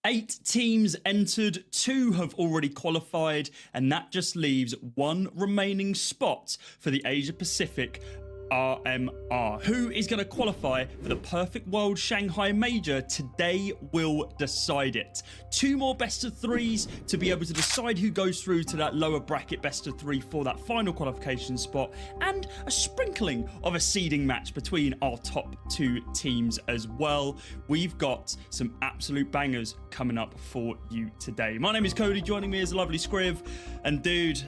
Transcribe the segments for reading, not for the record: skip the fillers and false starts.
8 teams entered, 2 have already qualified, and that just leaves 1 remaining spot for the Asia-Pacific RMR. Who is going to qualify for the Perfect World Shanghai Major? Today will decide it. 2 more best of 3s to be able to decide who goes through to that lower bracket best of 3 for that final qualification spot, and a sprinkling of a seeding match between our top 2 teams as well. We've got some absolute bangers coming up for you today. My name is Cody, joining me is a lovely Scriv, and dude,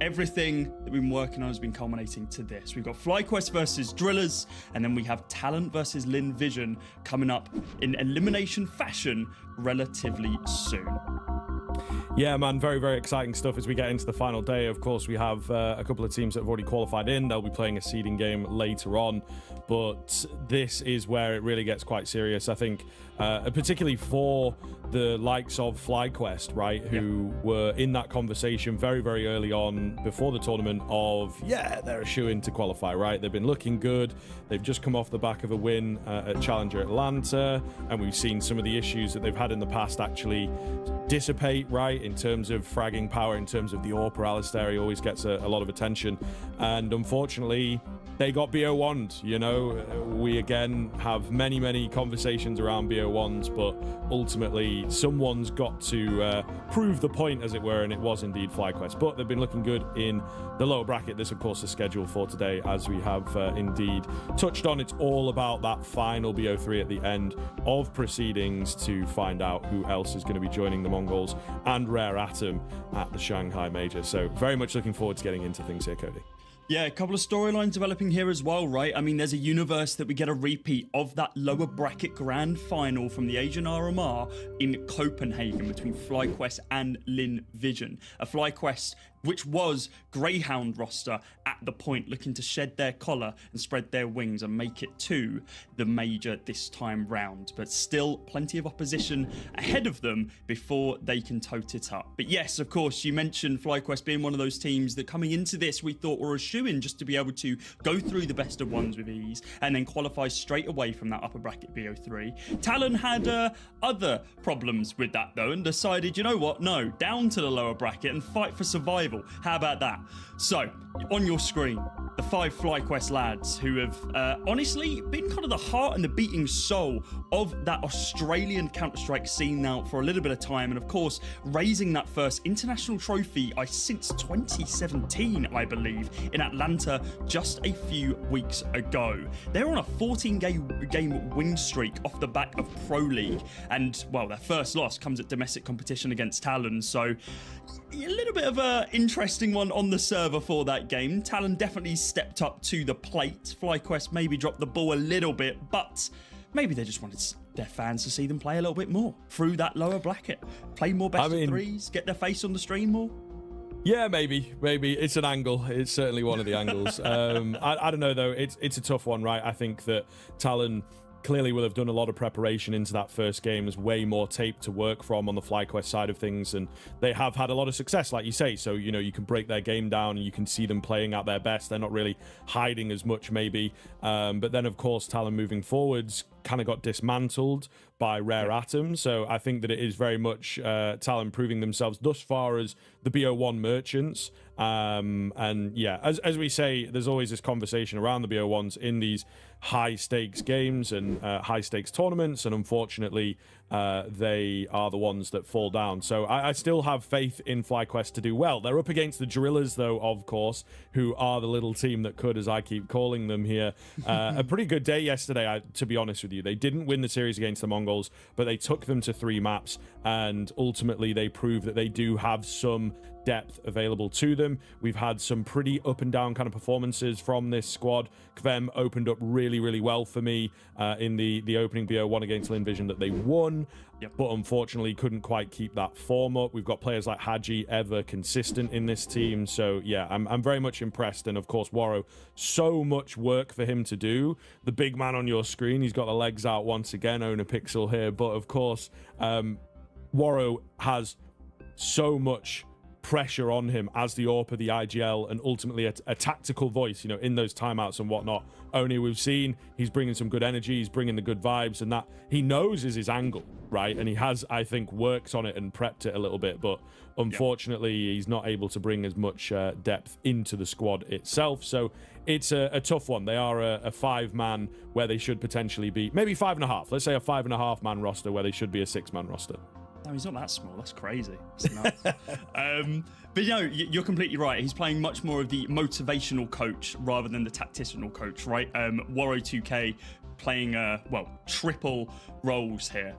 everything that we've been working on has been culminating to this. We've got FlyQuest versus Drillas, and then we have TALON versus Lynn Vision coming up in elimination fashion relatively soon. Yeah, man, very, very exciting stuff as we get into the final day. Of course, we have a couple of teams that have already qualified in. They'll be playing a seeding game later on, but this is where it really gets quite serious, I think, particularly for the likes of FlyQuest, right, who were in that conversation very, very early on before the tournament of, yeah, they're a shoe-in to qualify, right? They've been looking good. They've just come off the back of a win at Challenger Atlanta, and we've seen some of the issues that they've had in the past actually dissipate, right, in terms of fragging power, in terms of the AWP. Alistair, he always gets a lot of attention, and unfortunately they got BO1'd. You know, we again have many conversations around BO1s, but ultimately someone's got to prove the point, as it were, and it was indeed FlyQuest. But they've been looking good in the lower bracket. This, of course, is scheduled for today, as we have indeed touched on. It's all about that final BO3 at the end of proceedings to find out who else is going to be joining the Mongols and Rare Atom at the Shanghai Major. So very much looking forward to getting into things here, Cody. Yeah, a couple of storylines developing here as well, right? I mean, there's a universe that we get a repeat of that lower bracket grand final from the Asian RMR in Copenhagen between FlyQuest and Lynn Vision. A FlyQuest which was Greyhound roster at the point, looking to shed their collar and spread their wings and make it to the major this time round. But still plenty of opposition ahead of them before they can tote it up. But yes, of course, you mentioned FlyQuest being one of those teams that coming into this we thought were a shoo-in just to be able to go through the best of ones with ease and then qualify straight away from that upper bracket BO3. TALON had other problems with that though and decided, you know what, no, down to the lower bracket and fight for survival. How about that? So, on your screen, the 5 FlyQuest lads who have honestly been kind of the heart and the beating soul of that Australian Counter-Strike scene now for a little bit of time, and of course raising that first international trophy since 2017, I believe, in Atlanta just a few weeks ago. They're on a 14-game win streak off the back of Pro League, and well, their first loss comes at domestic competition against TALON, so a little bit of an interesting one on the server for that game. TALON definitely stepped up to the plate. FlyQuest maybe dropped the ball a little bit, but maybe they just wanted their fans to see them play a little bit more through that lower bracket. Play more best of threes, get their face on the stream more. Yeah, maybe. It's an angle. It's certainly one of the angles. I don't know, though. It's a tough one, right? I think that TALON clearly will have done a lot of preparation into that first game. There's way more tape to work from on the FlyQuest side of things, and they have had a lot of success, like you say. So, you know, you can break their game down and you can see them playing at their best. They're not really hiding as much, maybe. But then, of course, TALON moving forwards kind of got dismantled by Rare Atom. So I think that it is very much TALON proving themselves thus far as the BO1 merchants. And yeah, as we say, there's always this conversation around the BO1s in these high stakes games and high stakes tournaments, and unfortunately they are the ones that fall down. So I still have faith in FlyQuest to do well. They're up against the Drillas, though, of course, who are the little team that could, as I keep calling them here. A pretty good day yesterday, to be honest with you. They didn't win the series against the Mongols, but they took them to 3 maps, and ultimately they proved that they do have some depth available to them. We've had some pretty up and down kind of performances from this squad. Kvem opened up really well for me in the opening BO1 against Lynn Vision that they won, but unfortunately couldn't quite keep that form up. We've got players like Haji ever consistent in this team, so yeah, I'm very much impressed. And of course Waro, so much work for him to do. The big man on your screen, he's got the legs out once again, Owner Pixel here, but of course Waro has so much pressure on him as the AWP, the IGL, and ultimately a tactical voice, in those timeouts and whatnot. Only we've seen he's bringing some good energy, he's bringing the good vibes, and that he knows is his angle, right? And he has, I think, worked on it and prepped it a little bit, but unfortunately, he's not able to bring as much depth into the squad itself. So it's a tough one. They are a 5-man where they should potentially be, maybe 5.5. Let's say a 5.5-man roster where they should be a 6-man roster. No, he's not that small. That's crazy. That's nuts. But you're completely right. He's playing much more of the motivational coach rather than the tactical coach, right? Waro2K playing triple roles here,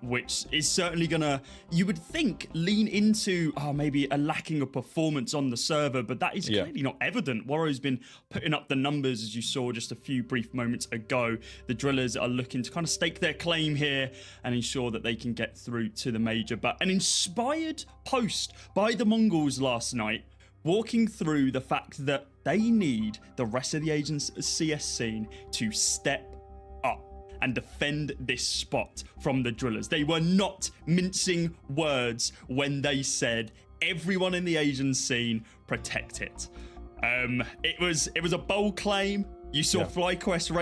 which is certainly gonna, you would think, lean into maybe a lacking of performance on the server, but that is clearly not evident. Waro's been putting up the numbers, as you saw just a few brief moments ago. The Drillers are looking to kind of stake their claim here and ensure that they can get through to the major. But an inspired post by the Mongols last night, walking through the fact that they need the rest of the Asian CS scene to step up and defend this spot from the Drillers. They were not mincing words when they said, everyone in the Asian scene, protect it. It was a bold claim. You saw FlyQuest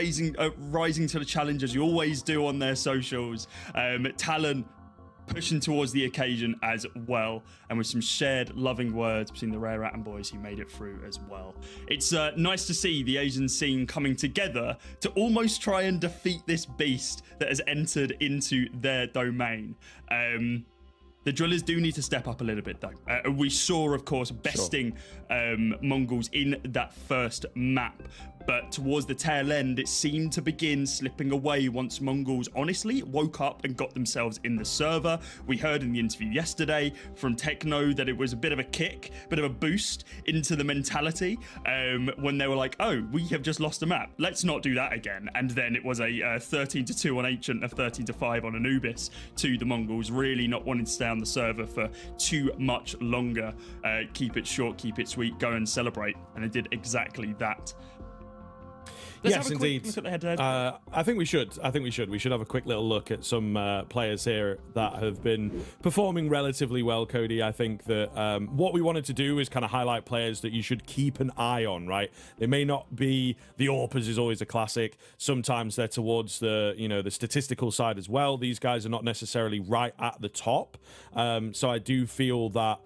rising to the challenge, as you always do on their socials. TALON pushing towards the occasion as well, and with some shared loving words between the Rare Atom boys who made it through as well. It's nice to see the Asian scene coming together to almost try and defeat this beast that has entered into their domain. The Drillers do need to step up a little bit, though. We saw, of course, besting Mongols in that first map, but towards the tail end, it seemed to begin slipping away once Mongols honestly woke up and got themselves in the server. We heard in the interview yesterday from Techno that it was a bit of a kick, bit of a boost into the mentality when they were like, oh, we have just lost a map. Let's not do that again. And then it was a 13-2 on Ancient, a 13-5 on Anubis to the Mongols, really not wanting to stay on the server for too much longer. Keep it short, keep it sweet, go and celebrate. And they did exactly that. Yes, indeed. I think we should. We should have a quick little look at some players here that have been performing relatively well, Cody. I think that what we wanted to do is kind of highlight players that you should keep an eye on, right? They may not be, the AWPers is always a classic. Sometimes they're towards the, the statistical side as well. These guys are not necessarily right at the top. So I do feel that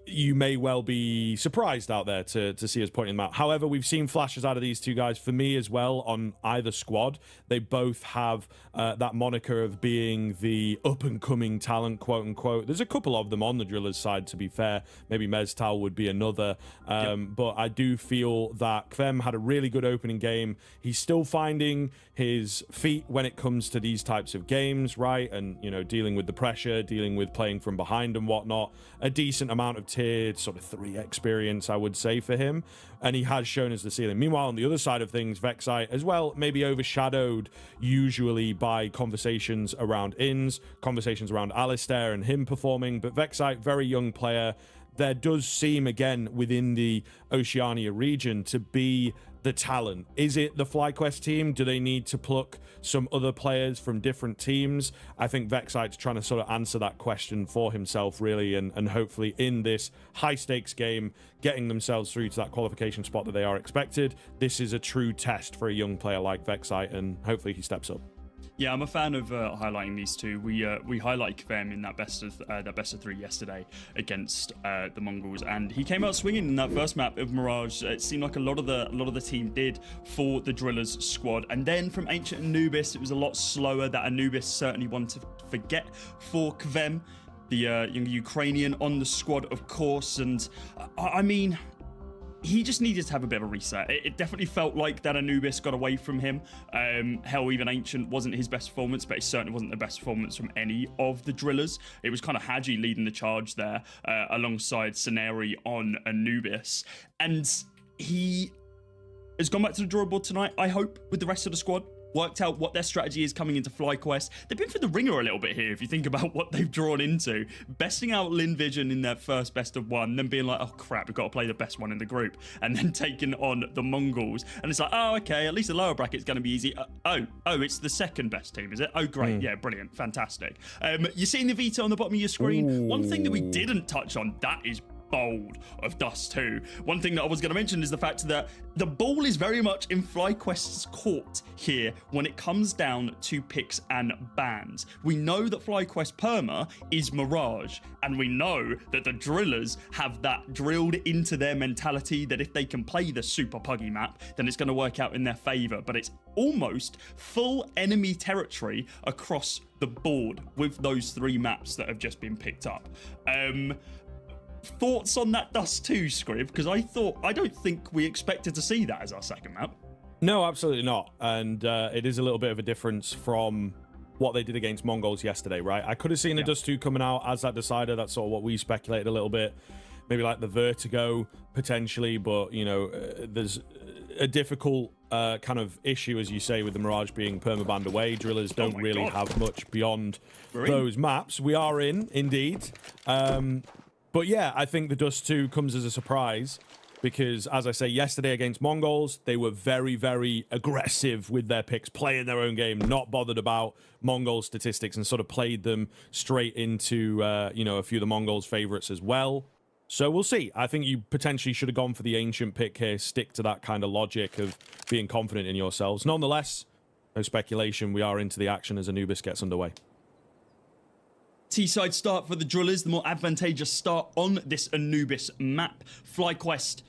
you may well be surprised out there to see us pointing them out. However, we've seen flashes out of these two guys for me as well on either squad. They both have that moniker of being the up-and-coming talent, quote-unquote. There's a couple of them on the Drillers side, to be fair. Maybe Meztal would be another. But I do feel that Kvem had a really good opening game. He's still finding his feet when it comes to these types of games, right? And, dealing with the pressure, dealing with playing from behind and whatnot. A decent amount of tiered sort of 3 experience, I would say, for him, and he has shown us the ceiling. Meanwhile, on the other side of things, Vexite as well, maybe overshadowed usually by conversations around Inns, conversations around Alistair and him performing, but Vexite, very young player. There does seem, again, within the Oceania region to be the talent. Is it the FlyQuest team? Do they need to pluck some other players from different teams? I think Vexite's trying to sort of answer that question for himself, really, and hopefully in this high-stakes game, getting themselves through to that qualification spot that they are expected. This is a true test for a young player like Vexite, and hopefully he steps up. Yeah, I'm a fan of highlighting these two. We highlight Kvem in that best of 3 yesterday against the Mongols, and he came out swinging in that first map of Mirage. It seemed like a lot of the team did for the Drillers squad, and then from Ancient Anubis, it was a lot slower. That Anubis certainly one to forget for Kvem, the young Ukrainian on the squad, of course, and I mean, he just needed to have a bit of a reset. It definitely felt like that Anubis got away from him. Hell, even Ancient wasn't his best performance, but it certainly wasn't the best performance from any of the Drillers. It was kind of Haji leading the charge there, alongside Scenari on Anubis. And he has gone back to the drawing board tonight, I hope, with the rest of the squad. Worked out what their strategy is coming into FlyQuest. They've been for the ringer a little bit here, if you think about what they've drawn into. Besting out Lynn Vision in their first best of 1, then being like, oh crap, we've got to play the best one in the group. And then taking on the Mongols. And it's like, oh, okay, at least the lower bracket's going to be easy. Oh, it's the second best team, is it? Oh, great. Yeah, brilliant. Fantastic. You're seeing the Veto on the bottom of your screen. Ooh. One thing that we didn't touch on, that is bold of Dust 2. One thing that I was going to mention is the fact that the ball is very much in FlyQuest's court here when it comes down to picks and bans. We know that FlyQuest perma is Mirage, and we know that the Drillers have that drilled into their mentality that if they can play the super puggy map, then it's going to work out in their favor. But it's almost full enemy territory across the board with those 3 maps that have just been picked up. Thoughts on that Dust 2, Scrib? Because I don't think we expected to see that as our second map. No, absolutely not. And it is a little bit of a difference from what they did against MongolZ yesterday, right? I could have seen the Dust 2 coming out as that decider. That's sort of what we speculated a little bit. Maybe like the Vertigo, potentially. But, you know, there's a difficult kind of issue, as you say, with the Mirage being permabanned away. Drillers don't really have much beyond those maps. We are in, indeed. But yeah, I think the Dust 2 comes as a surprise because, as I say, yesterday against MongolZ, they were very, very aggressive with their picks, playing their own game, not bothered about MongolZ statistics, and sort of played them straight into, you know, a few of the MongolZ favorites as well. So we'll see. I think you potentially should have gone for the Ancient pick here, stick to that kind of logic of being confident in yourselves. Nonetheless, no speculation. We are into the action as Anubis gets underway. T-side start for the Drillers, the more advantageous start on this Anubis map. FlyQuest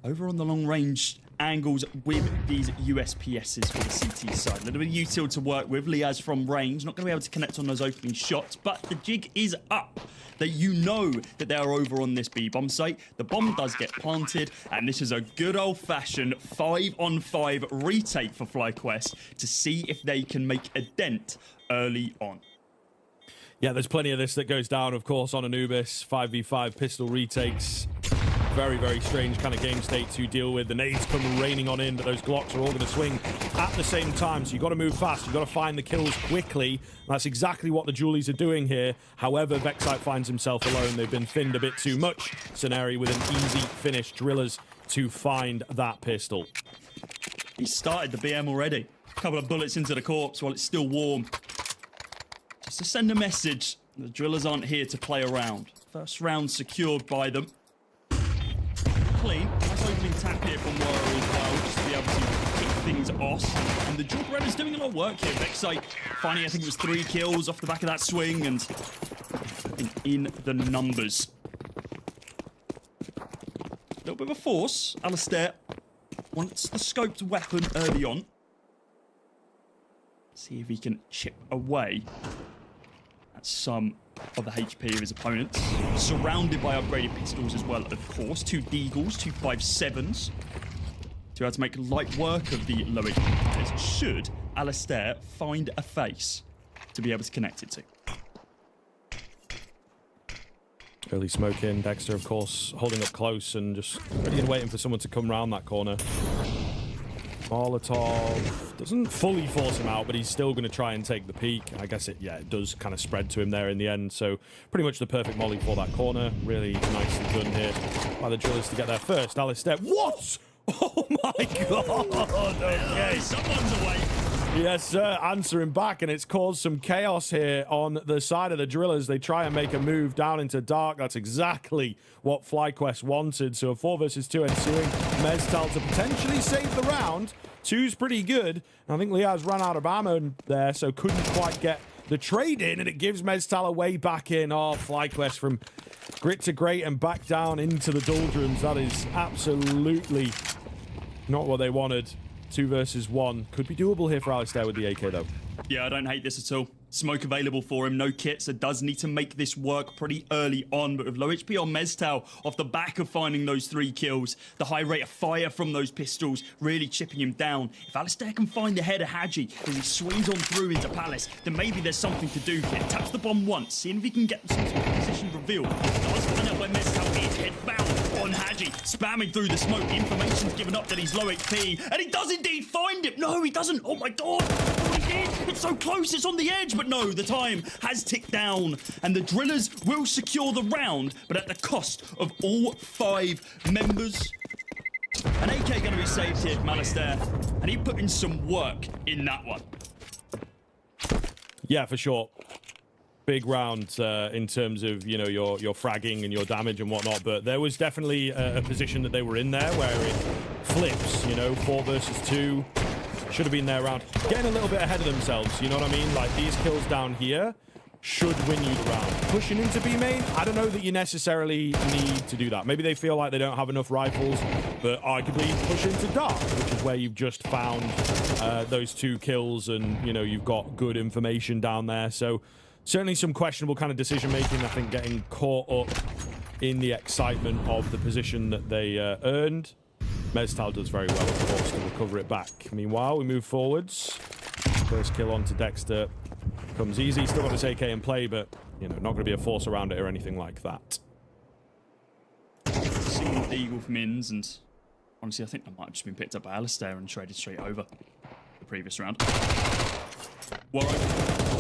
over on the long range angles with these USPSs for the CT side. A little bit of util to work with. Liaz from range, not going to be able to connect on those opening shots, but the jig is up. That you know that they are over on this B-bomb site. The bomb does get planted, and this is a good old-fashioned 5-on-5 retake for FlyQuest to see if they can make a dent early on. Yeah, there's plenty of this that goes down, of course, on Anubis. 5v5 pistol retakes. Very, very strange kind of game state to deal with. The nades come raining on in, but those Glocks are all going to swing at the same time. So you've got to move fast. You've got to find the kills quickly. That's exactly what the Julies are doing here. However, Vexite finds himself alone. They've been thinned a bit too much. Scenario with an easy finish. Drillers to find that pistol. He started the BM already. A couple of bullets into the corpse while it's still warm. Just to send a message, the Drillers aren't here to play around. First round secured by them. Clean. Nice opening tap here from Warrior as well, just to be able to kick things off. And the Jawbread is doing a lot of work here. Vexite finding, I think it was 3 kills off the back of that swing, and I think in the numbers. A little bit of a force. Alistair wants the scoped weapon early on. See if he can chip away at some of the HP of his opponents. Surrounded by upgraded pistols as well, of course. 2 Deagles, 2 5.7s. To be able to make light work of the low HP players. Should Alistair find a face to be able to connect it to. Early smoke in. Dexter, of course, holding up close and just ready and waiting for someone to come round that corner. Molotov doesn't fully force him out, but he's still going to try and take the peak. I guess it does kind of spread to him there in the end. So pretty much the perfect molly for that corner. Really nicely done here by the Drillers to get there first. Alistair, what? Oh my God! Okay, someone's awake. Yes, sir. Answering back, and it's caused some chaos here on the side of the Drillers. They try and make a move down into dark. That's exactly what FlyQuest wanted. So a 4 versus 2 ensuing. MezTal to potentially save the round. 2's pretty good. I think Liaz ran out of ammo there, so couldn't quite get the trade in, and it gives MezTal a way back in. Oh, FlyQuest from grit to great and back down into the doldrums. That is absolutely not what they wanted. 2 versus 1. Could be doable here for Alistair with the AK, though. Yeah, I don't hate this at all. Smoke available for him, no kit, so does need to make this work pretty early on. But with low HP on MezTal, off the back of finding those 3 kills, the high rate of fire from those pistols really chipping him down. If Alistair can find the head of Haji and he swings on through into Palace, then maybe there's something to do here. Taps the bomb once, seeing if he can get some sort of position reveal. Does find out where MezTal is, head found on Haji, spamming through the smoke. The information's given up that he's low HP, and he does indeed find it. No, he doesn't. Oh my God. Oh, he did. It's so close, it's on the edge, but no, the time has ticked down, and the Drillers will secure the round, but at the cost of all 5 members. An AK going to be saved here from Alistair, and he put in some work in that one. Yeah, for sure. big round in terms of, you know, your fragging and your damage and whatnot, but there was definitely a position that they were in there where it flips, you know, 4 versus 2. Should have been there around, getting a little bit ahead of themselves, you know what I mean? Like, these kills down here should win you the round. Pushing into B main, I don't know that you necessarily need to do that. Maybe they feel like they don't have enough rifles, but arguably push into dark, which is where you've just found those 2 kills, and, you know, you've got good information down there. So certainly some questionable kind of decision making. I think getting caught up in the excitement of the position that they earned. MongolZ does very well, of course, to recover it back. Meanwhile, we move forwards. First kill onto Dexter comes easy. Still got his AK in play, but, you know, not going to be a force around it or anything like that. Single deagle from Inns, and honestly, I think that might have just been picked up by Alistair and traded straight over the previous round. Warren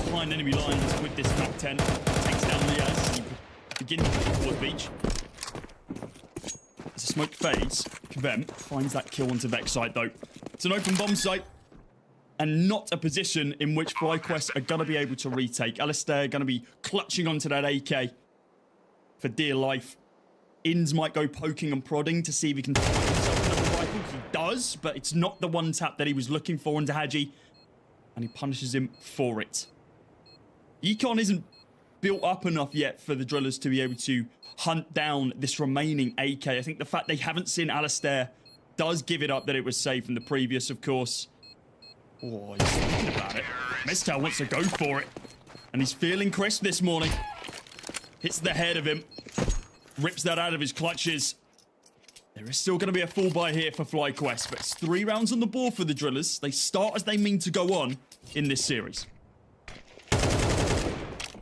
behind enemy lines with this back 10. Takes down Drillas. He begins to move towards beach. As a smoke fades, Kvem finds that kill onto Vex site, though. It's an open bomb site, and not a position in which FlyQuest are going to be able to retake. Alistair going to be clutching onto that AK for dear life. Inns might go poking and prodding to see if he can find himself another rifle. He does, but it's not the one tap that he was looking for into Haji, and he punishes him for it. Econ isn't built up enough yet for the Drillas to be able to hunt down this remaining AK. I think the fact they haven't seen Alistair does give it up that it was safe in the previous, of course. Oh, he's thinking about it. MongolZ wants to go for it, and he's feeling crisp this morning. Hits the head of him, rips that out of his clutches. There is still going to be a full buy here for FlyQuest, but it's 3 rounds on the board for the Drillas. They start as they mean to go on in this series.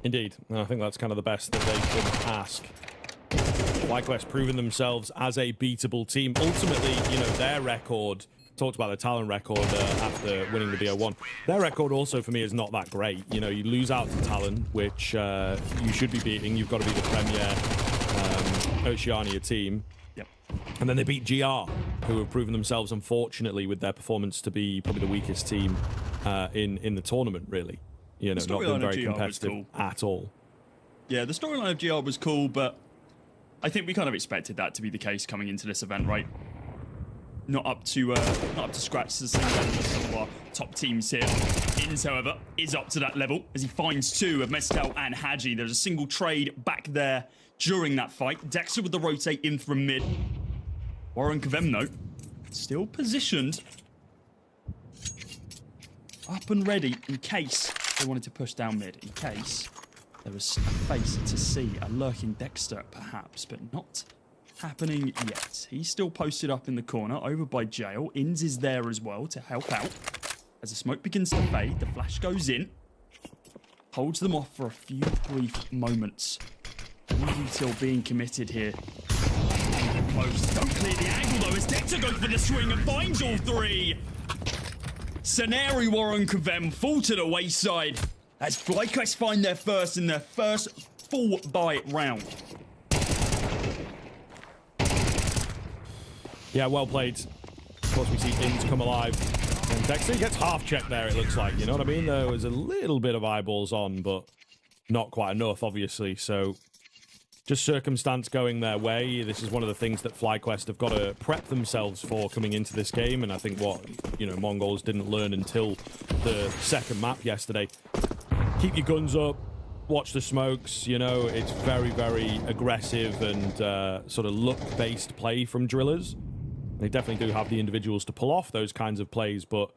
Indeed. I think that's kind of the best that they can ask. FlyQuest proving themselves as a beatable team. Ultimately, you know, their record, talked about the TALON record after winning the BO1. Their record also for me is not that great. You know, you lose out to TALON, which you should be beating. You've got to be the premier Oceania team. Yep. And then they beat GR, who have proven themselves, unfortunately, with their performance to be probably the weakest team in the tournament, really. You know, not been very competitive at all. Yeah, the storyline of GR was cool, but I think we kind of expected that to be the case coming into this event, right? Not up to scratch to the same level as some of our top teams here. Inns, however, is up to that level as he finds 2 of MongolZ and Haji. There's a single trade back there during that fight. Dexter with the rotate in from mid. Warren Kvem, though, still positioned up and ready in case they wanted to push down mid, in case there was a face to see, a lurking Dexter perhaps, but not happening yet. He's still posted up in the corner over by Jail. Inns is there as well to help out. As the smoke begins to fade, the flash goes in, holds them off for a few brief moments. Util being committed here. Close. Don't clear the angle though as Dexter goes for the swing and finds all 3. Scenario Warren Kvem fall to the wayside as FlyQuest find their first in their first full buy round. Yeah, well played. Of course, we see Inns come alive. And Dexter gets half checked there, it looks like. You know what I mean? There was a little bit of eyeballs on, but not quite enough, obviously. So just circumstance going their way. This is one of the things that FlyQuest have got to prep themselves for coming into this game. And I think what, you know, MongolZ didn't learn until the second map yesterday. Keep your guns up. Watch the smokes. You know, it's very, very aggressive and sort of luck-based play from Drillas. They definitely do have the individuals to pull off those kinds of plays, but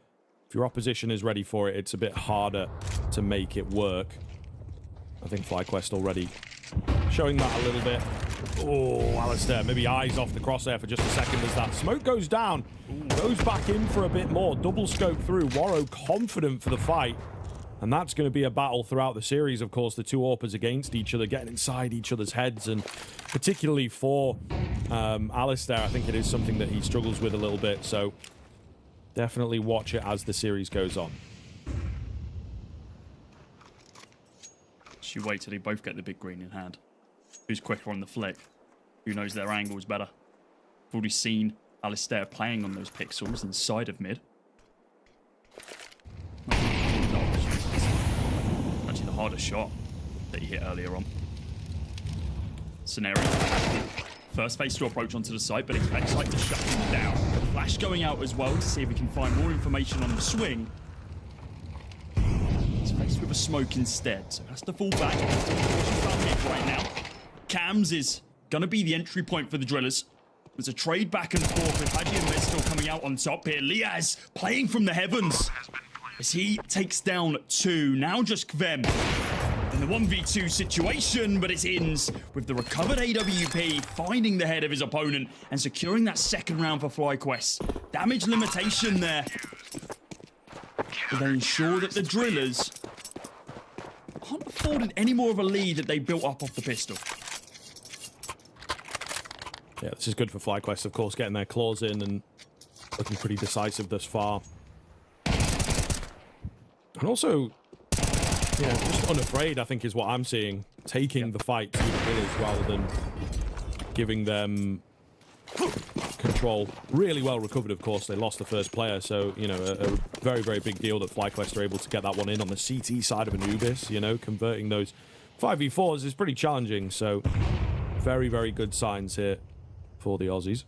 if your opposition is ready for it, it's a bit harder to make it work. I think FlyQuest already showing that a little bit. Oh, Alistair, maybe eyes off the crosshair for just a second as that smoke goes down. Goes back in for a bit more. Double scope through. Warro confident for the fight. And that's going to be a battle throughout the series, of course, the 2 AWPers against each other, getting inside each other's heads, and particularly for Alistair, I think it is something that he struggles with a little bit, so definitely watch it as the series goes on. You wait till they both get the big green in hand. Who's quicker on the flick? Who knows their angles better? We've already seen Alistair playing on those pixels inside of mid. Actually the harder shot. that he hit earlier on. Scenario. First phase to approach onto the site, but expects like to shut him down. Flash going out as well to see if we can find more information on the swing. He's faced with a smoke instead, so has to fall back. Right now, Cams is gonna be the entry point for the Drillas. There's a trade back and forth with Haji and Med still coming out on top here. Liaz playing from the heavens as he takes down 2. Now just Kvem in the 1v2 situation, but it ends with the recovered AWP finding the head of his opponent and securing that second round for FlyQuest. Damage limitation there. But they ensure that the Drillers aren't afforded any more of a lead that they built up off the pistol. Yeah, this is good for FlyQuest, of course, getting their claws in and looking pretty decisive thus far. And also, yeah, just unafraid, I think, is what I'm seeing. Taking the fight to the Drillers rather than giving them control. Really well recovered, of course. They lost the first player, so, you know, a very, very big deal that FlyQuest are able to get that one in on the CT side of Anubis. You know, converting those 5v4s is pretty challenging, so very, very good signs here for the Aussies.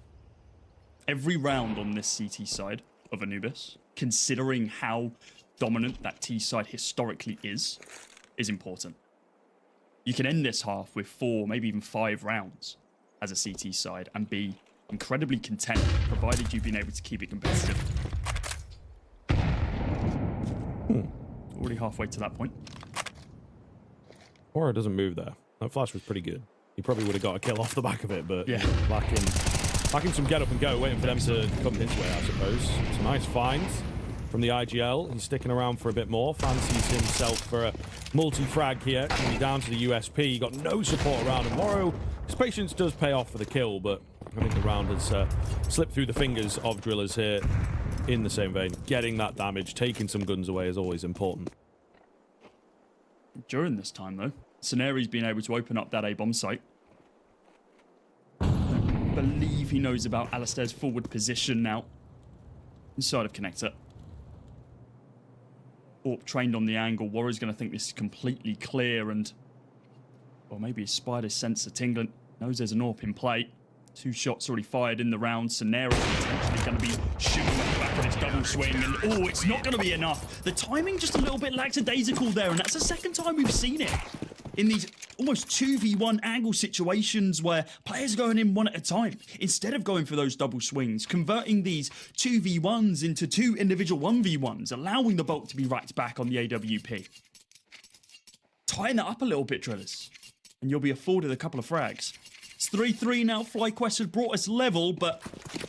Every round on this CT side of Anubis, considering how dominant that T side historically is important. You can end this half with 4, maybe even 5 rounds as a CT side and be incredibly content, provided you've been able to keep it competitive. Already halfway to that point. Aura doesn't move there. That flash was pretty good. He probably would have got a kill off the back of it, but yeah, lacking some get up and go, waiting for them to come his way, I suppose. It's a nice find from the IGL. He's sticking around for a bit more. Fancies himself for a multi-frag here. He's down to the USP. He got no support around him. Moro, his patience does pay off for the kill, but I think the round has slipped through the fingers of Drillers here in the same vein. Getting that damage, taking some guns away is always important. During this time, though, Scenari's been able to open up that A-bomb site. I don't believe he knows about Alistair's forward position now. Inside of connector. Orp trained on the angle. Warrior's going to think this is completely clear and... or maybe his spider sensor tingling. Knows there's an Orp in play. 2 shots already fired in the round. Scenario potentially going to be shooting at the back on his double swing. And oh, it's not going to be enough. The timing just a little bit lackadaisical there. And that's the second time we've seen it. In these almost 2v1 angle situations where players are going in one at a time, instead of going for those double swings, converting these 2v1s into 2 individual 1v1s, allowing the bulk to be racked back on the AWP. Tying that up a little bit, Drillers, and you'll be afforded a couple of frags. It's 3-3 now. FlyQuest has brought us level, but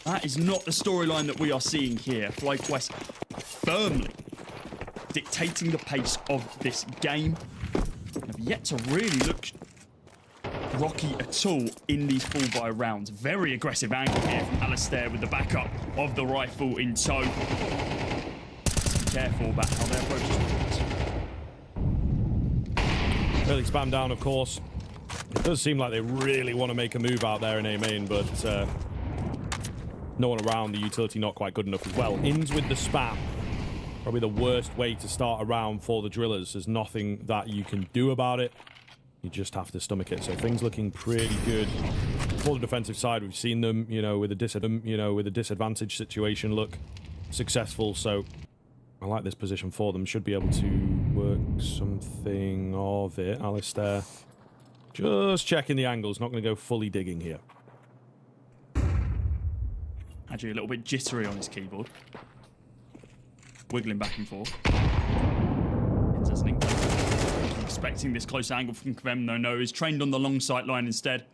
that is not the storyline that we are seeing here. FlyQuest firmly dictating the pace of this game. Have yet to really look rocky at all in these full buy rounds. Very aggressive angle here from Alistair with the backup of the rifle in tow. Just be careful about how they approach this. Really spam down, of course. It does seem like they really want to make a move out there in A main, but no one around. The utility not quite good enough as well. Ins with the spam. Probably the worst way to start a round for the Drillers. There's nothing that you can do about it. You just have to stomach it. So things looking pretty good for the defensive side. We've seen them, you know, with a disadvantage situation look successful. So I like this position for them. Should be able to work something of it. Alistair just checking the angles. Not going to go fully digging here. Actually, a little bit jittery on his keyboard. Wiggling back and forth. Expecting this close angle from Kvem, though. No, he's trained on the long sight line instead.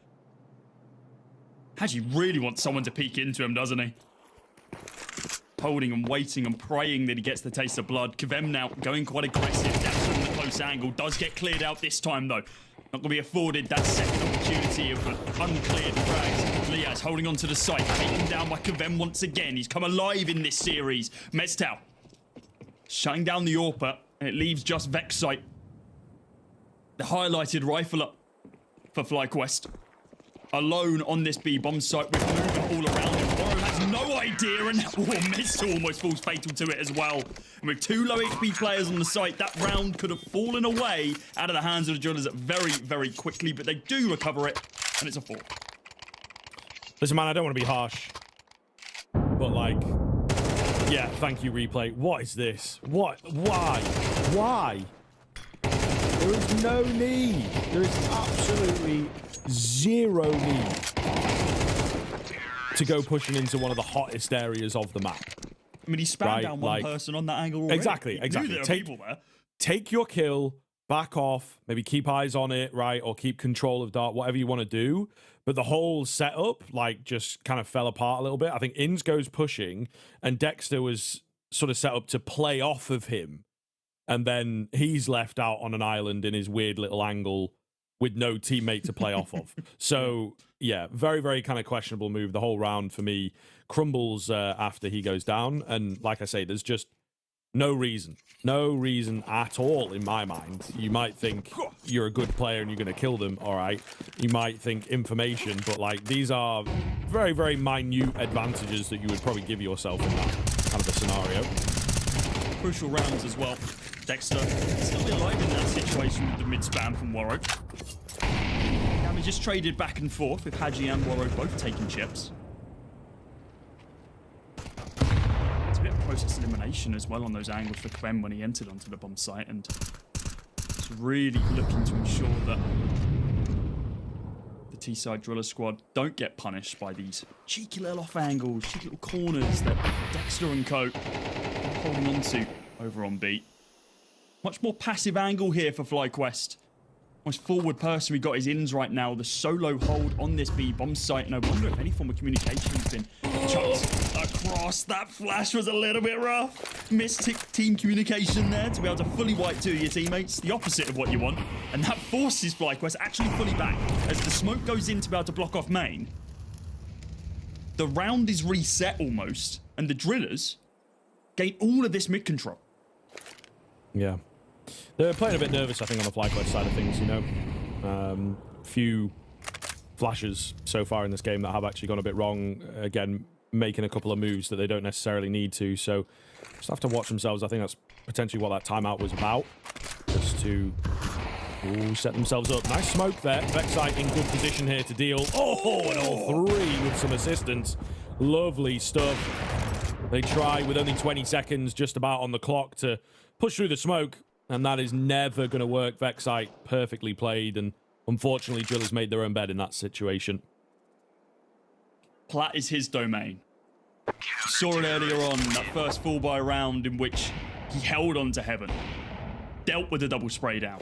Haji really wants someone to peek into him, doesn't he? Holding and waiting and praying that he gets the taste of blood. Kvem now going quite aggressive. That's from the close angle. Does get cleared out this time, though. Not going to be afforded that second opportunity of uncleared frags. Liaz holding on to the site. Taken down by Kvem once again. He's come alive in this series. Meztau shutting down the AWPer, and it leaves just Vex sight. The highlighted rifle up for FlyQuest. Alone on this B-bomb site with movement all around him. Warren has no idea, and missed almost falls fatal to it as well. And with 2 low HP players on the site, that round could have fallen away out of the hands of the Drillers very, very quickly, but they do recover it, and it's a 4. Listen, man, I don't want to be harsh, but like, yeah, thank you, replay. What is this? What? Why? Why? There is no need. There is absolutely zero need to go pushing into one of the hottest areas of the map. I mean, he spammed down one person on that angle already. Exactly. Take your kill, back off, maybe keep eyes on it, right? Or keep control of dart, whatever you want to do. But the whole setup, like, just kind of fell apart a little bit. I think Inns goes pushing, and Dexter was sort of set up to play off of him. And then he's left out on an island in his weird little angle with no teammate to play off of. So, yeah, very, very kind of questionable move. The whole round, for me, crumbles after he goes down. And like I say, there's just no reason at all in my mind. You might think you're a good player and you're going to kill them, all right. You might think information, but, like, these are very, very minute advantages that you would probably give yourself in that kind of a scenario. Crucial rounds as well. Dexter still alive in that situation with the mid-spam from Warrow. Damage just traded back and forth with Haji and Warrow both taking chips. It's a bit of process elimination as well on those angles for Quem when he entered onto the bomb site, and it's really looking to ensure that the T-side Driller squad don't get punished by these cheeky little off angles, cheeky little corners that Dexter and co are holding on to over on B. Much more passive angle here for FlyQuest. Most forward person we got is Inns right now. The solo hold on this B bomb site, and I wonder if any form of communication has been chucked across. That flash was a little bit rough. Missed team communication there to be able to fully wipe 2 of your teammates. The opposite of what you want. And that forces FlyQuest actually fully back. As the smoke goes in to be able to block off main, the round is reset almost, and the Drillers gain all of this mid control. Yeah. They're playing a bit nervous, I think, on the FlyQuest side of things, you know. Few flashes so far in this game that have actually gone a bit wrong. Again, making a couple of moves that they don't necessarily need to. So just have to watch themselves. I think that's potentially what that timeout was about. Just to set themselves up. Nice smoke there. Vexite in good position here to deal. Oh, and all 3 with some assistance. Lovely stuff. They try with only 20 seconds just about on the clock to push through the smoke. And that is never going to work. Vexite perfectly played, and unfortunately, Drillers made their own bed in that situation. Plat is his domain. Saw it earlier on, that first full buy round in which he held on to heaven. Dealt with a double spray down.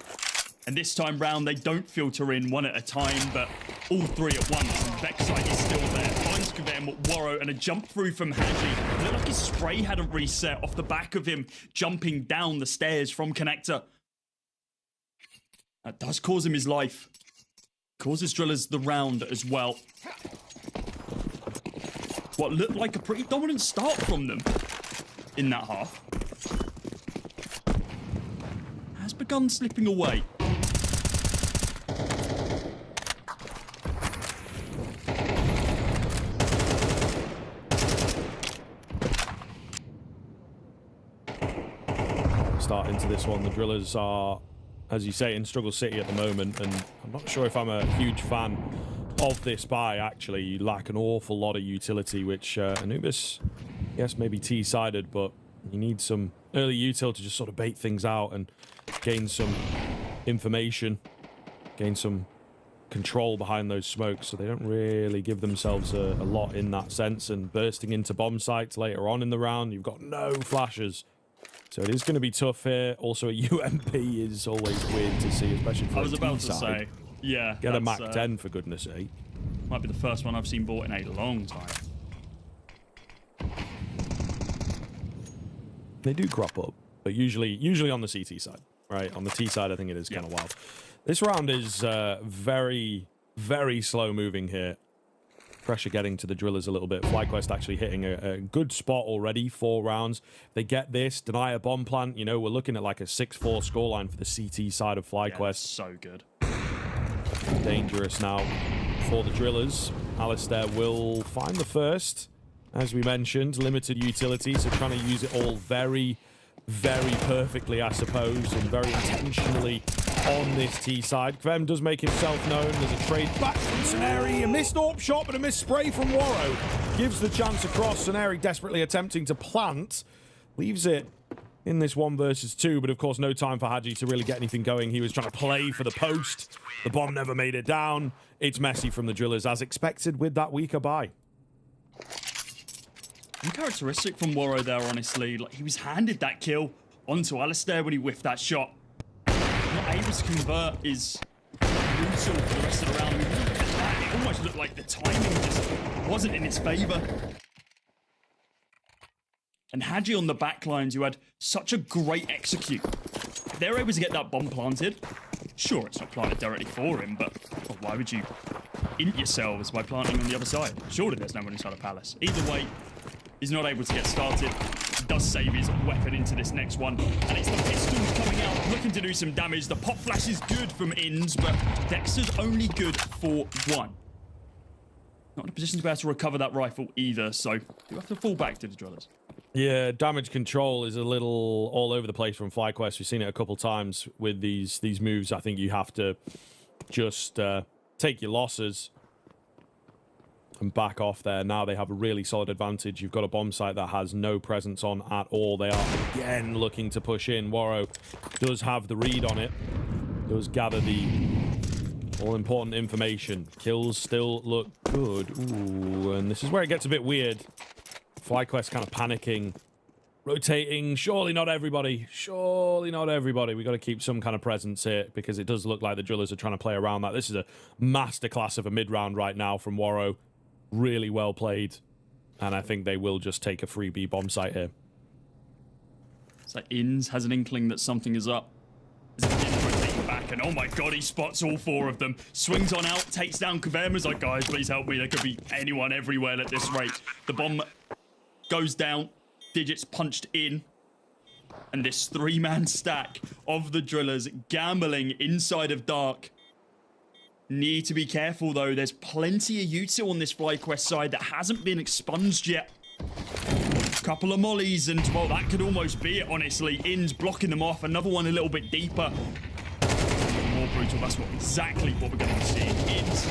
And this time round, they don't filter in one at a time, but all 3 at once. And Vexite is still there. Finds Kavem, Warrow, and a jump through from Haji. It looked like his spray hadn't reset off the back of him jumping down the stairs from Connector. That does cause him his life. Causes Drillers the round as well. What looked like a pretty dominant start from them in that half has begun slipping away. Start into this one. The Drillers are, as you say, in Struggle City at the moment, and I'm not sure if I'm a huge fan of this buy. Actually, you lack an awful lot of utility, which Anubis, yes, maybe T-sided, but you need some early util to just sort of bait things out and gain some information, gain some control behind those smokes. So they don't really give themselves a lot in that sense, and bursting into bomb sites later on in the round, you've got no flashes. So it is going to be tough here. Also, a UMP is always weird to see, especially for I was about to say, yeah. Get a Mac 10, for goodness sake. Might be the first one I've seen bought in a long time. They do crop up, but usually on the CT side, right? On the T side, I think it is kind of wild. This round is very, very slow moving here. Pressure getting to the Drillers a little bit. FlyQuest actually hitting a good spot already. 4 rounds. They get this, deny a bomb plant. You know, we're looking at like a 6-4 scoreline for the CT side of FlyQuest. Yeah, so good. Dangerous now for the Drillers. Alistair will find the first. as we mentioned, limited utility, so trying to use it all very, very perfectly, I suppose, and very intentionally on this T side. Kvem does make himself known. There's a trade back from Saneri. A missed AWP shot, but a missed spray from Waro gives the chance across. Saneri desperately attempting to plant. Leaves it in this 1 versus 2, but of course no time for Hadji to really get anything going. He was trying to play for the post. The bomb never made it down. It's messy from the Drillers, as expected with that weaker buy. Uncharacteristic from Waro there, honestly. Like, he was handed that kill onto Alistair when he whiffed that shot. Not able to convert is brutal for the rest of the round. I mean, look at that. It almost looked like the timing just wasn't in his favour. And Hadji on the backlines, who had such a great execute. If they're able to get that bomb planted, sure, it's not planted directly for him, but well, why would you int yourselves by planting on the other side? Surely there's no one inside a palace. Either way, he's not able to get started. He does save his weapon into this next one. And it's the pistols coming out, looking to do some damage. The pop flash is good from Inns, but Dexter's only good for 1. Not in a position to be able to recover that rifle either, so you have to fall back to the Drillers. Yeah, damage control is a little all over the place from FlyQuest. We've seen it a couple times with these moves. I think you have to just take your losses and back off there. Now they have a really solid advantage. You've got a bomb site that has no presence on at all. They are again looking to push in. Waro does have the read on it. Does gather the all-important information. Kills still look good. Ooh, and this is where it gets a bit weird. FlyQuest kind of panicking, rotating. Surely not everybody. Surely not everybody. We got to keep some kind of presence here because it does look like the Drillers are trying to play around that. This is a masterclass of a mid-round right now from Waro. Really well played. And I think they will just take a free B bomb site here. So Inns has an inkling that something is up. Rotating back, and oh my god, he spots all 4 of them. Swings on out, takes down Kavema's like, guys, please help me. There could be anyone everywhere at this rate. The bomb goes down, digits punched in, and this 3-man stack of the Drillers gambling inside of Dark. Need to be careful though, there's plenty of util on this FlyQuest side that hasn't been expunged yet. Couple of mollies, and well, that could almost be it, honestly. Inns blocking them off, another one a little bit deeper. More brutal, that's exactly what we're going to be seeing. Inns.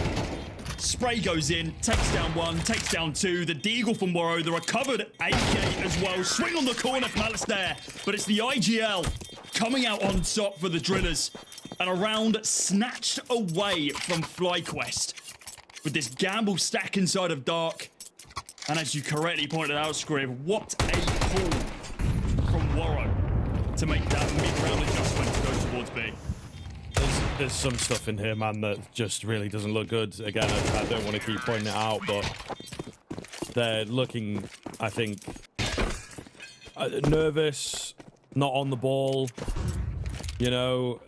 Spray goes in, takes down 1, takes down 2. The deagle from Waro, the recovered AK as well. Swing on the corner from Alistair, but it's the IGL coming out on top for the Drillers. And a round snatched away from FlyQuest with this gamble stack inside of Dark. And as you correctly pointed out, Scriv, what a pull from Waro to make that mid-round adjustment to go towards B. There's some stuff in here, man, that just really doesn't look good. Again, I don't want to keep pointing it out, but they're looking, I think, nervous, not on the ball. You know,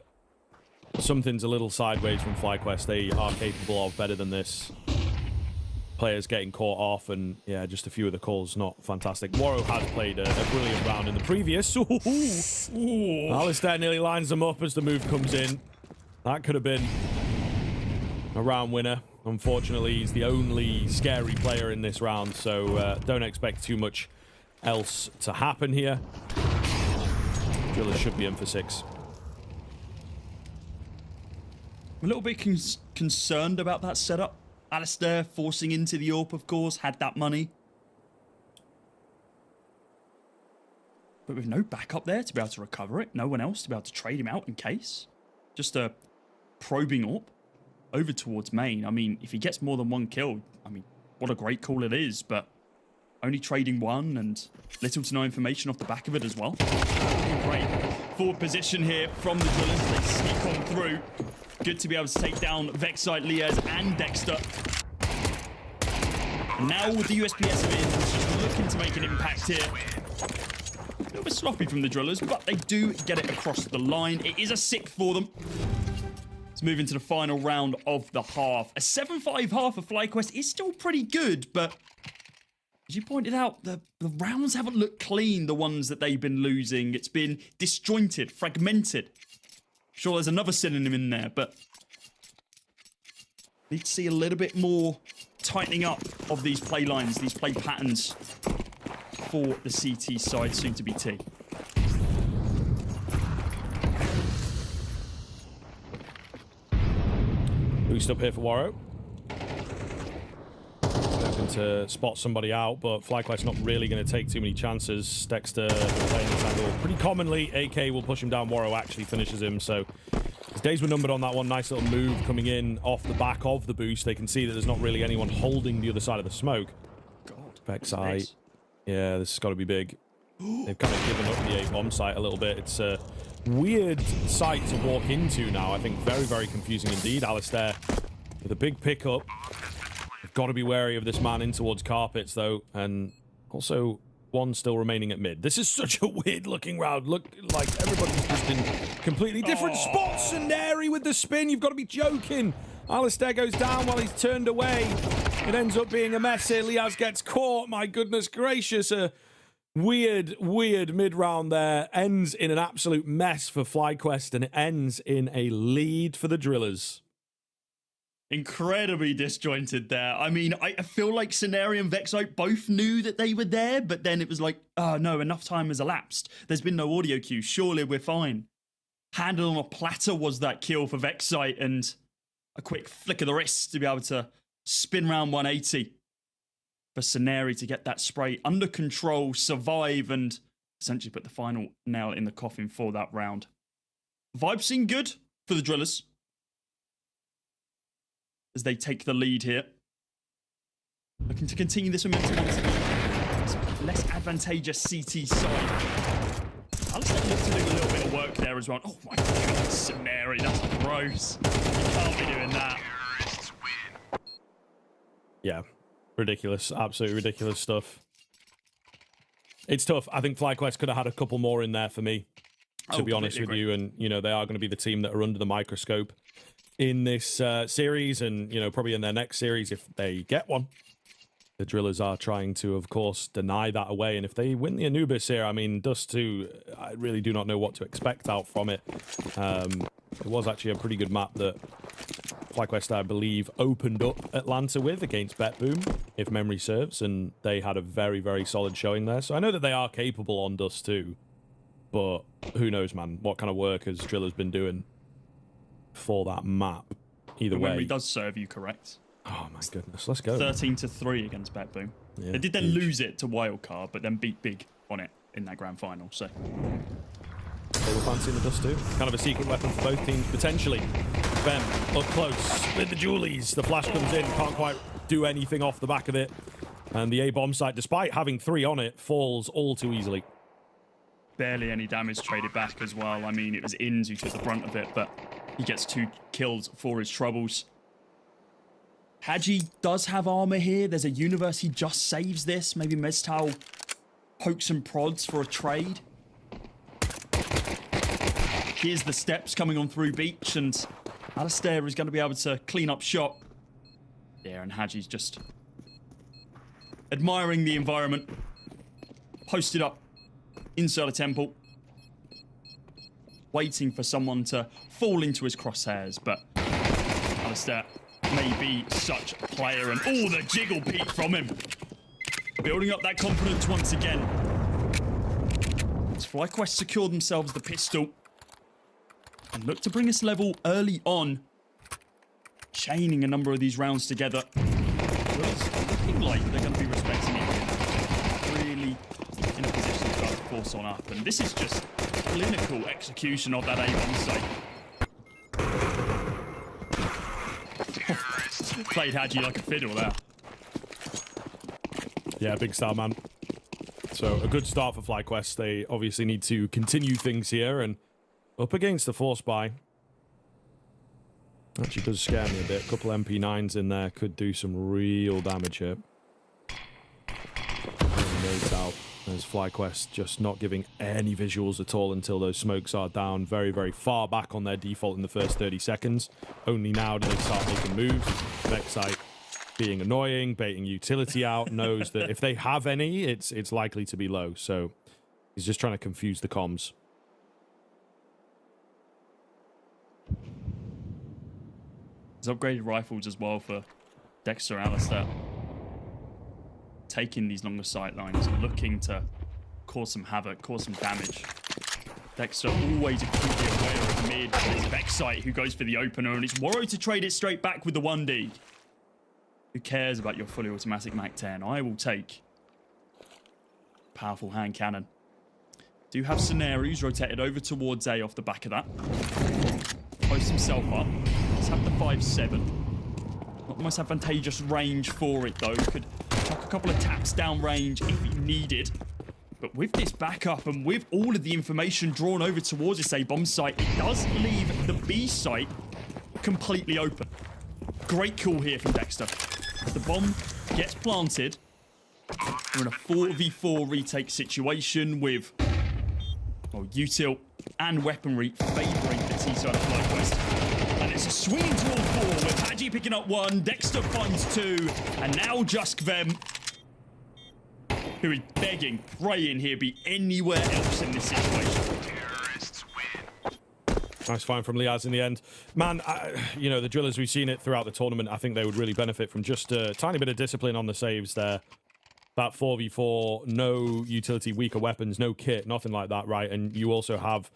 something's a little sideways from FlyQuest. They are capable of better than this. Players getting caught off, and yeah, just a few of the calls not fantastic. Waro has played a brilliant round in the previous. Ooh. Alistair nearly lines them up as the move comes in. That could have been a round winner. Unfortunately, he's the only scary player in this round, so don't expect too much else to happen here. Drillers should be in for 6. I'm a little bit concerned about that setup. Alistair forcing into the AWP, of course, had that money. But with no backup there to be able to recover it, no one else to be able to trade him out in case. Just a probing AWP over towards main. I mean, if he gets more than 1 kill, I mean, what a great call it is, but only trading 1 and little to no information off the back of it as well. Great forward position here from the Drillers. They sneak on through. Good to be able to take down Vexite, Liaz, and Dexter. And now with the USPS of Inns, just looking to make an impact here. A little bit sloppy from the Drillers, but they do get it across the line. It is a 6 for them. Let's move into the final round of the half. A 7-5 half of FlyQuest is still pretty good, but as you pointed out, the rounds haven't looked clean, the ones that they've been losing. It's been disjointed, fragmented. Sure, there's another synonym in there, but need to see a little bit more tightening up of these play lines, these play patterns for the CT side, soon to be T. Boost up here for Warrow. Looking to spot somebody out, but FlyQuest not really going to take too many chances. Dexter playing this angle pretty commonly. AK will push him down. Warrow actually finishes him, so his days were numbered on that one. Nice little move coming in off the back of the boost. They can see that there's not really anyone holding the other side of the smoke. God. Vexite. Yeah, this has got to be big. They've kind of given up the A-bomb site a little bit. It's a weird site to walk into now. I think very, very confusing indeed. Alistair with a big pickup. They've got to be wary of this man in towards carpets, though. And also one still remaining at mid. This is such a weird-looking round. Look, like everybody's just in completely different spots. Scenari with the spin. You've got to be joking. Alistair goes down while he's turned away. It ends up being a mess here. Liaz gets caught. My goodness gracious. A weird mid-round there. Ends in an absolute mess for FlyQuest, and it ends in a lead for the Drillas. Incredibly disjointed there. I mean, I feel like Scenari and Vexite both knew that they were there, but then it was like, oh no, enough time has elapsed. There's been no audio cue. Surely we're fine. Handle on a platter was that kill for Vexite, and a quick flick of the wrist to be able to spin round 180 for Scenari to get that spray under control, survive, and essentially put the final nail in the coffin for that round. Vibes seem good for the Drillers as they take the lead here. Looking to continue this momentum on this less advantageous CT side. Alistair looks to do a little bit of work there as well. Oh my god, Scenari, that's gross. You can't be doing that. Yeah, ridiculous. Absolutely ridiculous stuff. It's tough. I think FlyQuest could have had a couple more in there for me, to be honest with you. And, you know, they are going to be the team that are under the microscope in this series and, you know, probably in their next series if they get one. The Drillers are trying to, of course, deny that away. And if they win the Anubis here, I mean, Dust 2, I really do not know what to expect out from it. It was actually a pretty good map that FlyQuest, I believe, opened up Atlanta with against BetBoom, if memory serves, and they had a very, very solid showing there. So I know that they are capable on Dust 2, but who knows, man, what kind of work has Drillers been doing for that map? Either way. Memory does serve you correct. Oh my goodness, let's go. 13-3 against BetBoom. Yeah, they did then lose it to Wildcard, but then beat Big on it in that grand final. So they were fancying the Dust 2. Kind of a secret weapon for both teams, potentially. Bem up close with the Julies. The flash comes in, can't quite do anything off the back of it. And the A-bomb site, despite having 3 on it, falls all too easily. Barely any damage traded back as well. I mean, it was Inns who took the brunt of it, but he gets 2 kills for his troubles. Hadji does have armor here. There's a universe he just saves this. Maybe Meztal pokes and prods for a trade. Here's the steps coming on through beach, and Alistair is going to be able to clean up shop. Yeah, and Hadji's just admiring the environment. Posted up inside a temple. Waiting for someone to fall into his crosshairs, but Alistair may be such a player, and oh, the jiggle peek from him. Building up that confidence once again. As FlyQuest secure themselves the pistol and look to bring us level early on, chaining a number of these rounds together. It's looking like they're going to be respecting it. Really in a position to start to force on up, and this is just clinical execution of that A-bomb site. Played Hadji like a fiddle there. Yeah, big start, man. So a good start for FlyQuest. They obviously need to continue things here, and up against the force buy. Actually does scare me a bit. A couple MP9s in there could do some real damage here. Out as FlyQuest just not giving any visuals at all until those smokes are down very, very far back on their default in the first 30 seconds. Only now do they start making moves. Vexite being annoying, baiting utility out, knows that if they have any, it's likely to be low. So he's just trying to confuse the comms. There's upgraded rifles as well for Dexter Alistair taking these longer sight lines, looking to cause some havoc, cause some damage. Dexter always acutely aware of mid. There's Vexite who goes for the opener, and it's Warrow to trade it straight back with the 1D. Who cares about your fully automatic MAC-10? I will take powerful hand cannon. Do have scenarios rotated over towards A off the back of that. Post himself up. Let's have the 5-7. Not the most advantageous range for it though. Could chuck a couple of taps down range if he needed. But with this backup and with all of the information drawn over towards this A bomb site, it does leave the B site completely open. Great call here from Dexter. The bomb gets planted. We're in a 4v4 retake situation with util and weaponry favouring the T side of FlyQuest. And it's a swing into all four with Hadji picking up one, Dexter finds two, and now Juskvem, who is begging, praying he'll be anywhere else in this situation. Nice find from Liaz in the end. Man, you know, the Drillers, we've seen it throughout the tournament. I think they would really benefit from just a tiny bit of discipline on the saves there. That 4v4, no utility, weaker weapons, no kit, nothing like that, right? And you also have,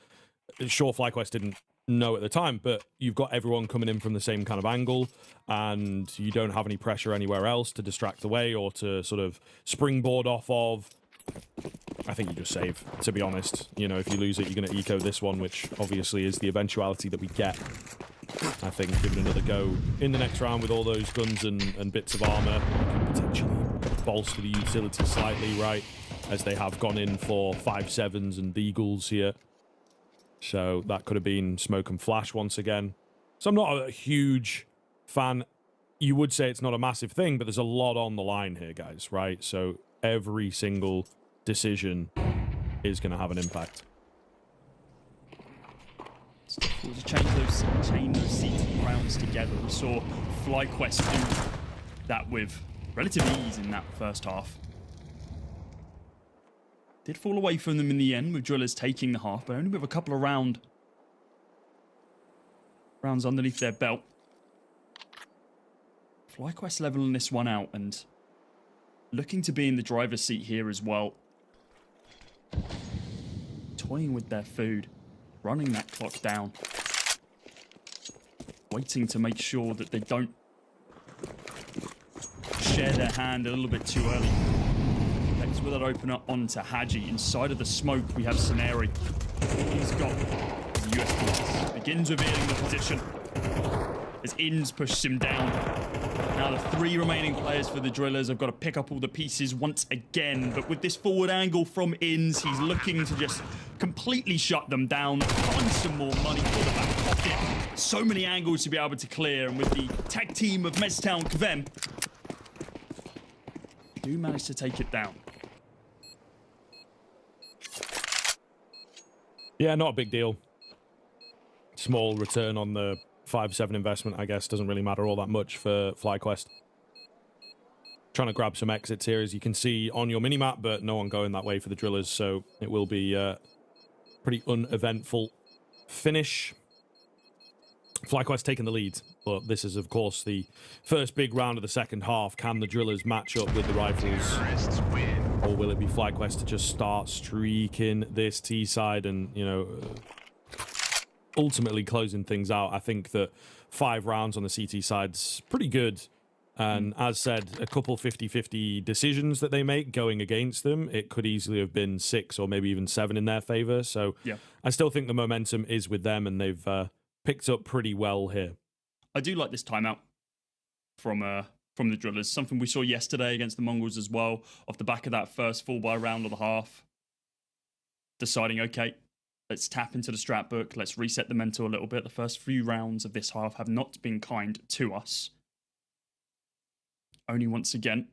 sure, FlyQuest didn't know at the time, but you've got everyone coming in from the same kind of angle, and you don't have any pressure anywhere else to distract away or to sort of springboard off of. I think you just save, to be honest. You know, if you lose it, you're going to eco this one, which obviously is the eventuality that we get. I think give it another go in the next round with all those guns and bits of armor. You can potentially bolster the utility slightly, right? As they have gone in for 5.7s and Eagles here. So that could have been smoke and flash once again. So I'm not a huge fan. You would say it's not a massive thing, but there's a lot on the line here, guys, right? So every single decision is going to have an impact. It's difficult to chain those CT rounds together. We saw FlyQuest do that with relative ease in that first half. Did fall away from them in the end, with Drillers taking the half, but only with a couple of rounds underneath their belt. FlyQuest leveling this one out and looking to be in the driver's seat here as well. Toying with their food, running that clock down. Waiting to make sure that they don't share their hand a little bit too early. Next with that opener onto Hadji. Inside of the smoke, we have Scenari. He's got the USP. Begins revealing the position as Inns pushes him down. Now the three remaining players for the Drillers have got to pick up all the pieces once again. But with this forward angle from Inns, he's looking to just completely shut them down, find some more money for the back pocket. So many angles to be able to clear. And with the tag team of Meztown Kvem, do manage to take it down. Yeah, not a big deal. Small return on the 5.7 investment, I guess, doesn't really matter all that much for FlyQuest. Trying to grab some exits here, as you can see on your minimap, but no one going that way for the Drillers, so it will be a pretty uneventful finish. FlyQuest taking the lead, but this is, of course, the first big round of the second half. Can the Drillers match up with the Rifles? Or will it be FlyQuest to just start streaking this T side and, you know, ultimately closing things out? I think that 5 rounds on the CT side's pretty good. And as said, a couple 50-50 decisions that they make going against them, it could easily have been 6 or maybe even 7 in their favor. So yeah, I still think the momentum is with them, and they've picked up pretty well here. I do like this timeout from the Drillers. Something we saw yesterday against the Mongols as well, off the back of that first fall by round of the half. Deciding, okay, let's tap into the strat book. Let's reset the mental a little bit. The first few rounds of this half have not been kind to us. Only once again,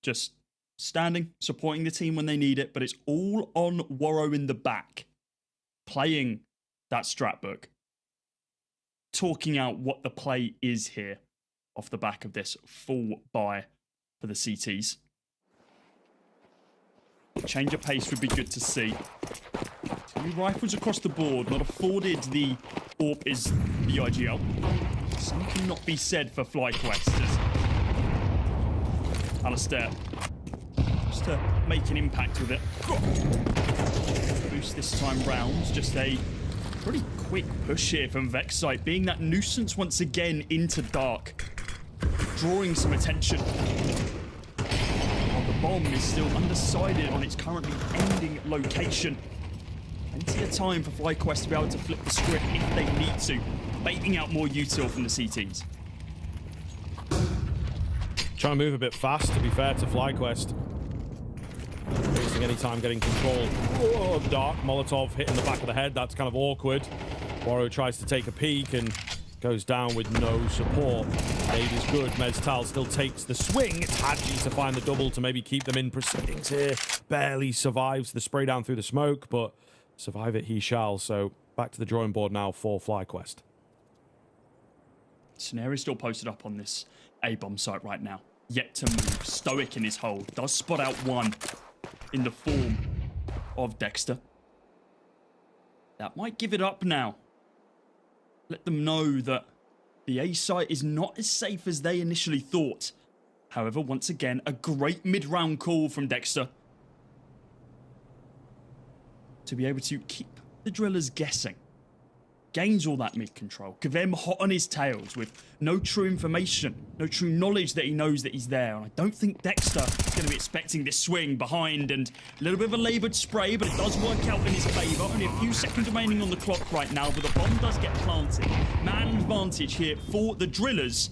just standing, supporting the team when they need it, but it's all on Warrow in the back, playing that strat book, talking out what the play is here off the back of this full buy for the CTs. Change of pace would be good to see. 2 rifles across the board, not afforded the AWP is the IGL. Something cannot be said for FlyQuest as Alistair just to make an impact with it. Boost this time round. Just a pretty quick push here from Vexite, being that nuisance once again into dark, drawing some attention. While the bomb is still undecided on its currently ending location. Plenty of time for FlyQuest to be able to flip the script if they need to, baiting out more util from the CTs. Trying to move a bit fast, to be fair to FlyQuest. Wasting any time getting control. Oh, dark. Molotov hitting the back of the head. That's kind of awkward. Waro tries to take a peek and goes down with no support. Aid is good. Meztal still takes the swing. It's Hadji to find the double to maybe keep them in proceedings here. Barely survives the spray down through the smoke, but survive it he shall. So back to the drawing board now for FlyQuest. Snare is still posted up on this A-bomb site right now. Yet to move. Stoic in his hold. Does spot out one in the form of Dexter. That might give it up now. Let them know that the A site is not as safe as they initially thought. However, once again, a great mid-round call from Dexter to be able to keep the Drillers guessing. Gains all that mid-control. Kavem hot on his tails with no true information, no true knowledge that he knows that he's there. And I don't think Dexter is going to be expecting this swing behind, and a little bit of a laboured spray, but it does work out in his favour. Only a few seconds remaining on the clock right now, but the bomb does get planted. Man advantage here for the Drillers.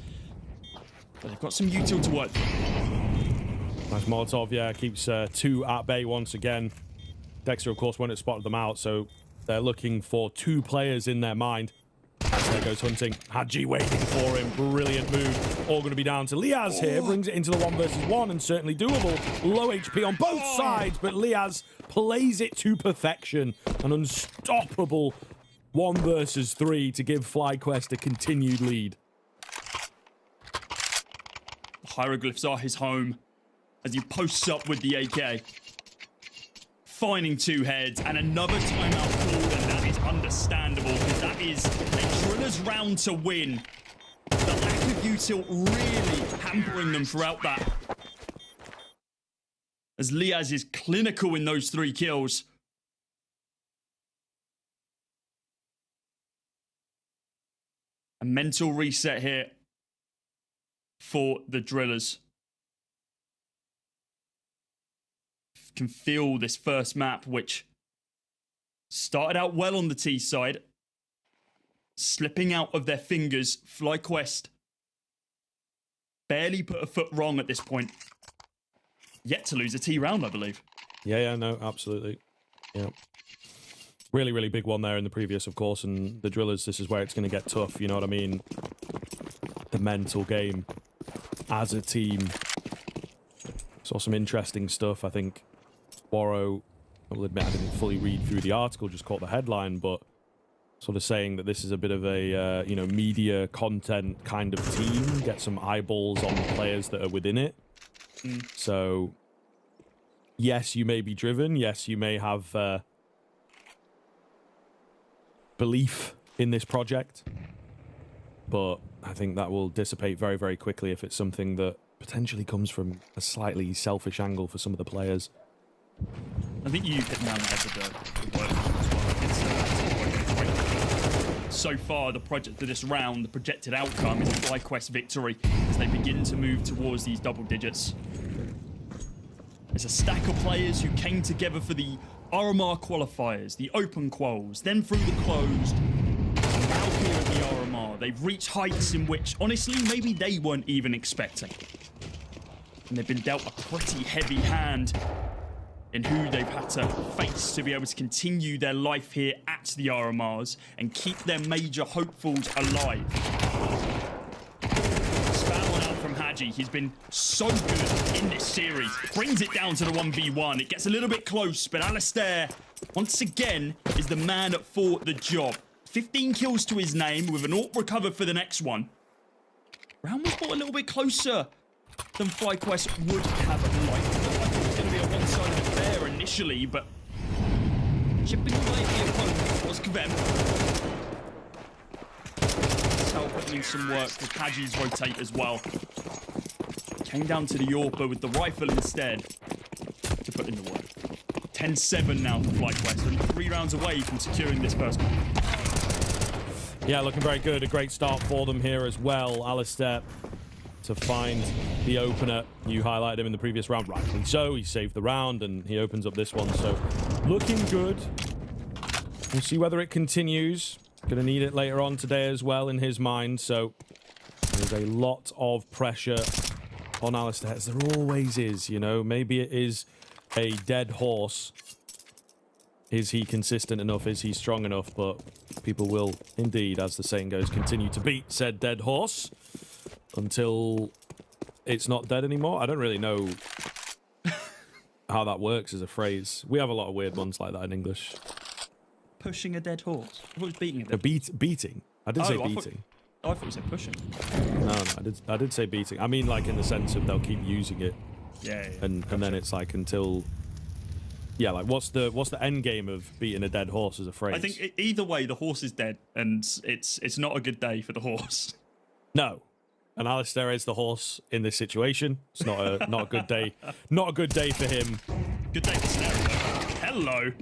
But they've got some util to work with. Nice Molotov, yeah, keeps two at bay once again. Dexter, of course, won't have spotted them out, so they're looking for two players in their mind. As there goes hunting. Hadji waiting for him. Brilliant move. All going to be down to Liaz here. Brings it into the 1 versus 1 and certainly doable. Low HP on both sides, but Liaz plays it to perfection. An unstoppable 1 versus 3 to give FlyQuest a continued lead. The hieroglyphs are his home as he posts up with the AK. Finding two heads and another timeout call, and that is understandable because that is a Driller's round to win. The lack of util really hampering them throughout that. As Liaz is clinical in those 3 kills. A mental reset here for the Drillers. Can feel this first map, which started out well on the T side, slipping out of their fingers. FlyQuest barely put a foot wrong at this point. Yet to lose a T round, I believe. Yeah, no, absolutely. Yeah. Really, really big one there in the previous, of course, and the Drillers, this is where it's going to get tough, you know what I mean? The mental game as a team. Saw some interesting stuff, I think. Waro, I will admit I didn't fully read through the article, just caught the headline, but sort of saying that this is a bit of a, you know, media content kind of team, get some eyeballs on the players that are within it. So, yes, you may be driven, yes, you may have belief in this project, but I think that will dissipate very, very quickly if it's something that potentially comes from a slightly selfish angle for some of the players. I think you hit the nail on the head with the word as well. So far, the project for this round, the projected outcome is a FlyQuest victory as they begin to move towards these double digits. There's a stack of players who came together for the RMR qualifiers, the open quals, then through the closed, and now here at the RMR. They've reached heights in which, honestly, maybe they weren't even expecting. And they've been dealt a pretty heavy hand in who they've had to face to be able to continue their life here at the RMRs and keep their major hopefuls alive. Spat one out from Hadji. He's been so good in this series. Brings it down to the 1v1. It gets a little bit close, but Alistair, once again, is the man for the job. 15 kills to his name with an AWP recover for the next one. Round was brought a little bit closer than FlyQuest would have liked. It was going to be a one-sided affair initially, but chipping away the opponent was Kavem. Veto putting in some work with Haji's rotate as well. Came down to the Yorpa with the rifle instead to put in the work. 10-7 now for FlyQuest, only 3 rounds away from securing this first one. Yeah, looking very good. A great start for them here as well. Alistair to find the opener. You highlighted him in the previous round, rightly so. He saved the round and he opens up this one. So looking good. We'll see whether it continues. Going to need it later on today as well in his mind. So there's a lot of pressure on Alistair, as there always is, you know. Maybe it is a dead horse. Is he consistent enough? Is he strong enough? But people will indeed, as the saying goes, continue to beat said dead horse until it's not dead anymore. I don't really know how that works as a phrase. We have a lot of weird ones like that in English. Pushing a dead horse? I thought it was beating a dead horse. Beating? I did say beating. I thought you said pushing. No, I did say beating. I mean, like, in the sense of they'll keep using it. Yeah. And then it's like until... Yeah, like, what's the end game of beating a dead horse as a phrase? I think either way, the horse is dead, and it's not a good day for the horse. No. And Alistair is the horse in this situation. It's not a good day. Not a good day for him. Good day for Scenario. Hello.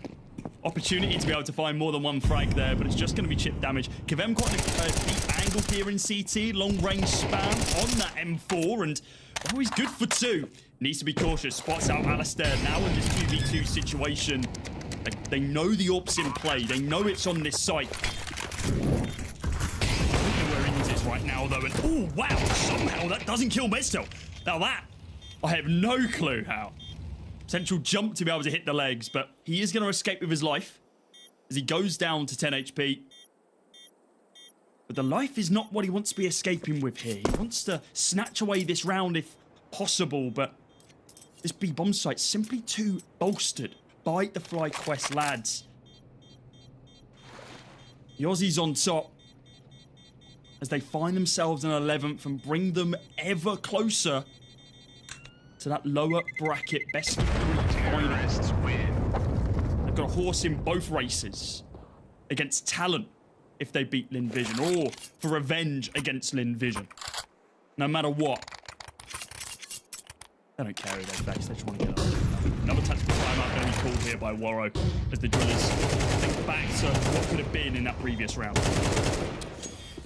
Opportunity to be able to find more than one frag there, but it's just going to be chip damage. Kevem quite a deep angle here in CT. Long range spam on that M4, and oh, he's good for 2. Needs to be cautious. Spots out Alistair now in this 2v2 situation. They know the AWP's in play. They know it's on this site. I don't know where Ins is right now, though. And oh, wow. Somehow that doesn't kill Mesto. Now that, I have no clue how. Potential jump to be able to hit the legs, but he is going to escape with his life as he goes down to 10 HP. But the life is not what he wants to be escaping with here. He wants to snatch away this round if possible, but this B bomb site simply too bolstered by the FlyQuest lads. The Aussies on top as they find themselves in 11th and bring them ever closer to that lower bracket best of 3 final. They've got a horse in both races against TALON if they beat Lynn Vision, or for revenge against Lynn Vision. No matter what, they don't care who they face, they just want to get up. Another tactical timeout going to be called here by Warrow as the Drillers think back to what could have been in that previous round.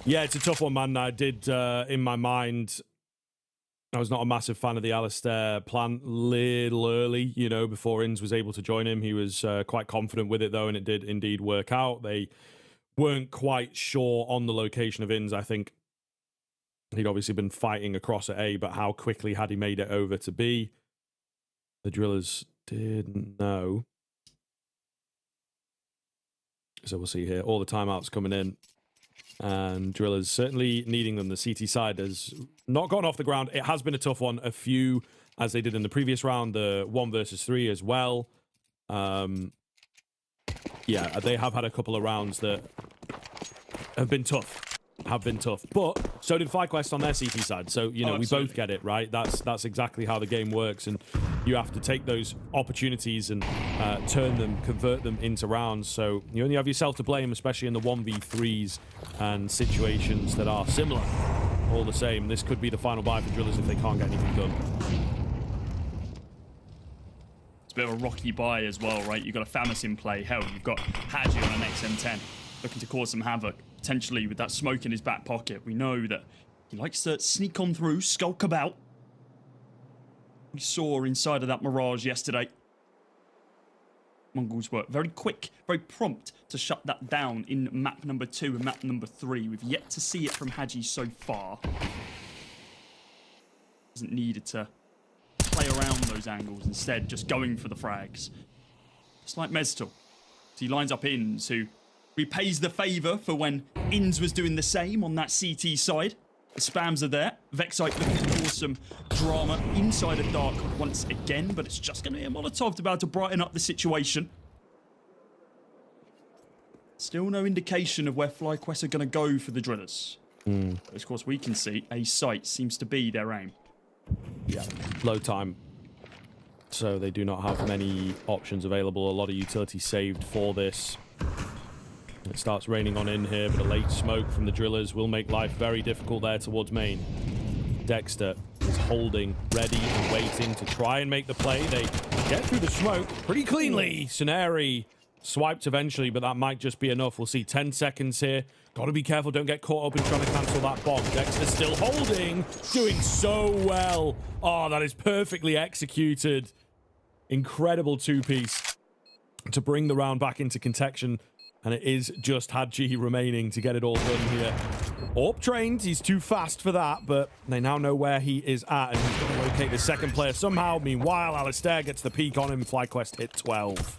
Yeah, it's a tough one, man. I did, in my mind, I was not a massive fan of the Alistair plan little early, you know, before Ins was able to join him. He was quite confident with it, though, and it did indeed work out. They weren't quite sure on the location of Ins. I think he'd obviously been fighting across at A, but how quickly had he made it over to B? The Drillers didn't know. So we'll see here. All the timeouts coming in. And Drillers certainly needing them. The CT side has not gone off the ground. It has been a tough one. A few, as they did in the previous round, the 1 versus 3 as well. Yeah, they have had a couple of rounds that have been tough. But so did FlyQuest on their CT side. So, you know, we both get it, right? That's exactly how the game works. And you have to take those opportunities and turn them, convert them into rounds. So you only have yourself to blame, especially in the 1v3s and situations that are similar. All the same, this could be the final buy for Drillers if they can't get anything done. It's a bit of a rocky buy as well, right? You've got a Famis in play. Hell, you've got Haji on an XM10 looking to cause some havoc. Potentially with that smoke in his back pocket. We know that he likes to sneak on through, skulk about. We saw inside of that Mirage yesterday. MongolZ were very quick, very prompt to shut that down in map number 2 and map number 3. We've yet to see it from Haji so far. Hasn't needed to play around those angles, instead just going for the frags. Just like Mestel. So he lines up Ins, who repays the favour for when Ins was doing the same on that CT side. The spams are there. Vexite looking to cause some drama inside of Dark once again, but it's just going to be a Molotov to be able to brighten up the situation. Still no indication of where FlyQuest are going to go for the Drillers. But of course, we can see a site seems to be their aim. Yeah, low time. So they do not have many options available. A lot of utility saved for this. It starts raining on in here, but a late smoke from the Drillers will make life very difficult there towards main. Dexter is holding, ready and waiting to try and make the play. They get through the smoke pretty cleanly. Suneri swiped eventually, but that might just be enough. We'll see 10 seconds here. Got to be careful. Don't get caught up in trying to cancel that bomb. Dexter still holding, doing so well. Oh, that is perfectly executed. Incredible two-piece to bring the round back into contention. And it is just Hadji remaining to get it all done here. Orb trained, he's too fast for that, but they now know where he is at, and he's going to locate the second player somehow. Meanwhile, Alistair gets the peek on him. FlyQuest hit 12.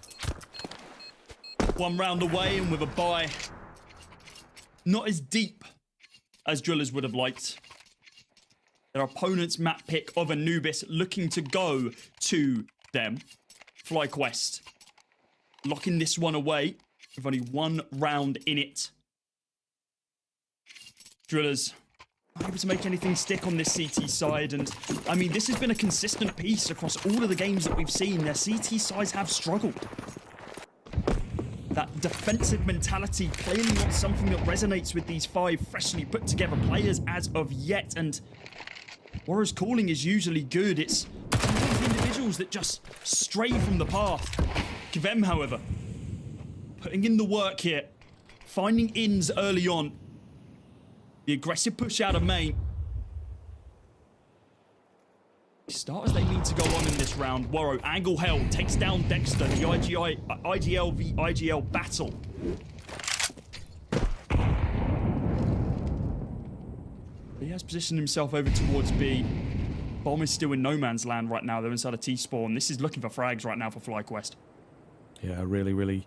One round away, and with a bye. Not as deep as Drillers would have liked. Their opponent's map pick of Anubis looking to go to them. FlyQuest locking this one away. With only one round in it. Drillers not able to make anything stick on this CT side, and I mean, this has been a consistent piece across all of the games that we've seen. Their CT sides have struggled. That defensive mentality clearly not something that resonates with these 5 freshly put together players as of yet, and Warriors calling is usually good. It's some of these individuals that just stray from the path. Kvem, however, putting in the work here, finding ins early on. The aggressive push out of main. Start as they need to go on in this round. Warrow, angle held, takes down Dexter. The IGL v IGL battle. He has positioned himself over towards B. Bomb is still in no man's land right now. They're inside a T-spawn. This is looking for frags right now for FlyQuest. Yeah, really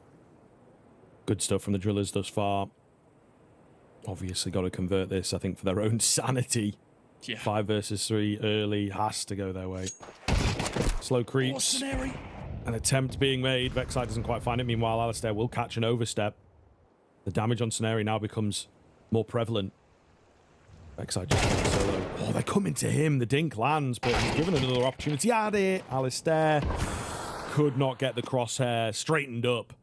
good stuff from the Drillers thus far. Obviously got to convert this, I think, for their own sanity. Yeah. 5 versus 3 early has to go their way. Slow creeps. An attempt being made. Vexite doesn't quite find it. Meanwhile, Alistair will catch an overstep. The damage on Suneri now becomes more prevalent. Vexite just going solo. Oh, they're coming to him. The dink lands, but he's given another opportunity at it. Alistair could not get the crosshair straightened up.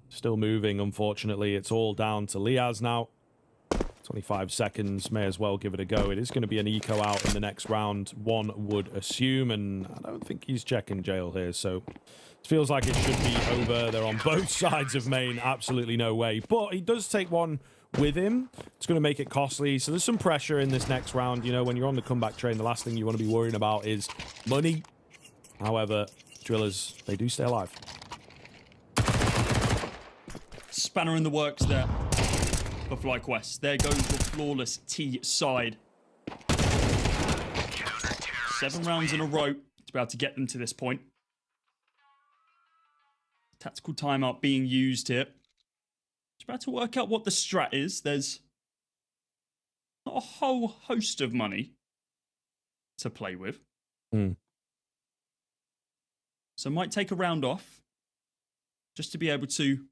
Still moving, unfortunately. It's all down to Liaz now. 25 seconds, may as well give it a go. It is going to be an eco out in the next round, one would assume, and I don't think he's checking jail here, so it feels like it should be over. They're on both sides of main, absolutely no way. But he does take one with him. It's going to make it costly, so there's some pressure in this next round. You know, when you're on the comeback train, the last thing you want to be worrying about is money. However, Drillers, they do stay alive. Spanner in the works there for FlyQuest. They're going for flawless T side. 7 rounds in a row to be able to get them to this point. Tactical timeout being used here. Just about to work out what the strat is. There's not a whole host of money to play with. So might take a round off just to be able to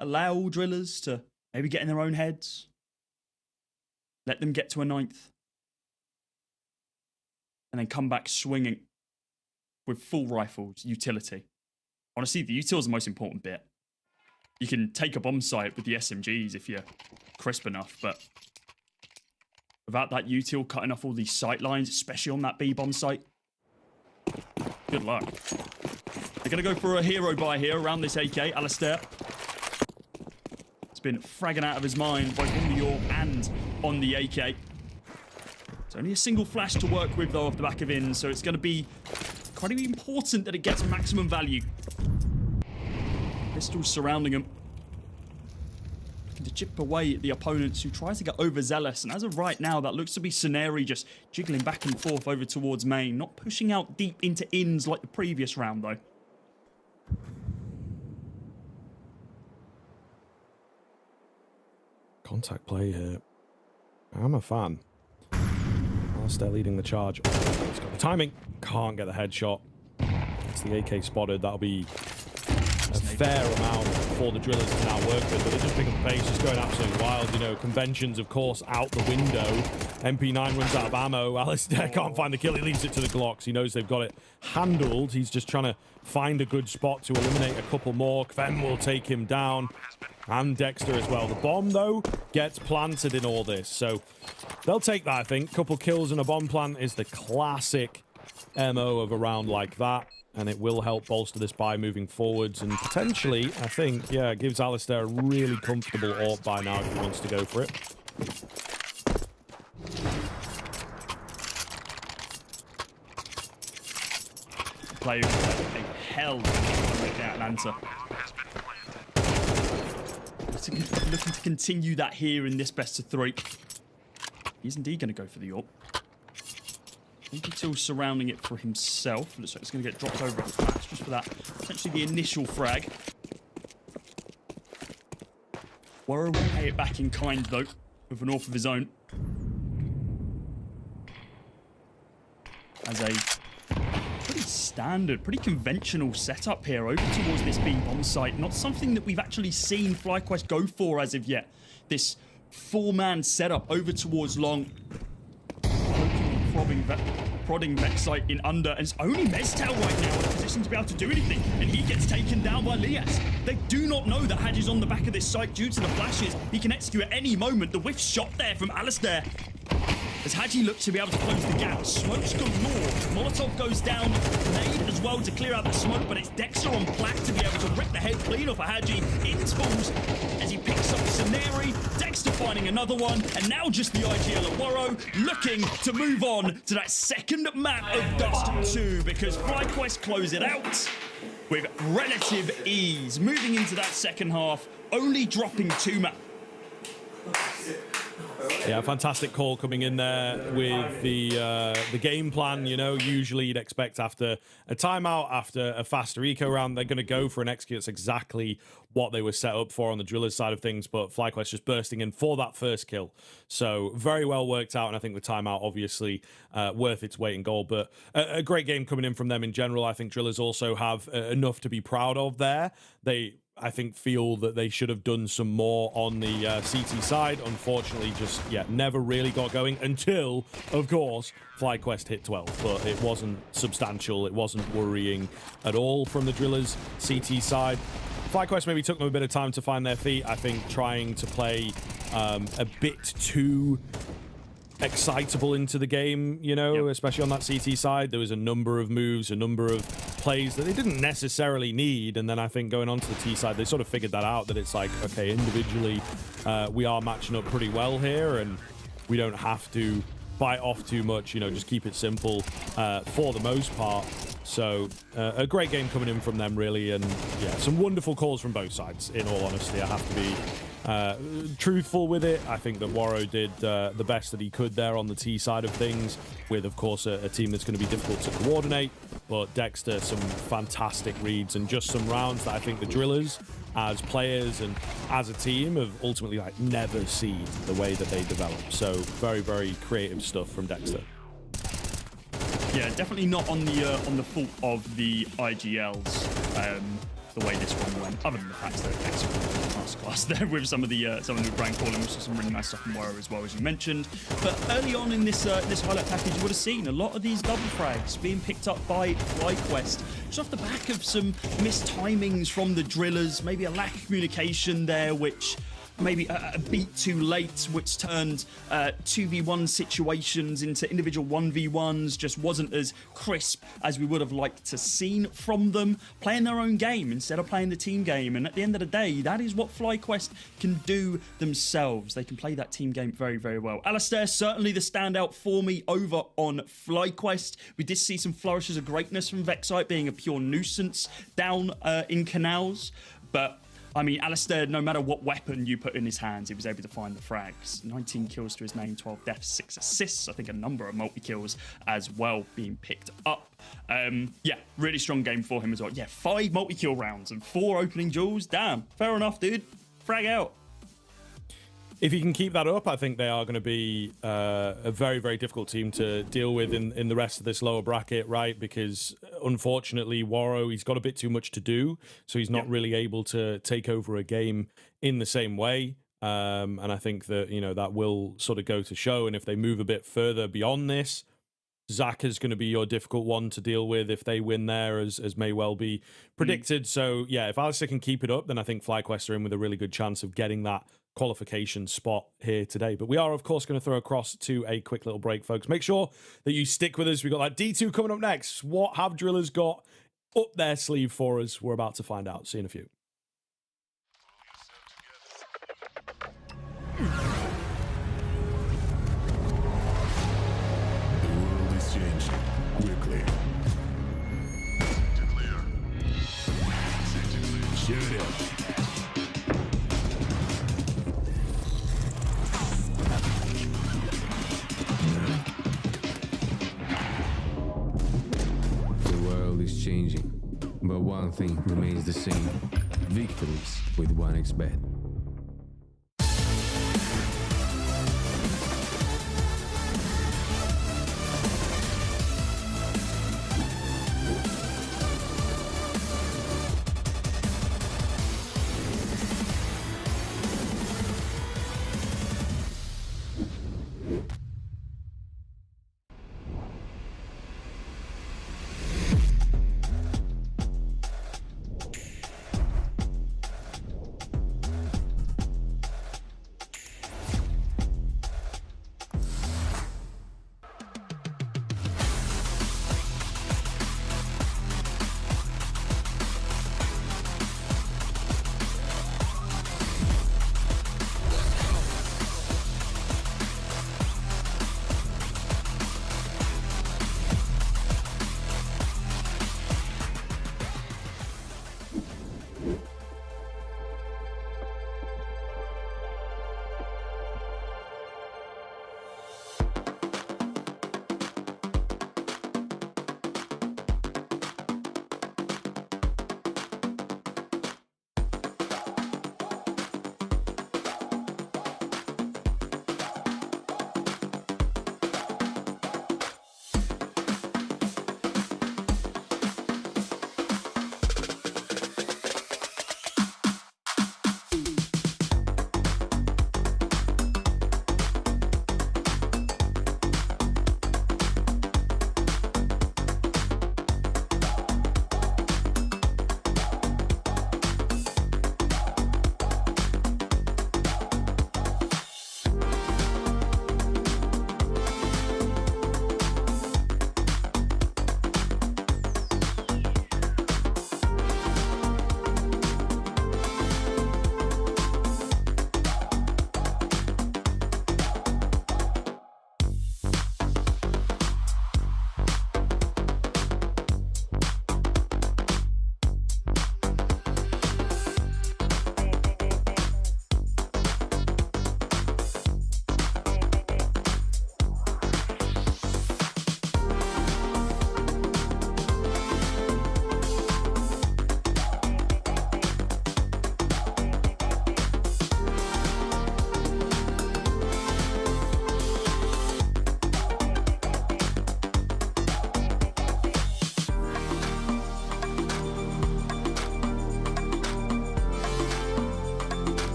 allow Drillers to maybe get in their own heads. Let them get to a 9th. And then come back swinging with full rifles, utility. Honestly, the util is the most important bit. You can take a bomb site with the SMGs if you're crisp enough, but without that util cutting off all these sight lines, especially on that B bomb site, good luck. They're going to go for a hero buy here around this AK. Alistair been fragging out of his mind both on the York and on the AK. It's only a single flash to work with though off the back of in, so it's going to be quite important that it gets maximum value. Pistols surrounding him. Looking to chip away at the opponents who tries to get overzealous, and as of right now that looks to be Suneri just jiggling back and forth over towards main, not pushing out deep into ins like the previous round though. Contact play here. I'm a fan. Alistair leading the charge. Oh, he's got the timing. Can't get the headshot. It's the AK spotted. That'll be a fair amount for the Drillers to now work with, but they're just picking pace, just going absolutely wild. You know, conventions, of course, out the window. MP9 runs out of ammo. Alistair can't find the kill. He leaves it to the Glocks. He knows they've got it handled. He's just trying to find a good spot to eliminate a couple more. Kvem will take him down. And Dexter as well. The bomb, though, gets planted in all this. So they'll take that, I think. Couple kills and a bomb plant is the classic MO of a round like that. And it will help bolster this buy moving forwards. And potentially, I think, yeah, it gives Alistair a really comfortable AWP buy now if he wants to go for it. Player a hell of a make out Atlanta. Looking to continue that here in this best of 3. He's indeed going to go for the AWP. Still surrounding it for himself. Looks like it's going to get dropped over a flash just for that. Potentially the initial frag. Warrow will pay it back in kind though, with an AWP of his own. As a pretty standard, pretty conventional setup here over towards this B bomb site. Not something that we've actually seen FlyQuest go for as of yet. This 4-man setup over towards long. Prodding Vex site in under, and it's only Mezcal right now in a position to be able to do anything, and he gets taken down by Lias. They do not know that Hadji's on the back of this site due to the flashes. He can execute at any moment. The whiff shot there from Alistair. As Hadji looks to be able to close the gap, smoke's galore. Molotov goes down, nade as well to clear out the smoke, but it's Dexter on Black to be able to rip the head clean off of Hadji. In tools as he picks up Saneri, Dexter finding another one, and now just the IGL at Warrow, looking to move on to that second map of Dust 2, because FlyQuest close it out with relative ease. Moving into that second half, only dropping 2 maps. Yeah, fantastic call coming in there with the game plan. You know, usually you'd expect after a timeout, after a faster eco round, they're going to go for an execute. It's exactly what they were set up for on the Drillas side of things, but FlyQuest just bursting in for that first kill. So very well worked out, and I think the timeout obviously worth its weight in gold, but a great game coming in from them in general. I think Drillas also have enough to be proud of there. I think feel that they should have done some more on the CT side. Unfortunately, just, never really got going until, of course, FlyQuest hit 12. But it wasn't substantial. It wasn't worrying at all from the Drillers CT side. FlyQuest maybe took them a bit of time to find their feet. I think trying to play a bit too excitable into the game, you know, especially on that CT side. There was a number of moves, a number of plays that they didn't necessarily need, and then I think going on to the T side, they sort of figured that out, that it's like, okay, individually, we are matching up pretty well here, and we don't have to bite off too much, you know, just keep it simple for the most part. So a great game coming in from them, really, and some wonderful calls from both sides, in all honesty. I have to be truthful with it. I think that Warrow did the best that he could there on the T side of things, with, of course, a team that's going to be difficult to coordinate. But Dexter, some fantastic reads and just some rounds that I think the Drillers, as players and as a team, have ultimately never seen the way that they develop. So very, very creative stuff from Dexter. Yeah, definitely not on the fault of the IGLs. The way this one went, other than the fact that it's class there with some of the brand calling, which is some really nice stuff from Warrow as well, as you mentioned. But early on in this this highlight package, you would have seen a lot of these double frags being picked up by FlyQuest, just off the back of some missed timings from the Drillers, maybe a lack of communication there, which maybe a beat too late, which turned 2v1 situations into individual 1v1s, just wasn't as crisp as we would have liked to seen from them, playing their own game instead of playing the team game. And at the end of the day, that is what FlyQuest can do themselves. They can play that team game very, very well. Alistair, certainly the standout for me over on FlyQuest. We did see some flourishes of greatness from Vexite, being a pure nuisance down in canals, but I mean, Alistair, no matter what weapon you put in his hands, he was able to find the frags. 19 kills to his name, 12 deaths, 6 assists. I think a number of multi-kills as well being picked up. Really strong game for him as well. 5 multi-kill rounds and 4 opening duels. Damn, fair enough, dude. Frag out. If he can keep that up, I think they are going to be a very, very difficult team to deal with in the rest of this lower bracket, right? Because unfortunately, Warrow, he's got a bit too much to do, so he's not really able to take over a game in the same way. And I think that, you know, that will sort of go to show. And if they move a bit further beyond this, Zach is going to be your difficult one to deal with if they win there, as may well be predicted. So yeah, if Alistair can keep it up, then I think FlyQuest are in with a really good chance of getting that qualification spot here today. But we are, of course, going to throw across to a quick little break, folks. Make sure that you stick with us. We've got that D2 coming up next. What have Drillas got up their sleeve for us? We're about to find out. See you in a few. Quickly. To clear. Shoot it. The world is changing, but one thing remains the same. Victories with 1xBet.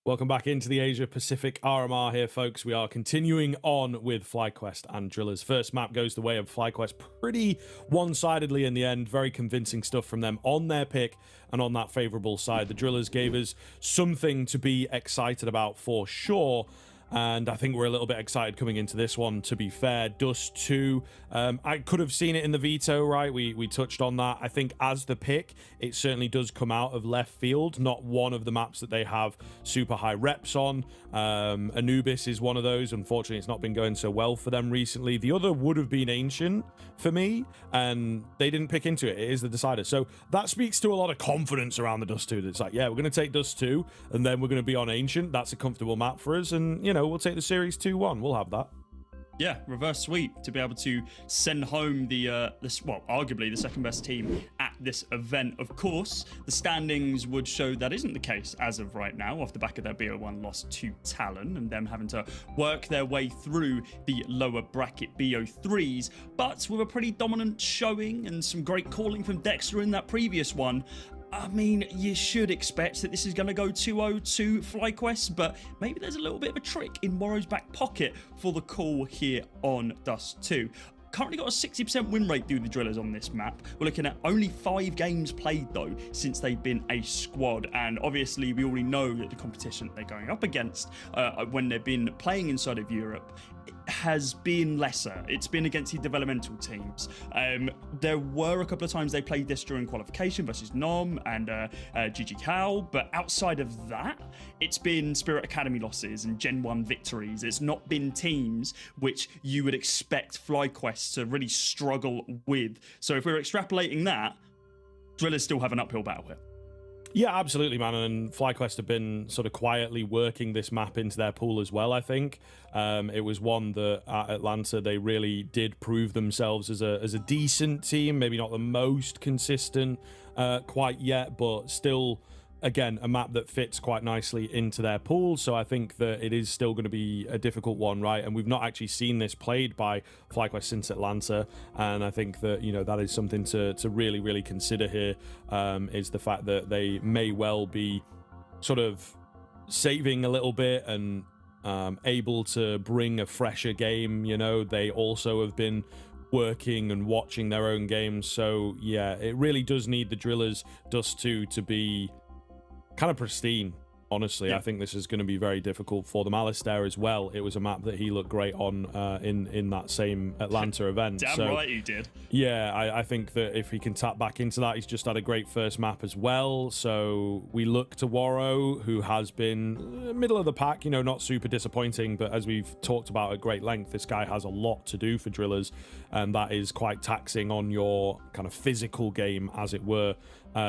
Welcome back into the Asia-Pacific RMR here, folks. We are continuing on with FlyQuest and Drillas. First map goes the way of FlyQuest pretty one-sidedly in the end. Very convincing stuff from them on their pick and on that favorable side. The Drillas gave us something to be excited about for sure. And I think we're a little bit excited coming into this one, to be fair. Dust 2, I could have seen it in the Veto, right? We touched on that. I think as the pick, it certainly does come out of left field. Not one of the maps that they have super high reps on. Anubis is one of those. Unfortunately, it's not been going so well for them recently. The other would have been Ancient for me, and they didn't pick into it. It is the decider. So that speaks to a lot of confidence around the Dust 2. It's like, yeah, we're going to take Dust 2, and then we're going to be on Ancient. That's a comfortable map for us, and, you know, we'll take the series 2-1. We'll have that. Yeah, reverse sweep to be able to send home the well, arguably the second best team at this event. Of course, the standings would show that isn't the case as of right now, off the back of their BO1 loss to TALON and them having to work their way through the lower bracket BO3s. But with a pretty dominant showing and some great calling from Dexter in that previous one, I mean, you should expect that this is going to go 2-0 to FlyQuest, but maybe there's a little bit of a trick in Morrow's back pocket for the call here on Dust 2. Currently got a 60% win rate through the Drillers on this map. We're looking at only 5 games played, though, since they've been a squad. And obviously, we already know that the competition they're going up against when they've been playing inside of Europe has been lesser. It's been against the developmental teams. There were a couple of times they played this during qualification versus Nom and GG Cal, but outside of that, it's been Spirit Academy losses and Gen 1 victories. It's not been teams which you would expect FlyQuest to really struggle with. So if we're extrapolating that, Drillers still have an uphill battle here. Yeah, absolutely, man. And FlyQuest have been sort of quietly working this map into their pool as well, I think. It was one that at Atlanta, they really did prove themselves as a decent team. Maybe not the most consistent quite yet, but still, again, a map that fits quite nicely into their pool. So I think that it is still going to be a difficult one, right? And we've not actually seen this played by FlyQuest since Atlanta. And I think that, you know, that is something to really, really consider here, is the fact that they may well be sort of saving a little bit and able to bring a fresher game. You know, they also have been working and watching their own games. So yeah, it really does need the Drillers Dust 2 to be kind of pristine, honestly. Yeah. I think this is going to be very difficult for them. Alistair as well, it was a map that he looked great on in that same Atlanta event. Damn right he did. Yeah, I think that if he can tap back into that, he's just had a great first map as well. So we look to Warrow, who has been middle of the pack, you know, not super disappointing, but as we've talked about at great length, this guy has a lot to do for Drillers, and that is quite taxing on your kind of physical game, as it were,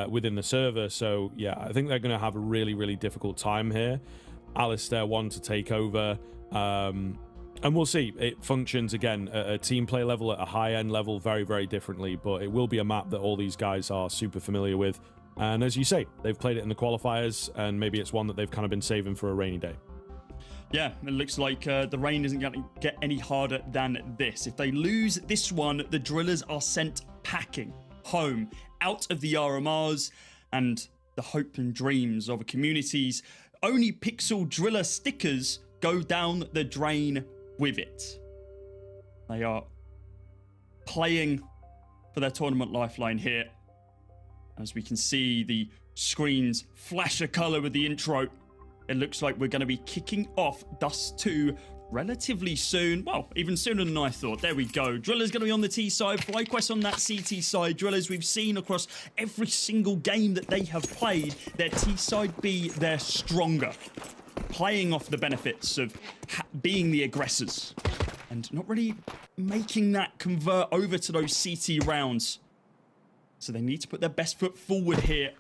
within the server. So yeah, I think they're going to have a really, really difficult time here. Alistair won to take over, and we'll see. It functions again at a team play level, at a high end level, very, very differently, but it will be a map that all these guys are super familiar with. And as you say, they've played it in the qualifiers, and maybe it's one that they've kind of been saving for a rainy day. Yeah, it looks like the rain isn't going to get any harder than this. If they lose this one, the Drillers are sent packing home out of the RMRs, and the hope and dreams of a community's only pixel Driller stickers go down the drain with it. They are playing for their tournament lifeline here. As we can see the screens flash a color with the intro, it looks like we're going to be kicking off Dust 2 relatively soon. Well, even sooner than I thought. There we go. Drillers going to be on the T side, FlyQuest on that CT side. Drillers, we've seen across every single game that they have played, their T side be their stronger, playing off the benefits of being the aggressors and not really making that convert over to those CT rounds. So they need to put their best foot forward here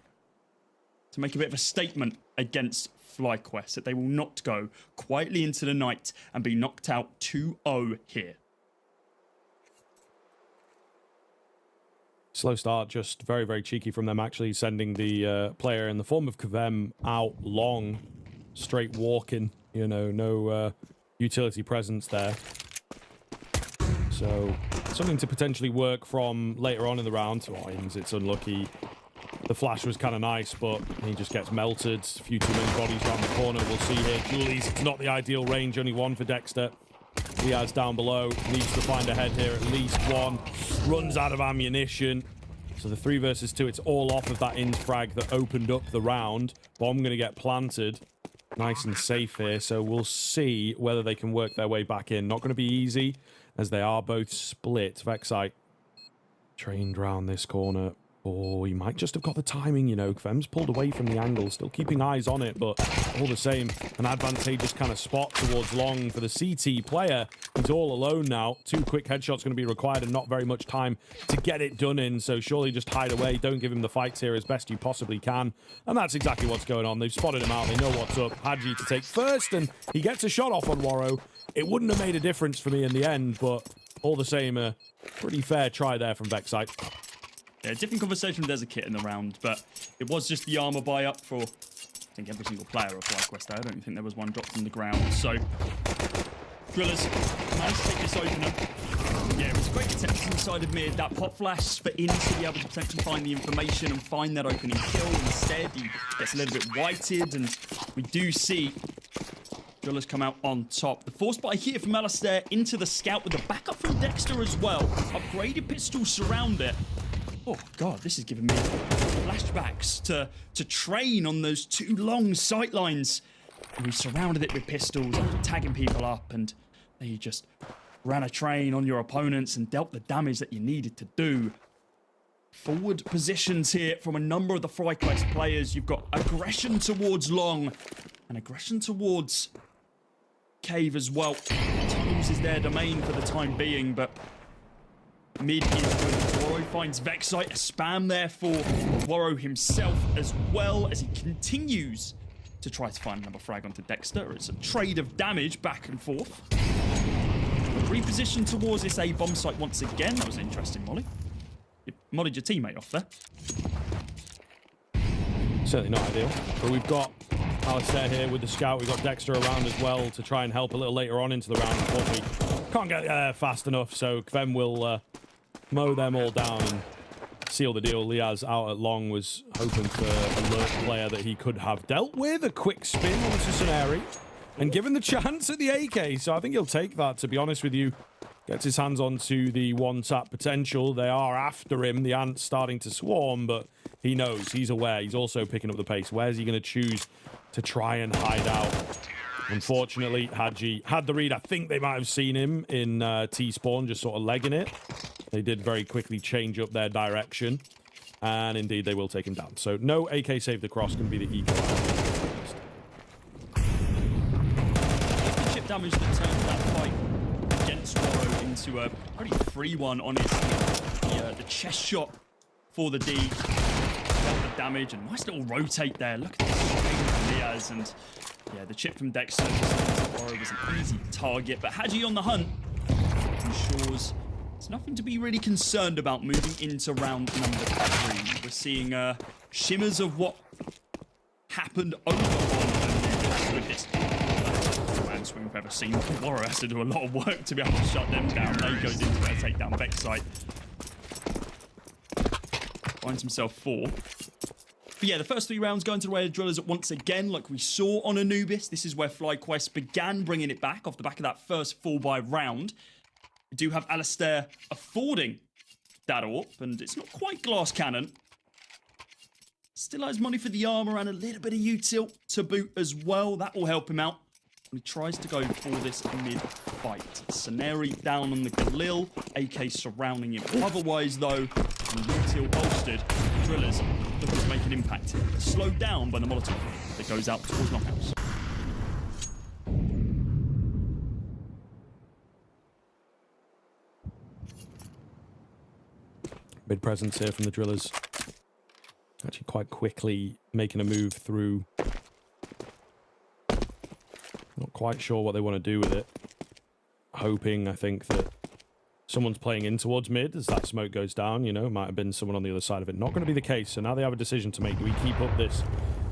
to make a bit of a statement against FlyQuest, that they will not go quietly into the night and be knocked out 2-0 here. Slow start, just very, very cheeky from them, actually sending the player in the form of Kvem out long, straight walking, you know, no utility presence there. So, something to potentially work from later on in the round. Oh, it's unlucky. The flash was kind of nice, but he just gets melted. A few too many bodies down the corner. We'll see here. Julies, it's not the ideal range, only one for Dexter. Diaz down below, needs to find a head here, at least one. Runs out of ammunition. So the 3 versus 2, it's all off of that int frag that opened up the round. Bomb going to get planted. Nice and safe here, so we'll see whether they can work their way back in. Not going to be easy, as they are both split. Vexite trained round this corner. Oh, he might just have got the timing, you know. Kvem's pulled away from the angle, still keeping eyes on it, but all the same, an advantageous kind of spot towards long for the CT player. He's all alone now. 2 quick headshots going to be required and not very much time to get it done in, so surely just hide away. Don't give him the fights here as best you possibly can. And that's exactly what's going on. They've spotted him out. They know what's up. Hadji to take first, and he gets a shot off on Warrow. It wouldn't have made a difference for me in the end, but all the same, a pretty fair try there from Vexite. Yeah, different conversation with there's a kit in the round, but it was just the armor buy up for, I think, every single player of FlyQuest there. I don't think there was one dropped on the ground. So, Drillas managed to take this opener. Yeah, it was a great attempt inside of mid. That pop flash for In to be able to potentially find the information and find that opening kill. Instead, he gets a little bit whited, and we do see Drillas come out on top. The force buy here from Alistair into the scout with a backup from Dexter as well. Upgraded pistols surround it. Oh, God, this is giving me flashbacks to train on those 2 long sight lines. And we surrounded it with pistols after tagging people up, and they just ran a train on your opponents and dealt the damage that you needed to do. Forward positions here from a number of the FlyQuest players. You've got aggression towards long and aggression towards cave as well. Tunnels is their domain for the time being, but mid is good. Warrow finds Vexite, a spam there for Warrow himself, as well as he continues to try to find another frag onto Dexter. It's a trade of damage back and forth. Reposition towards this A bomb site once again. That was interesting, Molly. You modded your teammate off there. Certainly not ideal, but we've got Alistair here with the scout. We've got Dexter around as well to try and help a little later on into the round. Unfortunately, can't get there fast enough, so Kvem will mow them all down and seal the deal. Liaz out at long was hoping to alert the player that he could have dealt with. A quick spin onto Soneri and given the chance at the AK, so I think he'll take that, to be honest with you. Gets his hands onto the 1-tap potential. They are after him. The ants starting to swarm, but he knows. He's aware. He's also picking up the pace. Where's he going to choose to try and hide out? Unfortunately, Hadji had the read. I think they might have seen him in T-spawn, just sort of legging it. They did very quickly change up their direction, and indeed they will take him down. So no AK saved across can be the eco. The chip damage that turned that fight against Warrow into a pretty free one, honestly. The chest shot for the D. Got the damage, and nice little rotate there. Look at this from Diaz, and yeah, the chip from Dexter. Warrow was an easy target, but Hadji on the hunt ensures there's nothing to be really concerned about moving into round number 3. We're seeing shimmers of what happened over on with this man swing we've ever seen. Warrow has to do a lot of work to be able to shut them down. Now he goes into it to take down Vexite. Finds himself 4. But yeah, the first 3 rounds going to the way of Drillas once again, like we saw on Anubis. This is where FlyQuest began bringing it back off the back of that first 4-buy round. We do have Alistair affording that AWP, and it's not quite glass cannon. Still has money for the armor and a little bit of util to boot as well. That will help him out when he tries to go for this mid-fight. Soneri down on the Galil, AK surrounding him. Otherwise, though, util bolstered, Drillas looking to make an impact. Slowed down by the Molotov that goes out towards knockouts. Mid presence here from the Drillers. Actually quite quickly making a move through. Not quite sure what they want to do with it. Hoping, I think, that someone's playing in towards mid as that smoke goes down. You know, might have been someone on the other side of it. Not going to be the case. So now they have a decision to make. Do we keep up this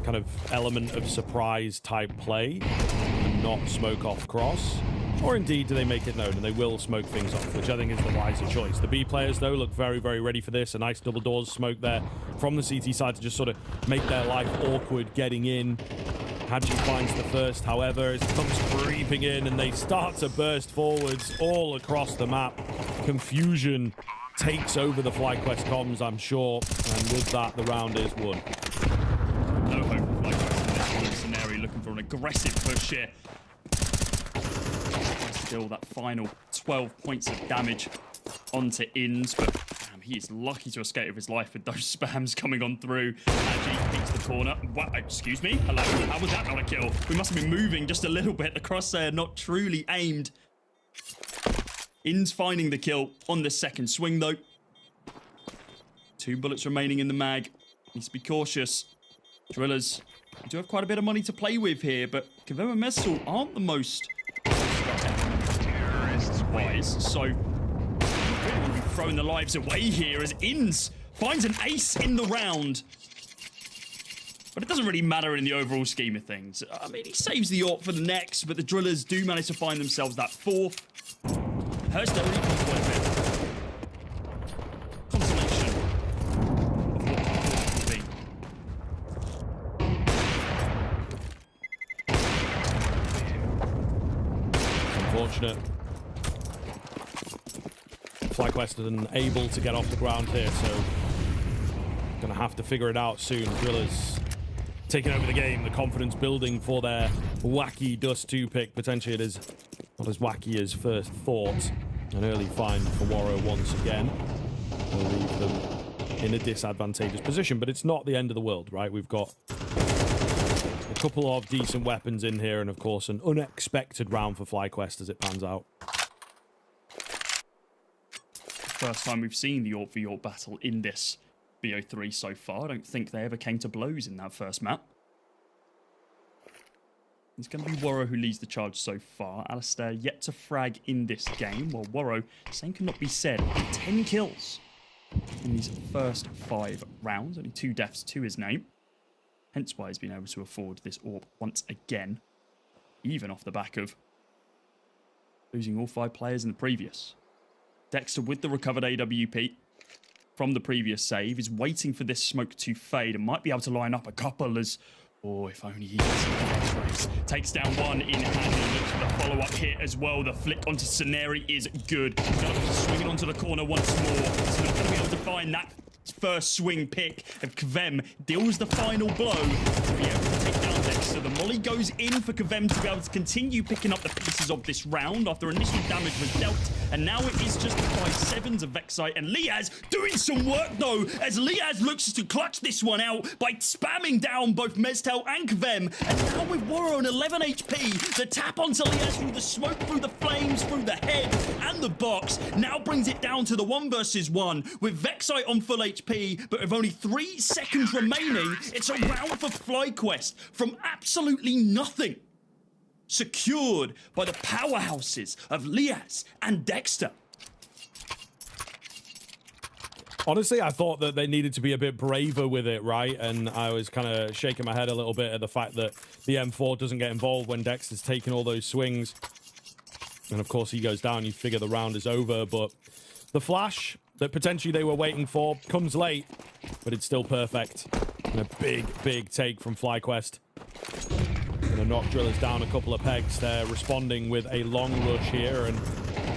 kind of element of surprise type play and not smoke off cross? Or indeed, do they make it known and they will smoke things off, which I think is the wiser choice. The B players, though, look very, very ready for this. A nice double doors smoke there from the CT side to just sort of make their life awkward getting in. Hadji finds the first, however, it comes creeping in and they start to burst forwards all across the map. Confusion takes over the FlyQuest comms, I'm sure, and with that, the round is won. No hope for FlyQuest in this scenario, looking for an aggressive push here. Still that final 12 points of damage onto Inns, but damn, he is lucky to escape with his life with those spams coming on through. Hadji peeks the corner. What? Excuse me? Hello? How was that not a kill? We must have been moving just a little bit. The crosshair not truly aimed. Inns finding the kill on the second swing, though. 2 bullets remaining in the mag. Needs to be cautious. Drillas, we do have quite a bit of money to play with here, but Kvem and Messel aren't the most wise, so we'll be throwing the lives away here as Inns finds an ace in the round. But it doesn't really matter in the overall scheme of things. I mean, he saves the AWP for the next, but the Drillers do manage to find themselves that 4th. Hurts their repeat quite a bit. Consolation of what the 4th will be. Unfortunate. FlyQuest unable to get off the ground here, so gonna have to figure it out soon. Drillers taking over the game, the confidence building for their wacky Dust 2 pick. Potentially it is not as wacky as first thought. An early find for Warrow once again. Will leave them in a disadvantageous position, but it's not the end of the world, right? We've got a couple of decent weapons in here, and of course an unexpected round for FlyQuest as it pans out. First time we've seen the AWP v AWP battle in this BO3 so far. I don't think they ever came to blows in that first map. It's going to be Warrow who leads the charge so far. Alistair yet to frag in this game, while Warrow, same cannot be said, 10 kills in these first 5 rounds. Only 2 deaths to his name. Hence why he's been able to afford this AWP once again, even off the back of losing all 5 players in the previous. Dexter with the recovered AWP from the previous save is waiting for this smoke to fade and might be able to line up a couple as... Oh, if only he gets the race. Takes down one in hand. Looks for the follow-up hit as well. The flick onto Sceneri is good. Swinging onto the corner once more. So not going to be able to find that first swing pick of Kvem. Deals the final blow to be able to take down Dexter. The molly goes in for Kvem to be able to continue picking up the pieces of this round after initial damage was dealt. And now it is just the 5-7s of Vexite and Liaz doing some work though, as Liaz looks to clutch this one out by spamming down both Meztel and Kvem. And now with Warrow on 11 HP, the tap onto Liaz through the smoke, through the flames, through the head and the box now brings it down to the 1 versus 1 with Vexite on full HP, but with only 3 seconds remaining, it's a round for FlyQuest from absolutely nothing. Secured by the powerhouses of Liaz and Dexter. Honestly, I thought that they needed to be a bit braver with it, right? And I was kind of shaking my head a little bit at the fact that the M4 doesn't get involved when Dexter's taking all those swings. And of course, he goes down. You figure the round is over, but the flash that potentially they were waiting for comes late, but it's still perfect. And a big, big take from FlyQuest. Gonna knock Drillers down a couple of pegs. They're responding with a long rush here, and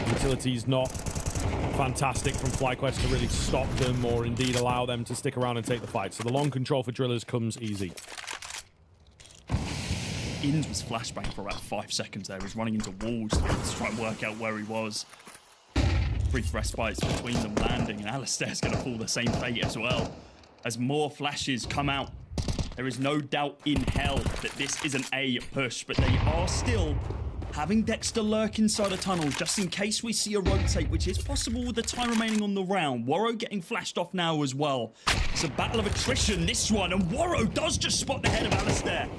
utility's not fantastic from FlyQuest to really stop them or indeed allow them to stick around and take the fight. So the long control for Drillers comes easy. Inns was flashbang for about 5 seconds there. He was running into walls to try and work out where he was. Brief respites between them landing, and Alistair's going to fall the same fate as well. As more flashes come out, there is no doubt in hell that this is an A push, but they are still having Dexter lurk inside a tunnel just in case we see a rotate, which is possible with the time remaining on the round. Warrow getting flashed off now as well. It's a battle of attrition, this one, and Warrow does just spot the head of Alistair.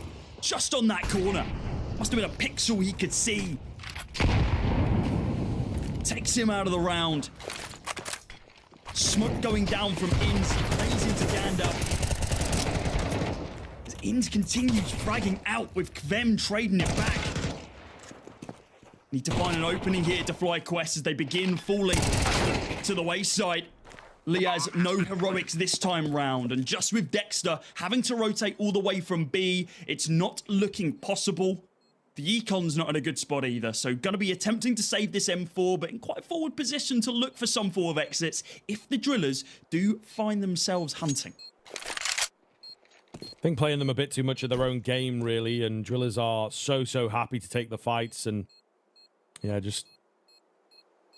Just on that corner. Must have been a pixel he could see. takes him out of the round. Smoke going down from Inns. He plays into Gandalf. As Inns continues fragging out with Kvem trading it back. Need to find an opening here to FlyQuest as they begin falling to the wayside. Liaz, no heroics this time round, and just with Dexter having to rotate all the way from B, it's not looking possible. The Econ's not in a good spot either, so gonna be attempting to save this M4, but in quite a forward position to look for some form of exits if the Drillers do find themselves hunting. I think playing them a bit too much of their own game, really, and Drillers are so happy to take the fights, and yeah, just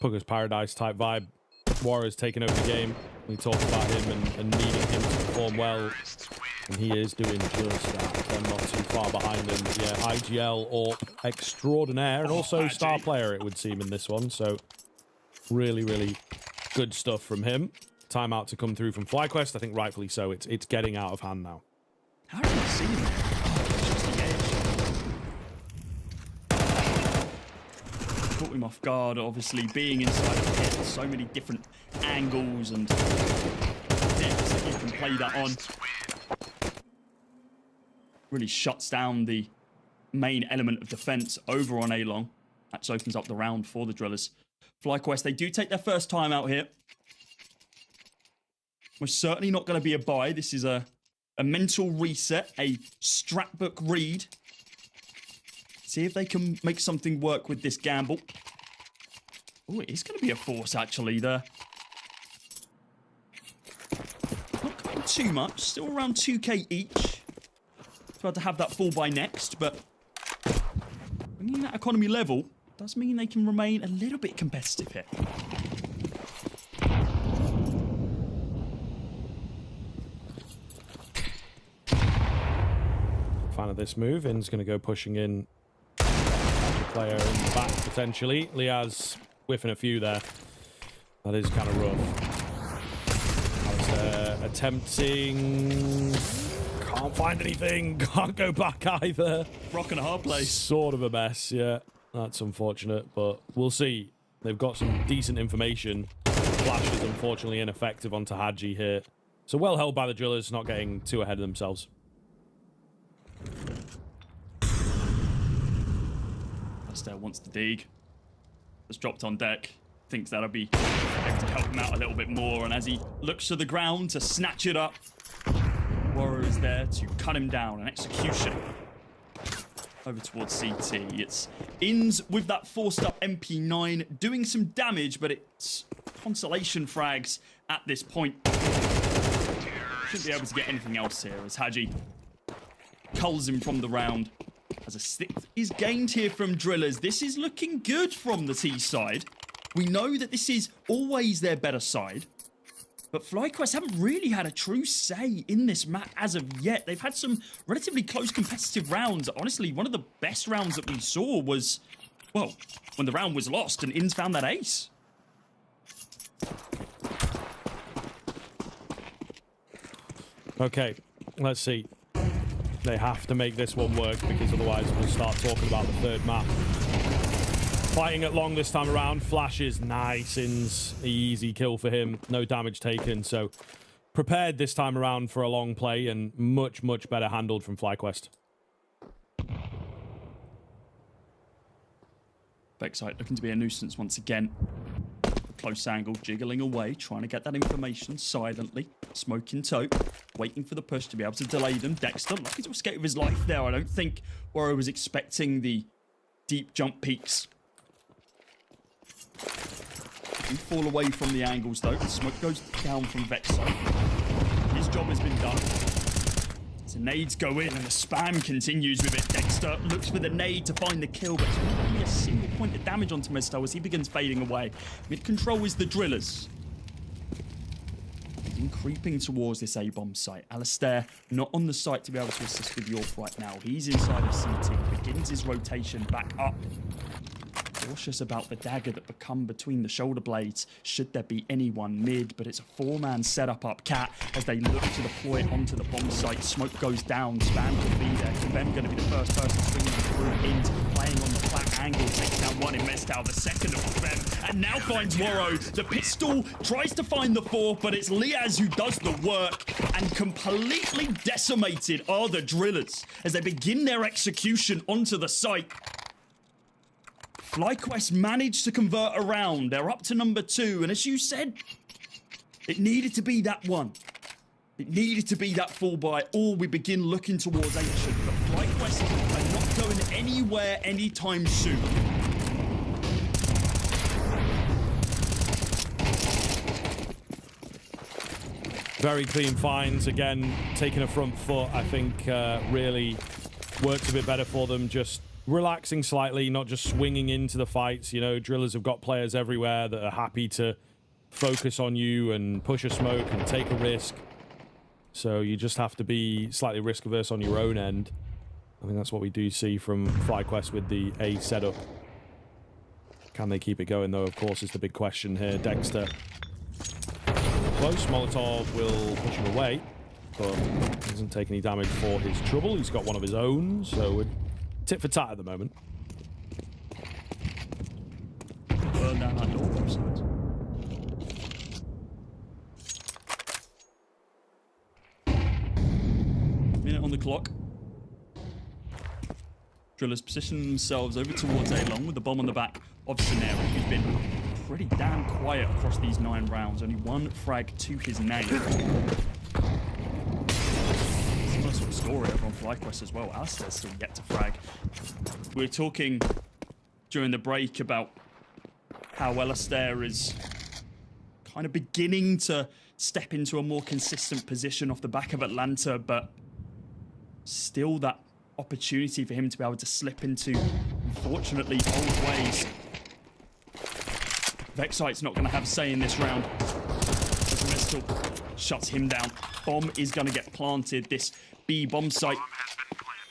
Pugger's Paradise type vibe. Warrior's taking over the game. We talk about him and needing him to perform well, and he is doing just that. They're not too far behind him. Yeah, IGL or extraordinaire, and also star player, it would seem, in this one. So really good stuff from him. Timeout to come through from FlyQuest. I think rightfully so. It's getting out of hand now. How did he see him? Caught him off guard, obviously, being inside of the pit. So many different angles and depths that you can play that on. Really shuts down the main element of defense over on A-Long. That just opens up the round for the Drillers. FlyQuest, they do take their first time out here. We're certainly not going to be a buy. This is a mental reset, a strat book read. See if they can make something work with this gamble. Oh, it is going to be a force, actually, there. Not coming too much. Still around 2k each. About to have that fall by next, but bringing that economy level does mean they can remain a little bit competitive here. Fan of this move. In's going to go pushing in. Player in the back potentially. Liaz whiffing a few there. That is kind of rough. Attempting. Can't find anything. Can't go back either. Rock and a hard place. Sort of a mess, yeah. That's unfortunate, but we'll see. They've got some decent information. Flash is unfortunately ineffective on Tahaji here. So well held by the Drillers, not getting too ahead of themselves. Alistair wants to dig. Has dropped on deck. Thinks that'll be able to help him out a little bit more. And as he looks to the ground to snatch it up, Warrior is there to cut him down. An execution over towards CT. It's Inns with that forced up MP9 doing some damage, but it's consolation frags at this point. Shouldn't be able to get anything else here as Haji culls him from the round. As a sixth is gained here from Drillers. This is looking good from the T side. We know that this is always their better side. But FlyQuest haven't really had a true say in this map as of yet. They've had some relatively close competitive rounds. Honestly, one of the best rounds that we saw was, well, when the round was lost and Inns found that ace. Okay, let's see. They have to make this one work because otherwise we'll start talking about the third map. Fighting at long this time around. Flash is nice. Inns, easy kill for him. No damage taken. So prepared this time around for a long play and much better handled from FlyQuest. Backside looking to be a nuisance once again. Close angle, jiggling away, trying to get that information silently. Smoke in tow, waiting for the push to be able to delay them. Dexter lucky to escape with his life there. I don't think Warrior was expecting the deep jump peaks. He fall away from the angles though. Smoke goes down from Vexo. His job has been done. So nades go in and the spam continues with it. Dexter looks for the nade to find the kill, but it's not only a single point of damage onto Mesto as he begins fading away. Mid control is the Drillers. He's creeping towards this A-bomb site. Alistair not on the site to be able to assist with York right now. He's inside of CT, begins his rotation back up. Cautious about the dagger that would come between the shoulder blades should there be anyone mid, but it's a four-man setup up Cat as they look to deploy it onto the bomb site. Smoke goes down, Spam can be there. Kvem going to be the first person swinging through into playing on the flat angle, takes down one in Mestal, the second of them, and now finds Woro. The pistol tries to find the fourth, but it's Liaz who does the work, and completely decimated are the Drillers as they begin their execution onto the site. FlyQuest managed to convert around. They're up to number 2, and as you said, it needed to be that one. It needed to be that full buy, or we begin looking towards Ancient. But FlyQuest are not going anywhere anytime soon. Very clean finds. Again, taking a front foot, I think really works a bit better for them. Just relaxing slightly, not just swinging into the fights. You know, Drillers have got players everywhere that are happy to focus on you and push a smoke and take a risk. So you just have to be slightly risk averse on your own end. I think that's what we do see from FlyQuest with the A setup. Can they keep it going though, of course, is the big question here. Dexter close. Molotov will push him away, but doesn't take any damage for his trouble. He's got one of his own, so we're tit for tat at the moment. Burn down that door, both sides. Minute on the clock. Drillers position themselves over towards A-Long with the bomb on the back of Scenario, who's been pretty damn quiet across these 9 rounds. Only 1 frag to his name. Similar sort of story over on FlyQuest as well. Alistair's still yet to frag. We were talking during the break about how Alistair is kind of beginning to step into a more consistent position off the back of Atlanta, but still that opportunity for him to be able to slip into, unfortunately, old ways. Vexite's not going to have a say in this round. Mistle shuts him down. Bomb is going to get planted. This B bomb site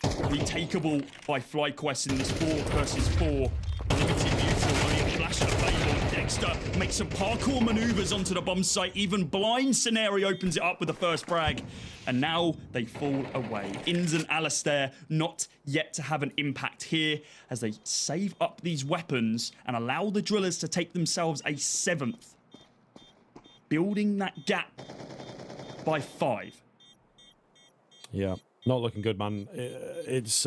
retakeable by FlyQuest in this 4 versus 4. Limited neutral, only a flash available. Dexter makes some parkour maneuvers onto the bomb site. Even blind Scenario opens it up with the first frag. And now they fall away. Inns and Alistair not yet to have an impact here as they save up these weapons and allow the Drillers to take themselves a 7th. Building that gap by 5. Yeah, not looking good, man. It's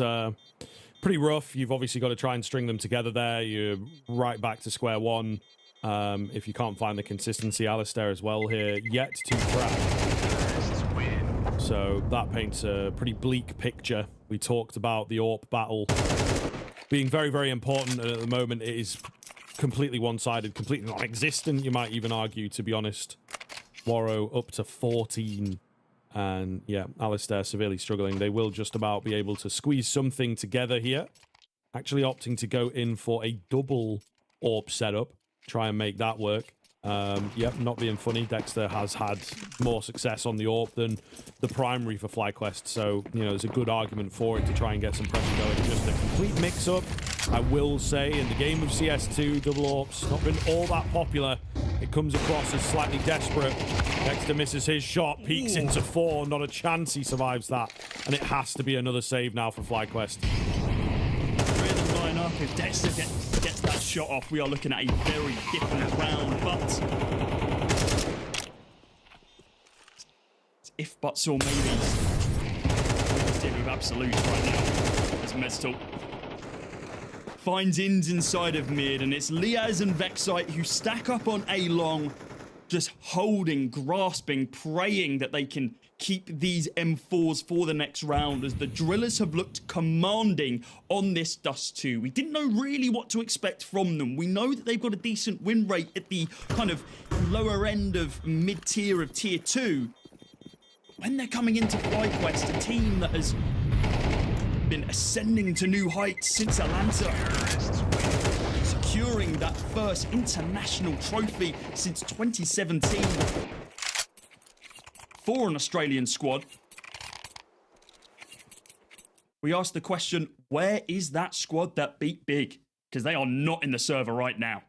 pretty rough. You've obviously got to try and string them together there. You're right back to square one. If you can't find the consistency, Alistair as well here, yet to crack. So that paints a pretty bleak picture. We talked about the AWP battle being very, very important, and at the moment it is completely one-sided, completely non-existent, you might even argue, to be honest. Waro up to 14, and yeah, Alistair severely struggling. They will just about be able to squeeze something together here. Actually opting to go in for a double AWP setup, try and make that work. Yep, not being funny, Dexter has had more success on the AWP than the primary for FlyQuest, so, you know, there's a good argument for it to try and get some pressure going. Just a complete mix-up, I will say, in the game of CS2, double AWP's not been all that popular. It comes across as slightly desperate. Dexter misses his shot, peeks into 4, not a chance he survives that, and it has to be another save now for FlyQuest. Really line up. If Dexter gets that shot off, we are looking at a very different round, but if buts or maybes. Let's deal with absolutes right now as Mestal finds ins inside of mid, and it's Liaz and Vexite who stack up on A-Long, just holding, grasping, praying that they can keep these M4s for the next round, as the Drillers have looked commanding on this Dust 2. We didn't know really what to expect from them. We know that they've got a decent win rate at the kind of lower end of mid-tier of tier 2. When they're coming into FlyQuest, a team that has been ascending to new heights since Atlanta, securing that first international trophy since 2017 for an Australian squad. We asked the question, where is that squad that beat big? Because they are not in the server right now.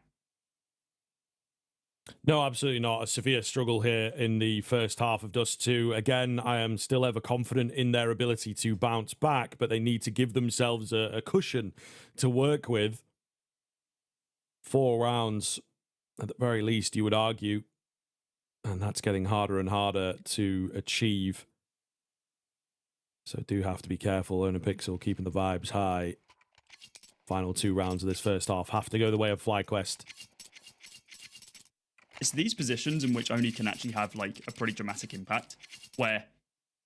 No, absolutely not. A severe struggle here in the first half of Dust 2. Again, I am still ever confident in their ability to bounce back, but they need to give themselves a cushion to work with. 4 rounds at the very least, you would argue. And that's getting harder and harder to achieve. So do have to be careful. Onapixel keeping the vibes high. Final 2 rounds of this first half have to go the way of FlyQuest. It's these positions in which Oni can actually have like a pretty dramatic impact, where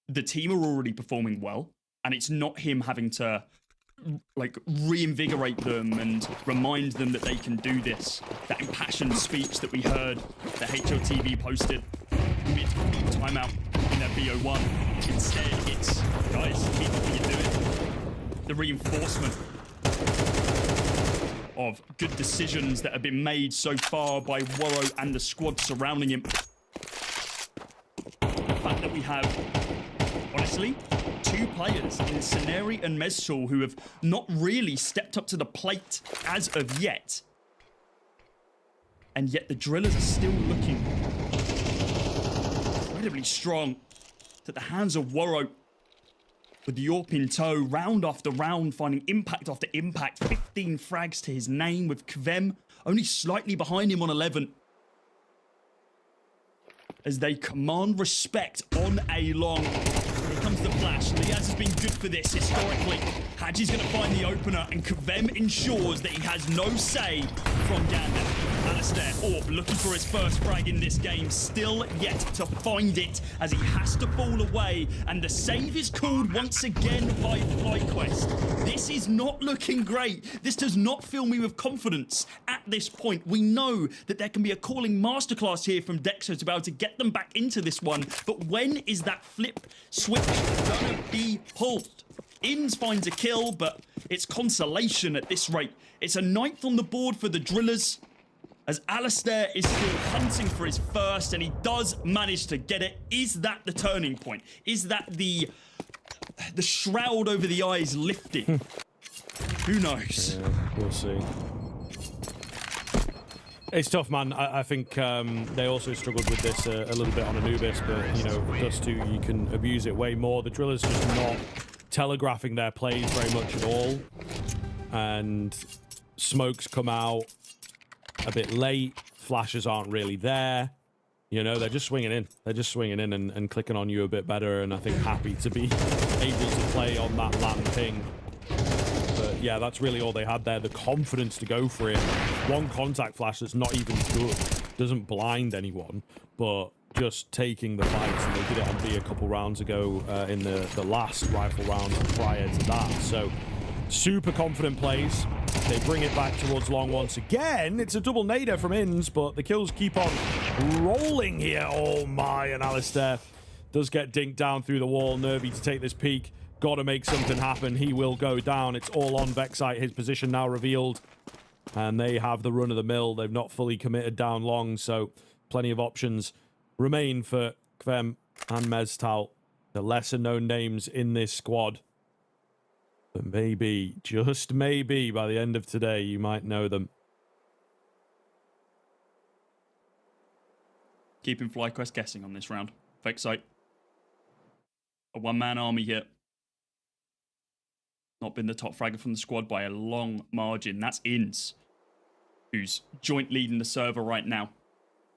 the team are already performing well, and it's not him having to like reinvigorate them and remind them that they can do this. That impassioned speech that we heard that HLTV posted mid timeout in their BO1. Instead, it's, guys, keep what you're doing. The reinforcement of good decisions that have been made so far by Worro and the squad surrounding him. The fact that we have, honestly, 2 players in Seneri and Mezsul who have not really stepped up to the plate as of yet. And yet the Drillas are still looking incredibly strong. At the hands of Worro, with the AWP in tow, round after round, finding impact after impact. 15 frags to his name, with Kvem only slightly behind him on 11. As they command respect on A long. Here comes the flash. Liaz has been good for this historically. Haji's going to find the opener, and Kvem ensures that he has no say from Gander. Alistair Orp looking for his first frag in this game, still yet to find it as he has to fall away, and the save is called once again by FlyQuest. This is not looking great. This does not fill me with confidence at this point. We know that there can be a calling masterclass here from Dexter to be able to get them back into this one, but when is that flip switch gonna be pulled? Inns finds a kill, but it's consolation at this rate. It's a 9th on the board for the Drillers, as Alistair is still hunting for his first, and he does manage to get it. Is that the turning point? Is that the shroud over the eyes lifting? Who knows? Yeah, we'll see. It's tough, man. I think they also struggled with this a little bit on Anubis, but, you know, Dust 2, you can abuse it way more. The Drillers just not telegraphing their plays very much at all. And smokes come out a bit late. Flashes aren't really there. You know, they're just swinging in. They're just swinging in and clicking on you a bit better, and I think happy to be able to play on that land ping. But yeah, that's really all they had there. The confidence to go for it. One contact flash that's not even good. Doesn't blind anyone, but just taking the fights. And they did it on B a couple rounds ago in the last rifle round prior to that. So super confident plays. They bring it back towards long once again. It's a double nader from Inns, but the kills keep on rolling here. Oh my, and Alistair does get dinked down through the wall. Nervy to take this peek. Got to make something happen. He will go down. It's all on Vexite. His position now revealed. And they have the run of the mill. They've not fully committed down long, so plenty of options remain for Kvem and Meztal, the lesser known names in this squad. But maybe, just maybe, by the end of today, you might know them. Keeping FlyQuest guessing on this round. Vexite. A one-man army here. Not been the top fragger from the squad by a long margin. That's Inns, who's joint leading the server right now,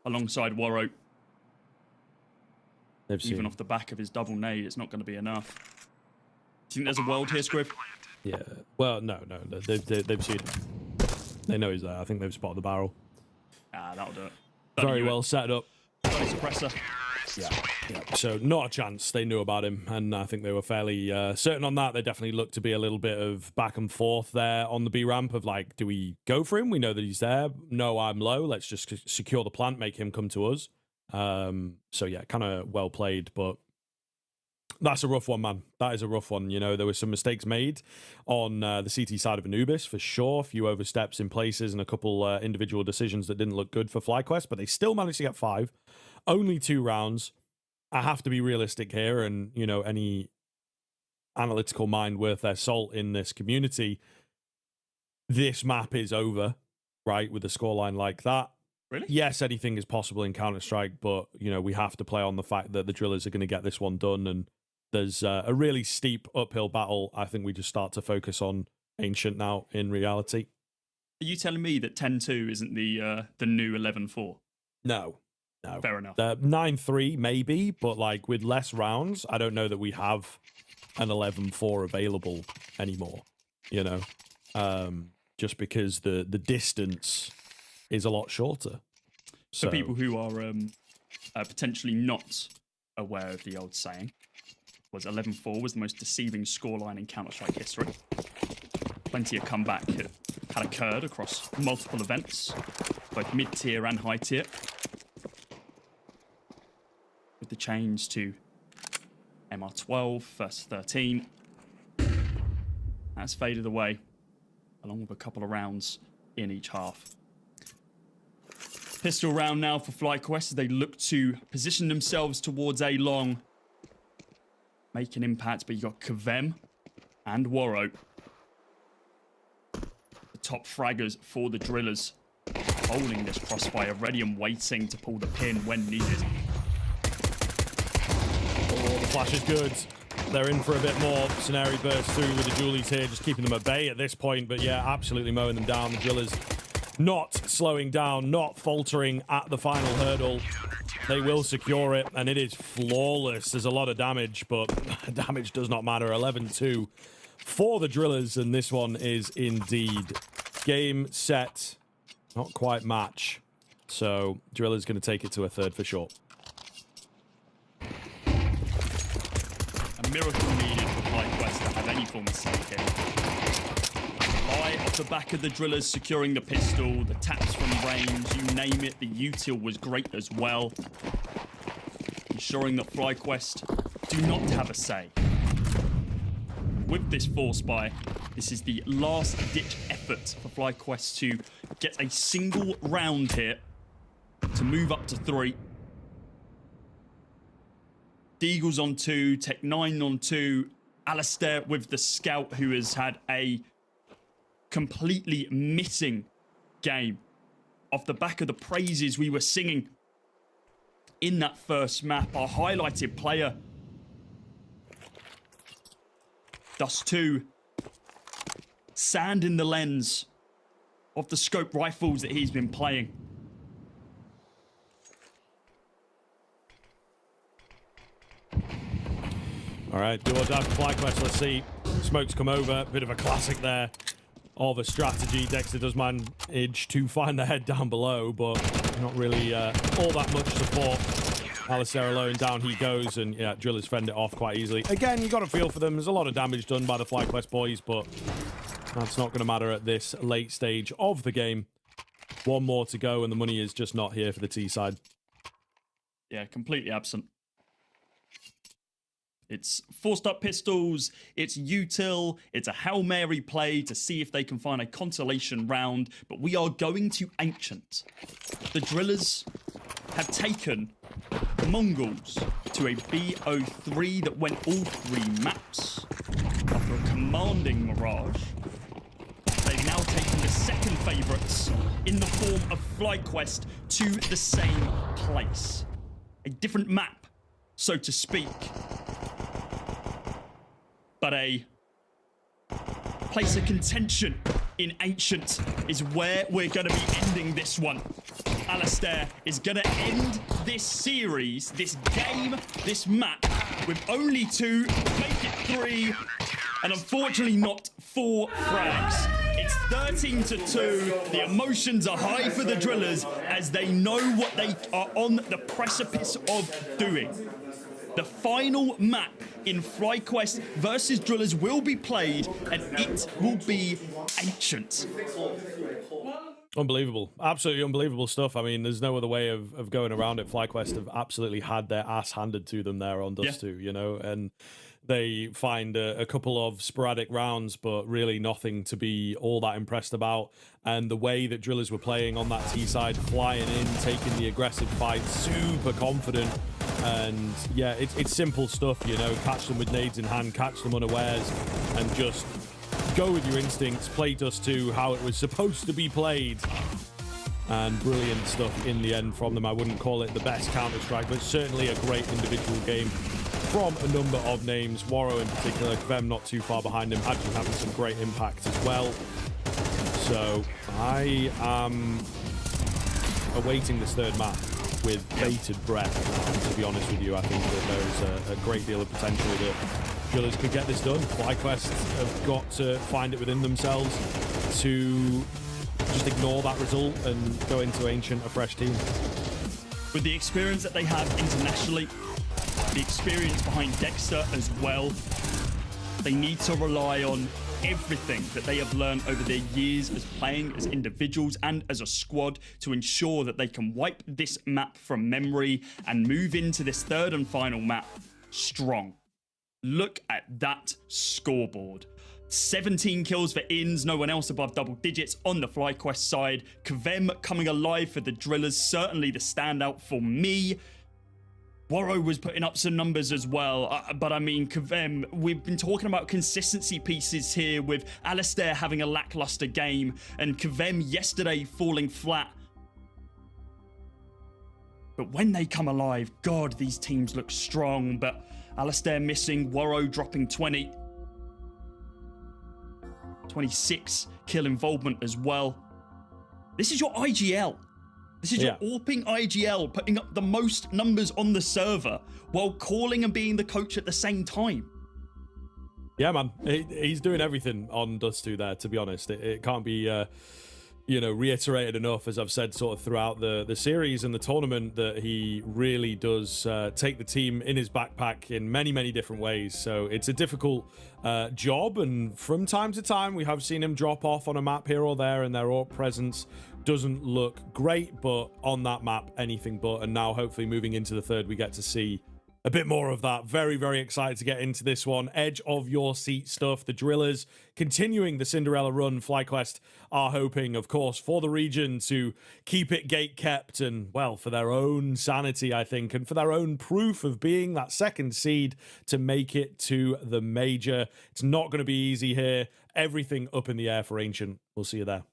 alongside Worro. Even off the back of his double nade, it's not going to be enough. Do you think there's a world here, Scrib? Yeah. Well, no. They've seen him. They know he's there. I think they've spotted the barrel. Ah, that'll do it. Very well set up. Suppressor. Yeah. So not a chance. They knew about him, and I think they were fairly certain on that. They definitely looked to be a little bit of back and forth there on the B ramp of like, do we go for him? We know that he's there. No, I'm low. Let's just secure the plant, make him come to us. So yeah, kind of well played, but that's a rough one, man. That is a rough one. You know, there were some mistakes made on the CT side of Anubis, for sure. A few oversteps in places and a couple individual decisions that didn't look good for FlyQuest, but they still managed to get 5. Only 2 rounds. I have to be realistic here, and, you know, any analytical mind worth their salt in this community, this map is over, right, with a scoreline like that. Really? Yes, anything is possible in Counter-Strike, but, you know, we have to play on the fact that the Drillers are going to get this one done, and there's a really steep uphill battle. I think we just start to focus on Ancient now, in reality. Are you telling me that 10-2 isn't the new 11-4? No. Fair enough. 9-3 maybe, but like with less rounds, I don't know that we have an 11-4 available anymore, you know, just because the distance is a lot shorter. For people who are potentially not aware of the old saying, was 11-4 was the most deceiving scoreline in Counter-Strike history. Plenty of comeback had occurred across multiple events, both mid-tier and high-tier. With the change to MR12 versus 13, that's faded away, along with a couple of rounds in each half. Pistol round now for FlyQuest as they look to position themselves towards A long. Make an impact, but you got Kvem and Waro. The top fraggers for the Drillas, holding this crossfire, ready and waiting to pull the pin when needed. Oh, the flash is good. They're in for a bit more. Scenario burst through with the Julies here, just keeping them at bay at this point. But yeah, absolutely mowing them down. The Drillas not slowing down, not faltering at the final hurdle. They will secure it, and it is flawless. There's a lot of damage, but damage does not matter. 11-2 for the Drillers, and this one is indeed game, set, not quite match. So Drillers going to take it to a third for sure. A miracle needed for FlyQuest to have any form of save here. Fly off the back of the Drillers, securing the pistol, the taps from range, you name it. The util was great as well. Ensuring that FlyQuest do not have a say. With this force buy, this is the last ditch effort for FlyQuest to get a single round here to move up to 3. Deagle's on 2, Tech 9 on 2, Alistair with the scout who has had a completely missing game off the back of the praises we were singing in that first map. Our highlighted player, Dust 2, sand in the lens of the scope rifles that he's been playing. All right, do or die for FlyQuest. Let's see. Smokes come over. Bit of a classic there of a strategy. Dexter does manage to find the head down below, but not really all that much support. Alistair alone, down he goes, and yeah, Drillers fend it off quite easily. Again, you got to feel for them. There's a lot of damage done by the FlyQuest boys, but that's not going to matter at this late stage of the game. One more to go, and the money is just not here for the T side. Yeah, completely absent. It's forced up pistols, it's util, it's a Hail Mary play to see if they can find a consolation round, but we are going to Ancient. The Drillers have taken the Mongols to a BO3 that went all 3 maps. After a commanding Mirage, they've now taken the second favourites in the form of FlyQuest to the same place. A different map, so to speak. But a place of contention in Ancient is where we're going to be ending this one. Alistair is going to end this series, this game, this map with only 2, make it 3, and unfortunately not 4 frags. It's 13-2. The emotions are high for the Drillers as they know what they are on the precipice of doing. The final map in FlyQuest versus Drillers will be played, and it will be Ancient. Unbelievable. Absolutely unbelievable stuff. I mean, there's no other way of going around it. FlyQuest have absolutely had their ass handed to them there on Dust 2, you know, and they find a couple of sporadic rounds, but really nothing to be all that impressed about. And the way that Drillers were playing on that T side, flying in, taking the aggressive fight, super confident. And yeah, it's simple stuff, you know, catch them with nades in hand, catch them unawares, and just go with your instincts, play Dust 2 how it was supposed to be played. And brilliant stuff in the end from them. I wouldn't call it the best Counter-Strike, but certainly a great individual game from a number of names. Waro in particular, Kvem not too far behind him, actually having some great impact as well. So I am awaiting this third map with bated breath. To be honest with you, I think that there's a great deal of potential that Drillas could get this done. FlyQuest have got to find it within themselves to just ignore that result and go into Ancient a fresh team. With the experience that they have internationally, the experience behind Dexter as well, they need to rely on everything that they have learned over their years as playing as individuals and as a squad to ensure that they can wipe this map from memory and move into this third and final map strong. Look at that scoreboard. 17 kills for Inns, no one else above double digits on the FlyQuest side. Kvem coming alive for the Drillers, certainly the standout for me. Warrow was putting up some numbers as well, but I mean, Kvem, we've been talking about consistency pieces here with Alistair having a lackluster game and Kvem yesterday falling flat. But when they come alive, God, these teams look strong, but Alistair missing, Warrow dropping 20. 26 kill involvement as well. This is your IGL. This is your AWPing IGL putting up the most numbers on the server while calling and being the coach at the same time. Yeah, man. He's doing everything on Dust 2 there, to be honest. It can't be, reiterated enough, as I've said sort of throughout the series and the tournament, that he really does take the team in his backpack in many, many different ways. So it's a difficult job, and from time to time we have seen him drop off on a map here or there, and their AWP presence doesn't look great, but on that map, anything but. And now hopefully moving into the third, we get to see a bit more of that. Very, very excited to get into this one. Edge of your seat stuff. The Drillers continuing the Cinderella run. FlyQuest are hoping, of course, for the region to keep it gate kept and, well, for their own sanity, I think, and for their own proof of being that second seed to make it to the major. It's not going to be easy here. Everything up in the air for Ancient. We'll see you there.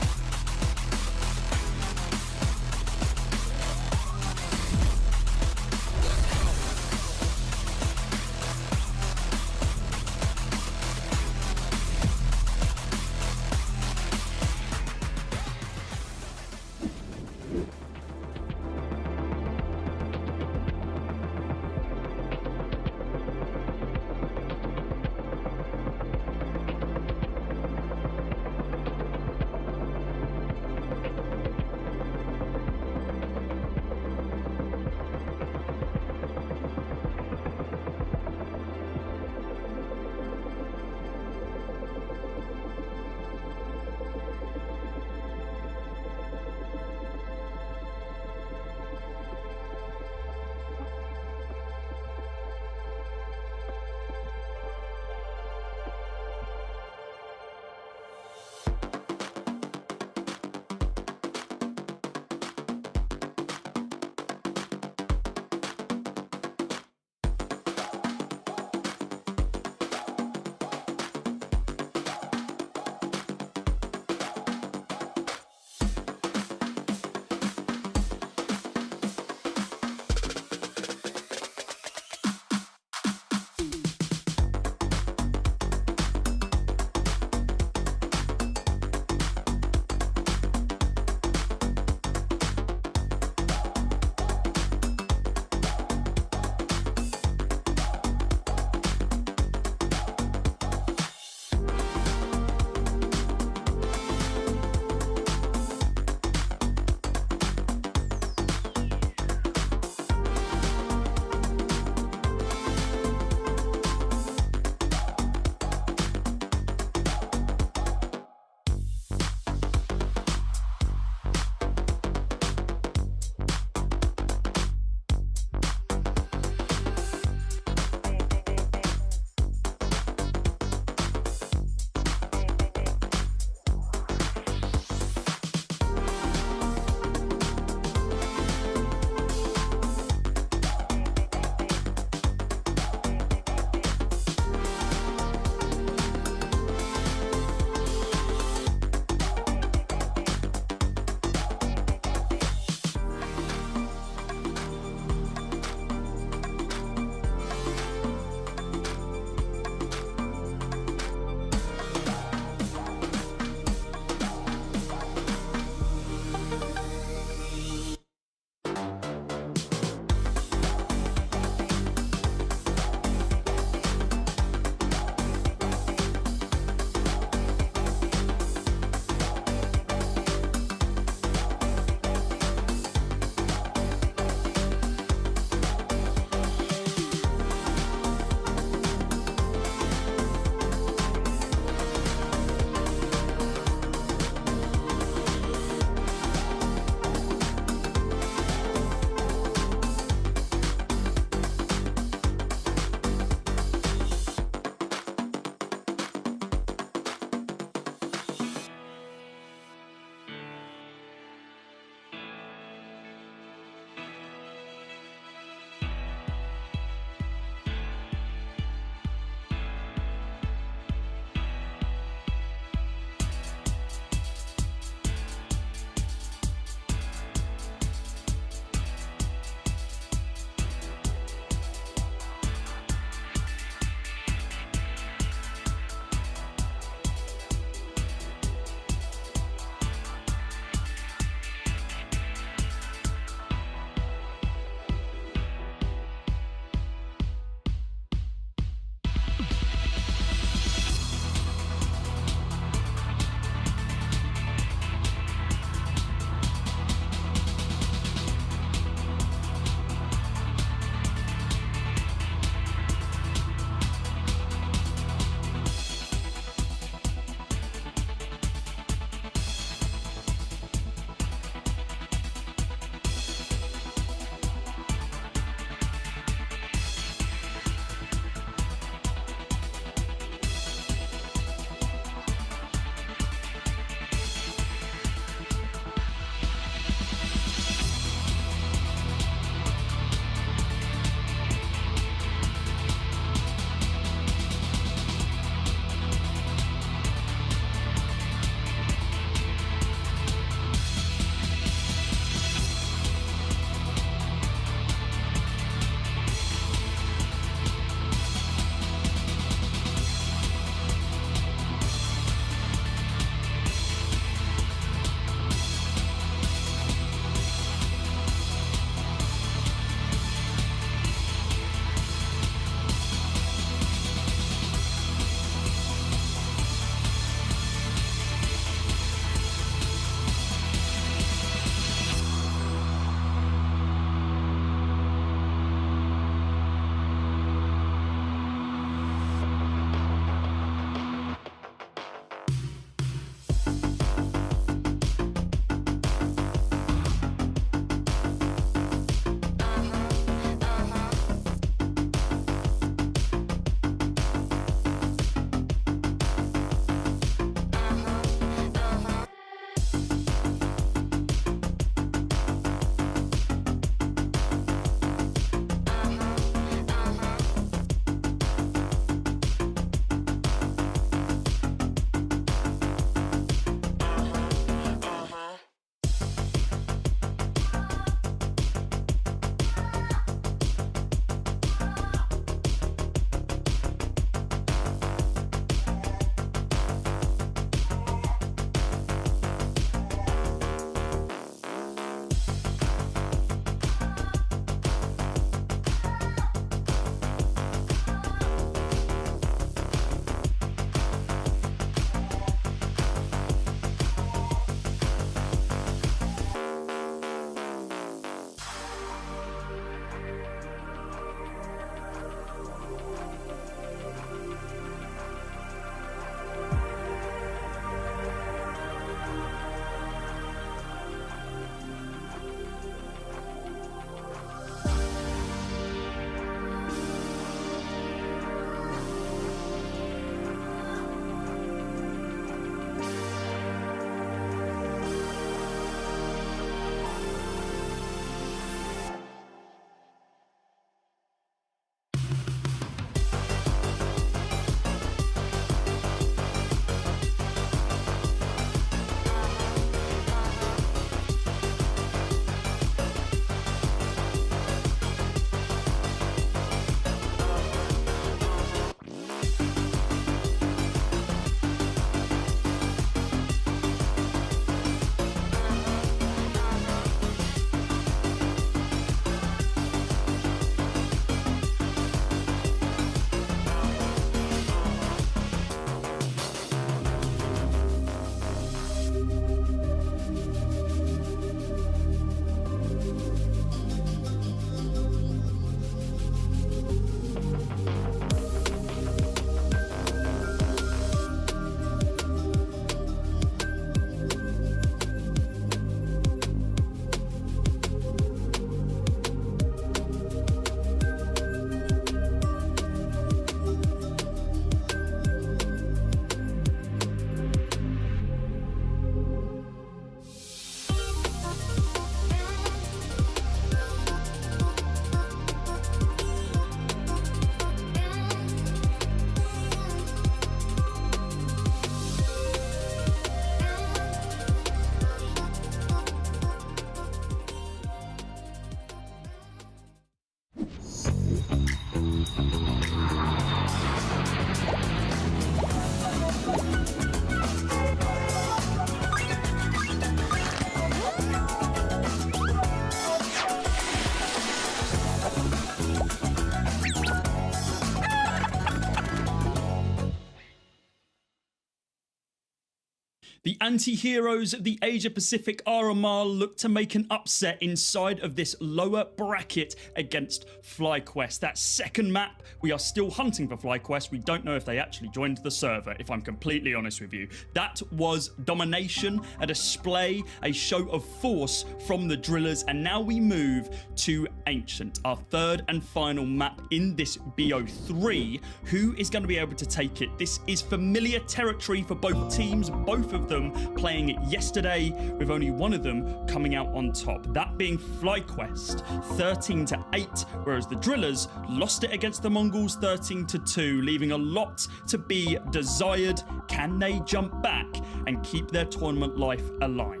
The anti-heroes of the Asia-Pacific RMR look to make an upset inside of this lower bracket against FlyQuest. That second map, we are still hunting for FlyQuest. We don't know if they actually joined the server, if I'm completely honest with you. That was domination, a display, a show of force from the Drillas, and now we move to Ancient, our third and final map in this BO3. Who is going to be able to take it? This is familiar territory for both teams, both of them playing it yesterday, with only one of them coming out on top, that being FlyQuest 13-8, whereas the Drillers lost it against the Mongols 13-2, leaving a lot to be desired. Can they jump back and keep their tournament life alive?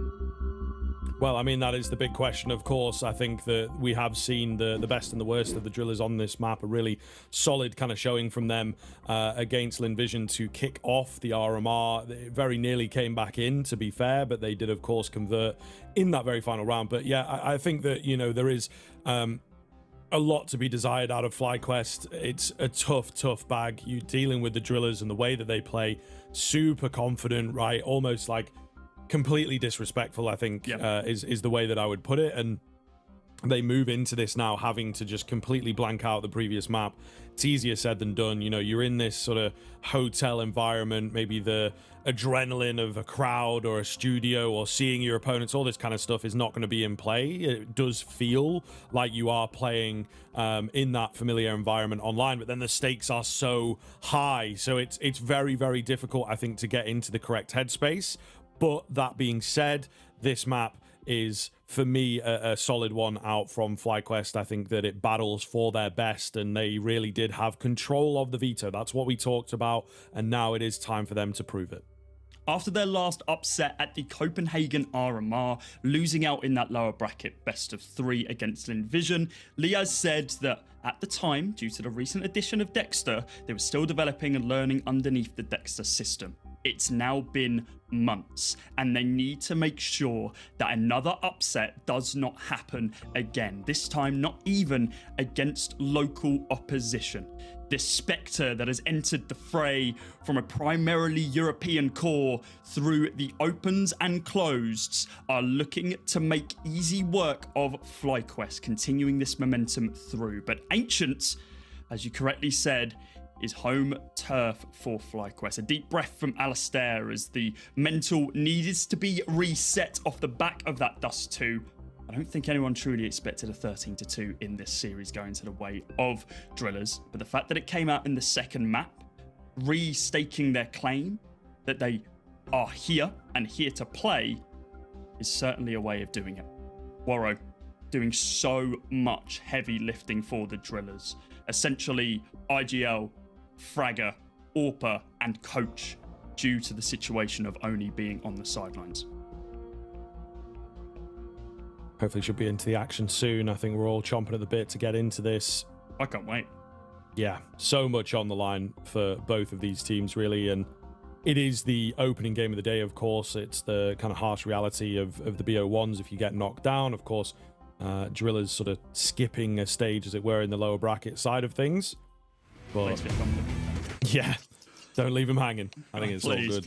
Well, I mean, that is the big question, of course. I think that we have seen the best and the worst of the Drillers on this map, a really solid kind of showing from them against Lynn to kick off the RMR. It very nearly came back in, to be fair, but they did, of course, convert in that very final round. But yeah, I think that, you know, there is a lot to be desired out of FlyQuest. It's a tough bag. You're dealing with the Drillers and the way that they play, super confident, right? Almost like completely disrespectful, I think, is the way that I would put it. And they move into this now having to just completely blank out the previous map. It's easier said than done. You know, you're in this sort of hotel environment, maybe the adrenaline of a crowd or a studio or seeing your opponents, all this kind of stuff is not going to be in play. It does feel like you are playing in that familiar environment online, but then the stakes are so high. So it's very, very difficult, I think, to get into the correct headspace. But that being said, this map is, for me, a solid one out from FlyQuest. I think that it battles for their best, and they really did have control of the Veto. That's what we talked about, and now it is time for them to prove it. After their last upset at the Copenhagen RMR, losing out in that lower bracket best of 3 against Lynn, Liaz said that at the time, due to the recent addition of Dexter, they were still developing and learning underneath the Dexter system. It's now been months, and they need to make sure that another upset does not happen again, this time not even against local opposition. This spectre that has entered the fray from a primarily European core through the opens and closeds are looking to make easy work of FlyQuest, continuing this momentum through. But Ancient, as you correctly said, is home turf for FlyQuest. A deep breath from Alistair as the mental needed to be reset off the back of that Dust 2. I don't think anyone truly expected a 13-2 in this series going to the way of Drillers, but the fact that it came out in the second map, restaking their claim that they are here and here to play, is certainly a way of doing it. Warrow doing so much heavy lifting for the Drillers. Essentially, IGL, Fragger, Orpa, and Coach due to the situation of Oni being on the sidelines. Hopefully she'll be into the action soon. I think we're all chomping at the bit to get into this. I can't wait. Yeah, so much on the line for both of these teams, really. And it is the opening game of the day, of course. It's the kind of harsh reality of the BO1s if you get knocked down. Of course, Drillers sort of skipping a stage, as it were, in the lower bracket side of things. But yeah, don't leave him hanging. I think it's all good.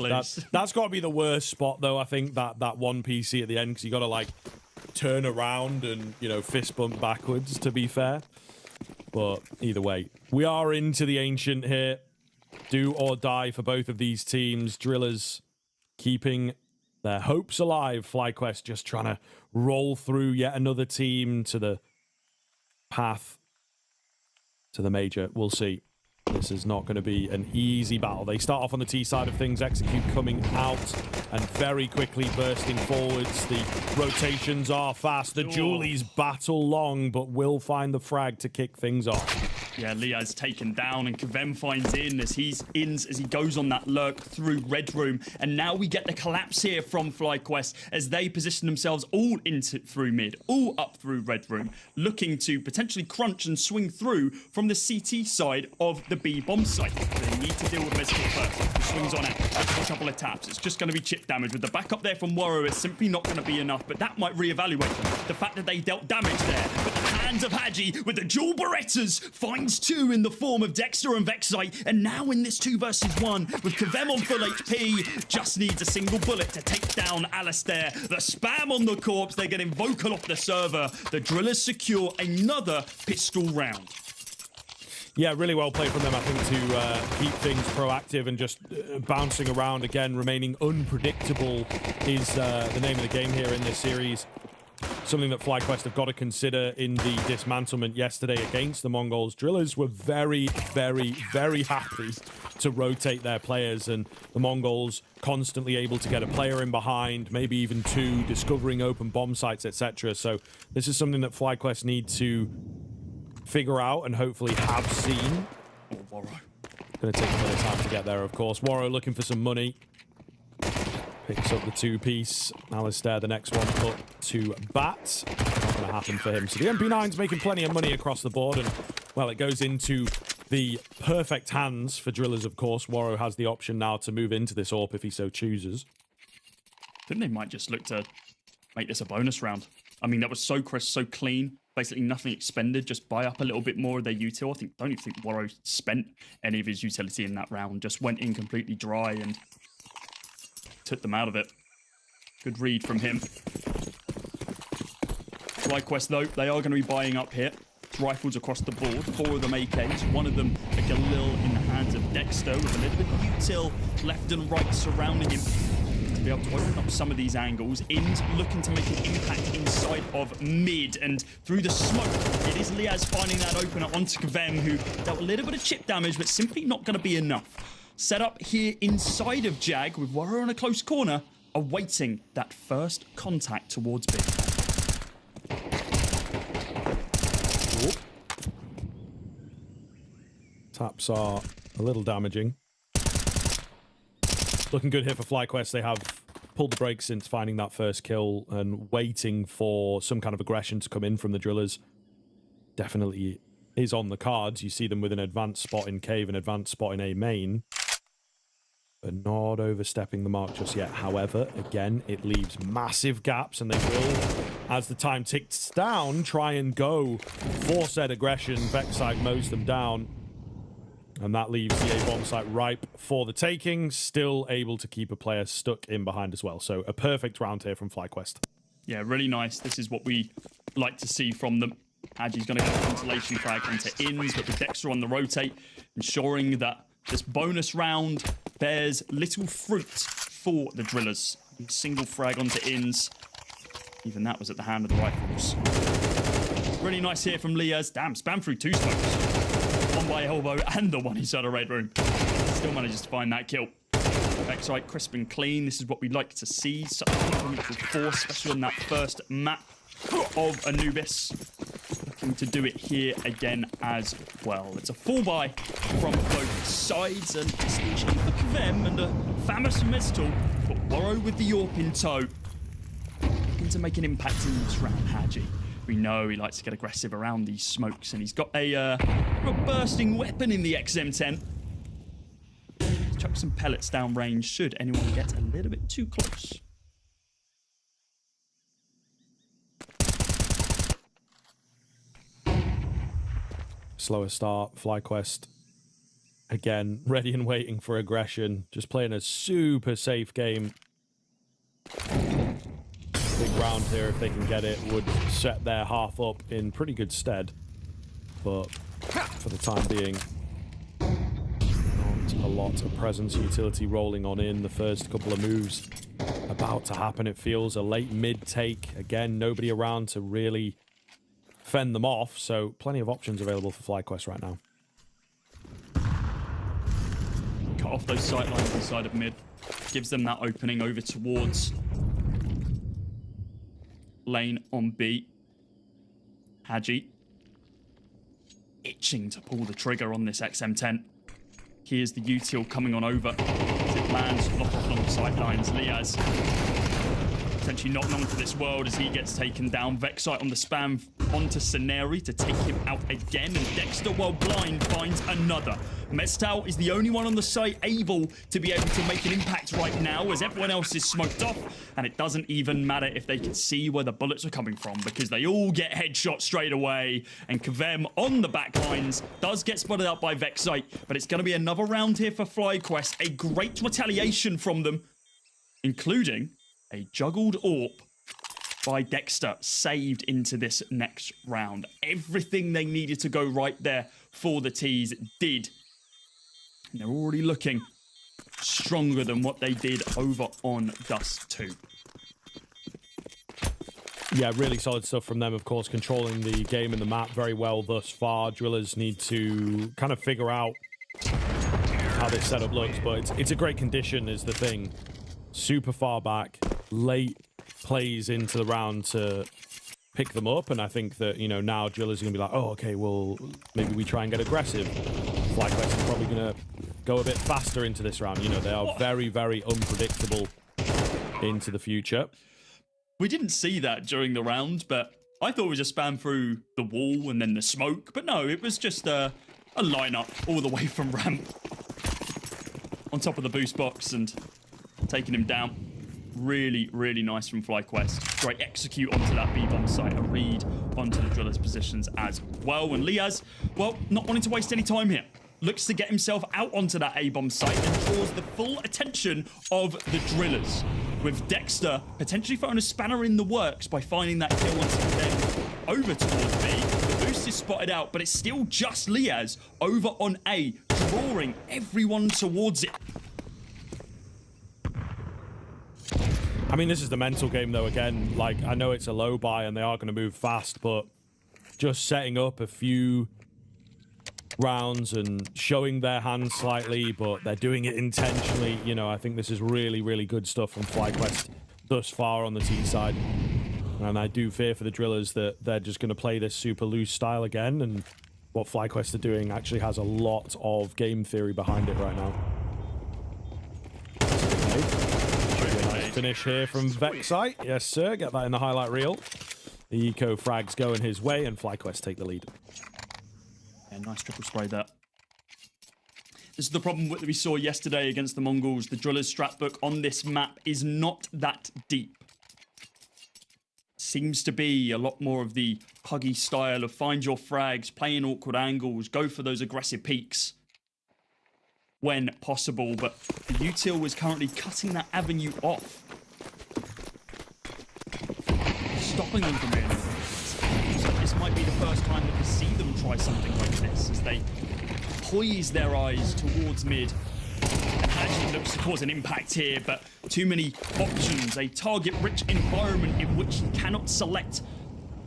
That's got to be the worst spot, though. I think that one PC at the end, because you got to like turn around and, you know, fist bump backwards, to be fair. But either way, we are into the Ancient here. Do or die for both of these teams. Drillers keeping their hopes alive. FlyQuest just trying to roll through yet another team to the path to the major. We'll see. This is not going to be an easy battle. They start off on the T side of things, Execute coming out and very quickly bursting forwards. The rotations are fast. The Julies battle long, but will find the frag to kick things off. Yeah, Liaz taken down, and Kavem finds in as he goes on that lurk through Red Room. And now we get the collapse here from FlyQuest as they position themselves all into through mid, all up through Red Room, looking to potentially crunch and swing through from the CT side of the B bomb site. They need to deal with Res first. He swings on out, a couple of taps. It's just going to be chip damage. With the backup there from Warrow, it's simply not going to be enough, but that might reevaluate the fact that they dealt damage there. But the hands of Hadji with the dual Berettas. Finds two in the form of Dexter and Vexite. And now in this 2 versus 1 with Kavem on full HP. Just needs a single bullet to take down Alistair. The spam on the corpse. They're getting vocal off the server. The Drillers secure another pistol round. Yeah, really well played from them, I think, to keep things proactive and just bouncing around again. Remaining unpredictable is the name of the game here in this series. Something that FlyQuest have got to consider in the dismantlement yesterday against the Mongols. Drillers were very, very, very happy to rotate their players, and the Mongols constantly able to get a player in behind, maybe even 2, discovering open bomb sites, etc. So this is something that FlyQuest need to figure out and hopefully have seen. Oh, Warrow. Gonna take a bit of time to get there, of course. Warrow looking for some money. Picks up the 2-piece. Alistair, the next one, put to bat. Not gonna happen for him. So the MP9's making plenty of money across the board, and, well, it goes into the perfect hands for Drillers, of course. Warrow has the option now to move into this AWP if he so chooses. I think they might just look to make this a bonus round. I mean, that was so crisp, so clean. Basically nothing expended, just buy up a little bit more of their util. Don't even think Warrow spent any of his utility in that round. Just went in completely dry and took them out of it. Good read from him. FlyQuest, though, they are going to be buying up here. Rifles across the board, 4 of them AKs, one of them a Galil in the hands of Dexter with a little bit of util left and right surrounding him. Be able to open up some of these angles. Ins looking to make an impact inside of mid, and through the smoke it is Liaz finding that opener onto Kavem, who dealt a little bit of chip damage but simply not going to be enough. Set up here inside of Jag with Warrow in a close corner, awaiting that first contact towards B. Whoop. Taps are a little damaging. Looking good here for FlyQuest. They have pulled the brakes since finding that first kill and waiting for some kind of aggression to come in from the Drillers. Definitely is on the cards. You see them with an advanced spot in cave, an advanced spot in A main, but not overstepping the mark just yet. However, again, it leaves massive gaps, and they will, as the time ticks down, try and go for said aggression. Vexite mows them down. And that leaves the A-bomb site ripe for the taking. Still able to keep a player stuck in behind as well. So a perfect round here from FlyQuest. Yeah, really nice. This is what we like to see from them. Hadji's going to get a consolation frag onto ins, but with Dexter on the rotate, ensuring that this bonus round bears little fruit for the Drillers. Single frag onto ins. Even that was at the hand of the rifles. Really nice here from Liaz. Damn, spam through 2 smokes. One by elbow and the one inside a red room. Still manages to find that kill. Vexite crisp and clean. This is what we'd like to see. Such a force, especially on that first map of Anubis. Looking to do it here again as well. It's a full buy from both sides, and it's actually for them and a famous Mestal, but Warrow with the AWP in tow. Looking to make an impact in this round, Hadji. We know he likes to get aggressive around these smokes, and he's got a bursting weapon in the XM10. Chuck some pellets down range should anyone get a little bit too close. Slower start. FlyQuest, again, ready and waiting for aggression. Just playing a super safe game. Big round here, if they can get it, would set their half up in pretty good stead. But for the time being, not a lot of presence utility rolling on in. The first couple of moves about to happen, it feels. A late mid take. Again, nobody around to really fend them off. So plenty of options available for FlyQuest right now. Cut off those sight lines inside of mid. Gives them that opening over towards lane on B. Hadji itching to pull the trigger on this XM10. Here's the util coming on over. As it lands, lock off along the sidelines. Liaz potentially not long for this world as he gets taken down. Vexite on the spam onto Sceneri to take him out again, and Dexter, while blind, finds another. Mestal is the only one on the site able to be able to make an impact right now as everyone else is smoked off, and it doesn't even matter if they can see where the bullets are coming from because they all get headshot straight away, and Kavem on the back lines does get spotted out by Vexite, but it's going to be another round here for FlyQuest. A great retaliation from them, including a juggled AWP by Dexter, saved into this next round. Everything they needed to go right there for the T's did. And they're already looking stronger than what they did over on Dust 2. Yeah, really solid stuff from them, of course, controlling the game and the map very well thus far. Drillas need to kind of figure out how this setup looks, but it's a great condition is the thing. Super far back, late plays into the round to pick them up, and I think that, you know, now Drillas are going to be like, oh, okay, well, maybe we try and get aggressive. FlyQuest is probably going to go a bit faster into this round. You know, they are very, very unpredictable into the future. We didn't see that during the round, but I thought it was a spam through the wall and then the smoke, but no, it was just a lineup all the way from ramp on top of the boost box and taking him down. Really, really nice from FlyQuest. Great execute onto that B-bomb site. A read onto the Drillers' positions as well. And Liaz, well, not wanting to waste any time here, looks to get himself out onto that A-bomb site and draws the full attention of the Drillers, with Dexter potentially throwing a spanner in the works by finding that kill once again over towards B. The boost is spotted out, but it's still just Liaz over on A, drawing everyone towards it. I mean, this is the mental game, though, again. Like, I know it's a low buy and they are going to move fast, but just setting up a few rounds and showing their hand slightly, but they're doing it intentionally. You know, I think this is really, really good stuff from FlyQuest thus far on the T side. And I do fear for the Drillers that they're just going to play this super loose style again, and what FlyQuest are doing actually has a lot of game theory behind it right now. Finish here from Vexite. Yes, sir. Get that in the highlight reel. The eco frags going his way, and FlyQuest take the lead. Yeah, nice triple spray there. This is the problem that we saw yesterday against the Mongols. The Drillers strat book on this map is not that deep. Seems to be a lot more of the puggy style of find your frags, play in awkward angles, go for those aggressive peaks when possible, but the util is currently cutting that avenue off, stopping them from it. So this might be the first time that we see them try something like this, as they poise their eyes towards mid. And actually looks to cause an impact here, but too many options. A target-rich environment in which he cannot select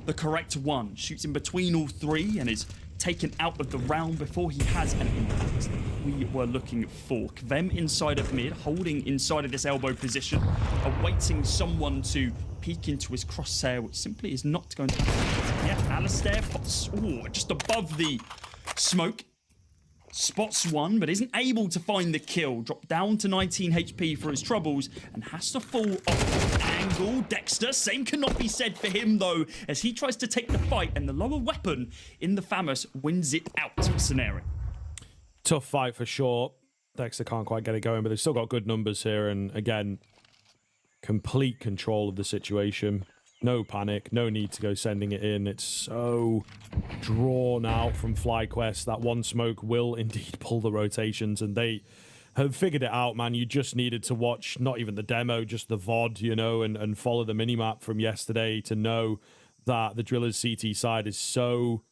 the correct one. Shoots in between all three and is taken out of the round before he has an impact that we were looking for. Kvem inside of mid, holding inside of this elbow position, awaiting someone to peek into his crosshair, which simply is not going to happen. Yeah, Alistair pops, just above the smoke. Spots one, but isn't able to find the kill. Dropped down to 19 HP for his troubles and has to fall off the angle. Dexter, same cannot be said for him, though, as he tries to take the fight, and the lower weapon in the FAMAS wins it out for Scenario. Tough fight for sure. Dexter can't quite get it going, but they've still got good numbers here, and again, complete control of the situation. No panic, no need to go sending it in. It's so drawn out from FlyQuest. That one smoke will indeed pull the rotations, and they have figured it out, man. You just needed to watch not even the demo, just the VOD, you know, and follow the minimap from yesterday to know that the Drillers CT side is so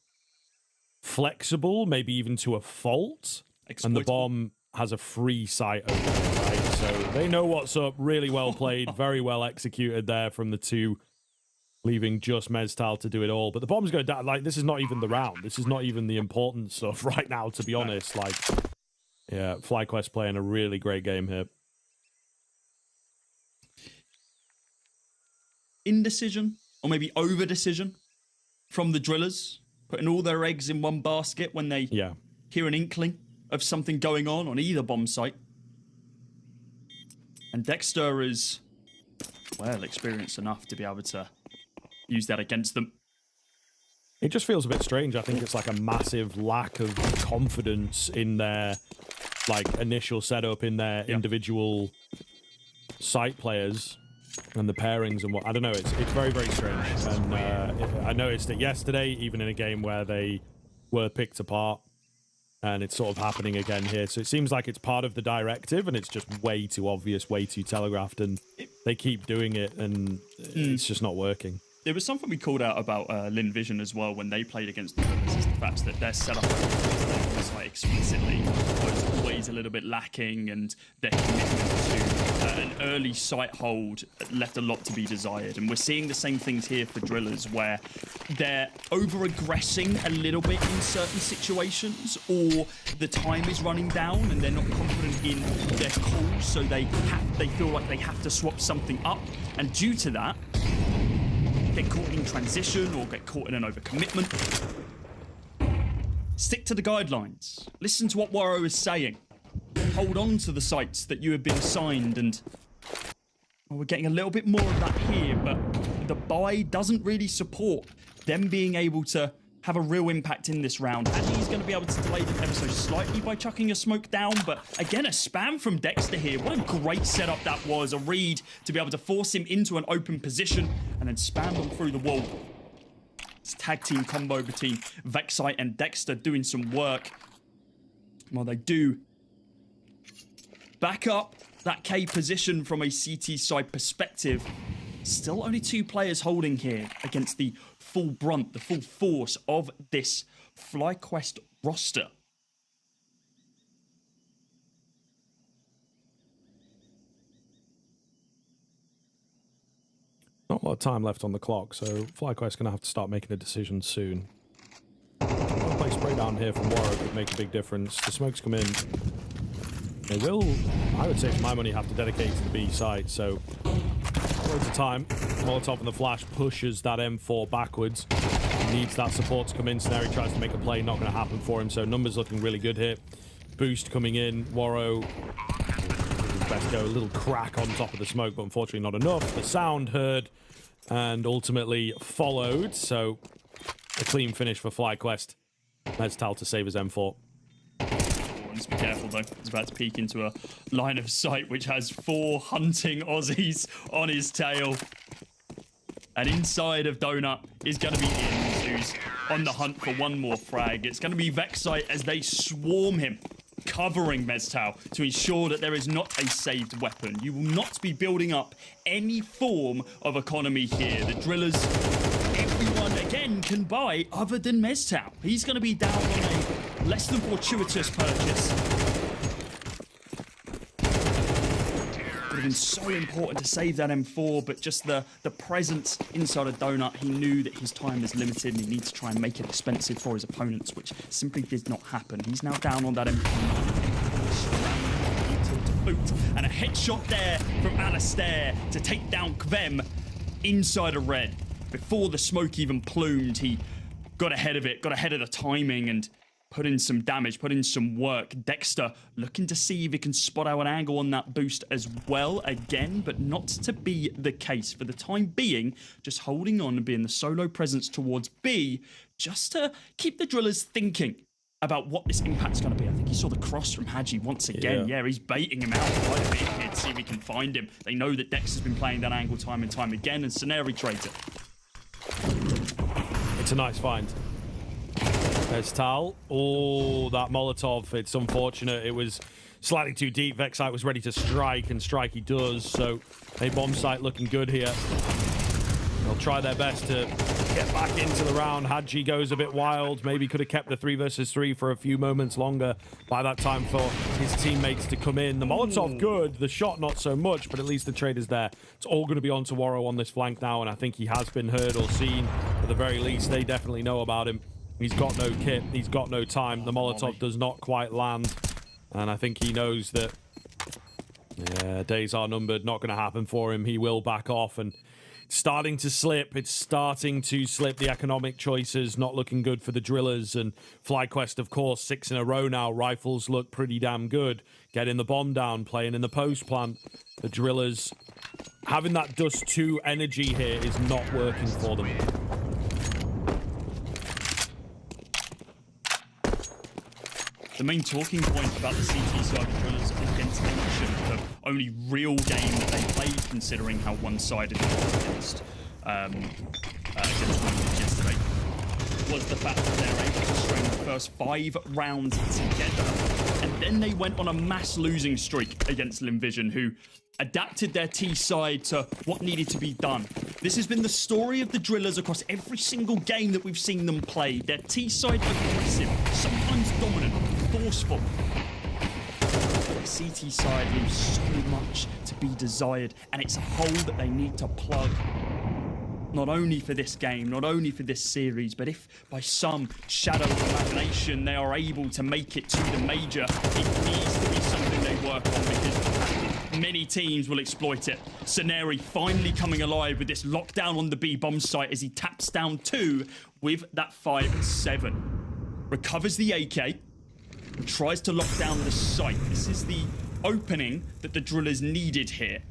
flexible, maybe even to a fault. And the bomb has a free sight over it, right? So they know what's up. Really well played, very well executed there from the two, leaving just Mestal to do it all. But the bomb's going down. Like, this is not even the round. This is not even the important stuff right now, to be honest. Like, yeah, FlyQuest playing a really great game here. Indecision, or maybe over-decision from the Drillers, putting all their eggs in one basket when they hear an inkling of something going on either bomb site. And Dexter is well experienced enough to be able to use that against them. It just feels a bit strange. I think it's like a massive lack of confidence in their like initial setup, in their individual site players and the pairings and what. I don't know. It's very, very strange. And I noticed it yesterday, even in a game where they were picked apart. And it's sort of happening again here. So it seems like it's part of the directive, and it's just way too obvious, way too telegraphed, and they keep doing it, and it's just not working. There was something we called out about Lynn Vision as well when they played against the Drillas, is the fact that their setup was like explicitly was always a little bit lacking, and their commitment to an early site hold left a lot to be desired. And we're seeing the same things here for Drillas, where they're over-aggressing a little bit in certain situations, or the time is running down and they're not confident in their calls, so they feel like they have to swap something up, and due to that, get caught in transition or get caught in an overcommitment. Stick to the guidelines. Listen to what Waro is saying. Hold on to the sites that you have been assigned, and we're getting a little bit more of that here, but the buy doesn't really support them being able to have a real impact in this round. And he's going to be able to delay them ever so slightly by chucking a smoke down, but again, a spam from Dexter here. What a great setup that was. A read to be able to force him into an open position and then spam them through the wall. It's a tag team combo between Vexite and Dexter doing some work. Well, they do back up that K position from a CT side perspective. Still only 2 players holding here against the full brunt, the full force of this FlyQuest roster. Not a lot of time left on the clock, so FlyQuest going to have to start making a decision soon. One play spray down here from Warwick could make a big difference. The smokes come in. They will, I would say for my money, have to dedicate to the B side, so loads of time. Molotov and the flash pushes that M4 backwards. He needs that support to come in. Snary tries to make a play, not going to happen for him, so numbers looking really good here. Boost coming in. Warrow, best go. A little crack on top of the smoke, but unfortunately not enough. The sound heard and ultimately followed, so a clean finish for FlyQuest. MongolZ to save his M4. Just be careful though. He's about to peek into a line of sight which has 4 hunting Aussies on his tail. And inside of Donut is going to be Ian, who's on the hunt for one more frag. It's going to be Vexite as they swarm him, covering MongolZ to ensure that there is not a saved weapon. You will not be building up any form of economy here. The Drillers, everyone again can buy other than MongolZ. He's going to be down on a less than fortuitous purchase. Would have been so important to save that M4, but just the presence inside of Donut, he knew that his time is limited and he needs to try and make it expensive for his opponents, which simply did not happen. He's now down on that M4. And a headshot there from Alistair to take down Kvem inside of red. Before the smoke even plumed, he got ahead of it, got ahead of the timing, and put in some damage, put in some work. Dexter looking to see if he can spot out an angle on that boost as well again, but not to be the case. For the time being, just holding on and being the solo presence towards B, just to keep the Drillers thinking about what this impact's going to be. I think he saw the cross from Hadji once again. Yeah, he's baiting him out quite a bit here to see if he can find him. They know that Dexter's been playing that angle time and time again, and Scenario trades it. It's a nice find. There's Tal. Oh, that Molotov. It's unfortunate. It was slightly too deep. Vexite was ready to strike, and strike he does. So a bomb site looking good here. They'll try their best to get back into the round. Hadji goes a bit wild. Maybe could have kept the 3 versus 3 for a few moments longer by that time for his teammates to come in. The Molotov good. The shot not so much, but at least the trade is there. It's all going to be on to Warrow on this flank now, and I think he has been heard or seen. At the very least, they definitely know about him. He's got no kit. He's got no time. The Molotov does not quite land. And I think he knows that, yeah, days are numbered. Not going to happen for him. He will back off. And starting to slip. It's starting to slip. The economic choices not looking good for the Drillers. And FlyQuest, of course, 6 in a row now. Rifles look pretty damn good. Getting the bomb down, playing in the post plant. The Drillers having that Dust 2 energy here is not working for them. The main talking point about the CT side of Drillers against Nation, the only real game that they played, considering how one-sided it was against Mongols yesterday, was the fact that they were able to string the first 5 rounds together, and then they went on a mass losing streak against Lynn, who adapted their T side to what needed to be done. This has been the story of the Drillers across every single game that we've seen them play. Their T side aggressive, sometimes dominant, forceful. The CT side leaves so much to be desired, and it's a hole that they need to plug. Not only for this game, not only for this series, but if by some shadow of imagination they are able to make it to the major, it needs to be something they work on, because many teams will exploit it. Saneri finally coming alive with this lockdown on the B bomb site as he taps down 2 with that 5-7. Recovers the AK and tries to lock down the site. This is the opening that the Drillers needed here.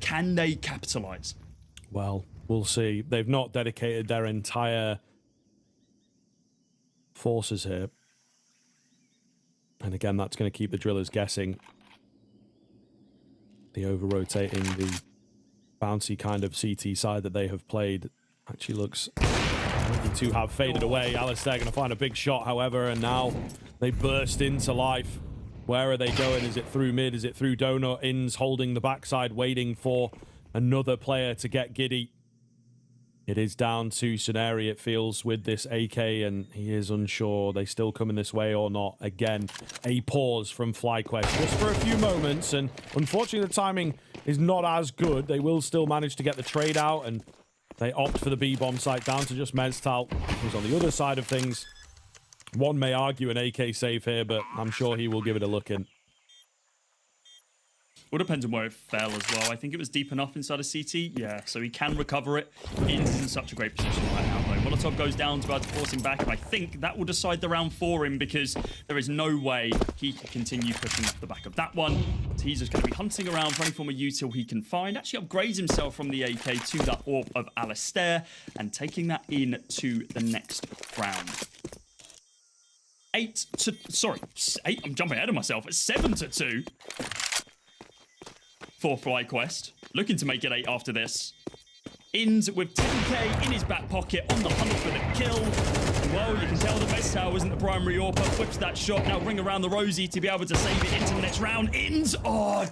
Can they capitalize? Well, we'll see. They've not dedicated their entire forces here. And again, that's going to keep the Drillers guessing. The over-rotating, the bouncy kind of CT side that they have played actually looks to have faded away. Alistair going to find a big shot, however, and now they burst into life. Where are they going? Is it through mid? Is it through donut? Inns holding the backside, waiting for another player to get giddy. It is down to Saneri, it feels, with this AK, and he is unsure. They still coming this way or not. Again, a pause from FlyQuest just for a few moments, and unfortunately the timing is not as good. They will still manage to get the trade out, and they opt for the B-bomb site down to just MezTal, who's on the other side of things. One may argue an AK save here, but I'm sure he will give it a look in. Well, it depends on where it fell as well. I think it was deep enough inside of CT. Yeah, so he can recover it. Inns is in such a great position right now, though. Molotov goes down to about to force him back, and I think that will decide the round for him, because there is no way he can continue pushing off the back of that one. So he's just going to be hunting around for any form of util he can find. Actually upgrades himself from the AK to that AWP of Alistair, and taking that in to the next round. 8, I'm jumping ahead of myself. It's 7-2. For FlyQuest, looking to make it 8 after this. Inns with 10k in his back pocket on the hunt for the kill. And well, you can tell that MezTal isn't the primary AWP, whips that shot, now ring around the Rosie to be able to save it into the next round. Inns,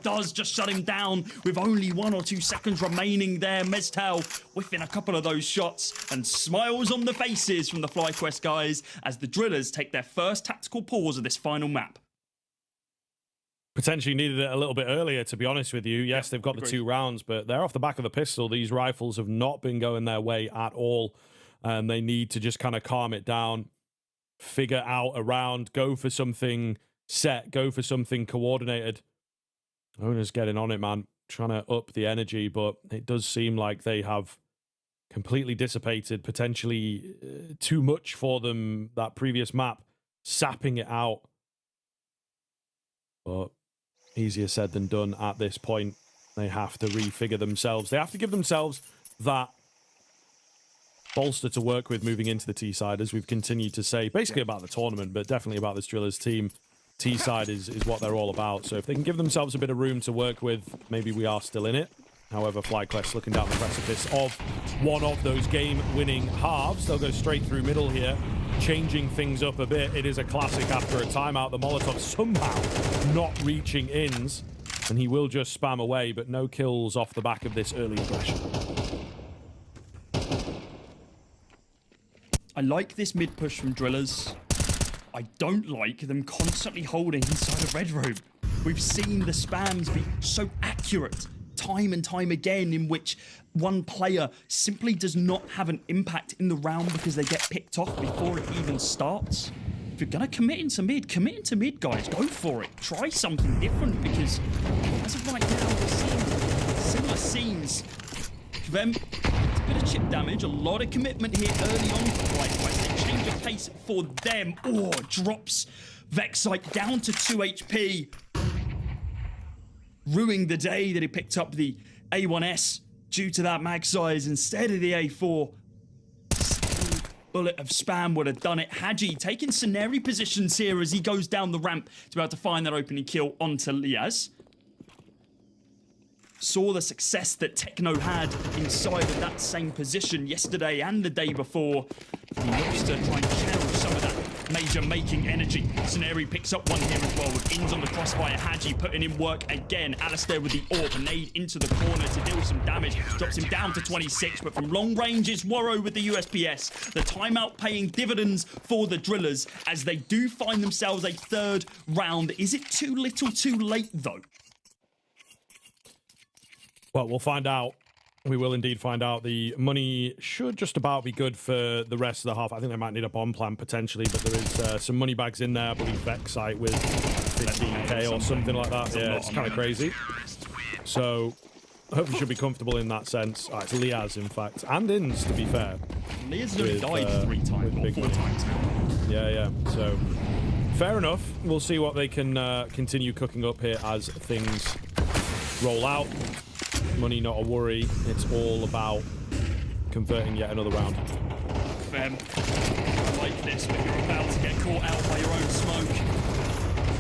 does just shut him down with only 1 or 2 seconds remaining there. MezTal whiffing a couple of those shots, and smiles on the faces from the FlyQuest guys as the Drillers take their first tactical pause of this final map. Potentially needed it a little bit earlier, to be honest with you. Yes, they've got the 2 rounds, but they're off the back of the pistol. These rifles have not been going their way at all. And they need to just kind of calm it down, figure out a round, go for something set, go for something coordinated. Owner's getting on it, man, trying to up the energy, but it does seem like they have completely dissipated, potentially too much for them, that previous map, sapping it out. But easier said than done at this point. They have to refigure themselves. They have to give themselves that bolster to work with moving into the T-side, as we've continued to say, basically about the tournament, but definitely about this Drillers team. T-side is what they're all about. So if they can give themselves a bit of room to work with, maybe we are still in it. However, FlyQuest looking down the precipice of one of those game-winning halves. They'll go straight through middle here, changing things up a bit. It is a classic after a timeout. The Molotov somehow not reaching Inns, and he will just spam away, but no kills off the back of this early aggression. I like this mid push from Drillers. I don't like them constantly holding inside of Red Room. We've seen the spams be so accurate time and time again, in which one player simply does not have an impact in the round because they get picked off before it even starts. If you're going to commit into mid, guys. Go for it. Try something different, because as of right now, we're seeing similar scenes. For them, It's a bit of chip damage, a lot of commitment here early on for FlyQuest. A change of pace for them. Oh, drops Vexite down to 2 HP. Ruining the day that he picked up the A1S due to that mag size instead of the A4. Bullet of spam would have done it. Hadji taking Scenari positions here as he goes down the ramp to be able to find that opening kill onto Liaz. Saw the success that Techno had inside of that same position yesterday and the day before. He looks to try and channel some of that major making energy. Scenari picks up one here as well with Ins on the crossfire. Hadji putting in work again. Alistair with the AWP, nade into the corner to deal some damage. Drops him down to 26, but from long range is Worro with the USPS. The timeout paying dividends for the Drillers as they do find themselves a third round. Is it too little too late though? Well, we'll find out. We will indeed find out. The money should just about be good for the rest of the half. I think they might need a bomb plan potentially, but there is some money bags in there. I believe Vexite with 15k or something like that. Yeah, it's kind of crazy. So hopefully should be comfortable in that sense. Oh, it's Liaz, in fact, and Ins, to be fair. Liaz has died 3 times or 4 times now. Yeah. So fair enough. We'll see what they can continue cooking up here as things roll out. Money not a worry. It's all about converting yet another round. Fem, I like this, but you're about to get caught out by your own smoke.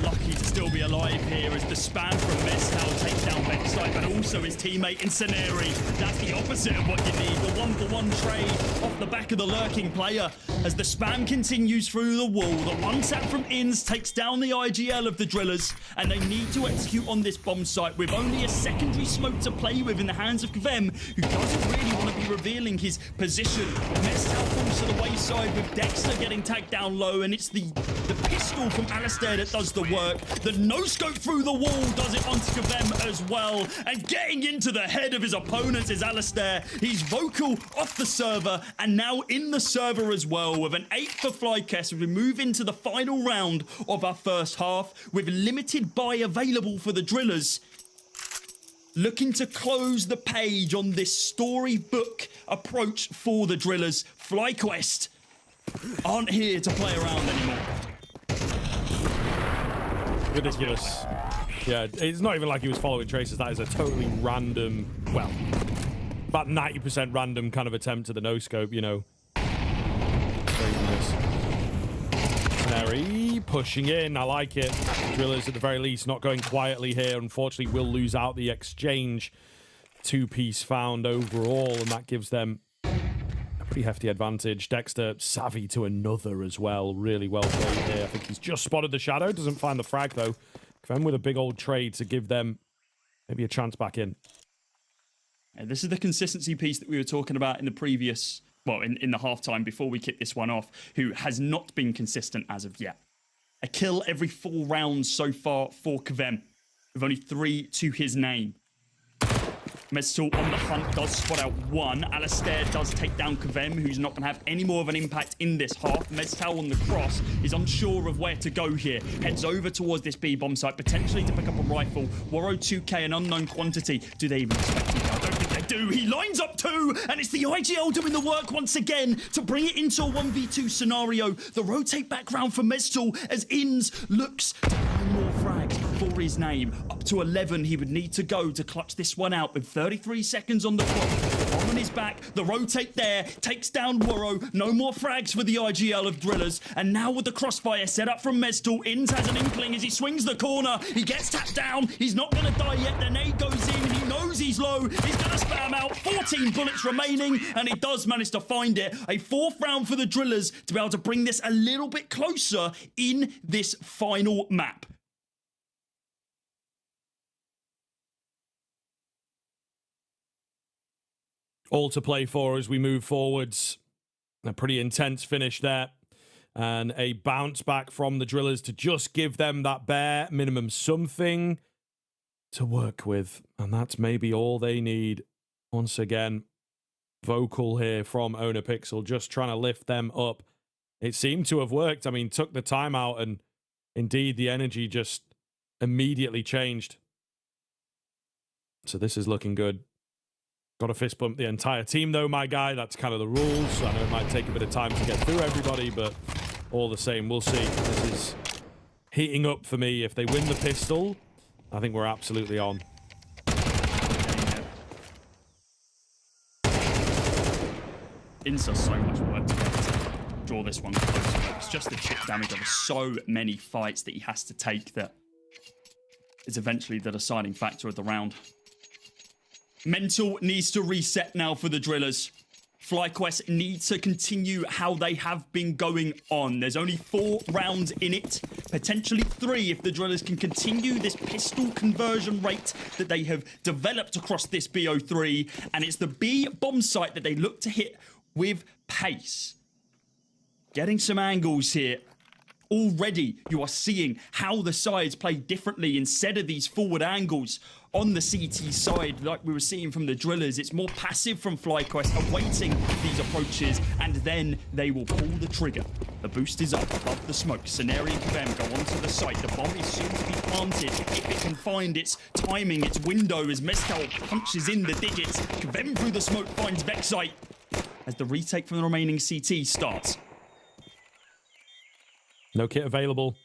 Lucky to still be alive here as the spam from Mestal takes down Vexite, but also his teammate in Scenari. That's the opposite of what you need. The 1-for-1 trade off the back of the lurking player as the spam continues through the wall. The one tap from Ins takes down the IGL of the Drillers, and they need to execute on this bomb site with only a secondary smoke to play with in the hands of Kvem, who doesn't really want to be revealing his position. Mestal falls to the wayside with Dexter getting tagged down low, and it's the pistol from Alistair that does the work. The no-scope through the wall does it onto Kvem as well, and getting into the head of his opponent is Alistair. He's vocal off the server, and now in the server as well, with an 8 for FlyQuest as we move into the final round of our first half, with limited buy available for the Drillers. Looking to close the page on this storybook approach for the Drillers. FlyQuest aren't here to play around anymore. Ridiculous. Yeah, it's not even like he was following traces. That is a totally random, well, about 90% random kind of attempt to the no-scope, you know. Craziness. Scenari pushing in. I like it. Drillers, at the very least, not going quietly here. Unfortunately, will lose out the exchange. 2-piece found overall, and that gives them a pretty hefty advantage. Dexter savvy to another as well. Really well played here. I think he's just spotted the shadow. Doesn't find the frag, though. Kvem with a big old trade to give them maybe a chance back in. And this is the consistency piece that we were talking about in the previous, well, in the halftime before we kick this one off, who has not been consistent as of yet. A kill every 4 rounds so far for Kvem, with only 3 to his name. Mestal on the hunt does spot out 1. Alistair does take down Kvem, who's not going to have any more of an impact in this half. Mestal on the cross is unsure of where to go here. Heads over towards this B bomb site, potentially to pick up a rifle. Worro 2k, an unknown quantity. Do they even expect him? I don't think they do. He lines up 2, and it's the IGL doing the work once again to bring it into a 1v2 scenario. The rotate background for Mestal as Ins looks to find more frags for his name. Up to 11 he would need to go to clutch this one out with 33 seconds on the clock. On his back, the rotate there, takes down Worro. No more frags for the IGL of Drillers. And now with the crossfire set up from Mestal, Ins has an inkling as he swings the corner. He gets tapped down. He's not going to die yet. The nade goes in. He knows he's low. He's going to spam out. 14 bullets remaining, and he does manage to find it. A 4th round for the Drillers to be able to bring this a little bit closer in this final map. All to play for as we move forwards. A pretty intense finish there. And a bounce back from the Drillers to just give them that bare minimum something to work with. And that's maybe all they need. Once again, vocal here from Owner Pixel, just trying to lift them up. It seemed to have worked. I mean, took the time out, and indeed the energy just immediately changed. So this is looking good. Got to fist bump the entire team, though, my guy. That's kind of the rules. I know it might take a bit of time to get through everybody, but all the same, we'll see. This is heating up for me. If they win the pistol, I think we're absolutely on. Insta so much work to get to draw this one close. It's just the chip damage of so many fights that he has to take that is eventually the deciding factor of the round. Mental needs to reset now for the Drillers. FlyQuest needs to continue how they have been going on. There's only 4 rounds in it, potentially 3 if the Drillers can continue this pistol conversion rate that they have developed across this BO3. And it's the B bomb site that they look to hit with pace. Getting some angles here. Already, you are seeing how the sides play differently instead of these forward angles on the CT side, like we were seeing from the Drillers. It's more passive from FlyQuest, awaiting these approaches, and then they will pull the trigger. The boost is up above the smoke. Scenario and Kvem go onto the site. The bomb is soon to be planted. If it can find its timing, its window, as Mezcal punches in the digits. Kvem through the smoke finds Vexite as the retake from the remaining CT starts. No kit available.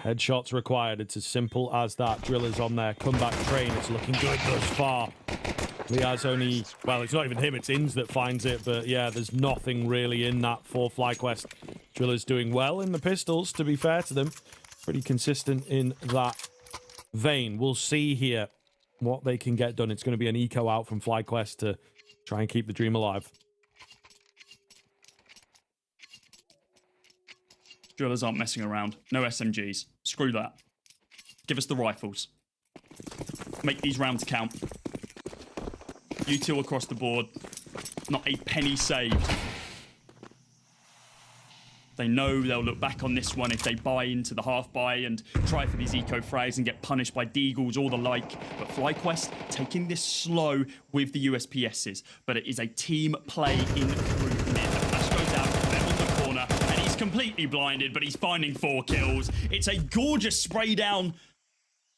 Headshots required. It's as simple as that. Drillers on their comeback train. It's looking good thus far. Liaz only... Well, it's not even him. It's Inns that finds it. But yeah, there's nothing really in that for FlyQuest. Drillers doing well in the pistols, to be fair to them. Pretty consistent in that vein. We'll see here what they can get done. It's going to be an eco out from FlyQuest to try and keep the dream alive. Drillers aren't messing around. No SMGs. Screw that. Give us the rifles. Make these rounds count. You two across the board. Not a penny saved. They know they'll look back on this one if they buy into the half buy and try for these eco frags and get punished by deagles or the like. But FlyQuest taking this slow with the USPSs. But it is a team play in through mid. The flash goes out. Them on the corner. And he's completely blinded, but he's finding 4 kills. It's a gorgeous spray down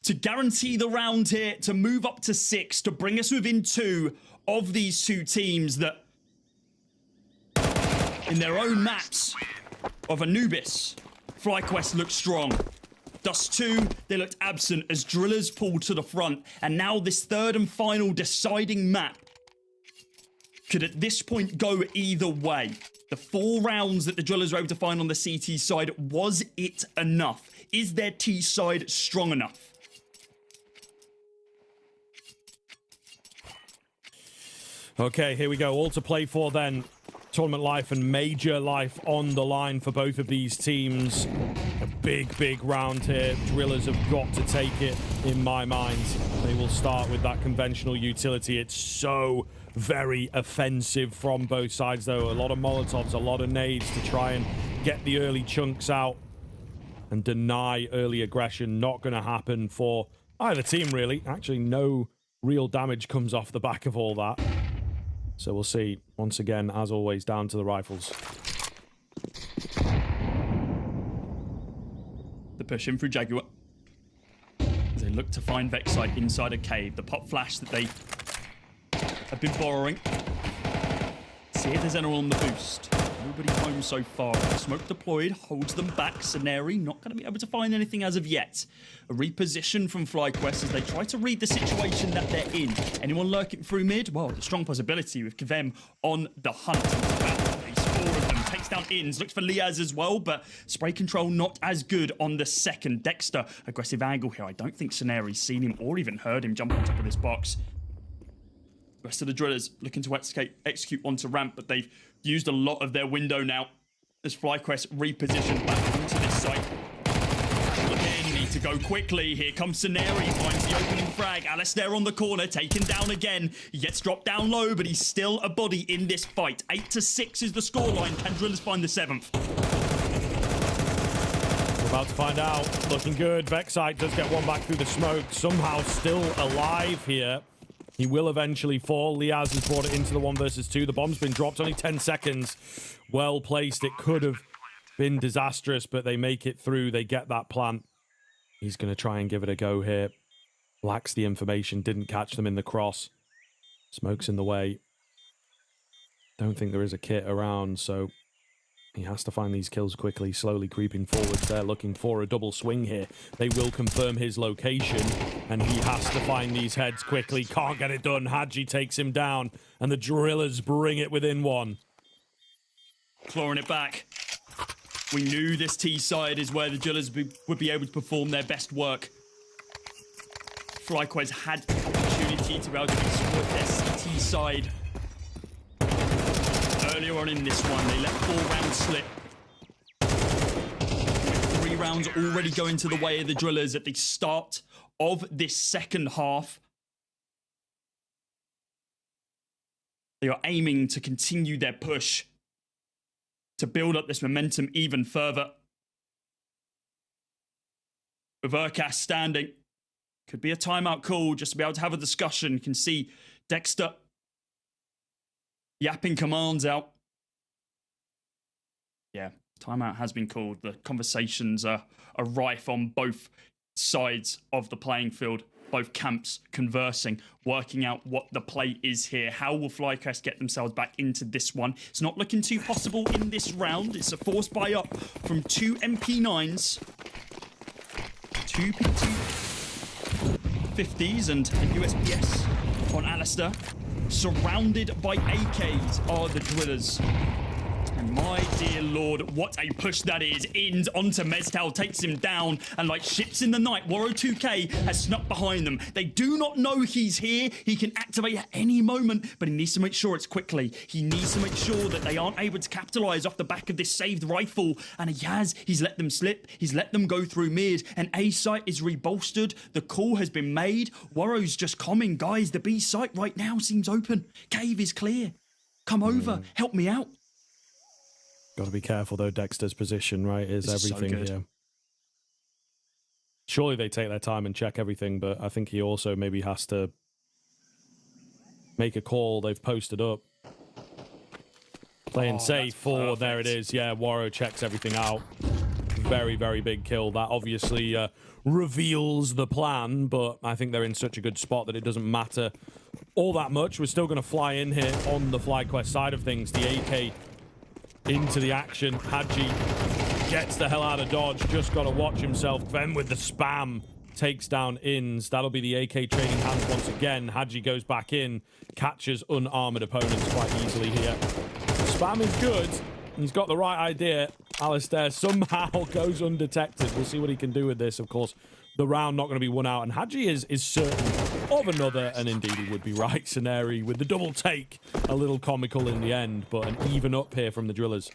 to guarantee the round here, to move up to 6, to bring us within 2 of these 2 teams that, in their own maps of Anubis, FlyQuest looked strong. Dust 2, they looked absent as Drillers pulled to the front. And now this 3rd and final deciding map could at this point go either way. The 4 rounds that the Drillers were able to find on the CT side, was it enough? Is their T side strong enough? Okay, here we go. All to play for then. Tournament life and major life on the line for both of these teams. A big round here. Drillers have got to take it, in my mind. They will start with that conventional utility. It's so very offensive from both sides, though. A lot of Molotovs, a lot of nades to try and get the early chunks out and deny early aggression. Not going to happen for either team, really. Actually, no real damage comes off the back of all that. So we'll see. Once again, as always, down to the rifles. The push in through Jaguar. As they look to find Vexite inside a cave. The pop flash that they have been borrowing. See if there's anyone on the boost. Nobody home so far. Smoke deployed, holds them back. Scenari not going to be able to find anything as of yet. A reposition from FlyQuest as they try to read the situation that they're in. Anyone lurking through mid? Well, a strong possibility with Kvem on the hunt. He's 4 of them. Takes down Inns. Looks for Liaz as well, but spray control not as good on the second. Dexter, aggressive angle here. I don't think Scenari's seen him or even heard him jump on top of this box. Rest of the Drillers looking to execute onto ramp, but they've used a lot of their window now as FlyQuest repositioned back onto this site. Again, need to go quickly. Here comes Scenari, finds the opening frag. Alistair on the corner, taken down again. He gets dropped down low, but he's still a body in this fight. 8-6 is the scoreline. Can Drillers find the 7th? We're about to find out. Looking good. Vexite does get one back through the smoke. Somehow still alive here. He will eventually fall. Liaz has brought it into the 1 versus 2. The bomb's been dropped. Only 10 seconds. Well placed. It could have been disastrous, but they make it through. They get that plant. He's going to try and give it a go here. Lacks the information. Didn't catch them in the cross. Smoke's in the way. Don't think there is a kit around, so he has to find these kills quickly, slowly creeping forwards. They're looking for a double swing here. They will confirm his location, and he has to find these heads quickly. Can't get it done. Hadji takes him down, and the Drillers bring it within one. Clawing it back. We knew this T side is where the Drillers would be able to perform their best work. FlyQuest had the opportunity to be able to exploit their T side. Earlier on in this one, they let 4 rounds slip. With 3 rounds already going to the way of the Drillers at the start of this second half. They are aiming to continue their push to build up this momentum even further. With Urkas standing, could be a timeout call just to be able to have a discussion. You can see Dexter yapping commands out. Yeah, timeout has been called. The conversations are rife on both sides of the playing field. Both camps conversing, working out what the play is here. How will FlyQuest get themselves back into this one? It's not looking too possible in this round. It's a forced buy up from 2 MP9s, 2 P250s and a USPS on Alistair. Surrounded by AKs are the Drillers. And my dear lord, what a push that is. Ins onto Mezcal, takes him down, and like ships in the night, Warrow 2K has snuck behind them. They do not know he's here. He can activate at any moment, but he needs to make sure it's quickly. He needs to make sure that they aren't able to capitalize off the back of this saved rifle, and he has. He's let them slip. He's let them go through mid, and A site is rebolstered. The call has been made. Warrow's just coming. Guys, the B site right now seems open. Cave is clear. Come over. Help me out. Got to be careful, though. Dexter's position, right, is everything here. Surely they take their time and check everything, but I think he also maybe has to make a call. They've posted up. Playing safe for, there it is. Yeah, Warrow checks everything out. Very, very big kill. That obviously reveals the plan, but I think they're in such a good spot that it doesn't matter all that much. We're still going to fly in here on the FlyQuest side of things. The AK into the action. Hadji gets the hell out of dodge. Just got to watch himself. Then with the spam, takes down Ins. That'll be the AK training hands once again. Hadji goes back in, catches unarmored opponents quite easily here. Spam is good. He's got the right idea. Alistair somehow goes undetected. We'll see what he can do with this. Of course, the round not going to be won out. And Hadji is certain of another, and indeed he would be right, scenario with the double take. A little comical in the end, but an even up here from the Drillers.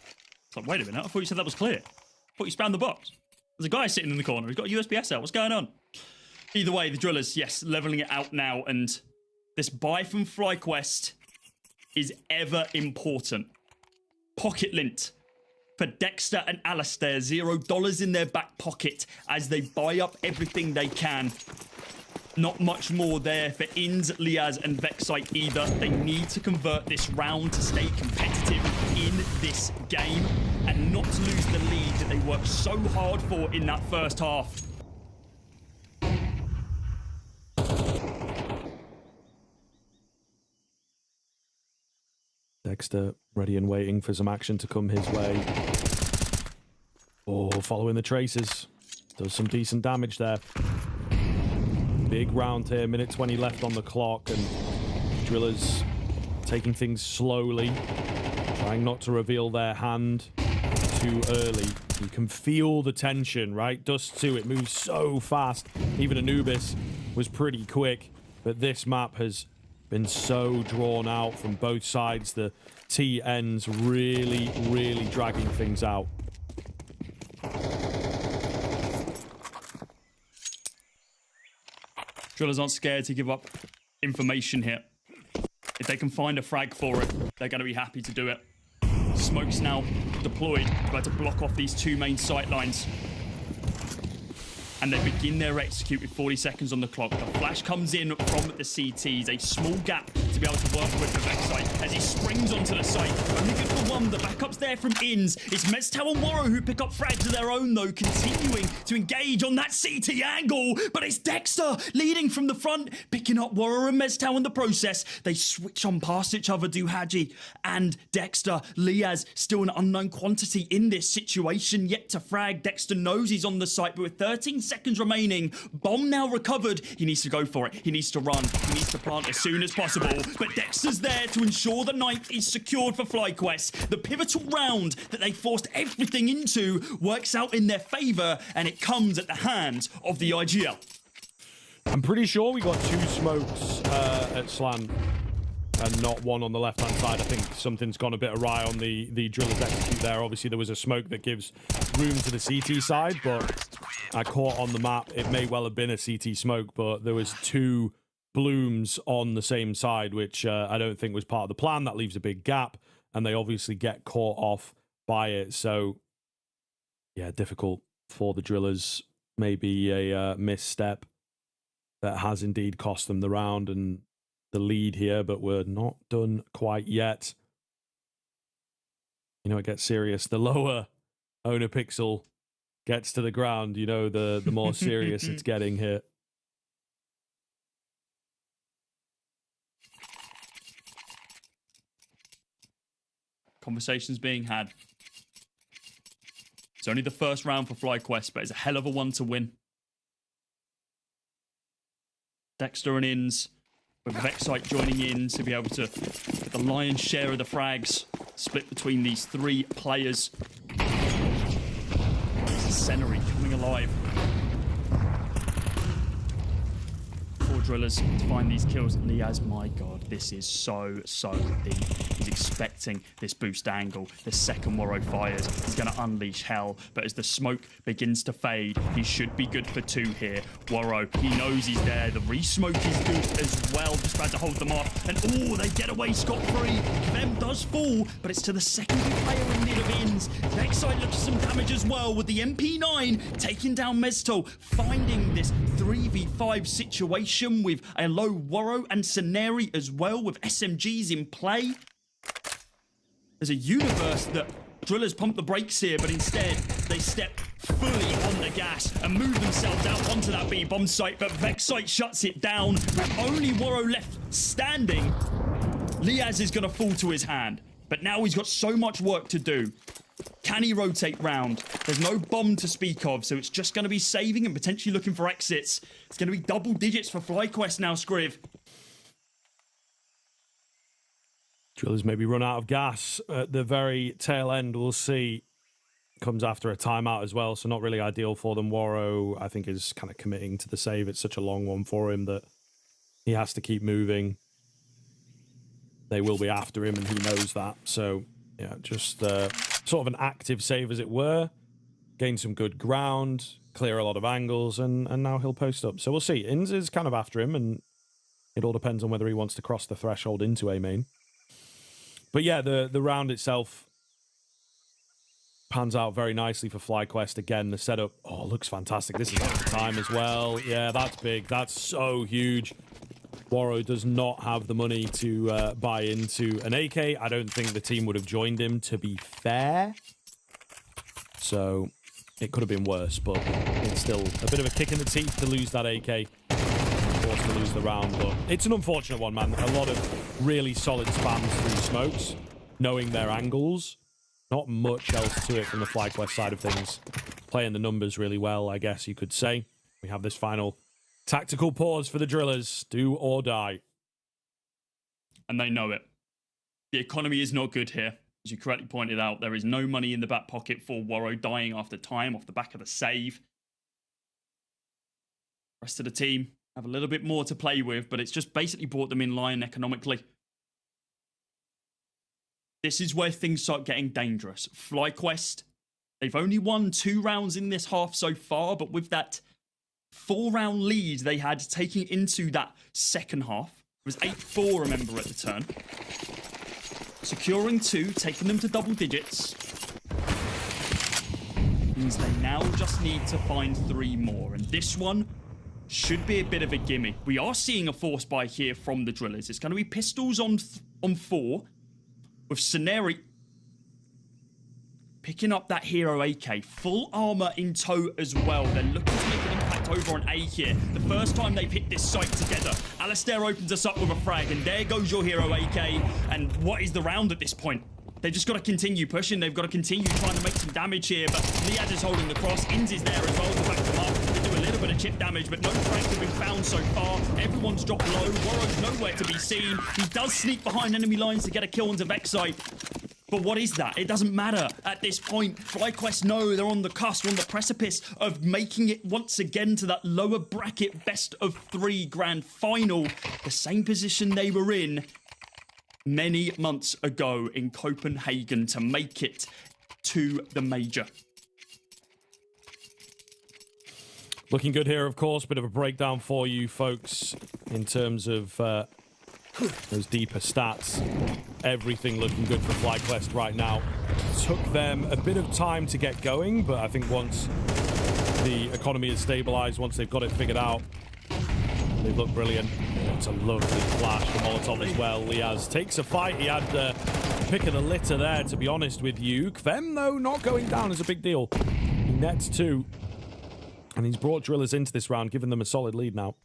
It's like, wait a minute, I thought you said that was clear. I thought you spammed the box. There's a guy sitting in the corner. He's got a USPS out. What's going on? Either way, the Drillers, yes, leveling it out now. And this buy from FlyQuest is ever important. Pocket lint for Dexter and Alistair. $0 in their back pocket as they buy up everything they can. Not much more there for Ins, Liaz, and Vexite either. They need to convert this round to stay competitive in this game and not to lose the lead that they worked so hard for in that first half. Dexter ready and waiting for some action to come his way. Oh, following the traces. Does some decent damage there. Big round here, minute 20 left on the clock, and Drillers taking things slowly, trying not to reveal their hand too early. You can feel the tension, right? Dust 2, it moves so fast. Even Anubis was pretty quick, but this map has been so drawn out from both sides. The TNs really, really dragging things out. Drillers aren't scared to give up information here. If they can find a frag for it, they're going to be happy to do it. Smoke's now deployed, about to block off these 2 main sight lines. And they begin their execute with 40 seconds on the clock. The flash comes in from the CTs, a small gap to be able to work with the Vexite as he springs onto the site. Only good for one. The backup's there from Inns. It's Meztau and Waro who pick up frags of their own, though, continuing to engage on that CT angle. But it's Dexter leading from the front, picking up Waro and Meztau in the process. They switch on past each other, Duhaji and Dexter. Liaz still an unknown quantity in this situation, yet to frag. Dexter knows he's on the site, but with 13 seconds remaining, bomb now recovered. He needs to go for it. He needs to run. He needs to plant as soon as possible. But Dexter's there to ensure the ninth is secured for FlyQuest. The pivotal round that they forced everything into works out in their favor, and it comes at the hands of the IGL. I'm pretty sure we got 2 smokes at Slan and not one on the left-hand side. I think something's gone a bit awry on the Drillas execute there. Obviously, there was a smoke that gives room to the CT side, but I caught on the map. It may well have been a CT smoke, but there was 2 blooms on the same side, which I don't think was part of the plan. That leaves a big gap, and they obviously get caught off by it. So, yeah, difficult for the Drillas. Maybe a misstep that has indeed cost them the round and the lead here, but we're not done quite yet. You know, it gets serious. The lower owner pixel gets to the ground, you know, the more serious it's getting here. Conversations being had. It's only the first round for FlyQuest, but it's a hell of a one to win. Dexter and Inns, with Vexite joining in to be able to get the lion's share of the frags split between these 3 players. Senary coming alive. 4 Drillers to find these kills. Liaz, my god, this is so deep. He's expecting this boost angle. The second Waro fires, he's going to unleash hell. But as the smoke begins to fade, he should be good for 2 here. Waro, he knows he's there. The re-smoke is good as well. Just about to hold them off. And oh, they get away scot-free. Them does fall, but it's to the secondary player in need of Inns. Vexite looks for some damage as well with the MP9 taking down Meztau, finding this 3v5 situation with a low Waro and Senary as well with SMGs in play. There's a universe that Drillers pump the brakes here, but instead they step fully on the gas and move themselves out onto that B-bomb site, but Vexite shuts it down with only Waro left standing. Liaz is going to fall to his hand, but now he's got so much work to do. Can he rotate round? There's no bomb to speak of, so it's just going to be saving and potentially looking for exits. It's going to be double digits for FlyQuest now, Scriv. Drillers maybe run out of gas at the very tail end. We'll see. Comes after a timeout as well, so not really ideal for them. Waro, I think, is kind of committing to the save. It's such a long one for him that he has to keep moving. They will be after him, and he knows that. So, yeah, just sort of an active save, as it were. Gain some good ground, clear a lot of angles, and now he'll post up. So we'll see. Inns is kind of after him, and it all depends on whether he wants to cross the threshold into A main. But yeah, the round itself pans out very nicely for FlyQuest. Again, the setup, looks fantastic. This is at the time as well. Yeah, that's big. That's so huge. Waro does not have the money to buy into an AK. I don't think the team would have joined him, to be fair. So it could have been worse, but it's still a bit of a kick in the teeth to lose that AK. Forced to lose the round, but it's an unfortunate one, man. A lot of really solid spams through smokes, knowing their angles. Not much else to it from the FlyQuest side of things. Playing the numbers really well, I guess you could say. We have this final tactical pause for the Drillers. Do or die. And they know it. The economy is not good here. As you correctly pointed out, there is no money in the back pocket for Waro dying after time off the back of the save. Rest of the team have a little bit more to play with, but it's just basically brought them in line economically. This is where things start getting dangerous. FlyQuest, they've only won 2 rounds in this half so far, but with that 4-round lead they had taking into that second half, it was 8-4, remember, at the turn. Securing 2, taking them to double digits, means they now just need to find 3 more. And this one should be a bit of a gimme. We are seeing a force buy here from the Drillas. It's going to be pistols on 4 with Scenario picking up that hero AK. Full armor in tow as well. They're looking to make an impact over on A here. The first time they've hit this site together. Alistair opens us up with a frag, and there goes your hero AK. And what is the round at this point? They've just got to continue pushing. They've got to continue trying to make some damage here. But Liaz is holding the cross. Inz is there as well to back them up. They do a little bit of chip damage, but no frags have been found so far. Everyone's dropped low. Warro's nowhere to be seen. He does sneak behind enemy lines to get a kill onto Vexite. But what is that? It doesn't matter at this point. FlyQuest know they're on the cusp, on the precipice of making it once again to that lower bracket best of 3 grand final. The same position they were in many months ago in Copenhagen to make it to the major. Looking good here, of course. Bit of a breakdown for you folks in terms of those deeper stats. Everything looking good for FlyQuest right now. Took them a bit of time to get going, but I think once the economy is stabilized, once they've got it figured out, they look brilliant. It's a lovely flash from Molotov as well. Liaz takes a fight. He had the pick of the litter there, to be honest with you. Kvem, though, not going down is a big deal. He nets 2. And he's brought Drillas into this round, giving them a solid lead now.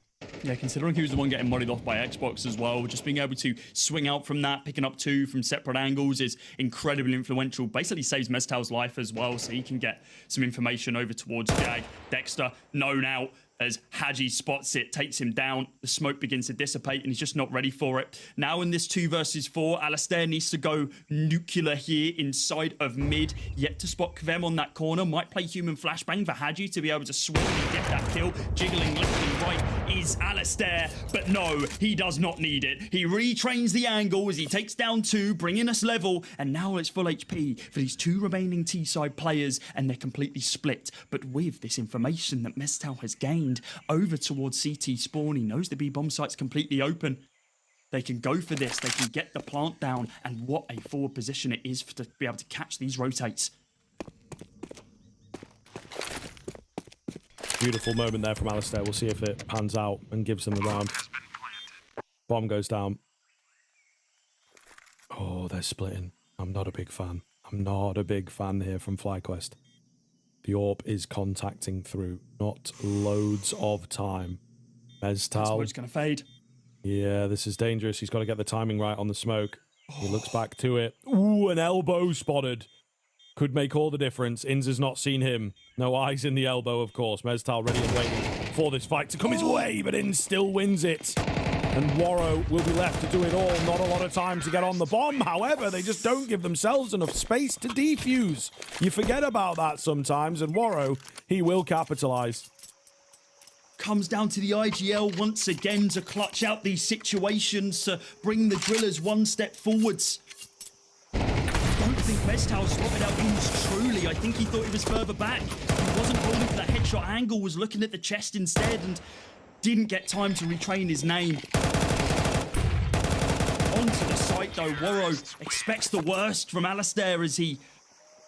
Yeah, considering he was the one getting muddied off by Xbox as well, just being able to swing out from that, picking up 2 from separate angles is incredibly influential. Basically saves Mestal's life as well, so he can get some information over towards Jag. Dexter known out as Haji spots it, takes him down. The smoke begins to dissipate, and he's just not ready for it. Now in this 2 versus 4, Alistair needs to go nuclear here inside of mid. Yet to spot Kvem on that corner. Might play human flashbang for Haji to be able to swing and get that kill. Jiggling left and right is Alistair, but no, he does not need it. He retrains the angle as he takes down 2, bringing us level, and now it's full HP for these 2 remaining T-side players, and they're completely split. But with this information that Mestal has gained over towards CT spawn, he knows the B bomb site's completely open. They can go for this, they can get the plant down, and what a forward position it is to be able to catch these rotates. Beautiful moment there from Alistair. We'll see if it pans out and gives them the round. Bomb goes down. Oh, they're splitting. I'm not a big fan. I'm not a big fan here from FlyQuest. The AWP is contacting through. Not loads of time. Mestal. Smoke's going to fade. Yeah, this is dangerous. He's got to get the timing right on the smoke. He looks back to it. Ooh, an elbow spotted. Could make all the difference. Inz has not seen him. No eyes in the elbow, of course. Mestal ready and waiting for this fight to come his way, but Inz still wins it. And Warro will be left to do it all. Not a lot of time to get on the bomb. However, they just don't give themselves enough space to defuse. You forget about that sometimes, and Warro, he will capitalize. Comes down to the IGL once again to clutch out these situations, to bring the Drillers one step forwards. I don't think Mestal spotted out Inz truly. I think he thought he was further back. He wasn't holding for that headshot angle, was looking at the chest instead, and didn't get time to retrain his name. Onto the site though, Warro expects the worst from Alistair as he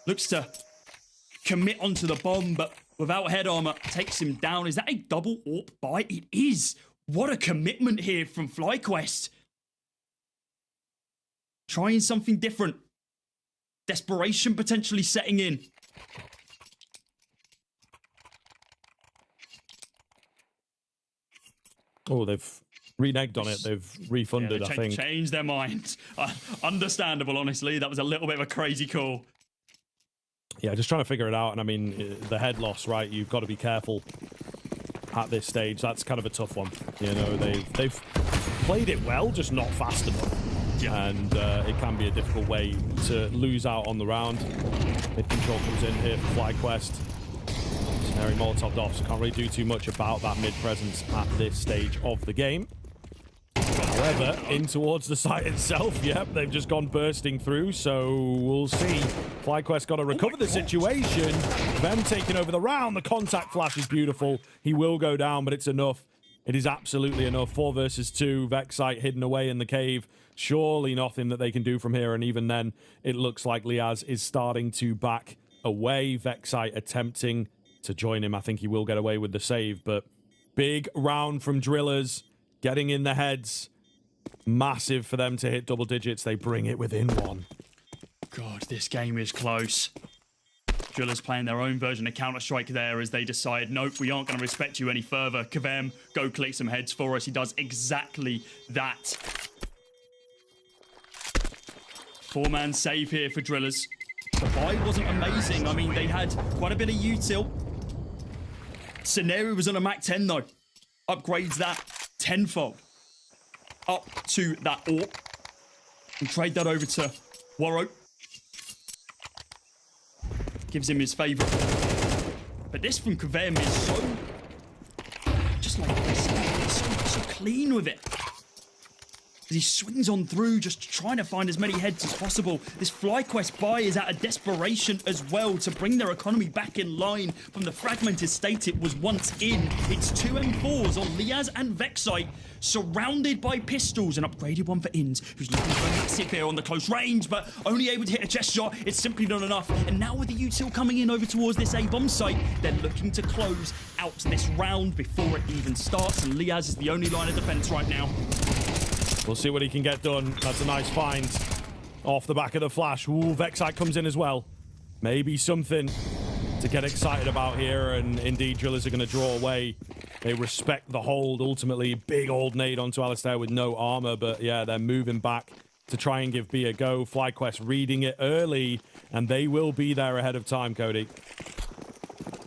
looks to commit onto the bomb, but without head armor, takes him down. Is that a double AWP buy? It is. What a commitment here from FlyQuest. Trying something different. Desperation potentially setting in. Oh, they've reneged on it. They've refunded, I think. Changed their minds. Understandable, honestly. That was a little bit of a crazy call. Yeah, just trying to figure it out. And I mean, the head loss, right? You've got to be careful at this stage. That's kind of a tough one. You know, they've played it well, just not fast enough. Yeah. And it can be a difficult way to lose out on the round. Mid control comes in here for FlyQuest. Snary Molotov off, so can't really do too much about that mid presence at this stage of the game. However, in towards the site itself, yep, they've just gone bursting through, so we'll see. FlyQuest got to recover the situation. Them taking over the round. The contact flash is beautiful. He will go down, but it's enough. It is absolutely enough. 4 versus 2. Vexite hidden away in the cave. Surely nothing that they can do from here, and even then, it looks like Liaz is starting to back away. Vexite attempting to join him. I think he will get away with the save, but Big round from Drillas, getting in the heads. Massive for them to hit double digits. They bring it within one. God, this game is close. Drillas playing their own version of Counter-Strike there as they decide, nope, we aren't going to respect you any further. Kavem, go collect some heads for us. He does exactly that. 4-man save here for Drillas. The buy wasn't amazing. I mean, they had quite a bit of util. Scenario was on a Mac 10 though. Upgrades that tenfold up to that AWP. And trade that over to Warrow. Gives him his favourite. But this from Kavem is so... just like this. So clean with it. As he swings on through, just trying to find as many heads as possible. This FlyQuest buy is out of desperation as well to bring their economy back in line from the fragmented state it was once in. It's 2 M4s on Liaz and Vexite, surrounded by pistols. An upgraded one for Inns, who's looking for a massive here on the close range, but only able to hit a chest shot. It's simply not enough. And now with the util coming in over towards this A-bomb site, they're looking to close out this round before it even starts. And Liaz is the only line of defense right now. We'll see what he can get done. That's a nice find off the back of the flash. Ooh, Vexite comes in as well. Maybe something to get excited about here, and indeed Drillas are going to draw away. They respect the hold. Ultimately, big old nade onto Alistair with no armor, but yeah, they're moving back to try and give B a go. FlyQuest reading it early, and they will be there ahead of time, Cody.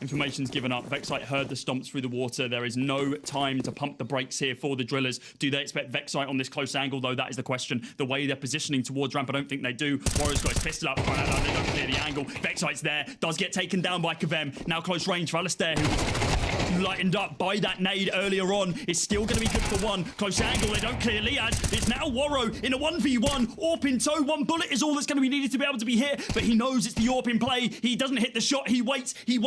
Information's given up. Vexite heard the stomps through the water. There is no time to pump the brakes here for the Drillers. Do they expect Vexite on this close angle, though? That is the question. The way they're positioning towards ramp, I don't think they do. Warrior's got his pistol up front. They don't clear the angle. Vexite's there. Does get taken down by Kavem. Now close range for Alistair, who lightened up by that nade earlier on. Is still going to be good for one. Close angle. They don't clear Liad. It's now Warrow in a 1v1. AWP in tow. One bullet is all that's going to be needed to be able to be hit, but he knows it's the AWP in play. He doesn't hit the shot. He waits. He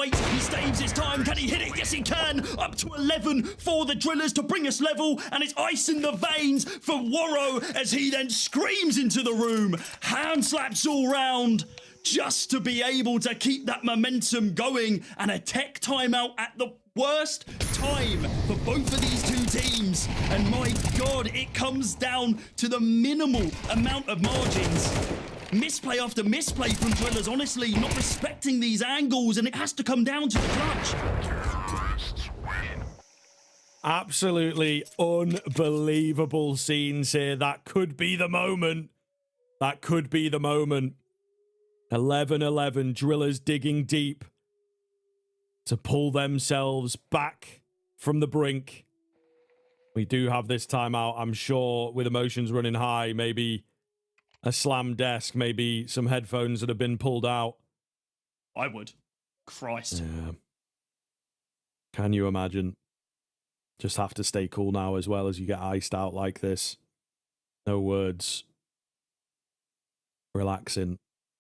staves his time. Can he hit it? Yes, he can. Up to 11 for the Drillers to bring us level, and it's ice in the veins for Warrow as he then screams into the room. Hand slaps all round just to be able to keep that momentum going, and a tech timeout at the worst time for both of these two teams. And my God, it comes down to the minimal amount of margins. Misplay after misplay from Drillers, honestly, not respecting these angles, and it has to come down to the clutch. Absolutely unbelievable scenes here. That could be the moment. That could be the moment. 11-11, Drillers digging deep to pull themselves back from the brink. We do have this timeout, I'm sure, with emotions running high, maybe a slam desk, maybe some headphones that have been pulled out. I would. Christ. Yeah. Can you imagine? Just have to stay cool now as well as you get iced out like this. No words. Relaxing.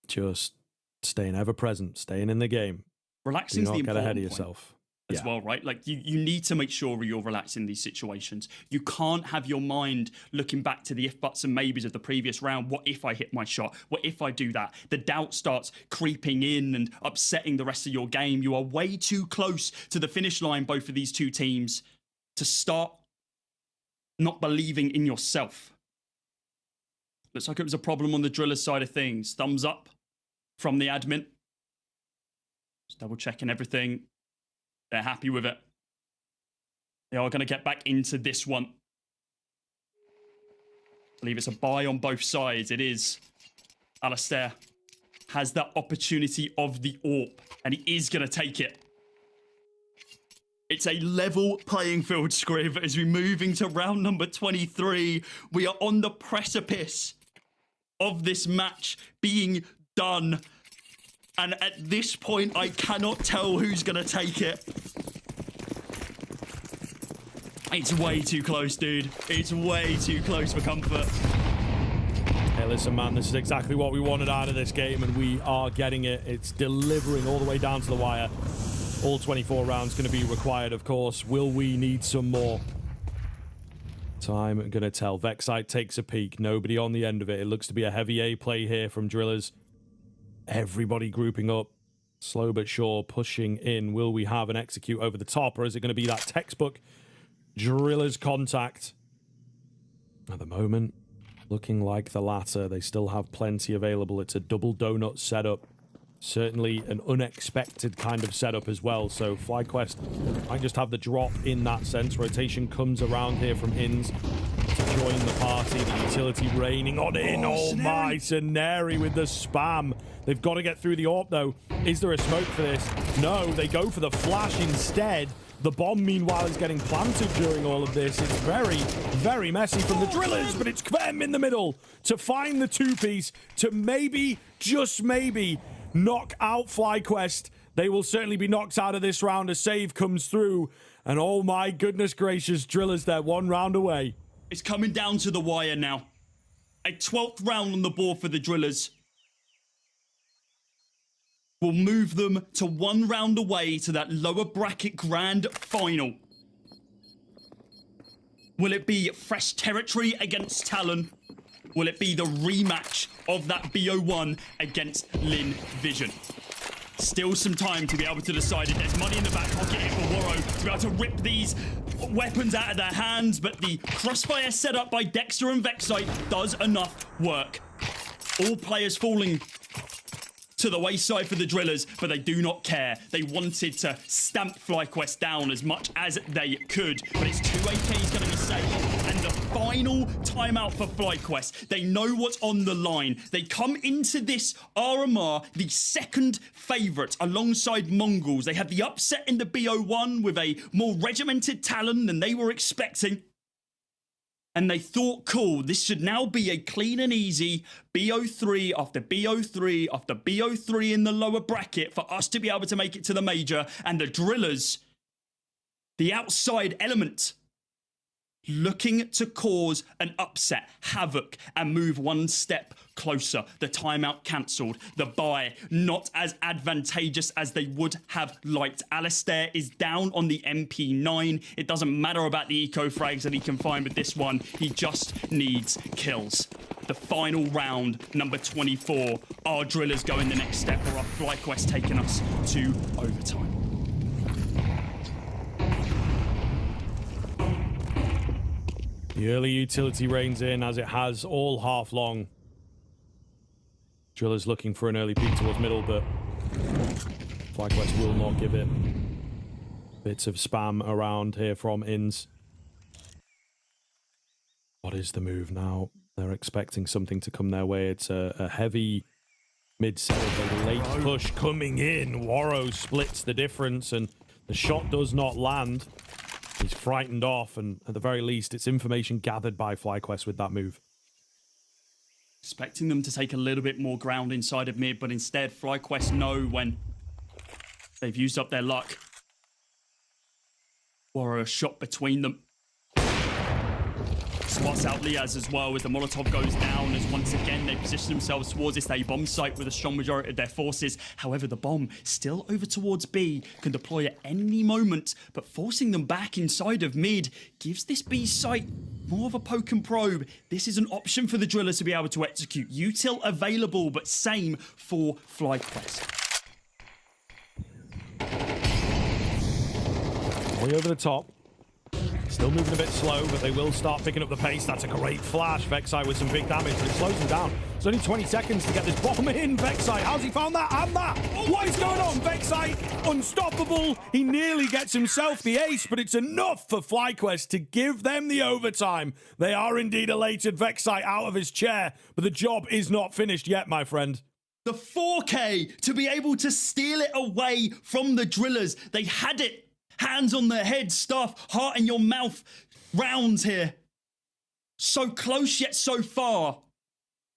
Just staying ever present, staying in the game. Relaxing is the important get ahead of point yourself. as well, right? Like you need to make sure you're relaxed in these situations. You can't have your mind looking back to the if buts and maybes of the previous round. What if I hit my shot? What if I do that? The doubt starts creeping in and upsetting the rest of your game. You are way too close to the finish line, both of these two teams, to start not believing in yourself. Looks like it was a problem on the Driller side of things. Thumbs up from the admin. Just double checking everything. They're happy with it. They are going to get back into this one. I believe it's a buy on both sides. It is. Alistair has that opportunity of the AWP, and he is going to take it. It's a level playing field, Scriv, as we move into round number 23. We are on the precipice of this match being done. And at this point, I cannot tell who's going to take it. It's way too close, dude. It's way too close for comfort. Hey, listen, man, this is exactly what we wanted out of this game, and we are getting it. It's delivering all the way down to the wire. All 24 rounds going to be required, of course. Will we need some more? Time going to tell. Vexite takes a peek. Nobody on the end of it. It looks to be a heavy A play here from Drillers. Everybody grouping up. Slow but sure, pushing in. Will we have an execute over the top, or is it going to be that textbook Drillas contact. At the moment, looking like the latter. They still have plenty available. It's a double donut setup. Certainly an unexpected kind of setup as well. So FlyQuest might just have the drop in that sense. Rotation comes around here from Inns to join the party. The utility raining on in. Oh my, Scenari with the spam. They've got to get through the AWP though. Is there a smoke for this? No, they go for the flash instead. The bomb, meanwhile, is getting planted during all of this. It's very, very messy from the Drillas, but it's Kvem in the middle to find the two-piece to maybe, just maybe, knock out FlyQuest. They will certainly be knocked out of this round. A save comes through, and oh my goodness gracious, Drillas, they're one round away. It's coming down to the wire now. A 12th round on the board for the Drillas will move them to one round away to that lower bracket grand final. Will it be fresh territory against Talon? Will it be the rematch of that BO1 against Lynn Vision? Still some time to be able to decide it. There's money in the back pocket here for Warrow to be able to rip these weapons out of their hands, but the crossfire set up by Dexter and Vexite does enough work. All players falling to the wayside for the Drillas, but they do not care. They wanted to stamp FlyQuest down as much as they could, but it's 2 AKs going to be saved, and the final timeout for FlyQuest. They know what's on the line. They come into this RMR the second favourite alongside MongolZ. They had the upset in the BO1 with a more regimented Talon than they were expecting. And they thought, cool, this should now be a clean and easy BO3 after BO3 after BO3 in the lower bracket for us to be able to make it to the major. And the Drillas, the outside element, looking to cause an upset, havoc, and move one step closer. The timeout cancelled. The buy not as advantageous as they would have liked. Alistair is down on the MP9. It doesn't matter about the eco frags that he can find with this one. He just needs kills. The final round, number 24. Are Drillas going the next step, or are FlyQuest taking us to overtime? The early utility reigns in, as it has all half long. Drillas looking for an early peek towards middle, but FlyQuest will not give it. Bits of spam around here from Inns. What is the move now? They're expecting something to come their way. It's a heavy mid-setup, a late push coming in. Warrow splits the difference, and the shot does not land. He's frightened off, and at the very least, it's information gathered by FlyQuest with that move. Expecting them to take a little bit more ground inside of mid, but instead, FlyQuest know when they've used up their luck. Warrior shot between them. Spots out Liaz as well as the Molotov goes down, as once again they position themselves towards this A bomb site with a strong majority of their forces. However, the bomb still over towards B, can deploy at any moment, but forcing them back inside of mid gives this B site more of a poke and probe. This is an option for the Drillers to be able to execute. Util available, but same for FlyQuest. Way over the top. Still moving a bit slow, but they will start picking up the pace. That's a great flash. Vexite with some big damage, but it slows them down. It's only 20 seconds to get this bomb in. Vexite, how's he found that? And that! What is going on? Vexite, unstoppable. He nearly gets himself the ace, but it's enough for FlyQuest to give them the overtime. They are indeed elated. Vexite out of his chair, but the job is not finished yet, my friend. The 4K to be able to steal it away from the Drillers. They had it. Hands on their head stuff, heart in your mouth rounds here. So close yet so far.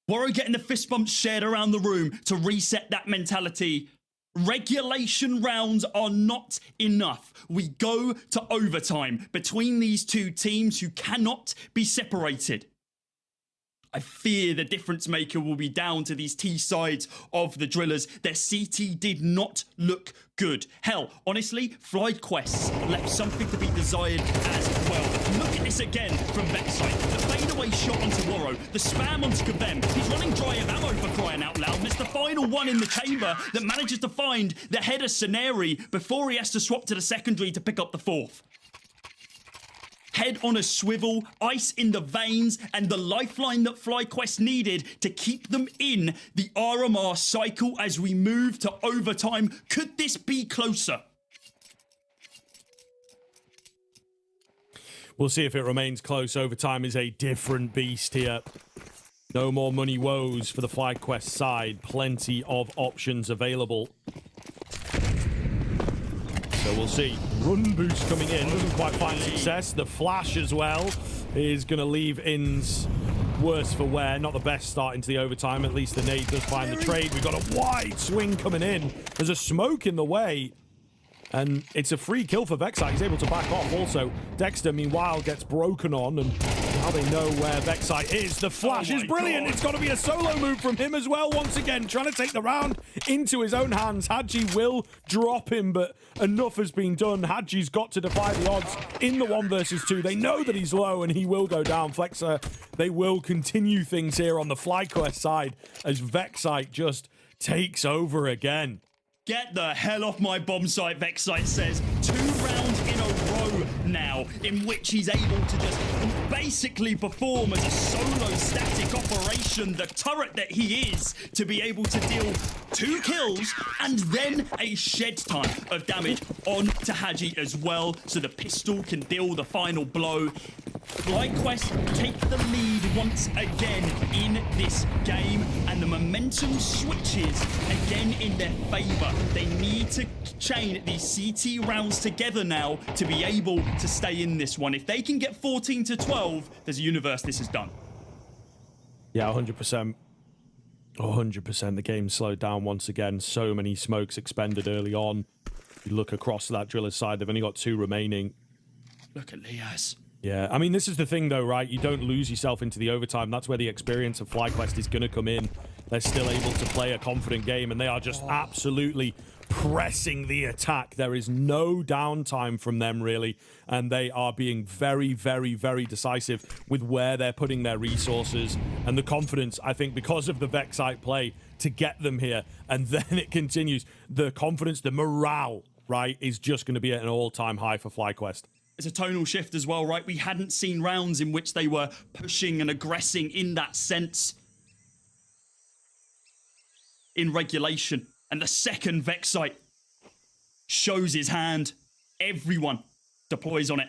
Warrow getting the fist bumps shared around the room to reset that mentality. Regulation rounds are not enough. We go to overtime between these two teams who cannot be separated. I fear the difference maker will be down to these T sides of the Drillers. Their CT did not look good. Hell, honestly, FlyQuest left something to be desired as well. Look at this again from Vexite. The fadeaway shot onto Warrow. The spam onto Kvem. He's running dry of ammo for crying out loud. And it's the final one in the chamber that manages to find the header Scenari before he has to swap to the secondary to pick up the fourth. head on a swivel, ice in the veins, and the lifeline that FlyQuest needed to keep them in the RMR cycle as we move to overtime. Could this be closer? We'll see if it remains close. Overtime is a different beast here. No more money woes for the FlyQuest side. Plenty of options available. So we'll see. Run boost coming in. Doesn't quite find success. The flash as well is going to leave Inns worse for wear. Not the best start into the overtime. At least the nade does find the trade. We've got a wide swing coming in. There's a smoke in the way. And it's a free kill for Vexite. He's able to back off also. Dexter, meanwhile, gets broken on, and now they know where Vexite is. The flash is brilliant. It's got to be a solo move from him as well, once again, trying to take the round into his own hands. Hadji will drop him, but enough has been done. Hadji's got to defy the odds in the 1 versus 2. They know that he's low, and he will go down. Flexer, they will continue things here on the FlyQuest side as Vexite just takes over again. Get the hell off my bomb site, Vexite says. 2 rounds in a row now in which he's able to just basically perform as a solo static operation, the turret that he is, to be able to deal 2 kills and then a shed ton of damage on to Hadji as well, so the pistol can deal the final blow. FlyQuest take the lead once again in this game, and the momentum switches again in their favor. They need to chain these CT rounds together now to be able to stay in this one. If they can get 14 to 12, there's a universe this is done. Yeah, 100%. 100%. The game slowed down once again. So many smokes expended early on. You look across that Drillas side, they've only got 2 remaining. Look at Lias. Yeah, I mean, this is the thing, though, right? You don't lose yourself into the overtime. That's where the experience of FlyQuest is going to come in. They're still able to play a confident game, and they are just absolutely pressing the attack. There is no downtime from them, really, and they are being very, very, very decisive with where they're putting their resources and the confidence, I think, because of the Vexite play to get them here, and then it continues. The confidence, the morale, right, is just going to be at an all-time high for FlyQuest. It's a tonal shift as well, right? We hadn't seen rounds in which they were pushing and aggressing in that sense in regulation. And the second Vexite shows his hand, everyone deploys on it.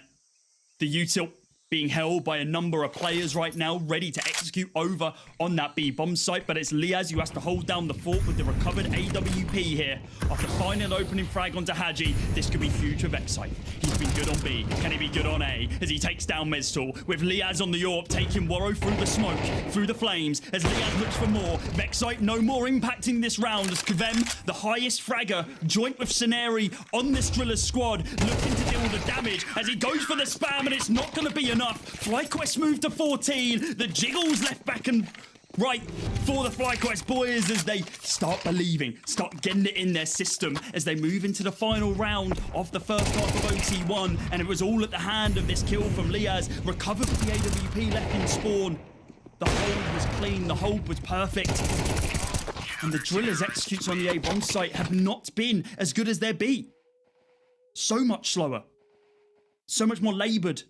The util being held by a number of players right now, ready to execute over on that B bomb site, but it's Lias who has to hold down the fort with the recovered AWP here. After finding an opening frag onto Hadji, this could be huge for Vexite. He's been good on B. Can he be good on A as he takes down Meztal with Lias on the AWP, taking Worro through the smoke, through the flames as Lias looks for more. Vexite no more impacting this round as Kvem, the highest fragger, joint with Scenari on this Drillas squad, looking to deal with the damage as he goes for the spam, and it's not going to be enough. FlyQuest moved to 14. The jiggles left back and right for the FlyQuest boys as they start believing, start getting it in their system as they move into the final round of the first half of OT1. And it was all at the hand of this kill from Lias, recovered with the AWP left in spawn. The hold was clean, the hold was perfect. And the Drillas executes on the A bomb site have not been as good as their B. So much slower, so much more laboured.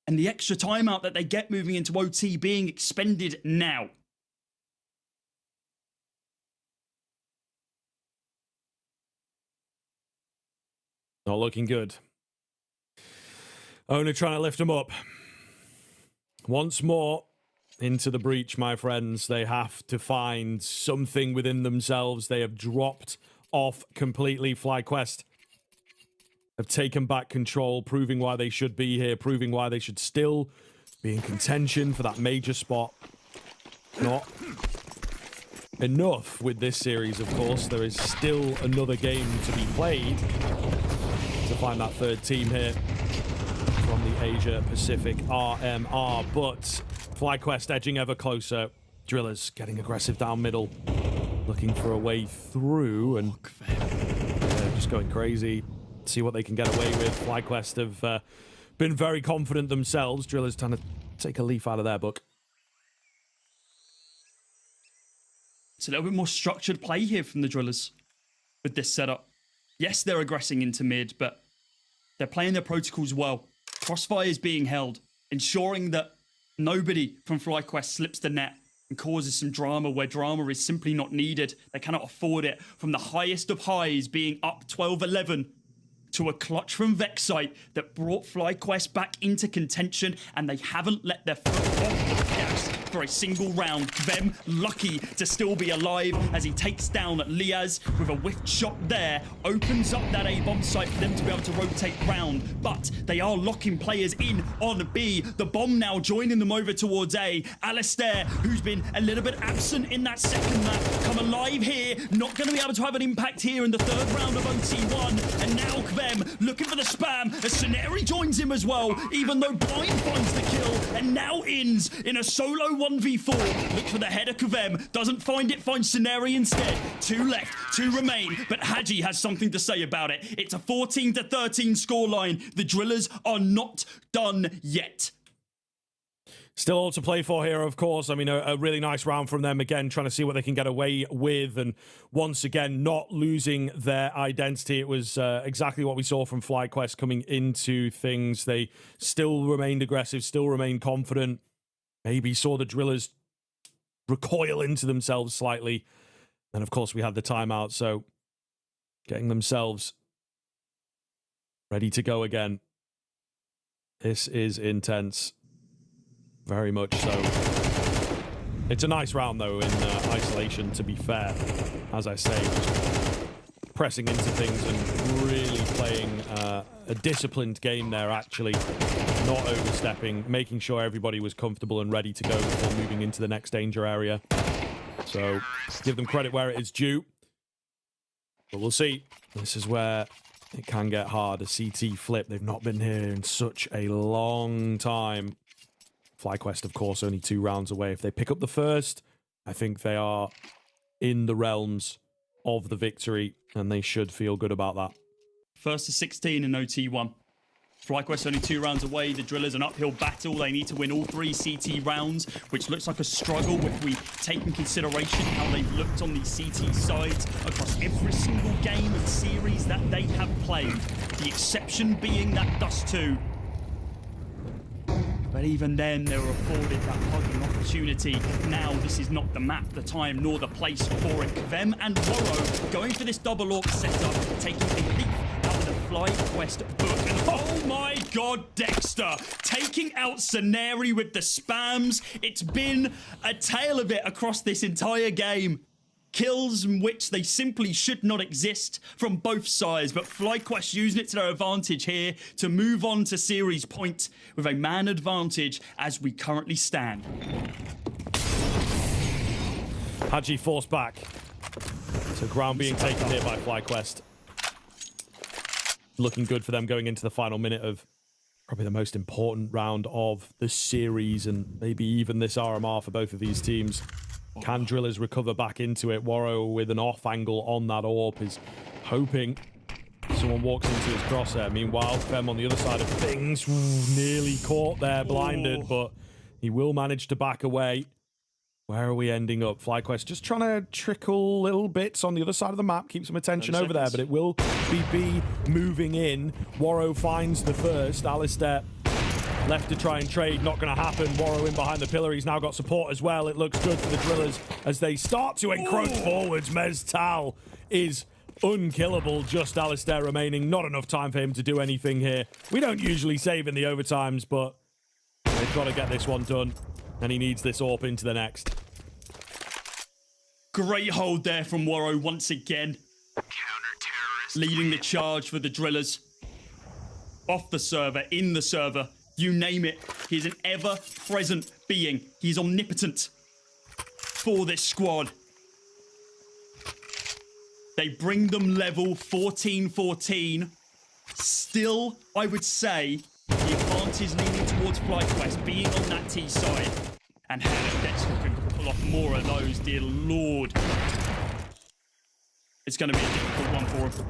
And the extra timeout that they get moving into OT being expended now. Not looking good. Only trying to lift them up. Once more into the breach, my friends. They have to find something within themselves. They have dropped off completely. FlyQuest have taken back control, proving why they should be here, proving why they should still be in contention for that major spot. Not enough with this series, of course. There is still another game to be played to find that 3rd team here from the Asia-Pacific RMR. But FlyQuest edging ever closer. Drillas getting aggressive down middle, looking for a way through, and just going crazy. See what they can get away with. FlyQuest have been very confident themselves. Drillas trying to take a leaf out of their book. It's a little bit more structured play here from the Drillas with this setup. Yes, they're aggressing into mid, but they're playing their protocols well. Crossfire is being held, ensuring that nobody from FlyQuest slips the net and causes some drama where drama is simply not needed. They cannot afford it. From the highest of highs being up 12-11 to a clutch from Vexite that brought FlyQuest back into contention, and they haven't let their foot off the gas for a single round. Kvem lucky to still be alive as he takes down Liaz with a whiffed shot there, opens up that A-bomb site for them to be able to rotate round, but they are locking players in on B. The bomb now joining them over towards A. Alistair, who's been a little bit absent in that second map, come alive here, not going to be able to have an impact here in the third round of OT1, and now Kvem looking for the spam as Sceneri joins him as well, even though Blind finds the kill, and now ends in a solo 1v4. Looks for the header. Kvem doesn't find it, finds Sceneri instead. 2 left, 2 remain, but Haji has something to say about it. It's a 14-13 scoreline. The Drillers are not done yet. Still all to play for here, of course. I mean, a really nice round from them again, trying to see what they can get away with, and once again, not losing their identity. It was exactly what we saw from FlyQuest coming into things. They still remained aggressive, still remained confident. Maybe saw the Drillers recoil into themselves slightly. And of course, we had the timeout, so getting themselves ready to go again. This is intense. Very much so. It's a nice round, though, in isolation, to be fair. As I say, just pressing into things and really playing a disciplined game there, actually. Not overstepping, making sure everybody was comfortable and ready to go before moving into the next danger area. So, give them credit where it is due. But we'll see. This is where it can get hard. A CT flip. They've not been here in such a long time. FlyQuest, of course, only 2 rounds away. If they pick up the first, I think they are in the realms of the victory, and they should feel good about that. First to 16 in OT1. FlyQuest only 2 rounds away. The Drillers an uphill battle. They need to win all 3 CT rounds, which looks like a struggle if we take in consideration how they've looked on these CT sides across every single game and series that they have played. The exception being that Dust 2. But even then, they were afforded that hugging opportunity. Now, this is not the map, the time, nor the place for it. Kvem and Woro going for this double AWP setup, taking a leap out of the FlyQuest book. And oh my god, Dexter taking out Sceneri with the spams. It's been a tale of it across this entire game. Kills in which they simply should not exist from both sides, but FlyQuest using it to their advantage here to move on to series point with a man advantage as we currently stand. Haji forced back. So ground being taken here by FlyQuest. Looking good for them going into the final minute of probably the most important round of the series, and maybe even this RMR for both of these teams. Can Drillers recover back into it? Woro with an off angle on that AWP is hoping someone walks into his crosshair. Meanwhile, Fem on the other side of things, nearly caught there, blinded, but he will manage to back away. Where are we ending up? FlyQuest just trying to trickle little bits on the other side of the map, keep some attention over there, but it will be B moving in. Woro finds the first. Alistair left to try and trade, not going to happen. Woro in behind the pillar. He's now got support as well. It looks good for the Drillers as they start to encroach forwards. Meztal is unkillable. Just Alistair remaining. Not enough time for him to do anything here. We don't usually save in the overtimes, but they've got to get this one done. And he needs this AWP into the next. Great hold there from Woro once again. Leading the charge for the Drillers. Off the server, in the server. You name it, he's an ever-present being. He's omnipotent for this squad. They bring them level 14-14. Still, I would say, the advantage leaning towards FlyQuest being on that T side. And how Dexter can pull off more of those, dear lord. It's going to be a difficult one for him.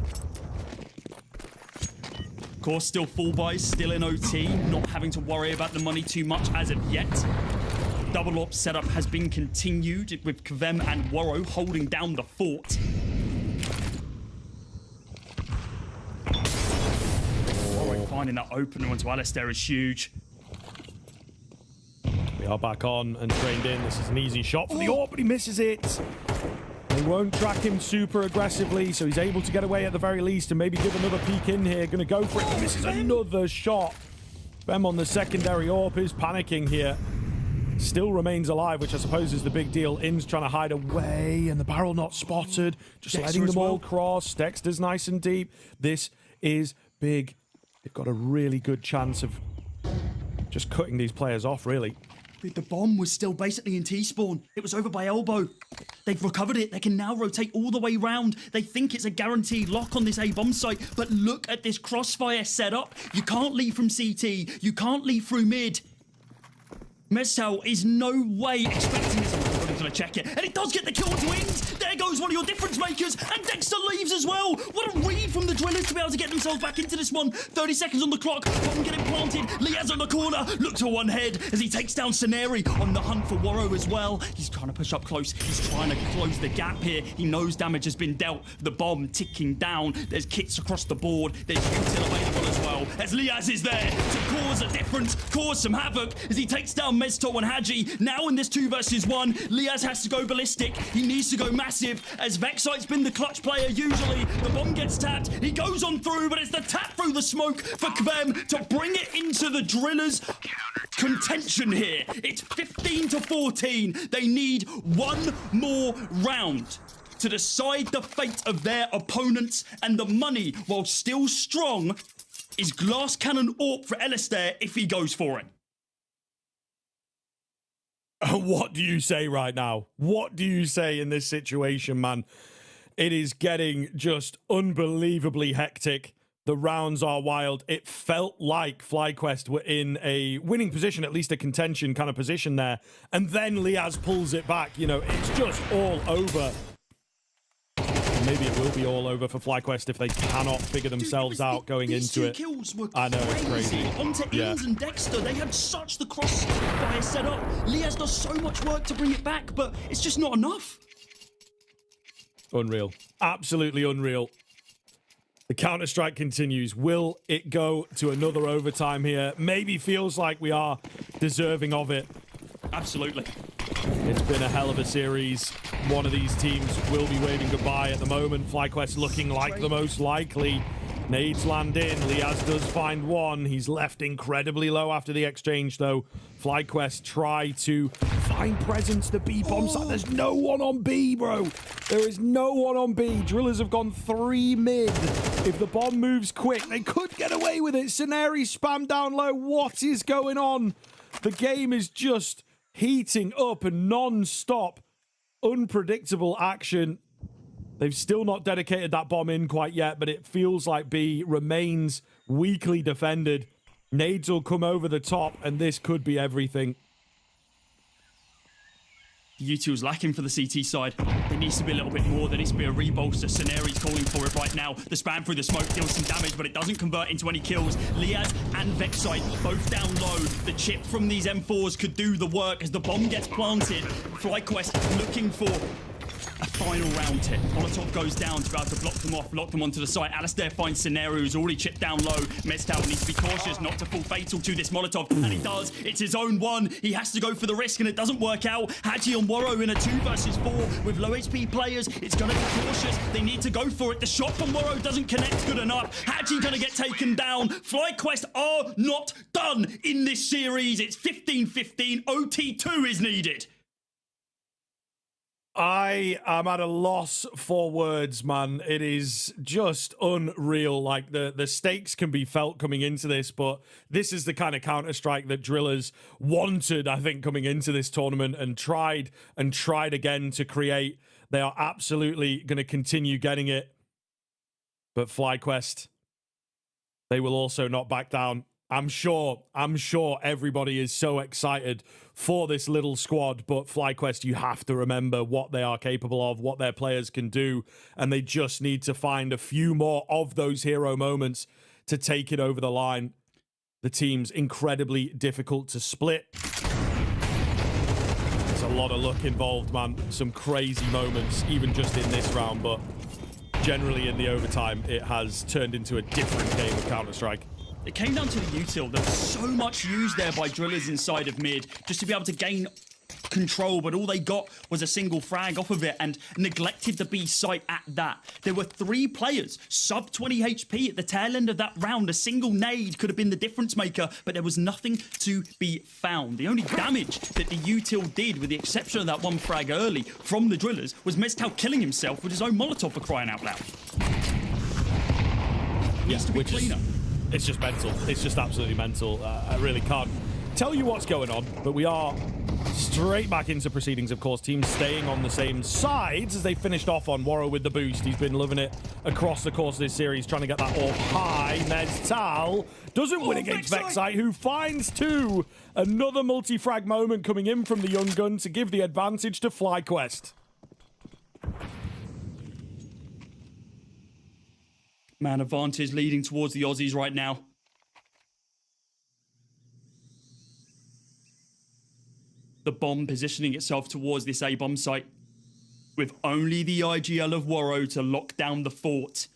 Of course, still full buys, still in OT, not having to worry about the money too much as of yet. Double AWP setup has been continued with Kvem and Woro holding down the fort. Woro finding that opening onto Alistair is huge. We are back on and trained in. This is an easy shot for the AWP, but he misses it. They won't track him super aggressively, so he's able to get away at the very least and maybe give another peek in here. Going to go for it. He misses another shot. Bem on the secondary AWP is panicking here. Still remains alive, which I suppose is the big deal. In's trying to hide away, and the barrel not spotted. Just Dexter letting them all well. cross. Dexter's nice and deep. This is big. They've got a really good chance of just cutting these players off, really. The bomb was still basically in T-spawn. It was over by elbow. They've recovered it. They can now rotate all the way round. They think it's a guaranteed lock on this A-bomb site, but look at this crossfire setup. You can't leave from CT. You can't leave through mid. MongolZ is no way expecting this. I'm going to check it. And it does get the kill onto Ings. There goes one of your difference makers. And Dexter leaves as well. What a read from the Drillas to be able to get themselves back into this one. 30 seconds on the clock. Bomb getting planted. Liaz on the corner. Looks for one head as he takes down Scenery on the hunt for Warrow as well. He's trying to push up close. He's trying to close the gap here. He knows damage has been dealt. The bomb ticking down. There's kits across the board. There's util available as well. As Liaz is there to cause a difference, cause some havoc as he takes down Mezto and Haji. Now in this 2 versus 1, Liaz has to go ballistic. He needs to go massive as Vexite's been the clutch player usually. The bomb gets tapped. He goes on through, but it's the tap through the smoke for Kvem to bring it into the Drillers' contention here. It's 15 to 14. They need one more round to decide the fate of their opponents, and the money, while still strong, is glass cannon AWP for Alistair if he goes for it. What do you say right now? What do you say in this situation, man? It is getting just unbelievably hectic. The rounds are wild. It felt like FlyQuest were in a winning position, at least a contention kind of position there. And then Liaz pulls it back. You know, it's just all over. Maybe it will be all over for FlyQuest if they cannot figure themselves out going into it. Kills were I know, it's crazy. Onto Ings and Dexter, they had such the crossfire set up. Liaz does so much work to bring it back, but it's just not enough. Unreal. Absolutely unreal. The counter-strike continues. Will it go to another overtime here? Maybe feels like we are deserving of it. Absolutely. It's been a hell of a series. One of these teams will be waving goodbye at the moment. FlyQuest looking like the most likely. Nades land in. Liaz does find one. He's left incredibly low after the exchange, though. FlyQuest try to find presence. The B bomb site. There's no one on B, bro. There is no one on B. Drillers have gone 3 mid. If the bomb moves quick, they could get away with it. Scenery spam down low. What is going on? The game is just heating up and non-stop. Unpredictable action. They've still not dedicated that bomb in quite yet, but it feels like B remains weakly defended. Nades will come over the top, and this could be everything. U2's lacking for the CT side. There needs to be a little bit more. There needs to be a rebolster. Sceneri's calling for it right now. The spam through the smoke deals some damage, but it doesn't convert into any kills. Liaz and Vexite both down low. The chip from these M4s could do the work as the bomb gets planted. FlyQuest looking for a final round hit. Molotov goes down to be able to block them off, lock them onto the site. Alistair finds Scenario, who's already chipped down low. MongolZ needs to be cautious not to fall fatal to this Molotov, and he does. It's his own one. He has to go for the risk, and it doesn't work out. Haji on Warrow in a 2 versus 4 with low HP players. It's going to be cautious. They need to go for it. The shot from Warrow doesn't connect good enough. Haji going to get taken down. FlyQuest are not done in this series. It's 15-15. OT2 is needed. I am at a loss for words, man. It is just unreal. Like, the stakes can be felt coming into this, but this is the kind of Counter-Strike that Drillers wanted, I think, coming into this tournament and tried again to create. They are absolutely going to continue getting it. But FlyQuest, they will also not back down. I'm sure everybody is so excited for this little squad, but FlyQuest, you have to remember what they are capable of, what their players can do, and they just need to find a few more of those hero moments to take it over the line. The team's incredibly difficult to split. There's a lot of luck involved, man. Some crazy moments, even just in this round, but generally in the overtime, it has turned into a different game of Counter-Strike. It came down to the util. There was so much used there by Drillas inside of mid just to be able to gain control, but all they got was a single frag off of it and neglected the B site at that. There were 3 players, sub 20 HP at the tail end of that round. A single nade could have been the difference maker, but there was nothing to be found. The only damage that the util did, with the exception of that one frag early from the Drillers, was mezcal killing himself with his own Molotov, for crying out loud. Needs to be cleaner. It's just mental. It's just absolutely mental. I really can't tell you what's going on, but we are straight back into proceedings, of course. Teams staying on the same sides as they finished off on Waro with the boost. He's been loving it across the course of this series, trying to get that AWP high. mezcal doesn't win against Vexite, who finds 2. Another multi-frag moment coming in from the young gun to give the advantage to FlyQuest. Man advantage leading towards the Aussies right now. The bomb positioning itself towards this A-bomb site, with only the IGL of Waro to lock down the fort.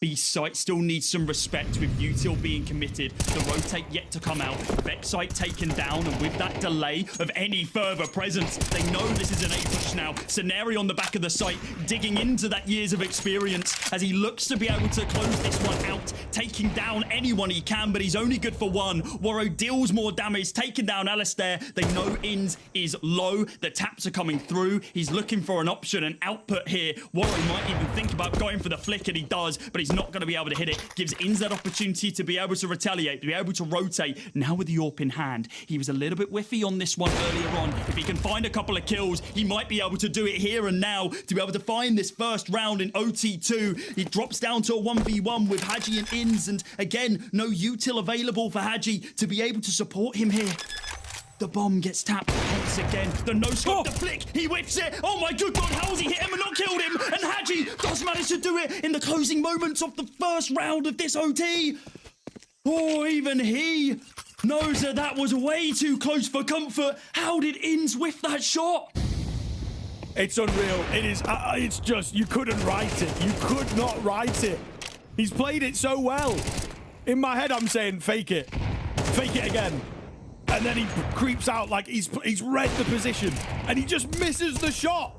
B site still needs some respect, with util being committed. The rotate yet to come out. Vexite taken down, and with that delay of any further presence, they know this is an A-push now. Scenario on the back of the site, digging into that years of experience as he looks to be able to close this one out, taking down anyone he can, but he's only good for 1. Waro deals more damage, taking down Alistair. They know Ins is low. The taps are coming through. He's looking for an option, an output here. Waro might even think about going for the flick, and he does, but he's not going to be able to hit it. Gives Ins that opportunity to be able to retaliate, to be able to rotate. Now with the AWP in hand, he was a little bit whiffy on this one earlier on. If he can find a couple of kills, he might be able to do it here and now to be able to find this first round in OT2. He drops down to a 1v1 with Haji and Ins, and again, no util available for Haji to be able to support him here. The bomb gets tapped once again. The no-scope, the flick, he whiffs it. Oh my good God, how has he hit him and not killed him? And Haji does manage to do it in the closing moments of the first round of this OT. Oh, even he knows that that was way too close for comfort. How did Ins whiff that shot? It's unreal. It is. It's just, you couldn't write it. You could not write it. He's played it so well. In my head, I'm saying, fake it. Fake it again. And then he creeps out like he's read the position, and he just misses the shot.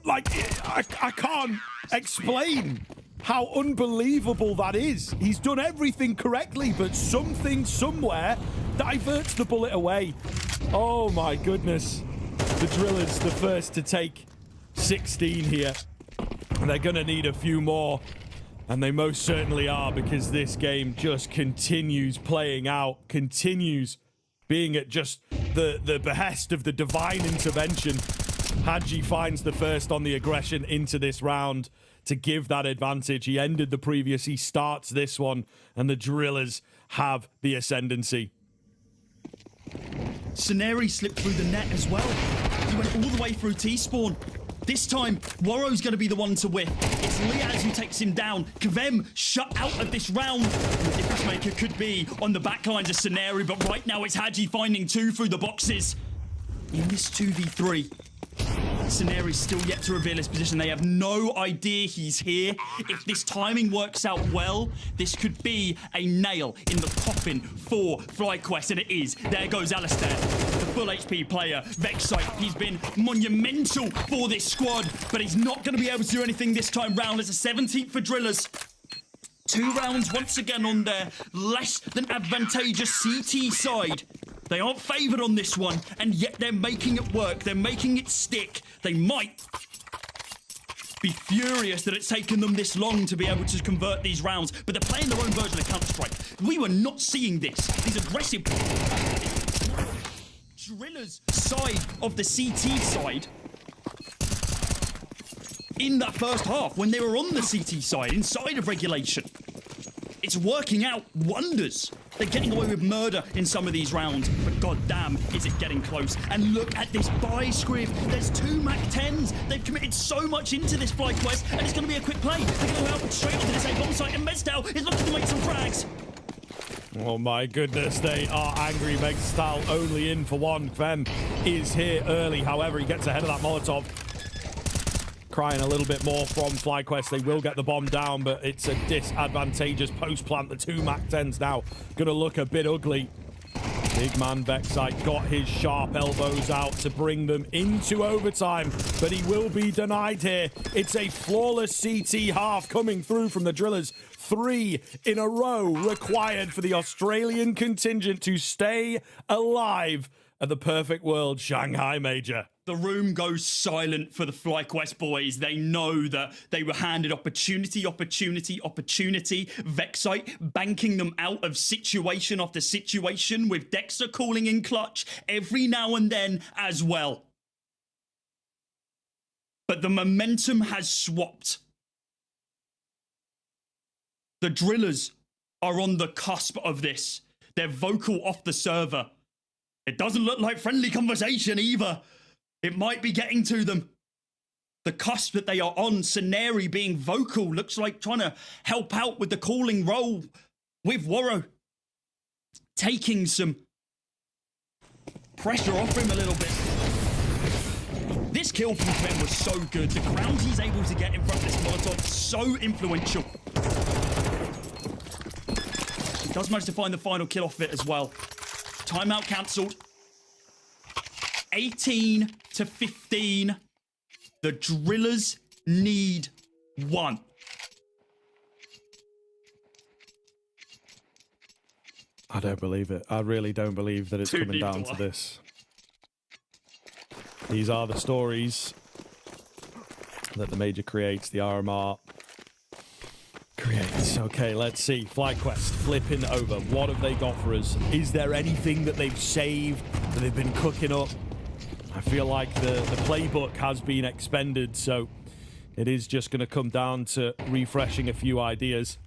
Like, I can't explain how unbelievable that is. He's done everything correctly, but something somewhere diverts the bullet away. Oh my goodness. The Drillers, the first to take 16 here. And they're gonna need a few more. And they most certainly are, because this game just continues playing out, continues being at just the behest of the divine intervention. Haji finds the first on the aggression into this round to give that advantage. He ended the previous, he starts this one, and the Drillers have the ascendancy. Scenari slipped through the net as well. He went all the way through T-spawn. This time, Waro's going to be the one to whiff. It's Liaz who takes him down. Kvem shut out of this round. The difference maker could be on the backlines of Scenari, but right now it's Haji finding 2 through the boxes. In this 2v3, Scenari's still yet to reveal his position. They have no idea he's here. If this timing works out well, this could be a nail in the coffin for FlyQuest, and it is. There goes Alistair, the full HP player. Vexite, he's been monumental for this squad, but he's not going to be able to do anything this time round. It's a 17th for Drillers. 2 rounds once again on their less than advantageous CT side. They aren't favoured on this one, and yet they're making it work. They're making it stick. They might be furious that it's taken them this long to be able to convert these rounds, but they're playing their own version of Counter-Strike. We were not seeing this. These aggressive Drillers side of the CT side in that first half when they were on the CT side, inside of regulation. It's working out wonders. They're getting away with murder in some of these rounds, but goddamn, is it getting close. And look at this buy script. There's 2 MAC-10s. They've committed so much into this FlyQuest, and it's going to be a quick play. They're going to go out straight onto this A-bomb site, and mezcal is looking to make some frags. Oh my goodness, they are angry. mezcal only in for 1. Kvem is here early, however, he gets ahead of that Molotov. crying a little bit more from FlyQuest. They will get the bomb down, but it's a disadvantageous post-plant. The 2 MAC-10s now going to look a bit ugly. Big man Vexite got his sharp elbows out to bring them into overtime, but he will be denied here. It's a flawless CT half coming through from the Drillas. 3 in a row required for the Australian contingent to stay alive at the Perfect World Shanghai Major. The room goes silent for the FlyQuest boys. They know that they were handed opportunity. Vexite banking them out of situation after situation, with Dexter calling in clutch every now and then as well. But the momentum has swapped. The Drillers are on the cusp of this. They're vocal off the server. It doesn't look like friendly conversation either. It might be getting to them. The cusp that they are on, Sceneri being vocal, looks like trying to help out with the calling role with Warrow. Taking some pressure off him a little bit. This kill from Clem was so good. The ground he's able to get in front of this Molotov, so influential. He does manage to find the final kill off it as well. Timeout cancelled. 18-15. The Drillers need 1. I don't believe it. I really don't believe that it's coming down to this. These are the stories that the Major creates, the RMR creates. Okay, let's see. FlyQuest flipping over. What have they got for us? Is there anything that they've saved, that they've been cooking up? I feel like the playbook has been expended, so it is just going to come down to refreshing a few ideas.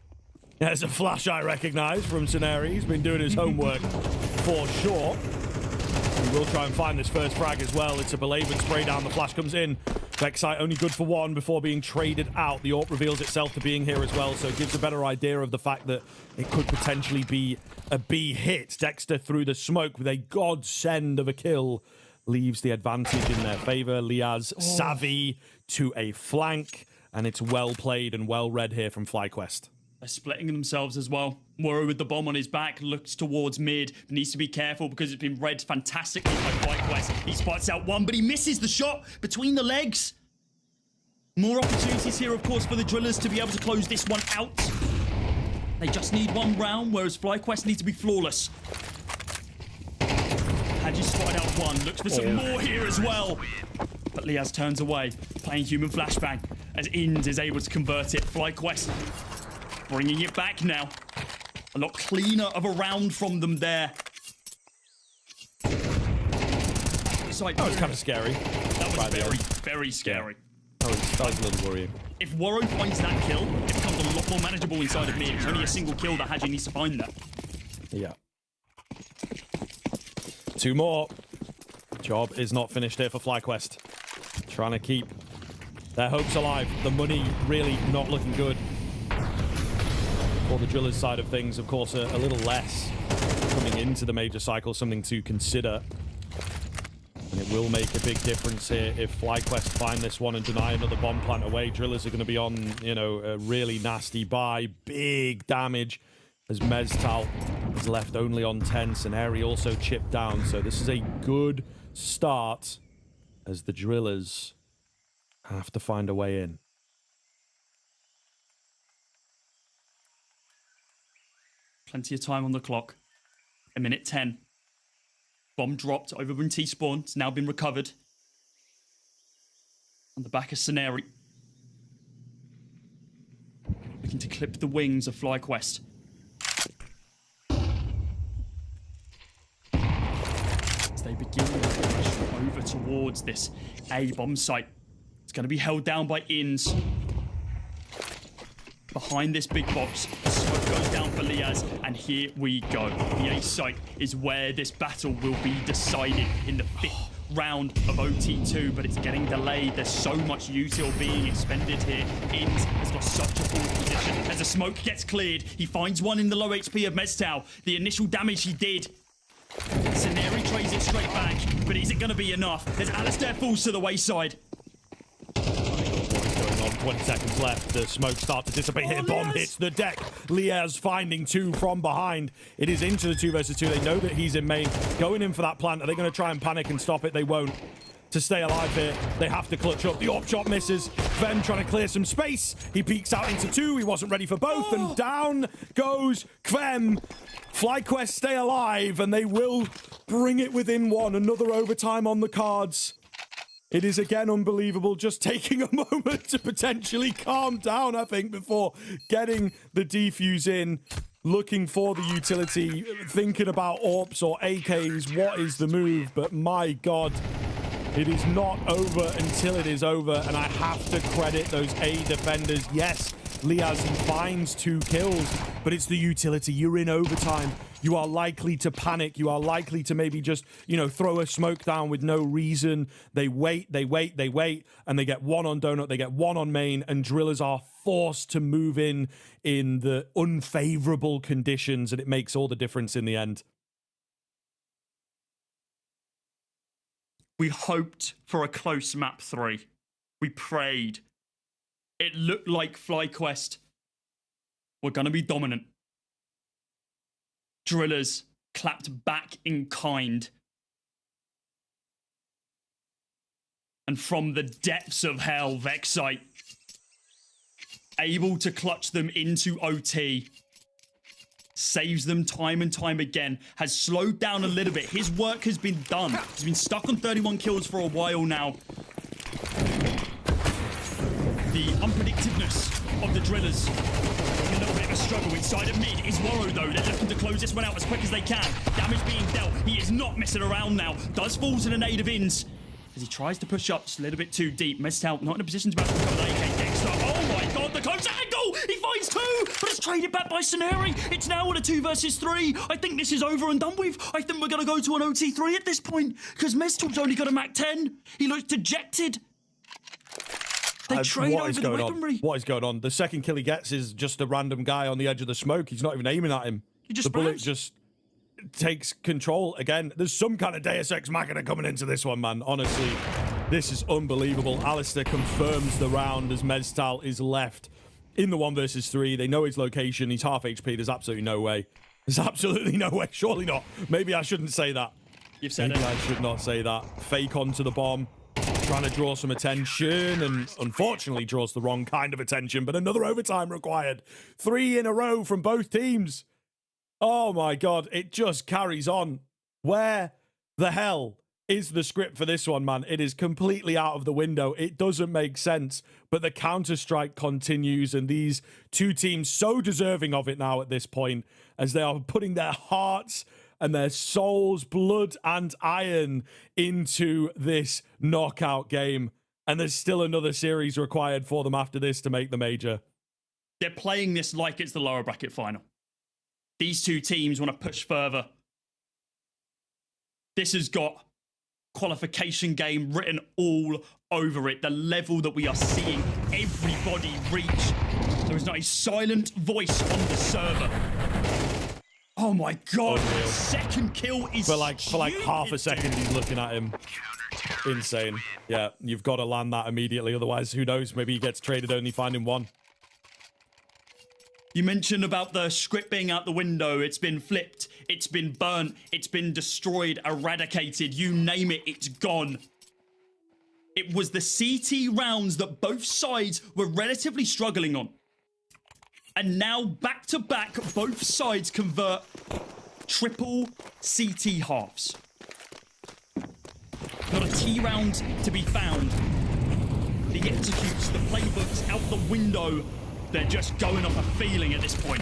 There's a flash I recognise from Sceneri. He's been doing his homework for sure. He will try and find this first frag as well. It's a belabored spray down. The flash comes in. Vexite only good for 1 before being traded out. The AWP reveals itself to being here as well, so it gives a better idea of the fact that it could potentially be a B hit. Dexter through the smoke with a godsend of a kill leaves the advantage in their favor. Liaz savvy to a flank, and it's well played and well read here from FlyQuest. They're splitting themselves as well. Warrow with the bomb on his back looks towards mid. Needs to be careful because it's been read fantastically by FlyQuest. He spots out 1, but he misses the shot between the legs. More opportunities here, of course, for the Drillers to be able to close this one out. They just need 1 round, whereas FlyQuest need to be flawless. Hadji spotted out 1. Looks for some more here as well. But Liaz turns away, playing human flashbang as Ind is able to convert it. FlyQuest bringing it back now. A lot cleaner of a round from them there. It's kind of scary. That was very scary. Yeah. That was a little worrying. If Warrow finds that kill, it becomes a lot more manageable inside of mid. It's only a single kill that Hadji needs to find there. Yeah. 2 more. Job is not finished here for FlyQuest. Trying to keep their hopes alive. The money really not looking good. For the Drillers side of things, of course, a little less coming into the major cycle, something to consider. And it will make a big difference here if FlyQuest find this one and deny another bomb plant away. Drillers are going to be on, you know, a really nasty buy. Big damage as Meztal is left only on 10. Sceneri also chipped down. So this is a good start as the Drillers have to find a way in. Plenty of time on the clock. 1:10. Bomb dropped over in T-spawn. It's now been recovered. On the back of Sceneri. Looking to clip the wings of FlyQuest. As they begin to push over towards this A bomb site. It's going to be held down by Inns. Behind this big box, smoke goes down for Liaz, and here we go. The A site is where this battle will be decided in the 5th round of OT2, but it's getting delayed. There's so much util being expended here. Int has got such a poor position. As the smoke gets cleared, he finds 1 in the low HP of Meztal. The initial damage he did. Sceneri trades it straight back, but is it going to be enough? As Alistair falls to the wayside. 20 seconds left. The smoke starts to dissipate here. Bomb hits the deck. Liaz finding 2 from behind. It is into the 2 versus 2. They know that he's in main. Going in for that plant. Are they going to try and panic and stop it? They won't. To stay alive here, they have to clutch up. The op shot misses. Ven trying to clear some space. He peeks out into 2. He wasn't ready for both. And down goes Kvem. FlyQuest stay alive, and they will bring it within 1. Another overtime on the cards. It is again unbelievable, just taking a moment to potentially calm down, I think, before getting the defuse in, looking for the utility, thinking about AWPs or AKs, what is the move? But my God, it is not over until it is over, and I have to credit those A defenders. Yes, Liaz finds 2 kills, but it's the utility. You're in overtime. You are likely to panic. You are likely to maybe just, you know, throw a smoke down with no reason. They wait, and they get 1 on Donut, they get 1 on main, and Drillas are forced to move in the unfavorable conditions, and it makes all the difference in the end. We hoped for a close map 3. We prayed. It looked like FlyQuest were going to be dominant. Drillas clapped back in kind. And from the depths of hell, Vexite, able to clutch them into OT, saves them time and time again, has slowed down a little bit. His work has been done. He's been stuck on 31 kills for a while now. The unpredictiveness of the Drillers. A little bit of a struggle inside of mid is Warrow, though. They're looking to close this one out as quick as they can. Damage being dealt. He is not messing around now. Does fall to the native ins as he tries to push up just a little bit too deep. Missed out. Not in a position to be able to recover the AK Dexter. Oh my God, the close angle! He finds 2, but it's traded back by Soneri. It's now on a 2 versus 3. I think this is over and done with. I think we're going to go to an OT3 at this point because Mestal's only got a Mac 10. He looks dejected. They trade over the weaponry. What is going on? The second kill he gets is just a random guy on the edge of the smoke. He's not even aiming at him. The bullet just takes control again. There's some kind of Deus Ex Machina coming into this one, man. Honestly, this is unbelievable. Alistair confirms the round as Mestal is left in the 1 versus 3. They know his location. He's half HP. There's absolutely no way. There's absolutely no way. Surely not. Maybe I shouldn't say that. You've said Maybe it. I should not say that. Fake onto the bomb. Trying to draw some attention, and unfortunately draws the wrong kind of attention, but another overtime required. 3 in a row from both teams. Oh my God, it just carries on. Where the hell is the script for this one, man? It is completely out of the window. It doesn't make sense, but the counter-strike continues, and these 2 teams so deserving of it now at this point, as they are putting their hearts and their souls, blood and iron into this knockout game. And there's still another series required for them after this to make the major. They're playing this like it's the lower bracket final. These 2 teams want to push further. This has got qualification game written all over it. The level that we are seeing everybody reach. There is not a silent voice on the server. Oh my God, Unreal. Second kill is For like half a second, he's looking at him. Insane. Yeah, you've got to land that immediately. Otherwise, who knows? Maybe he gets traded only finding 1. You mentioned about the script being out the window. It's been flipped. It's been burnt. It's been destroyed, eradicated. You name it, it's gone. It was the CT rounds that both sides were relatively struggling on. And now, back to back, both sides convert triple CT halves. Not a T round to be found. The executes, the playbooks out the window. They're just going off a feeling at this point.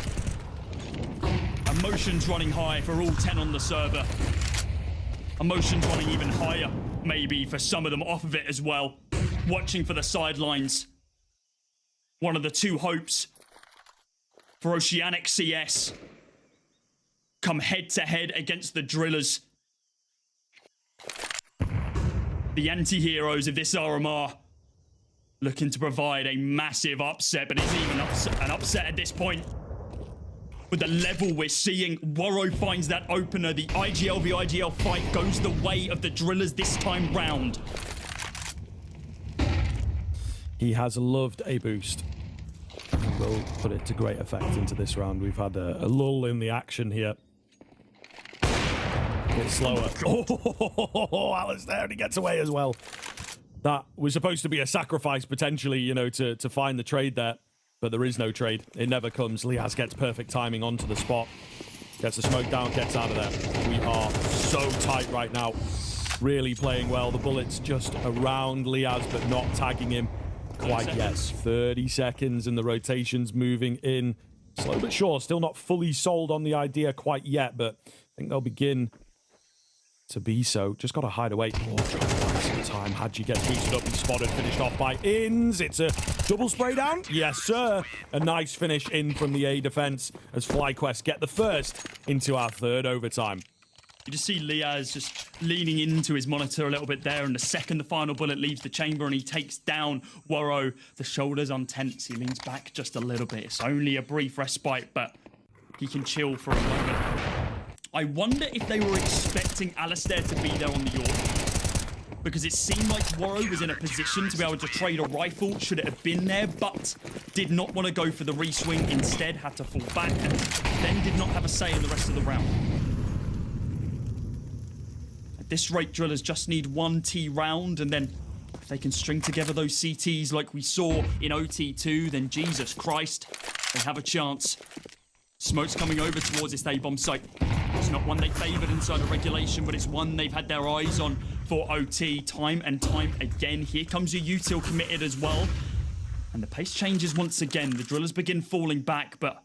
Emotions running high for all 10 on the server. Emotions running even higher, maybe, for some of them off of it as well. Watching for the sidelines. One of the 2 hopes for Oceanic CS come head-to-head against the Drillers. The anti-heroes of this RMR looking to provide a massive upset, but it's even an upset at this point. With the level we're seeing, Warrow finds that opener. The IGL v IGL fight goes the way of the Drillers this time round. He has loved a boost. And will put it to great effect into this round. We've had a lull in the action here. It's slower. Oh, Alistair, and he gets away as well. That was supposed to be a sacrifice, potentially, you know, to find the trade there. But there is no trade. It never comes. Liaz gets perfect timing onto the spot. Gets the smoke down, gets out of there. We are so tight right now. Really playing well. The bullet's just around Liaz, but not tagging him quite yet. 30 seconds and the rotation's moving in. Slow but sure. Still not fully sold on the idea quite yet, but I think they'll begin to be so. Just got to hide away. Oh, trying to buy some time. Hadji gets boosted up and spotted, finished off by Inns. It's a double spray down. Yes, sir. A nice finish in from the A defense as FlyQuest get the first into our third overtime. You just see Liaz just leaning into his monitor a little bit there, and the second the final bullet leaves the chamber and he takes down Worro, the shoulders untense. He leans back just a little bit. It's only a brief respite, but he can chill for a moment. I wonder if they were expecting Alistair to be there on the orb, because it seemed like Worro was in a position to be able to trade a rifle should it have been there, but did not want to go for the re-swing, instead had to fall back, and then did not have a say in the rest of the round. At this rate, Drillas just need one T round, and then if they can string together those CTs like we saw in OT2, then Jesus Christ, they have a chance. Smoke's coming over towards this A-bomb site. It's not one they favoured inside of regulation, but it's one they've had their eyes on for OT time and time again. Here comes your util committed as well. And the pace changes once again. The Drillers begin falling back, but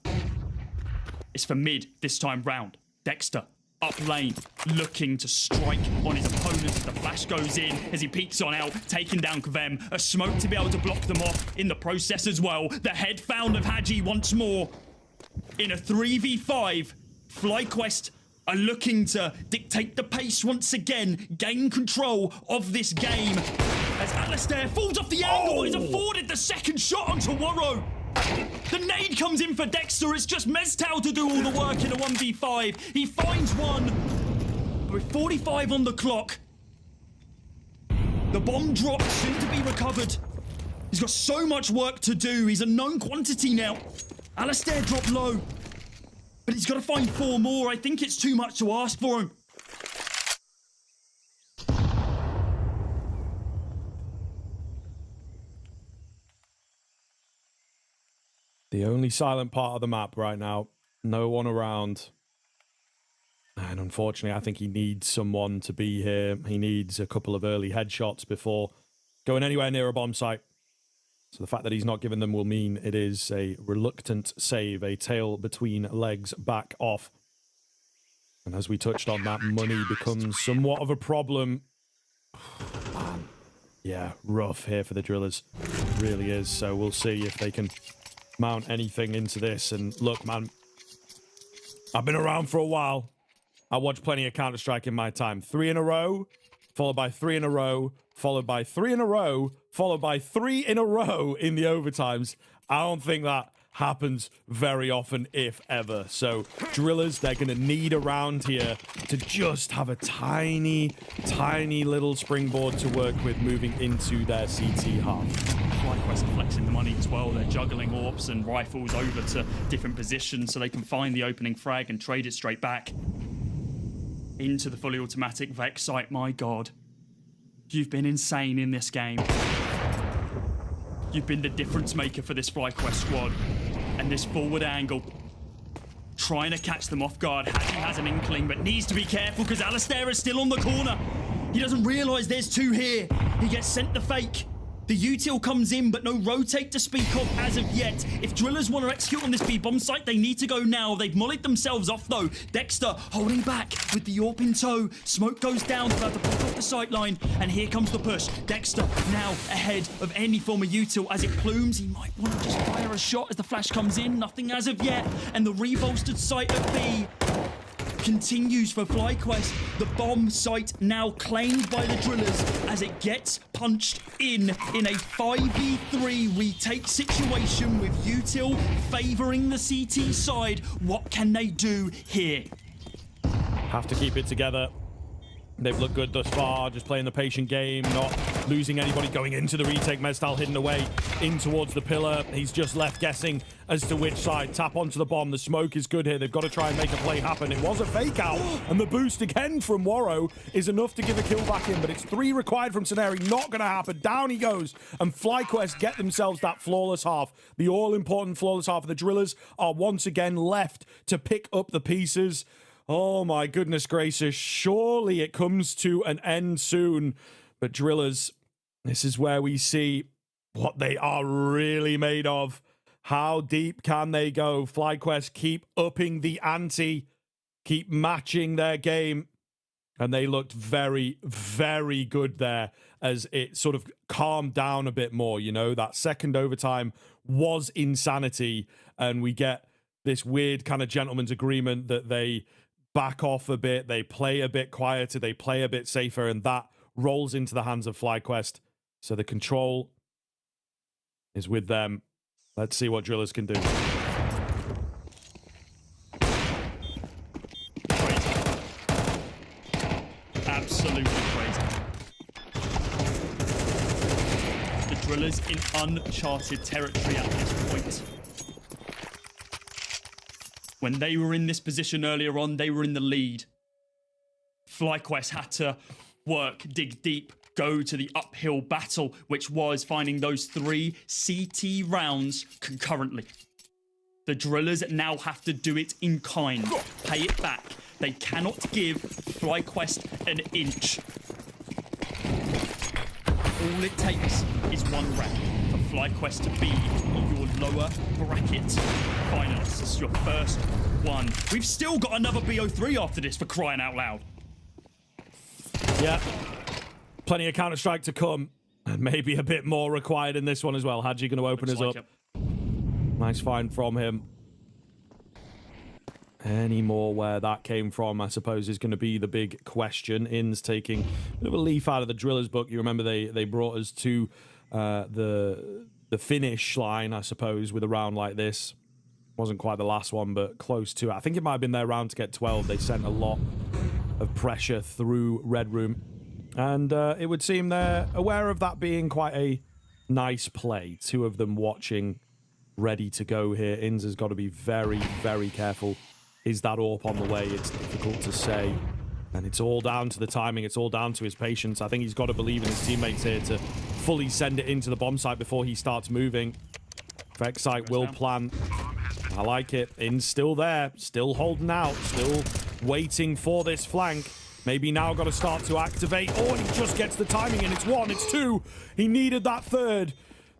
it's for mid this time round. Dexter, up lane, looking to strike on his opponent as the flash goes in, as he peeks on out, taking down Kvem. A smoke to be able to block them off in the process as well. The head found of Hadji once more. In a 3v5, FlyQuest are looking to dictate the pace once again, gain control of this game. As Alistair falls off the angle, is afforded the second shot onto Worro. The nade comes in for Dexter. It's just Meztal to do all the work in a 1v5. He finds one. With 45 on the clock, the bomb drop soon to be recovered. He's got so much work to do. He's a known quantity now. Alistair dropped low, but he's got to find 4 more. I think it's too much to ask for him. The only silent part of the map right now. No one around. And unfortunately, I think he needs someone to be here. He needs a couple of early headshots before going anywhere near a bomb site. So the fact that he's not given them will mean it is a reluctant save, a tail between legs, back off. And as we touched on, that money becomes somewhat of a problem. Man, yeah, rough here for the Drillers. It really is. So we'll see if they can mount anything into this. And look, man, I've been around for a while. I watched plenty of Counter-Strike in my time. 3 in a row, followed by 3 in a row, followed by 3 in a row, followed by 3 in a row in the overtimes. I don't think that happens very often, if ever. So Drillers, they're going to need a round here to just have a tiny, tiny little springboard to work with moving into their CT half. FlyQuest are flexing the money as well. They're juggling AWPs and rifles over to different positions so they can find the opening frag and trade it straight back into the fully automatic Vex site. My God. You've been insane in this game. You've been the difference maker for this FlyQuest squad. And this forward angle, trying to catch them off guard. Hadji has an inkling, but needs to be careful because Alistair is still on the corner. He doesn't realise there's 2 here. He gets sent the fake. The util comes in, but no rotate to speak of as of yet. If Drillers want to execute on this B-bomb site, they need to go now. They've mollied themselves off, though. Dexter holding back with the AWP in tow. Smoke goes down, about to block off the sight line. And here comes the push. Dexter now ahead of any form of util. As it plumes, he might want to just fire a shot as the flash comes in. Nothing as of yet. And the rebolstered site of B continues for FlyQuest. The bomb site now claimed by the Drillers as it gets punched in a 5v3 retake situation with util favouring the CT side. What can they do here? Have to keep it together. They've looked good thus far, just playing the patient game, not losing anybody, going into the retake. Mestal hidden away in towards the pillar. He's just left guessing as to which side. Tap onto the bomb. The smoke is good here. They've got to try and make a play happen. It was a fake out, and the boost again from Waro is enough to give a kill back in, but it's 3 required from Ceneri. Not going to happen. Down he goes, and FlyQuest get themselves that flawless half. The all-important flawless half. The Drillas are once again left to pick up the pieces. Oh my goodness gracious, surely it comes to an end soon. But Drillas, this is where we see what they are really made of. How deep can they go? FlyQuest keep upping the ante, keep matching their game. And they looked very, very good there as it sort of calmed down a bit more, you know. That second overtime was insanity, and we get this weird kind of gentleman's agreement that they back off a bit, they play a bit quieter, they play a bit safer, and that rolls into the hands of FlyQuest. So the control is with them. Let's see what Drillas can do. Crazy. Absolutely crazy. The Drillers in uncharted territory at this point. When they were in this position earlier on, they were in the lead. FlyQuest had to work, dig deep, go to the uphill battle, which was finding those 3 CT rounds concurrently. The Drillers now have to do it in kind, pay it back. They cannot give FlyQuest an inch. All it takes is 1 round for FlyQuest to be your lower bracket finalists. It's your first one. We've still got another BO3 after this, for crying out loud. Yeah, plenty of Counter-Strike to come, and maybe a bit more required in this one as well. Hadji going to open us up. Nice find from him. Any more where that came from, I suppose, is going to be the big question. Inns taking a bit of a leaf out of the Drillers book. You remember they brought us to the finish line, I suppose, with a round like this. Wasn't quite the last one, but close to it. I think it might have been their round to get 12. They sent a lot of pressure through Red Room. And it would seem they're aware of that being quite a nice play. 2 of them watching, ready to go here. Inns has got to be very, very careful. Is that AWP on the way? It's difficult to say. And it's all down to the timing. It's all down to his patience. I think he's got to believe in his teammates here to fully send it into the bomb site before he starts moving. Vex site will plant. I like it. In's still there. Still holding out. Still waiting for this flank. Maybe now got to start to activate. Oh, and he just gets the timing in. It's 1, it's 2. He needed that third.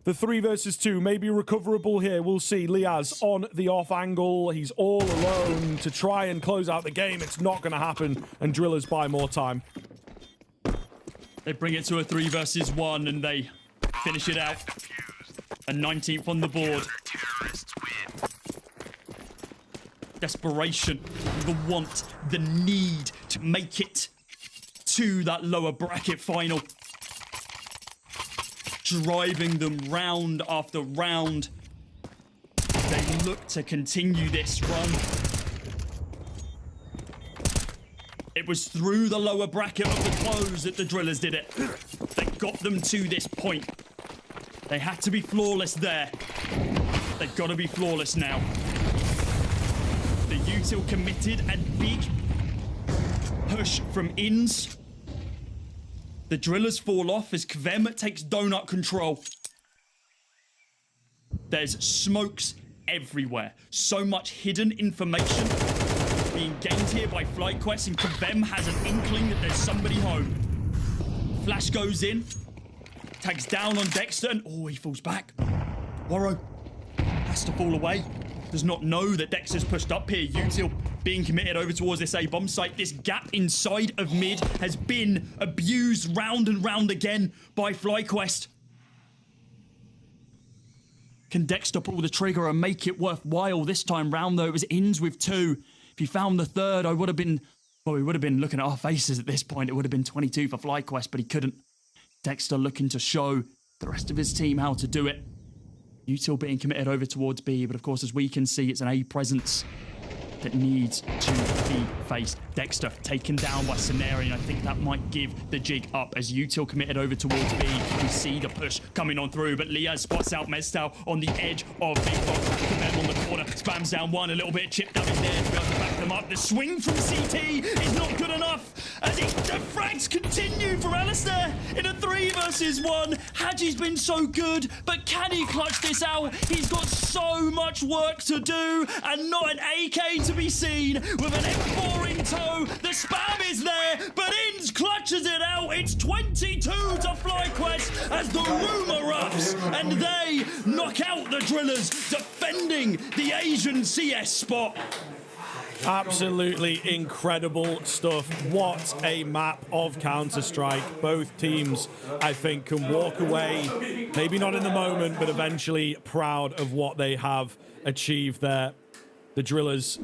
The 3 versus 2 may be recoverable here. We'll see. Liaz on the off angle. He's all alone to try and close out the game. It's not going to happen. And Drillers buy more time. They bring it to a 3 versus 1 and they finish it out. A 19th on the board. Desperation, the want, the need to make it to that lower bracket final. Driving them round after round. They look to continue this run. It was through the lower bracket of the close that the Drillers did it. They got them to this point. They had to be flawless there. They've got to be flawless now. The util committed a big push from Inns. The Drillers fall off as Kvem takes donut control. There's smokes everywhere. So much hidden information being gained here by FlyQuest, and Kvem has an inkling that there's somebody home. Flash goes in, tags down on Dexter, and oh, he falls back. Waro has to fall away. Does not know that Dexter's pushed up here. Util being committed over towards this A bomb site. This gap inside of mid has been abused round and round again by FlyQuest. Can Dexter pull the trigger and make it worthwhile this time round, though? It was Inns with 2. If he found the third, we would have been looking at our faces at this point. It would have been 22 for FlyQuest, but he couldn't. Dexter looking to show the rest of his team how to do it. Util being committed over towards B, but of course, as we can see, it's an A presence. that needs to be faced. Dexter taken down by Scenario, and I think that might give the jig up as Util committed over towards B. We see the push coming on through, but Liaz spots out Mestal on the edge of Big Box. On the corner, spams down one, a little bit chipped up in there to be able to back them up. The swing from CT is not good enough as the frags continue for Alistair in a 3 versus 1. Haji's been so good, but can he clutch this out? He's got so much work to do and not an AK to be seen with an M4 in tow. The spam is there, but Inns clutches it out. It's 22 to FlyQuest as the room erupts and they knock out the Drillas, defending the Asian CS spot. Absolutely incredible stuff. What a map of Counter-Strike. Both teams, I think, can walk away, maybe not in the moment, but eventually proud of what they have achieved there. The Drillas,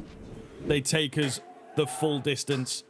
they take us the full distance.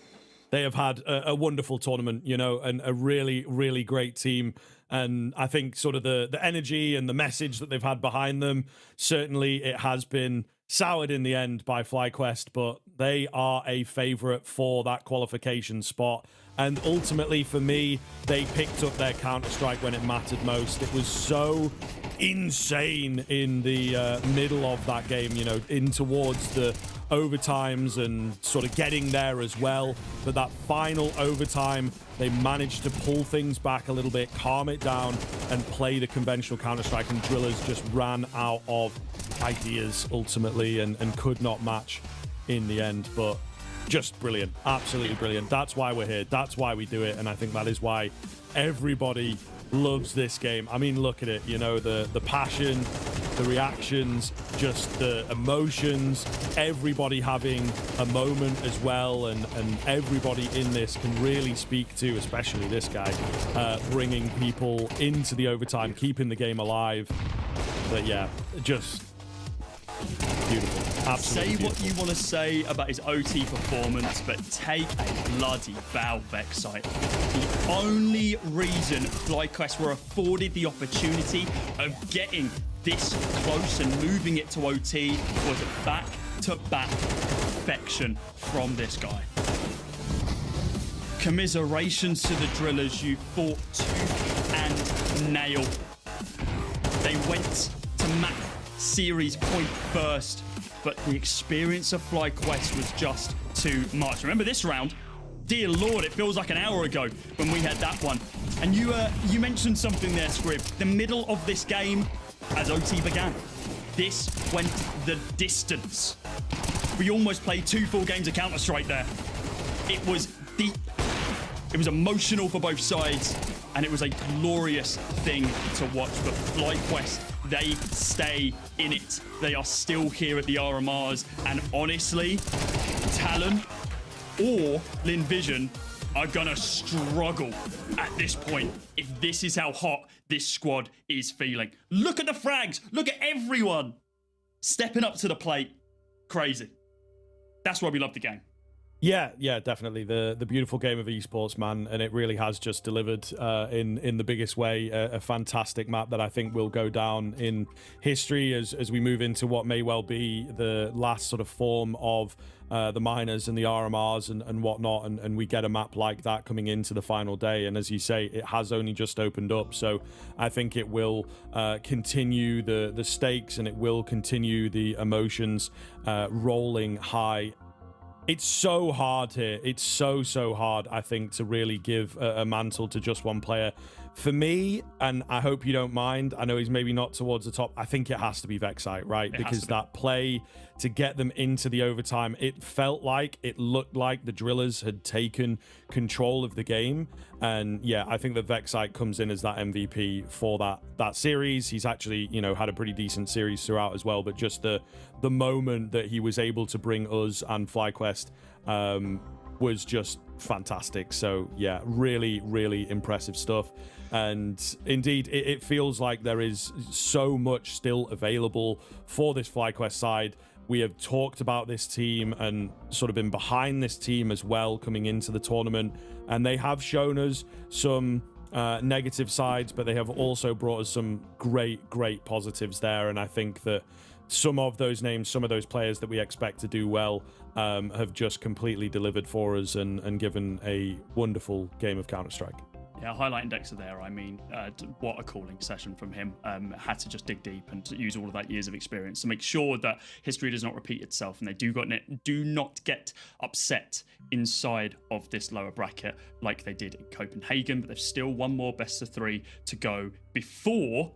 They have had a wonderful tournament, you know, and a really, really great team. And I think sort of the energy and the message that they've had behind them, certainly it has been soured in the end by FlyQuest, but they are a favorite for that qualification spot. And ultimately, for me, they picked up their Counter-Strike when it mattered most. It was so insane in the middle of that game, you know, in towards the overtimes and sort of getting there as well. But that final overtime, they managed to pull things back a little bit, calm it down, and play the conventional Counter-Strike. And Drillas just ran out of ideas ultimately and could not match in the end. But just brilliant, absolutely brilliant. That's why we're here. That's why we do it. And I think that is why everybody loves this game. I mean, look at it, you know, the passion, the reactions, just the emotions, everybody having a moment as well, and everybody in this can really speak to, especially this guy, bringing people into the overtime, keeping the game alive. But yeah, just beautiful. Absolutely say beautiful. what you want to say about his OT performance, but take a bloody bow, Vexite. The only reason FlyQuest were afforded the opportunity of getting this close and moving it to OT was back-to-back perfection from this guy. Commiserations to the Drillers. You fought tooth and nail. They went to map series point first, but the experience of FlyQuest was just too much. Remember this round? Dear Lord, it feels like an hour ago when we had that one. And you mentioned something there, Scrib. The middle of this game, as OT began, this went the distance. We almost played 2 full games of Counter-Strike there. It was deep. It was emotional for both sides, and it was a glorious thing to watch. But FlyQuest, they stay in it. They are still here at the RMRs, and honestly, Talon or Lynn Vision are gonna struggle at this point if this is how hot this squad is feeling. Look at the frags. Look at everyone stepping up to the plate. Crazy. That's why we love the game. Yeah, definitely. The beautiful game of esports, man, and it really has just delivered in the biggest way. A fantastic map that I think will go down in history as we move into what may well be the last sort of form of the miners and the RMRs and whatnot, and we get a map like that coming into the final day. And as you say, it has only just opened up, so I think it will continue the stakes, and it will continue the emotions rolling high. It's so hard here. It's so hard, I think, to really give a mantle to just one player. For me, and I hope you don't mind, I know he's maybe not towards the top, I think it has to be Vexite, right? Because that play to get them into the overtime, it looked like the Drillers had taken control of the game. And yeah, I think that Vexite comes in as that MVP for that series. He's actually, you know, had a pretty decent series throughout as well, but just the moment that he was able to bring us and FlyQuest was just fantastic. So yeah, really impressive stuff. And indeed, it feels like there is so much still available for this FlyQuest side. We have talked about this team and sort of been behind this team as well coming into the tournament, and they have shown us some negative sides, but they have also brought us some great positives there. And I think that some of those names, some of those players that we expect to do well, have just completely delivered for us and given a wonderful game of Counter-Strike. Yeah, highlighting Dexter there. I mean, what a calling session from him. Had to just dig deep and use all of that years of experience to make sure that history does not repeat itself, and they do not get upset inside of this lower bracket like they did in Copenhagen. But there's still one more best of 3 to go before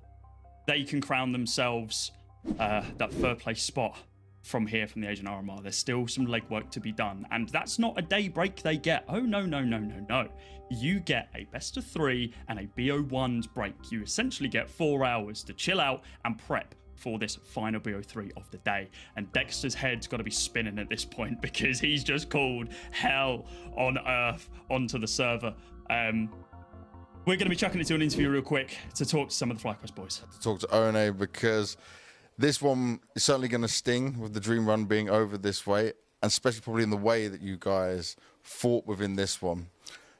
they can crown themselves that third place spot from here, from the Asian RMR. There's still some legwork to be done, and that's not a day break they get. Oh no. You get a best of 3 and a BO1's break. You essentially get 4 hours to chill out and prep for this final BO3 of the day. And Dexter's head's got to be spinning at this point because he's just called hell on earth onto the server. We're going to be chucking it to an interview real quick to talk to some of the FlyQuest boys. To talk to One, because this one is certainly going to sting with the Dream Run being over this way, and especially probably in the way that you guys fought within this one.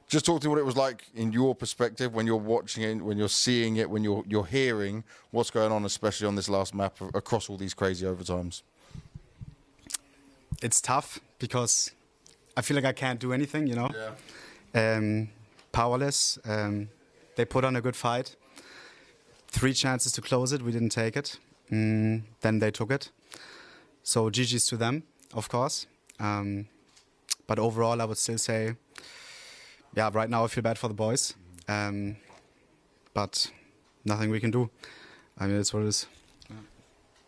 Just talk to me what it was like in your perspective when you're watching it, when you're seeing it, when you're hearing what's going on, especially on this last map across all these crazy overtimes. It's tough because I feel like I can't do anything, you know. Yeah. Powerless. They put on a good fight. 3 chances to close it. We didn't take it. Then they took it. So GG's to them, of course. But overall, I would still say, yeah, right now I feel bad for the boys. But nothing we can do. I mean, it's what it is.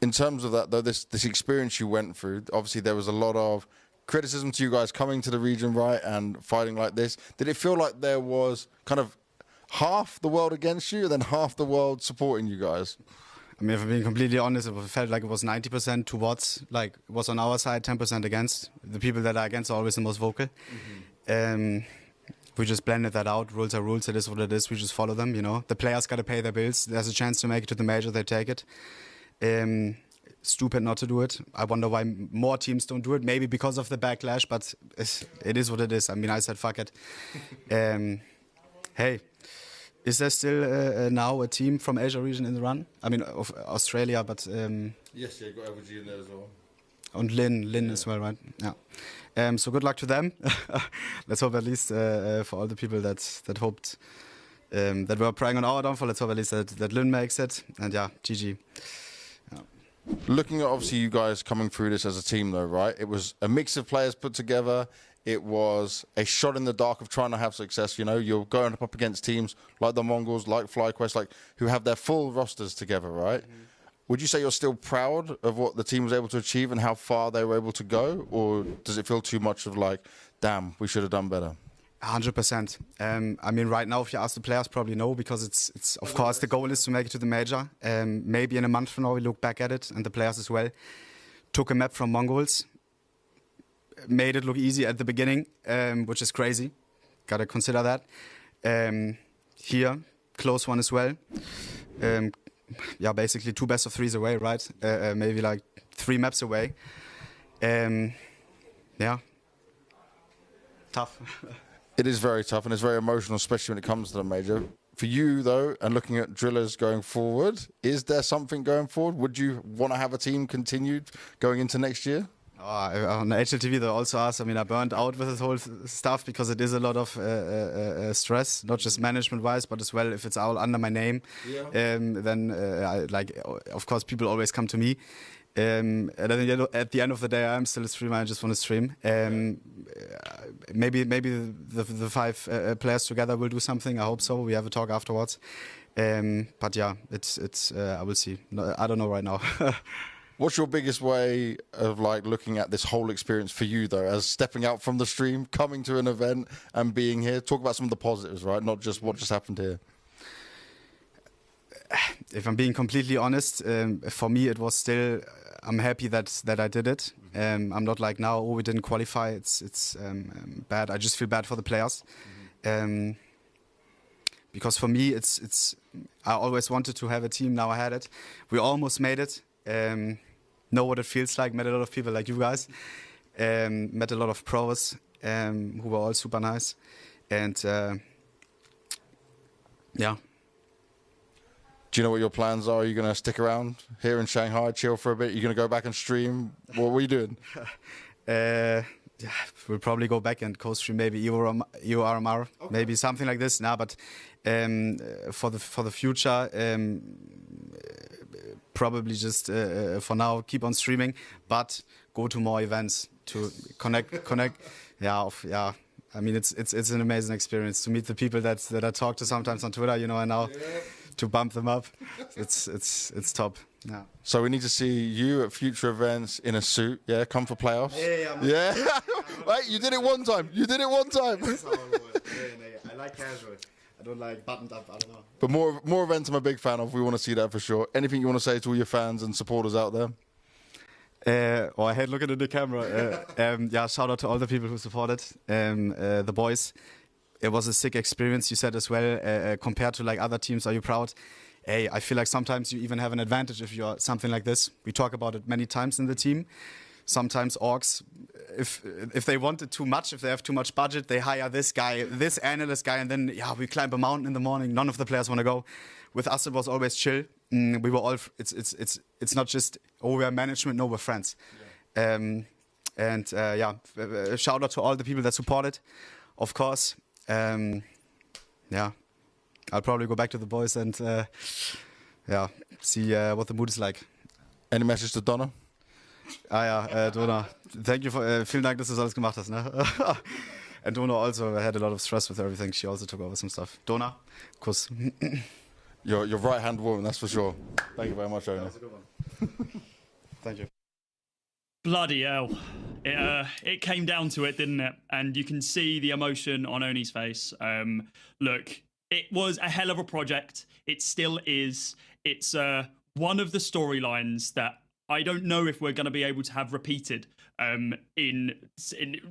In terms of that, though, this experience you went through, obviously there was a lot of criticism to you guys coming to the region, right, and fighting like this. Did it feel like there was kind of half the world against you and then half the world supporting you guys? I mean, if I'm being completely honest, it felt like it was 90% towards, like, it was on our side, 10% against. The people that are against are always the most vocal. We just blended that out. Rules are rules. It is what it is. We just follow them, you know. The players got to pay their bills. There's a chance to make it to the major. They take it. Stupid not to do it. I wonder why more teams don't do it. Maybe because of the backlash, but it is what it is. I mean, I said, fuck it. Hey, is there still now a team from Asia region in the run? I mean, of Australia, but... Yes, yeah, you got LG in there as well. And Lynn as well, right? Yeah. So good luck to them. Let's hope at least for all the people that hoped that were praying on our downfall. Let's hope at least that Lynn makes it. And yeah, GG. Yeah. Looking at obviously you guys coming through this as a team, though, right? It was a mix of players put together. It was a shot in the dark of trying to have success. You know, you're going up against teams like the Mongols, like FlyQuest, like who have their full rosters together, right? Would you say you're still proud of what the team was able to achieve and how far they were able to go? Or does it feel too much of like, damn, we should have done better? 100%. I mean, right now, if you ask the players, probably no, because it's of course, the goal is to make it to the major. Maybe in a month from now, we look back at it, and the players as well. Took a map from MongolZ, made it look easy at the beginning, which is crazy. Got to consider that. Here, close one as well. Yeah, basically 2 best of 3s away, right? Maybe like 3 maps away. Yeah, tough. It is very tough and it's very emotional, especially when it comes to the major. For you, though, and looking at Drillas going forward, is there something going forward? Would you want to have a team continued going into next year? On HLTV, they also asked, I mean, I burned out with this whole stuff because it is a lot of stress, not just management-wise, but as well, if it's all under my name, then, of course, people always come to me. And at the end of the day, I'm still a streamer, I just want to stream. Maybe the 5 players together will do something, I hope so. We have a talk afterwards. But yeah, it's I will see. No, I don't know right now. What's your biggest way of like looking at this whole experience for you, though, as stepping out from the stream, coming to an event and being here? Talk about some of the positives, right? Not just what just happened here. If I'm being completely honest, for me it was still, I'm happy that I did it. I'm not like now, oh, we didn't qualify. It's bad. I just feel bad for the players. Because for me, I always wanted to have a team. Now I had it. We almost made it. Know what it feels like. Met a lot of people like you guys. Met a lot of pros who were all super nice. And yeah. Do you know what your plans are? Are you going to stick around here in Shanghai, chill for a bit? Are you going to go back and stream? What were you doing? Yeah, we'll probably go back and co-stream maybe EU RMR, maybe something like this. Nah, but for the future, probably just for now keep on streaming, but go to more events to connect. Yeah. I mean, it's an amazing experience to meet the people that I talk to sometimes on Twitter, you know, and now to bump them up. It's top. Yeah. So we need to see you at future events in a suit. Yeah, come for playoffs. Yeah. Right, you did it one time. That's how it works. Yeah. I like casual. I don't like buttoned up. I don't know. But more events I'm a big fan of. We want to see that for sure. Anything you want to say to all your fans and supporters out there? I hate looking at the camera. Yeah, shout out to all the people who supported the boys. It was a sick experience. You said as well, compared to like other teams, are you proud? Hey, I feel like sometimes you even have an advantage if you're something like this. We talk about it many times in the team. Sometimes orgs, if they want it too much, if they have too much budget, they hire this guy, this analyst guy, and then we climb a mountain in the morning. None of the players want to go. With us, it was always chill. We were all. It's not just we are management. No, we're friends. Yeah. Shout out to all the people that supported, of course. Yeah, I'll probably go back to the boys and see what the mood is like. Any message to Donna? Donna, thank you for vielen Dank, dass du das alles gemacht hast. Ne? And Donna also had a lot of stress with everything. She also took over some stuff. Donna, Kuss. Your right-hand woman, that's for sure. Thank you very much, Ona. That was a good one. Thank you. Bloody hell. It came down to it, didn't it? And you can see the emotion on Oni's face. Look, it was a hell of a project. It still is. It's one of the storylines that I don't know if we're going to be able to have repeated in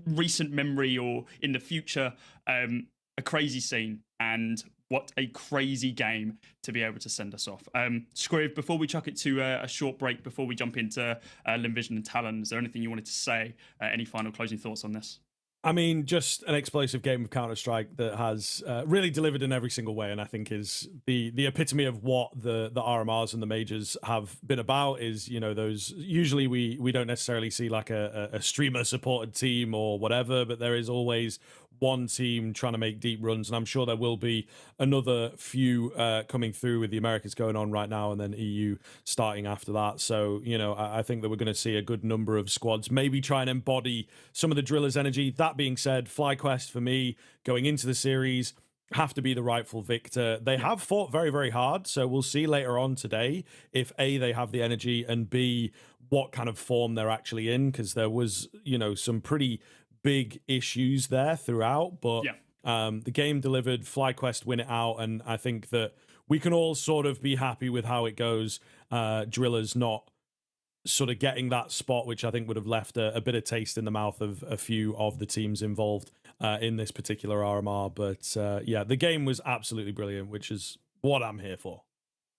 recent memory or in the future. A crazy scene, and what a crazy game to be able to send us off. Scriv, before we chuck it to a short break, before we jump into Lynn Vision and Talon, is there anything you wanted to say? Any final closing thoughts on this? I mean, just an explosive game of Counter-Strike that has really delivered in every single way, and I think is the epitome of what the RMRs and the majors have been about. Is, you know, those usually we don't necessarily see like a streamer supported team or whatever, but there is always one team trying to make deep runs, and I'm sure there will be another few coming through with the Americas going on right now and then EU starting after that. So, you know, I think that we're going to see a good number of squads maybe try and embody some of the Drillas energy. That being said, FlyQuest for me going into the series have to be the rightful victor. They have fought very, very hard, so we'll see later on today if A, they have the energy, and B, what kind of form they're actually in, because there was, you know, some pretty big issues there throughout, but the game delivered. FlyQuest win it out, and I think that we can all sort of be happy with how it goes. Drillas not sort of getting that spot, which I think would have left a bit of taste in the mouth of a few of the teams involved in this particular RMR. But yeah, the game was absolutely brilliant, which is what I'm here for.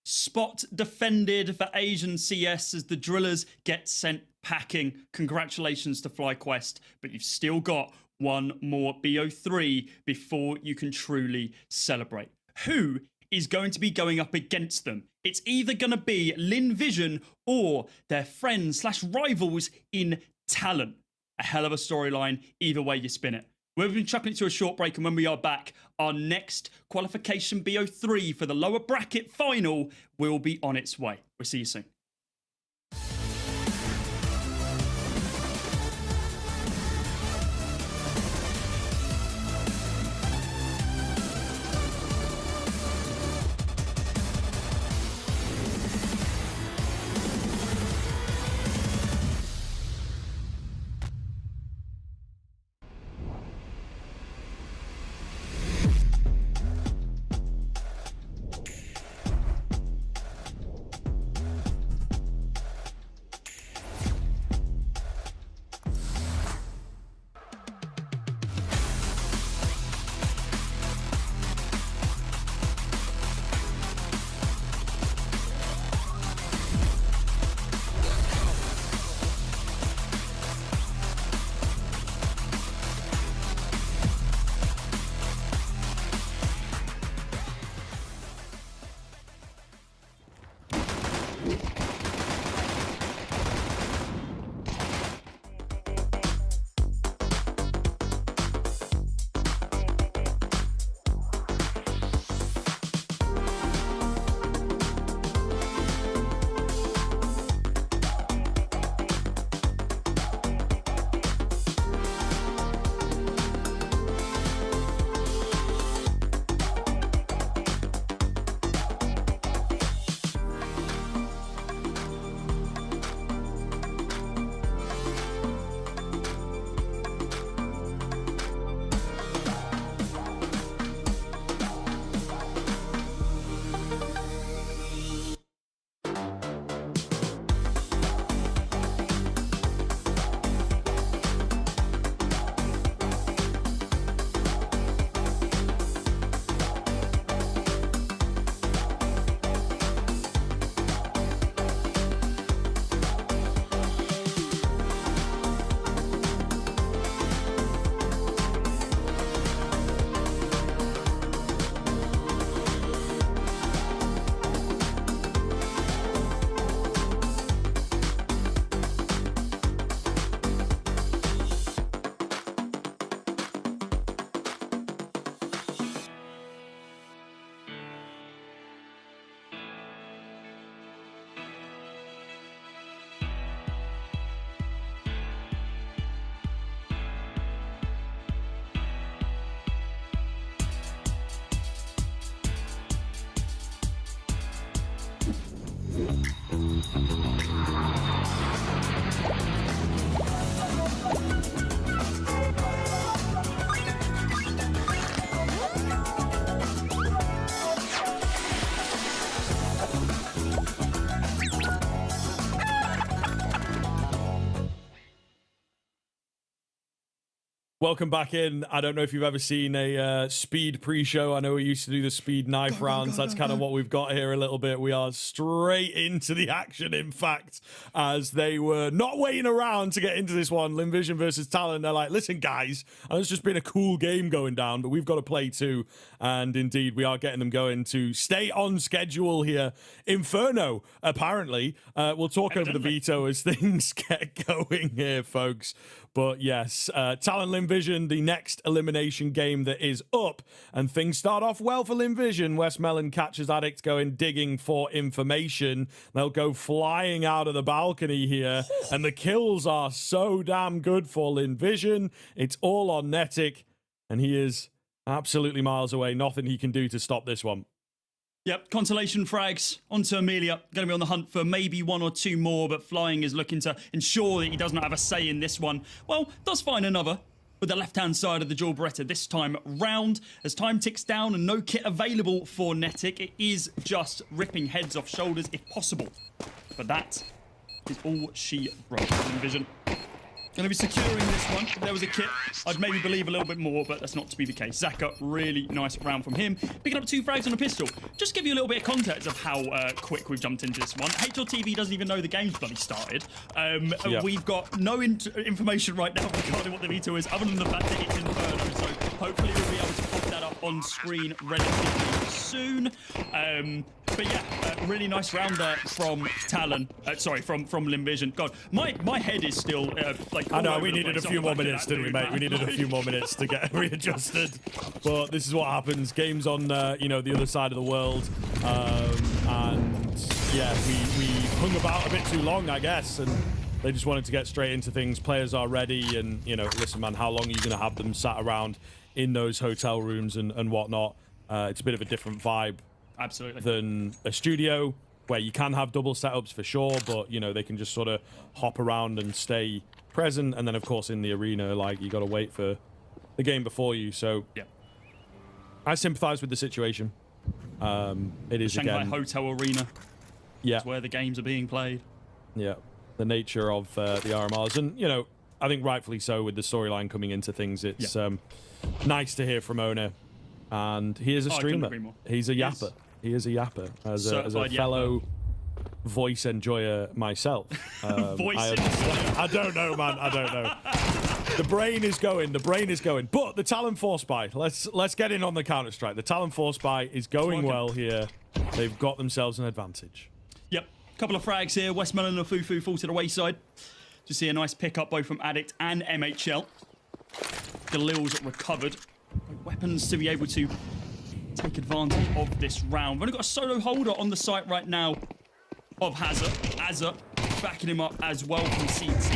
Spot defended for Asian CS as the Drillas get sent packing. Congratulations to FlyQuest, but you've still got one more BO3 before you can truly celebrate. Who is going to be going up against them? It's either going to be Lynn Vision or their friends/rivals in TALON. A hell of a storyline, either way you spin it. We've been chucking it to a short break, and when we are back, our next qualification BO3 for the lower bracket final will be on its way. We'll see you soon. Welcome back in. I don't know if you've ever seen a speed pre-show. I know we used to do the speed knife rounds. That's kind of what we've got here a little bit. We are straight into the action, in fact, as they were not waiting around to get into this one. Lynn Vision versus TALON. They're like, listen, guys, it's just been a cool game going down, but we've got to play too. And indeed, we are getting them going to stay on schedule here. Inferno, apparently. We'll talk over the Veto as things get going here, folks. But yes, TALON Lynn Vision, the next elimination game that is up. And things start off well for Lynn Vision. West Melon catches Addict going digging for information. They'll go flying out of the balcony here. And the kills are so damn good for Lynn Vision. It's all on Netic. And he is absolutely miles away. Nothing he can do to stop this one. Yep, consolation frags onto Amelia. Going to be on the hunt for maybe one or two more, but Flying is looking to ensure that he does not have a say in this one. Well, does find another with the left-hand side of the dual Beretta this time round. As time ticks down and no kit available for Netic, it is just ripping heads off shoulders if possible. But that is all she wrote in Vision. Going to be securing this one. If there was a kit, I'd maybe believe a little bit more, but that's not to be the case. Zaka, really nice round from him. Picking up 2 frags on a pistol. Just give you a little bit of context of how quick we've jumped into this one. HLTV doesn't even know the game's bloody started. We've got no information right now regarding what the Veto is, other than the fact that it's Inferno. So hopefully we'll be able to pop that up on screen relatively soon. But yeah, really nice round there from TALON. Sorry, from Lynn Vision. God, my head is still like. I know, we needed a few more minutes, didn't we, mate? We needed a few more minutes to get readjusted. But this is what happens. Games on, the other side of the world. And yeah, we hung about a bit too long, I guess. And they just wanted to get straight into things. Players are ready. And, listen, man, how long are you going to have them sat around in those hotel rooms and whatnot? It's a bit of a different vibe. Absolutely. Than a studio where you can have double setups for sure, but, they can just sort of hop around and stay present. And then, of course, in the arena, like, you got to wait for the game before you. So, yeah, I sympathize with the situation. It is, Shanghai again, Hotel Arena. Yeah. It's where the games are being played. Yeah. The nature of the RMRs. And, I think rightfully so with the storyline coming into things. It's nice to hear from Owner. And he is a streamer. He's a yapper. He is a yapper. As a fellow voice enjoyer myself. I don't know, man. I don't know. The brain is going. The brain is going. But the Talon Force Buy. Let's get in on the Counter-Strike. The Talon Force Buy is going well here. They've got themselves an advantage. Yep. Couple of frags here. West Melon and Fufu fall to the wayside. Just see a nice pickup both from Addict and MHL. Galil's recovered. Weapons to be able to take advantage of this round. We've only got a solo holder on the site right now of Hazard. Hazard backing him up as well from CT.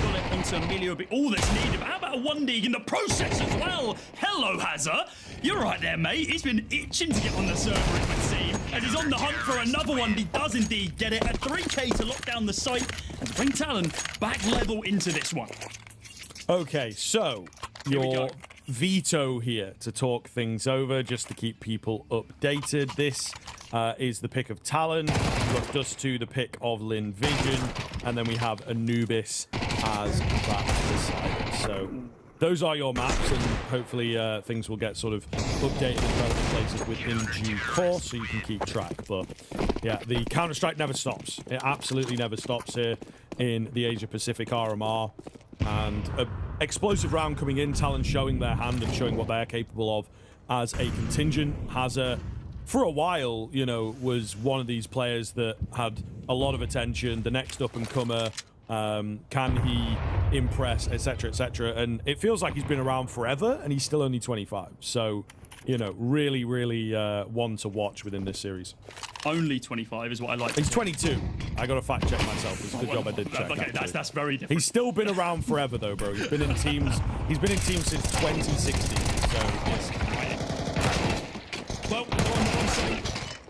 Got it onto Emilio. All that's needed. But how about a 1D in the process as well? Hello, Hazard. You're right there, mate. He's been itching to get on the server, it would seem. And he's on the hunt for another one. He does indeed get it. At 3K to lock down the site and to bring TALON back level into this one. Okay, so your Veto here to talk things over, just to keep people updated. This is the pick of TALON. We've got Dust 2, the pick of Lynn Vision, and then we have Anubis as that decider. So those are your maps, and hopefully things will get sort of updated in relevant places within due course, so you can keep track. But yeah, the Counter-Strike never stops. It absolutely never stops here in the Asia-Pacific RMR. And an explosive round coming in, TALON showing their hand and showing what they're capable of as a contingent. Hazard, for a while, was one of these players that had a lot of attention, the next up-and-comer. Can he impress, etc., etc.? And it feels like he's been around forever, and he's still only 25. So, really, really one to watch within this series. Only 25 is what I like. He's 22. I got to fact check myself. It's a good job I did check. Okay, that's very different. He's still been around forever, though, bro. He's been in teams. He's been in teams since 2016. So, well,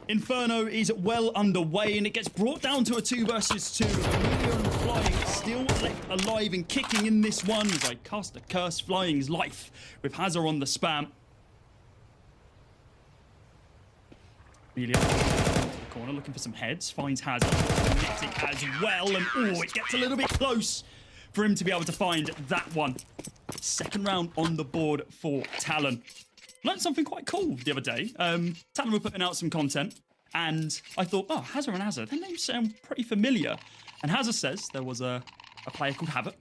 Inferno is well underway, and it gets brought down to a 2 versus 2. Emilio and Flying still left alive and kicking in this one as I cast a curse Flying's life with Hazard on the spam. Emilio to the corner looking for some heads, finds Hazard, Netic as well, and it gets a little bit close for him to be able to find that one. second round on the board for TALON. Learned something quite cool the other day. TALON were putting out some content, and I thought, oh, Hazza and Azza, their names sound pretty familiar. And Hazza says there was a player called Havoc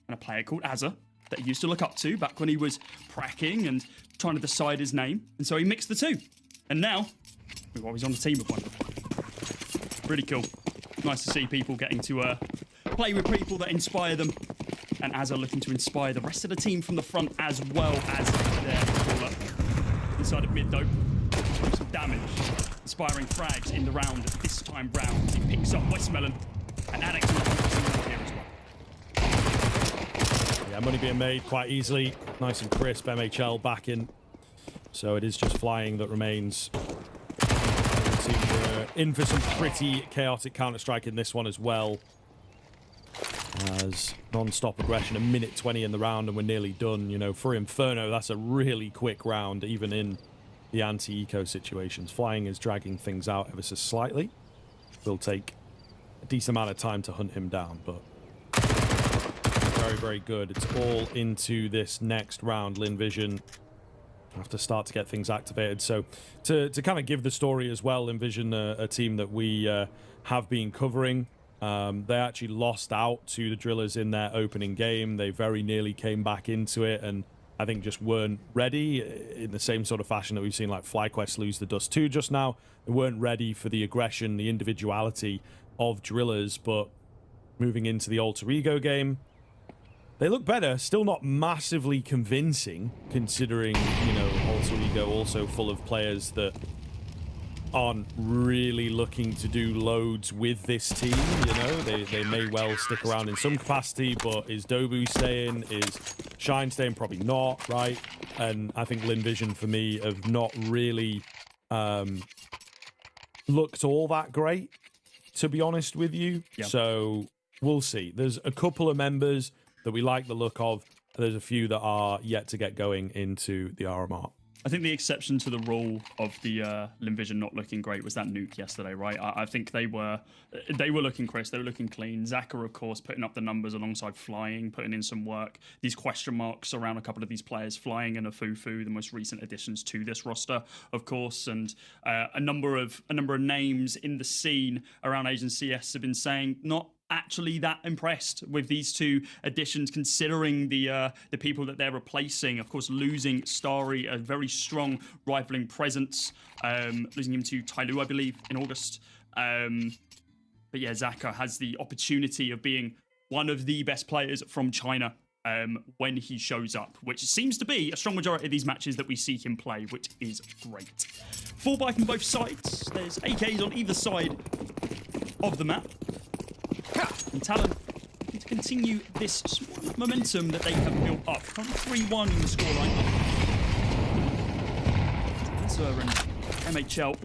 and a player called Azza that he used to look up to back when he was pracking and trying to decide his name. And so he mixed the two. And now, well, he's on the team with one. Really cool. Nice to see people getting to play with people that inspire them. And Azza looking to inspire the rest of the team from the front as well as their caller. Inside of mid, though. Some damage. Inspiring frags in the round this time round. He picks up Westmelon. And Addicts here as well. Yeah, money being made quite easily. Nice and crisp. MHL back in. So it is just flying that remains. We're in for some pretty chaotic Counter-Strike in this one as well. As non-stop aggression, 1:20 in the round and we're nearly done. You know, for Inferno, that's a really quick round, even in the anti-eco situations. Flying is dragging things out ever so slightly. Will take a decent amount of time to hunt him down, but very, very good. It's all into this next round. Lynn Vision have to start to get things activated. So to kind of give the story as well, Lynn Vision, a team that we have been covering, they actually lost out to the Drillas in their opening game. They very nearly came back into it and I think just weren't ready in the same sort of fashion that we've seen like FlyQuest lose the Dust 2 just now. They weren't ready for the aggression, the individuality of Drillas, but moving into the Alter Ego game, they look better. Still not massively convincing, considering, you know, Alter Ego also full of players that aren't really looking to do loads with this team. You know, they may well stick around in some capacity, but is Dobu staying? Is Shine staying? Probably not, right? And I think Lynn Vision, for me, have not really looked all that great, to be honest with you. Yep. So we'll see. There's a couple of members that we like the look of. There's a few that are yet to get going into the RMR. I think the exception to the rule of the Lynn Vision not looking great was that nuke yesterday, right? I think they were looking crisp, they were looking clean. Zaka, of course, putting up the numbers alongside Flying, putting in some work. These question marks around a couple of these players, Flying and Afufu, the most recent additions to this roster, of course, and a number of names in the scene around Asian CS have been saying not actually that impressed with these two additions, considering the people that they're replacing. Of course, losing Starry, a very strong rifling presence, losing him to Tyloo, I believe, in August. But yeah, Zaka has the opportunity of being one of the best players from China when he shows up, which seems to be a strong majority of these matches that we see him play, which is great. 4x from both sides. There's AKs on either side of the map. And TALON to continue this small momentum that they have built up. Currently 3-1 in the scoreline. Sir and MHL.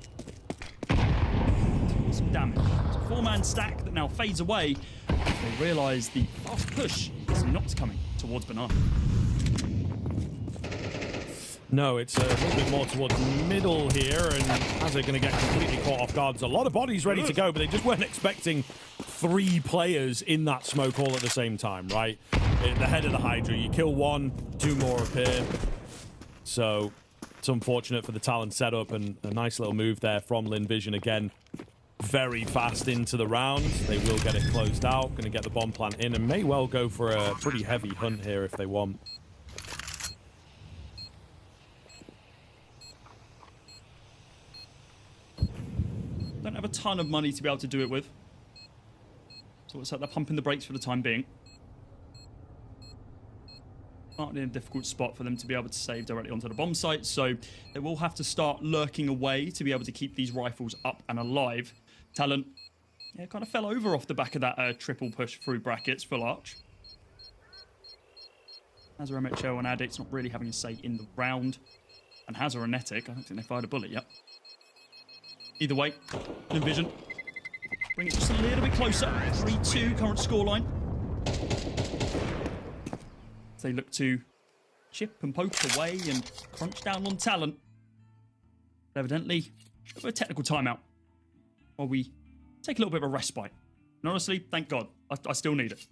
Some damage. It's a 4-man stack that now fades away. They realise the fast push is not coming towards Banana. No, it's a little bit more towards the middle here, and as they're going to get completely caught off guard, there's a lot of bodies ready to go, but they just weren't expecting 3 players in that smoke all at the same time, right? At the head of the Hydra, you kill 1, 2 more appear. So it's unfortunate for the TALON setup, and a nice little move there from Lynn Vision again. Very fast into the round. They will get it closed out, going to get the bomb plant in, and may well go for a pretty heavy hunt here if they want. Don't have a ton of money to be able to do it with. So it's like they're pumping the brakes for the time being. Not in a difficult spot for them to be able to save directly onto the bomb site, so they will have to start lurking away to be able to keep these rifles up and alive. TALON, yeah, kind of fell over off the back of that triple push through brackets, full arch. Hazza, MHO and Addicts not really having a say in the round. And Hazza and Netic, I don't think they fired a bullet yet. Either way, Lynn Vision bring it just a little bit closer. 3-2 current scoreline. They look to chip and poke away and crunch down on TALON. Evidently, a technical timeout while we take a little bit of a respite. And honestly, thank God, I still need it.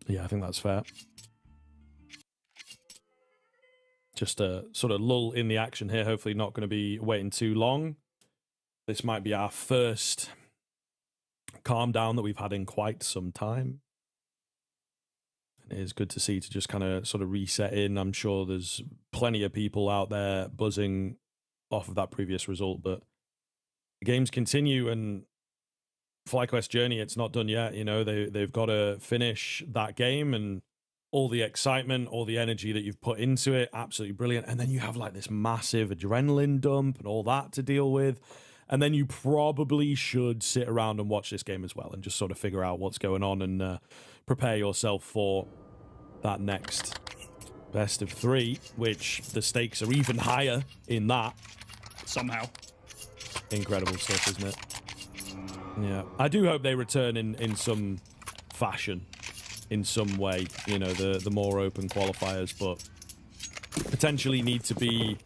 Yeah, I think that's fair. Just a sort of lull in the action here. Hopefully not going to be waiting too long. This might be our first calm down that we've had in quite some time. It is good to see to just kind of sort of reset in. I'm sure there's plenty of people out there buzzing off of that previous result, but the games continue, and FlyQuest journey, it's not done yet. You know, they've got to finish that game, and all the excitement, all the energy that you've put into it, absolutely brilliant. And then you have like this massive adrenaline dump and all that to deal with. And then you probably should sit around and watch this game as well and just sort of figure out what's going on and prepare yourself for that next best of 3, which the stakes are even higher in that. Somehow. Incredible stuff, isn't it? Yeah. I do hope they return in some fashion, in some way, you know, the more open qualifiers, but potentially need to be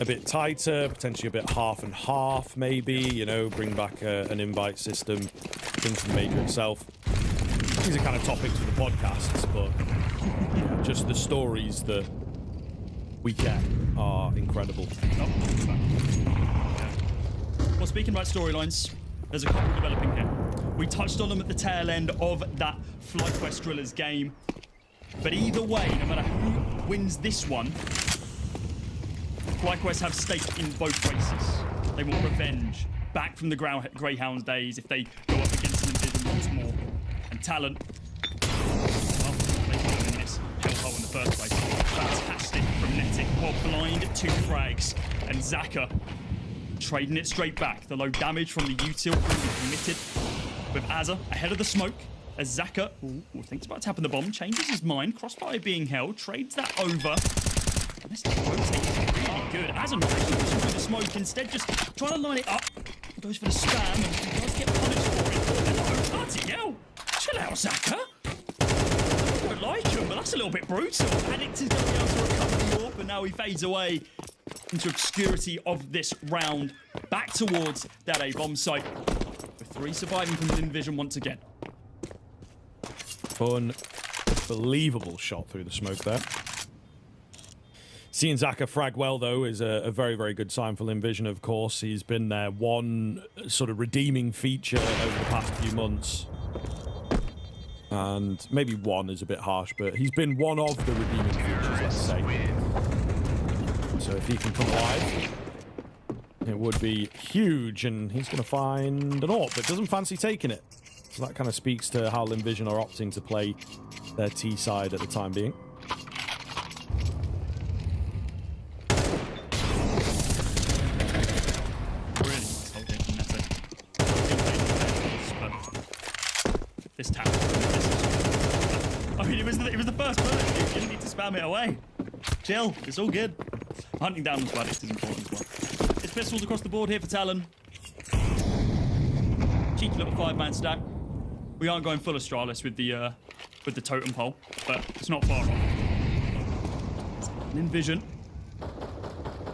a bit tighter, potentially a bit half and half, maybe, you know, bring back an invite system into the major itself. These are kind of topics for the podcasts, but yeah, just the stories that we get are incredible. Well, speaking about storylines, there's a couple developing here. We touched on them at the tail end of that FlyQuest Drillas game. But either way, no matter who wins this one, FlyQuest have stake in both races. They want revenge back from the Greyhounds days if they go up against Lynn once more. And TALON, well, they put them in this hellhole in the first place. Fantastic from Netic. Well, blind 2 frags. And Zaka trading it straight back. The low damage from the util really committed. With Azza ahead of the smoke. As Zaka thinks about tapping the bomb, changes his mind. Crossfire being held, trades that over. And this rotate really good. Azza not actually pushing through the smoke, instead just trying to line it up. Goes for the spam and he does get punished for it. Hello, bloody hell. Chill out, Zaka. I don't like him, but that's a little bit brutal. Addict is going to be able to recover the orb, but now he fades away into obscurity of this round. Back towards that A bomb site. With 3 surviving from Lynn Vision once again. Unbelievable shot through the smoke there. Seeing Zaka frag well, though, is a very, very good sign for Lynn Vision, of course. He's been their one sort of redeeming feature over the past few months. And maybe one is a bit harsh, but he's been one of the redeeming features, let's say. So if he can come alive, it would be huge, and he's going to find an AWP, but doesn't fancy taking it. So that kind of speaks to how Lynn Vision are opting to play their T side at the time being. Really nice hold here from Netic. This tap. I mean, it was the first bullet. You didn't need to spam it away. Chill. It's all good. Hunting down the Addict is important as well. It's pistols across the board here for TALON. Cheeky little 5-man stack. We aren't going full Astralis with the totem pole, but it's not far off. Lynn Vision.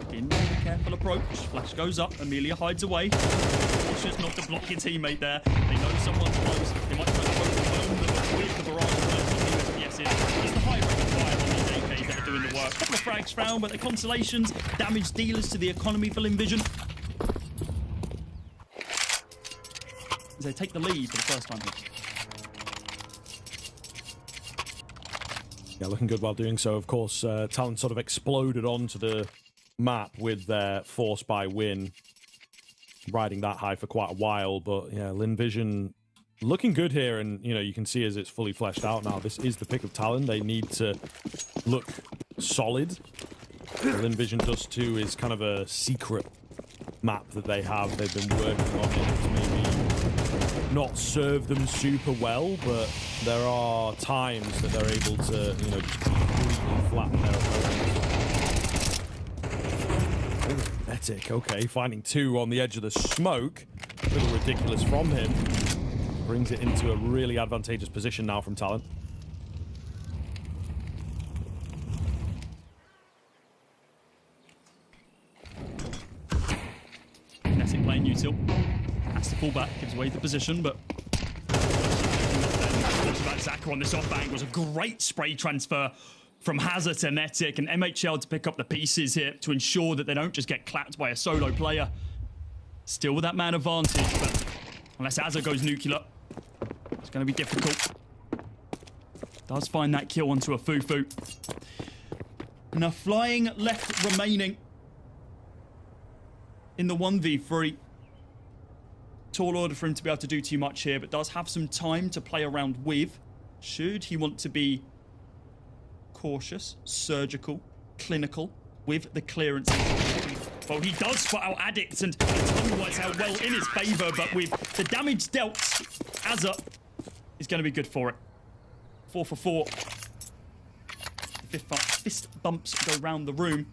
Again, with a careful approach. Flash goes up. Amelia hides away. Cautious not to block your teammate there. They know someone's close. They might try to close the home, but with the barrage of USPS in. It's the high rate of fire on these AKs that are doing the work. A couple of frags found, but they're consolations. Damage dealers to the economy for Lynn Vision. As they take the lead for the first time here. Yeah, looking good while doing so. Of course, TALON sort of exploded onto the map with their Force by win, riding that high for quite a while. But yeah, Lynn Vision looking good here, and you know, you can see as it's fully fleshed out now, this is the pick of TALON. They need to look solid. The Lynn Vision Dust 2 is kind of a secret map that they have. They've been working on it to maybe not serve them super well, but there are times that they're able to, you know, just completely flatten their opponents. Netic, okay, finding 2 on the edge of the smoke. A little ridiculous from him. Brings it into a really advantageous position now from TALON. Netic playing util. Has to pull back, gives away the position, but just about to Zaka on this off angle is a great spray transfer from Hazard to Netic, and MHL to pick up the pieces here to ensure that they don't just get clapped by a solo player. Still with that man advantage, but unless Hazard goes nuclear, it's going to be difficult. Does find that kill onto a Fufu. Now flying left remaining in the 1v3. Tall order for him to be able to do too much here, but does have some time to play around with. Should he want to be cautious, surgical, clinical with the clearance. Well, he does spot out Addict, and it works out well in his favour, but with the damage dealt, Azza is going to be good for it. 4 for 4. The fist bumps go round the room.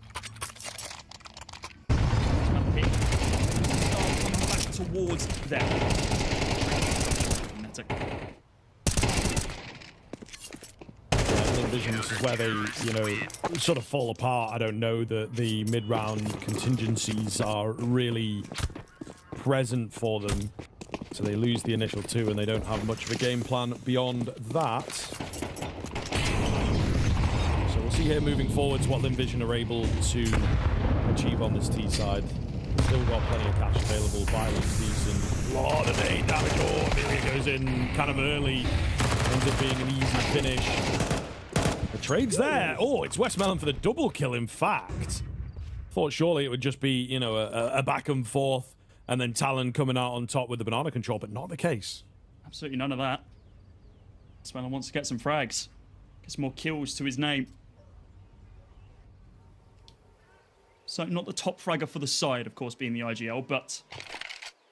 Pick. Start coming back towards them. That's Vision, this is where they, you know, sort of fall apart. I don't know that the mid-round contingencies are really present for them. So they lose the initial 2 and they don't have much of a game plan beyond that. So we'll see here moving forwards what Lynn Vision are able to achieve on this T side. Still got plenty of cash available. Violence decent. Lot of 8 damage. Oh, Amelia goes in kind of early. Ends up being an easy finish. The trade's there. Oh, it's Westmelon for the double kill, in fact. Thought surely it would just be, you know, a back and forth and then Talon coming out on top with the banana control, but not the case. Absolutely none of that. Westmelon wants to get some frags. Get some more kills to his name. So not the top fragger for the side, of course, being the IGL, but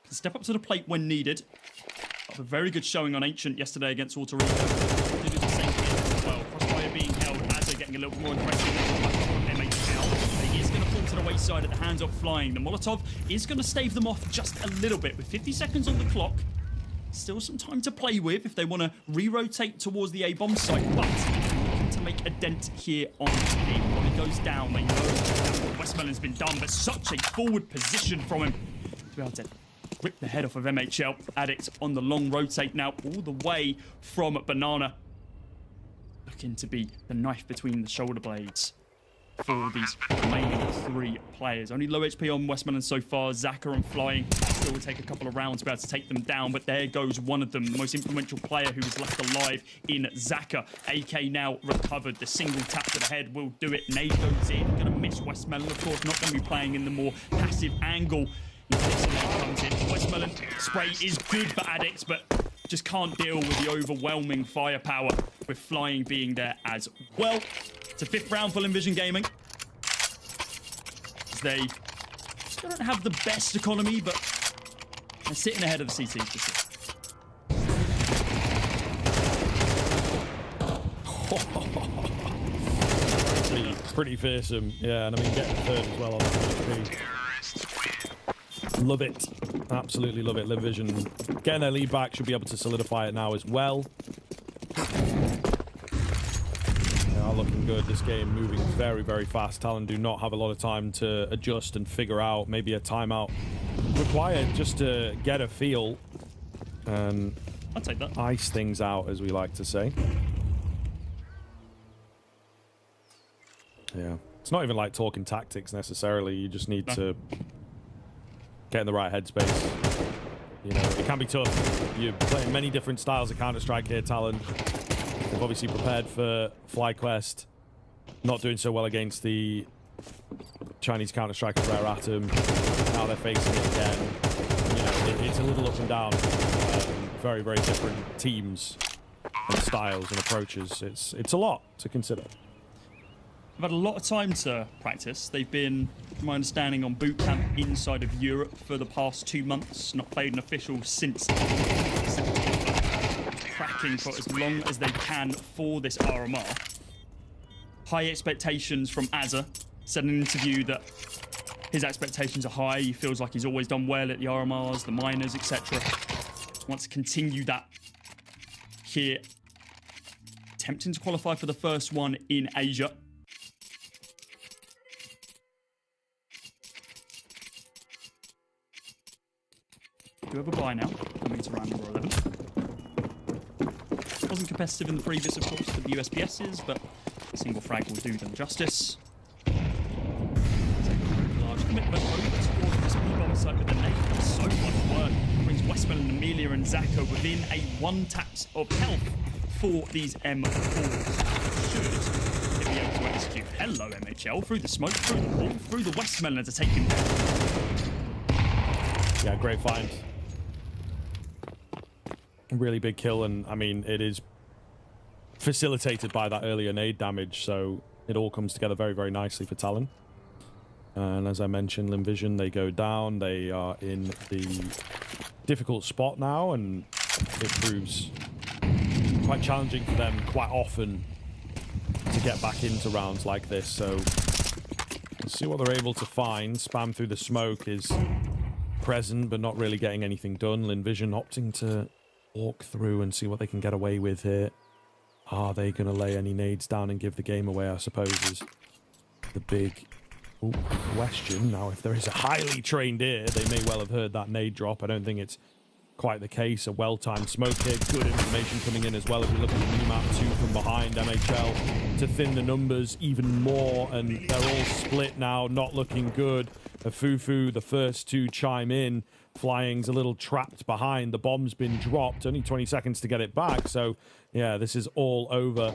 can step up to the plate when needed. Got a very good showing on Ancient yesterday against Puerto Rico. Did the same thing as well. Crossfire being held, Azza getting a little bit more aggressive. MHL. But he is going to fall to the wayside at the hands of Flying. The Molotov is going to stave them off just a little bit. With 50 seconds on the clock, still some time to play with if they want to re-rotate towards the A-bomb site, but to make a dent here on B. When it goes down, they know Westmelon's been done, but such a forward position from him to be able to rip the head off of MHL. Addict on the long rotate now, all the way from Banana. Looking to be the knife between the shoulder blades for these remaining 3 players. Only low HP on Westmelon so far. Zaka and Flying still will take a couple of rounds to be able to take them down, but there goes one of them, the most influential player who was left alive in Zaka. AK now recovered. The single tap to the head will do it. Nade goes in. Going to miss Westmelon, of course, not going to be playing in the more passive angle. Comes in. Westmelon spray is good for Addicts, but just can't deal with the overwhelming firepower, with Flying being there as well. It's a 5th round for Lynn Vision Gaming. They still don't have the best economy, but they're sitting ahead of the CT for sure. Pretty fearsome. Yeah, and I mean, getting 3rd as well on the HP. Love it. Absolutely love it. Lynn Vision getting their lead back, should be able to solidify it now as well. They are looking good. This game moving very, very fast. Talon do not have a lot of time to adjust and figure out. Maybe a timeout required just to get a feel and I'll take that. Ice things out, as we like to say. Yeah. It's not even like talking tactics necessarily. You just need to get in the right headspace. You know, it can be tough. You're playing many different styles of Counter-Strike here, Talon. They've obviously prepared for FlyQuest. Not doing so well against the Chinese Counter-Striker Rare Atom. Now they're facing it again. You know, it's a little up and down. Very, very different teams and styles and approaches. It's a lot to consider. They've had a lot of time to practice. They've been, from my understanding, on boot camp inside of Europe for the past 2 months. Not played an official since tracking for as long as they can for this RMR. High expectations from Azza. Said in an interview that his expectations are high. He feels like he's always done well at the RMRs, the minors, etc. Wants to continue that here. Attempting to qualify for the first one in Asia. Do have a buy now, coming to round number 11. Wasn't competitive in the previous, of course, for the USPSs, but a single frag will do them justice. Large commitment over towards this B-bomb site with a nade. So much work. Brings Westman and Amelia and Zaka within a 1 taps of health for these M4s. Should they be able to execute? Hello, MHL. Through the smoke, through the wall, through the Westman to take him down. Yeah, great find. Really big kill, and I mean, it is facilitated by that earlier nade damage, so it all comes together very, very nicely for Talon. And as I mentioned, Lynn Vision, they go down. They are in the difficult spot now, and it proves quite challenging for them quite often to get back into rounds like this. So let's see what they're able to find. Spam through the smoke is present, but not really getting anything done. Lynn Vision opting to walk through and see what they can get away with here. Are they going to lay any nades down and give the game away, I suppose, is the big question. Now, if there is a highly trained ear, they may well have heard that nade drop. I don't think it's quite the case. A well-timed smoke here. Good information coming in as well. If you look at the minimap, 2 from behind, MHL to thin the numbers even more, and they're all split now, not looking good. A Fufu, the first to chime in. Flying's a little trapped behind. The bomb's been dropped. Only 20 seconds to get it back. So, yeah, this is all over.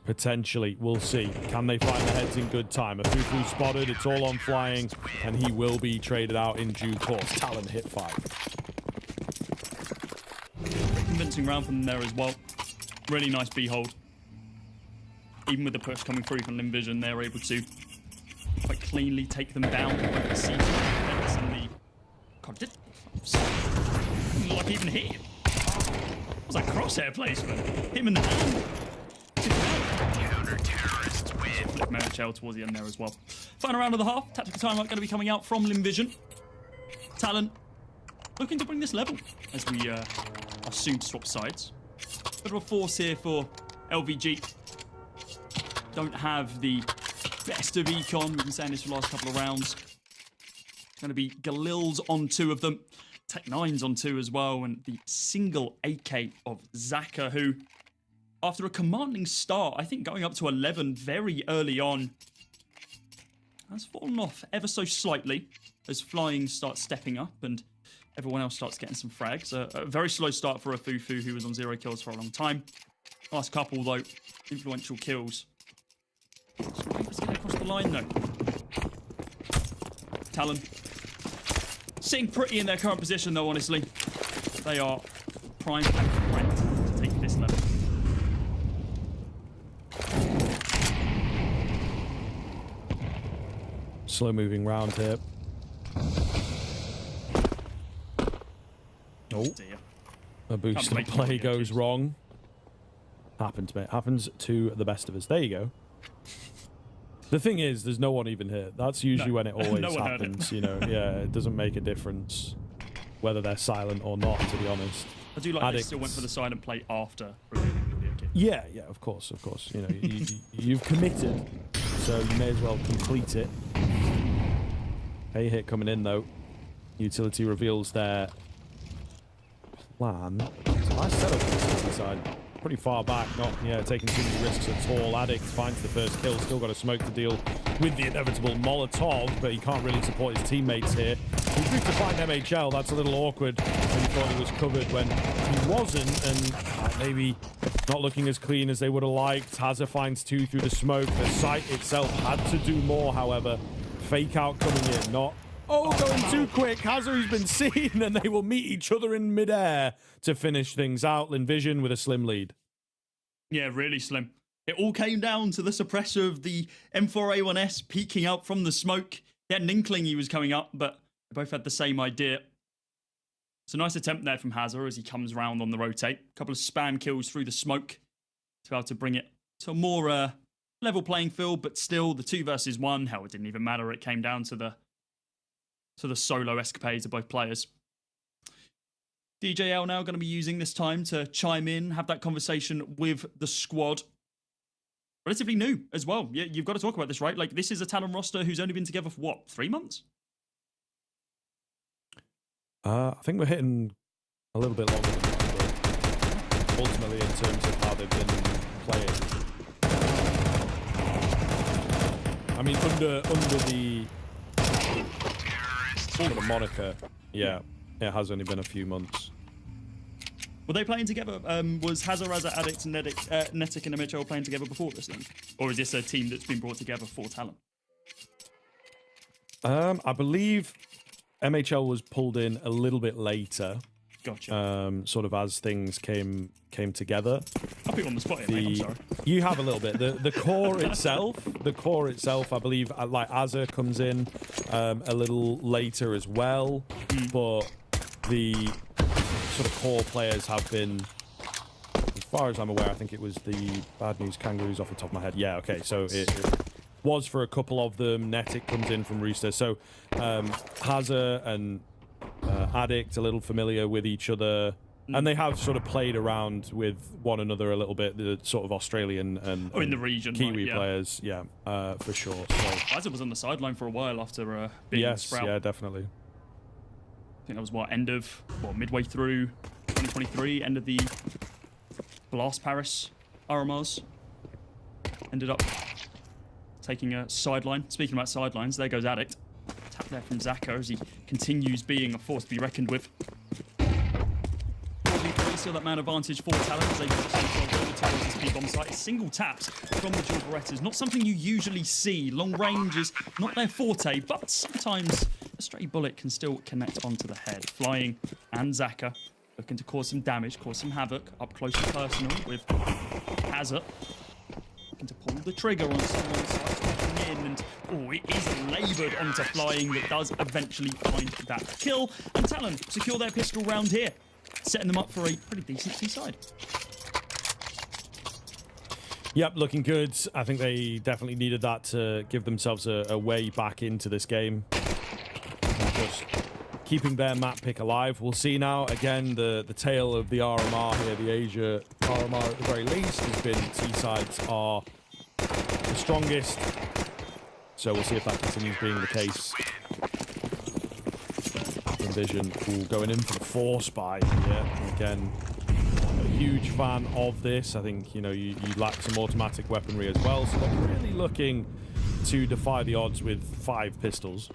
Potentially. We'll see. Can they find the heads in good time? A Fufu spotted. It's all on Flying. And he will be traded out in due course. Talon hit 5. Convincing round from there as well. Really nice B-hold. Even with the push coming through from Lynn Vision, they're able to quite cleanly take them down. Both the C defense and the... God, didn't look like even hit him. What was that crosshair placement? Him in the hand. Counter-terrorists win. Flip MHL towards the end there as well. Final round of the half. Tactical timeout going to be coming out from Lynn Vision. Talon looking to bring this level as we are soon to swap sides. Bit of a force here for LVG. Don't have the best of econ. We've been saying this for the last couple of rounds. It's going to be Galil's on 2 of them. Tech 9's on 2 as well. And the single AK of Zaka, who, after a commanding start, I think going up to 11 very early on, has fallen off ever so slightly as Flying starts stepping up and everyone else starts getting some frags. A very slow start for a Fufu, who was on 0 kills for a long time. Last couple, though, influential kills. Let's get across the line, though. Talon sitting pretty in their current position, though, honestly. They are primed and ranked to take this level. Slow moving round here. Oh, dear. A boost of play goes wrong. Happens, mate. Happens to the best of us. There you go. The thing is, there's no one even here. That's usually when it always happens, you know. Yeah, it doesn't make a difference whether they're silent or not, to be honest. I do like they still went for the silent play after revealing the vehicle. Yeah, yeah, of course, of course. You know, you've committed, so you may as well complete it. Hey, hit coming in, though. Utility reveals their plan. It's a nice setup on the city side. Pretty far back, not taking too many risks at all. Addict finds the first kill, still got a smoke to deal with the inevitable Molotov, but he can't really support his teammates here. He's moved to find MHL, that's a little awkward when he thought he was covered when he wasn't, and maybe not looking as clean as they would have liked. Hazza finds 2 through the smoke. The site itself had to do more, however. Fake out coming in, not... Oh, going too quick. Hazza has been seen, and they will meet each other in midair to finish things out. Lynn Vision with a slim lead. Yeah, really slim. It all came down to the suppressor of the M4A1S peeking out from the smoke. He had an inkling he was coming up, but they both had the same idea. It's a nice attempt there from Hazza as he comes round on the rotate. A couple of spam kills through the smoke to be able to bring it to a more level playing field, but still the 2 versus 1. Hell, it didn't even matter. It came down to the solo escapades of both players. DJL now going to be using this time to chime in, have that conversation with the squad. Relatively new as well. Yeah, you've got to talk about this, right? Like, this is a Talon roster who's only been together for, what, 3 months? I think we're hitting a little bit longer than that. ultimately in terms of how they've been playing. I mean, under the moniker, yeah, it has only been a few months. Were they playing together? Was Hazaraza, Addict, and Netic and MHL playing together before this then? Or is this a team that's been brought together for Talon? I believe MHL was pulled in a little bit later. Gotcha. Sort of as things came together. I'll put you on the spot here, mate. I'm sorry. You have a little bit. The core itself, I believe, like Azza comes in a little later as well, but the sort of core players have been, as far as I'm aware, I think it was the Bad News Kangaroos off the top of my head. Yeah, okay, so it was for a couple of them. Netic comes in from Rooster. So Hazza and Addict a little familiar with each other, and they have sort of played around with one another a little bit, the sort of Australian and in the region, Kiwi right, yeah. players, yeah, for sure. So Hazard was on the sideline for a while after being yes, Sprout. yeah, definitely. I think that was midway through 2023, end of the Blast Paris RMRs. Ended up taking a sideline. Speaking about sidelines, there goes Addict. Tap there from Zaka as he continues being a force to be reckoned with. Still that man advantage for Talon as they position themselves over towards this B-bomb site. Single taps from the dual Berettas. Not something you usually see. Long range is not their forte, but sometimes a stray bullet can still connect onto the head. Flying and Zaka looking to cause some damage, cause some havoc. Up close and personal with Hazard. Looking to pull the trigger on someone's side, in, and it is laboured onto Flying that does eventually find that kill. And Talon secure their pistol round here, setting them up for a pretty decent C-side. Yep, looking good. I think they definitely needed that to give themselves a way back into this game. And just keeping their map pick alive. We'll see now, again, the tail of the RMR here, the Asia RMR at the very least, has been T-sides are the strongest. So we'll see if that continues being the case. Vision going in for the force buy here. Again, a huge fan of this. I think, you know, you lack some automatic weaponry as well, so they're really looking to defy the odds with 5 pistols.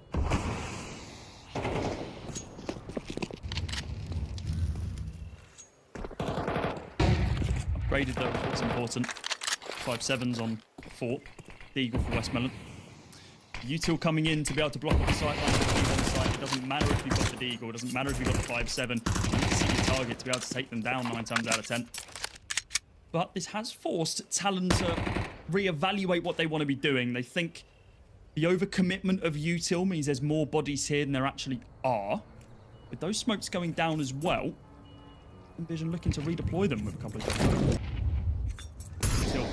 Upgraded though, what's important. 5.7s on 4. The Eagle for Westmoreland. Util coming in to be able to block up the sight line on site. It doesn't matter if you've got the Deagle, it doesn't matter if you've got the 5.7. You need to see your target to be able to take them down 9 times out of 10. But this has forced Talon to reevaluate what they want to be doing. They think the overcommitment of Util means there's more bodies here than there actually are. With those smokes going down as well, Vision looking to redeploy them with a couple of them. Util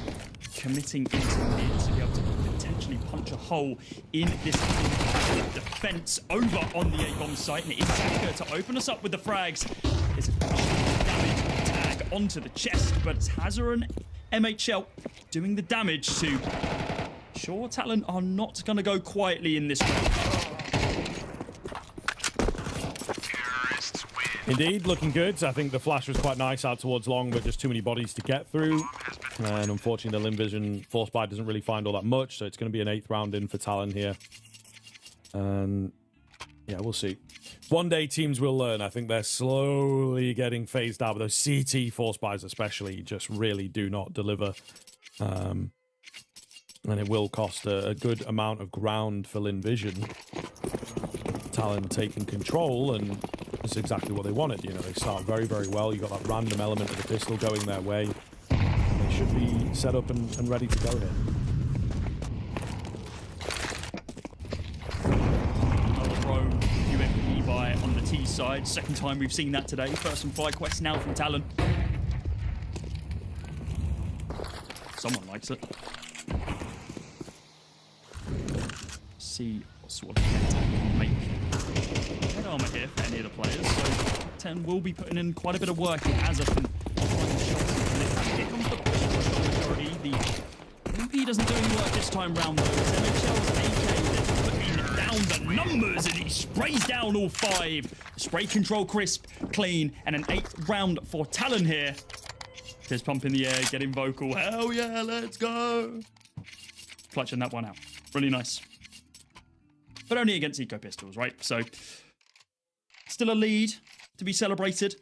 committing into it to be able to potentially punch a hole in this defense over on the A-bomb site, and it is Zaka to open us up with the frags. There's a damage tag onto the chest, but it's Hazard and MHL doing the damage to sure Talon are not going to go quietly in this round. Indeed, looking good. I think the flash was quite nice out towards long, but just too many bodies to get through. And unfortunately, the Lynn Vision force buy doesn't really find all that much, so it's going to be an 8th round in for Talon here. And yeah, we'll see. One day teams will learn. I think they're slowly getting phased out, but those CT force buys especially just really do not deliver. And it will cost a good amount of ground for Lynn Vision. Talon taking control, and it's exactly what they wanted. You know, they start very, very well. You got that random element of the pistol going their way. And they should be set up and ready to go here. Another drone UMP buy on the T side. Second time we've seen that today. First from FlyQuest, now from Talon. Someone likes it. See what sort of head can make. Head armor here for any of the players, so 10 will be putting in quite a bit of work as of finding shots. Here comes the push already. The MP doesn't do any work this time round though. MHL's AK putting down the numbers, and he sprays down all 5. Spray control crisp, clean, and an 8th round for Talon here. Fist pump in the air, getting vocal. Hell yeah, let's go. Clutching that one out. Really nice. But only against eco pistols, right? So still a lead to be celebrated.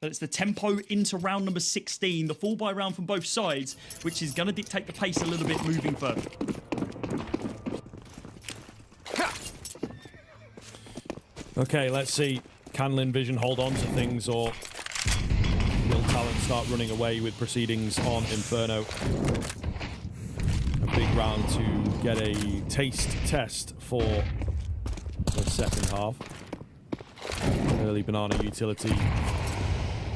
But it's the tempo into round number 16, the fall by round from both sides, which is going to dictate the pace a little bit moving further. Okay, let's see. Can Lynn Vision hold on to things, or will Talon start running away with proceedings on Inferno? A big round to get a taste test for the second half. Early banana utility.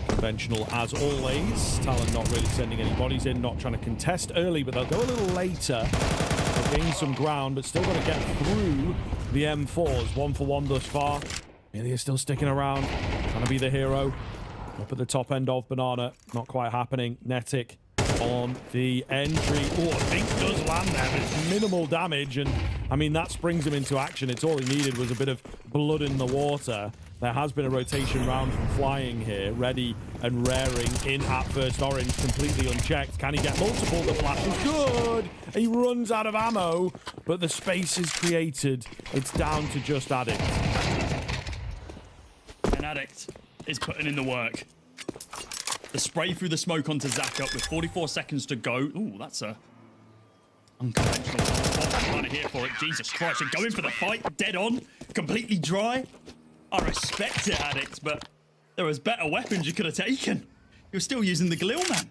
Conventional as always. Talon not really sending any bodies in, not trying to contest early, but they'll go a little later. They'll gain some ground, but still got to get through the M4s. 1 for 1 thus far. Amelia still sticking around, trying to be the hero. Up at the top end of banana, not quite happening. Netic on the entry. Oh, I think does land there, but it's minimal damage, and I mean that springs him into action. It's all he needed was a bit of blood in the water. There has been a rotation round from flying here, ready and raring in at first orange, completely unchecked. Can he get multiple? The flash is good. He runs out of ammo, but the space is created. It's down to just Addict. And Addict is putting in the work. The spray through the smoke onto Zaka with 44 seconds to go. Ooh, that's a unconventional spot. I'm trying to here for it. Jesus Christ, you're going for the fight, dead on, completely dry. I respect it, Addict, but there was better weapons you could have taken. You're still using the Glil, man.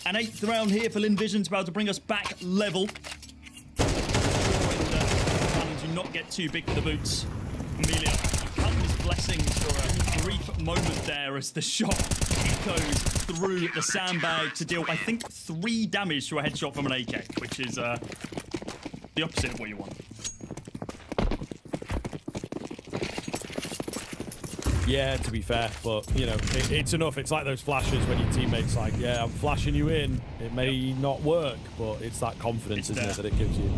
An 8th round here for Lynn Vision, about to bring us back level. Do not get too big for the boots. Amelia, countless blessings for a brief moment there as the shot echoes through the sandbag to deal, I think, 3 damage to a headshot from an AK, which is the opposite of what you want. Yeah, to be fair, but, you know, it's enough. It's like those flashes when your teammate's like, yeah, I'm flashing you in. It may not work, but it's that confidence, isn't it, that it gives you.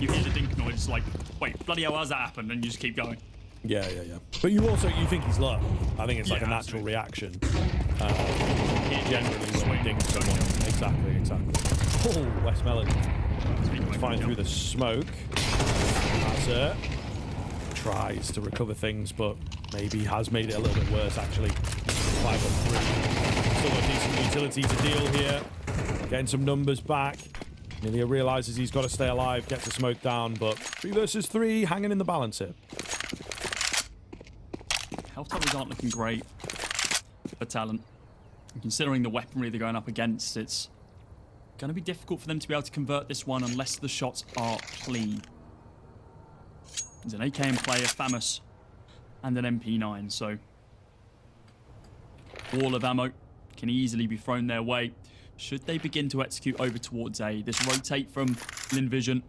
You hear the dink noise, it's like, wait, bloody hell, how's that happen? And you just keep going. Yeah. But you think he's low. I think it's like a natural reaction. Generally, when we dink someone. Exactly. Oh, West Melon. Flying through the smoke. That's it. Tries to recover things, but maybe has made it a little bit worse, actually. 5 on 3. Still got decent utility to deal here. Getting some numbers back. Amelia realizes he's got to stay alive, gets the smoke down, but 3 versus 3, hanging in the balance here. Health totals aren't looking great for Talon. And considering the weaponry they're going up against, it's going to be difficult for them to be able to convert this one unless the shots are clean. There's an AK in play, a FAMAS, and an MP9, so wall of ammo can easily be thrown their way. Should they begin to execute over towards A, this rotate from Lynn Vision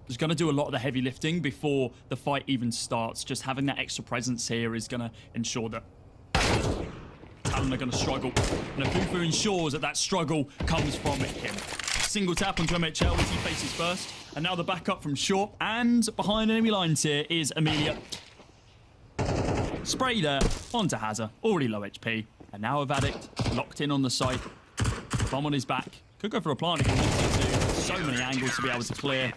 is going to do a lot of the heavy lifting before the fight even starts. Just having that extra presence here is going to ensure that Talon are going to struggle. And Afufu ensures that struggle comes from him. Single tap onto MHL as he faces first. And now the backup from short. And behind enemy lines here is Amelia. Spray there onto Hazza. Already low HP. And now with Addict locked in on the site. Bomb on his back. Could go for a plant if he wanted to. So many angles to be able to clear.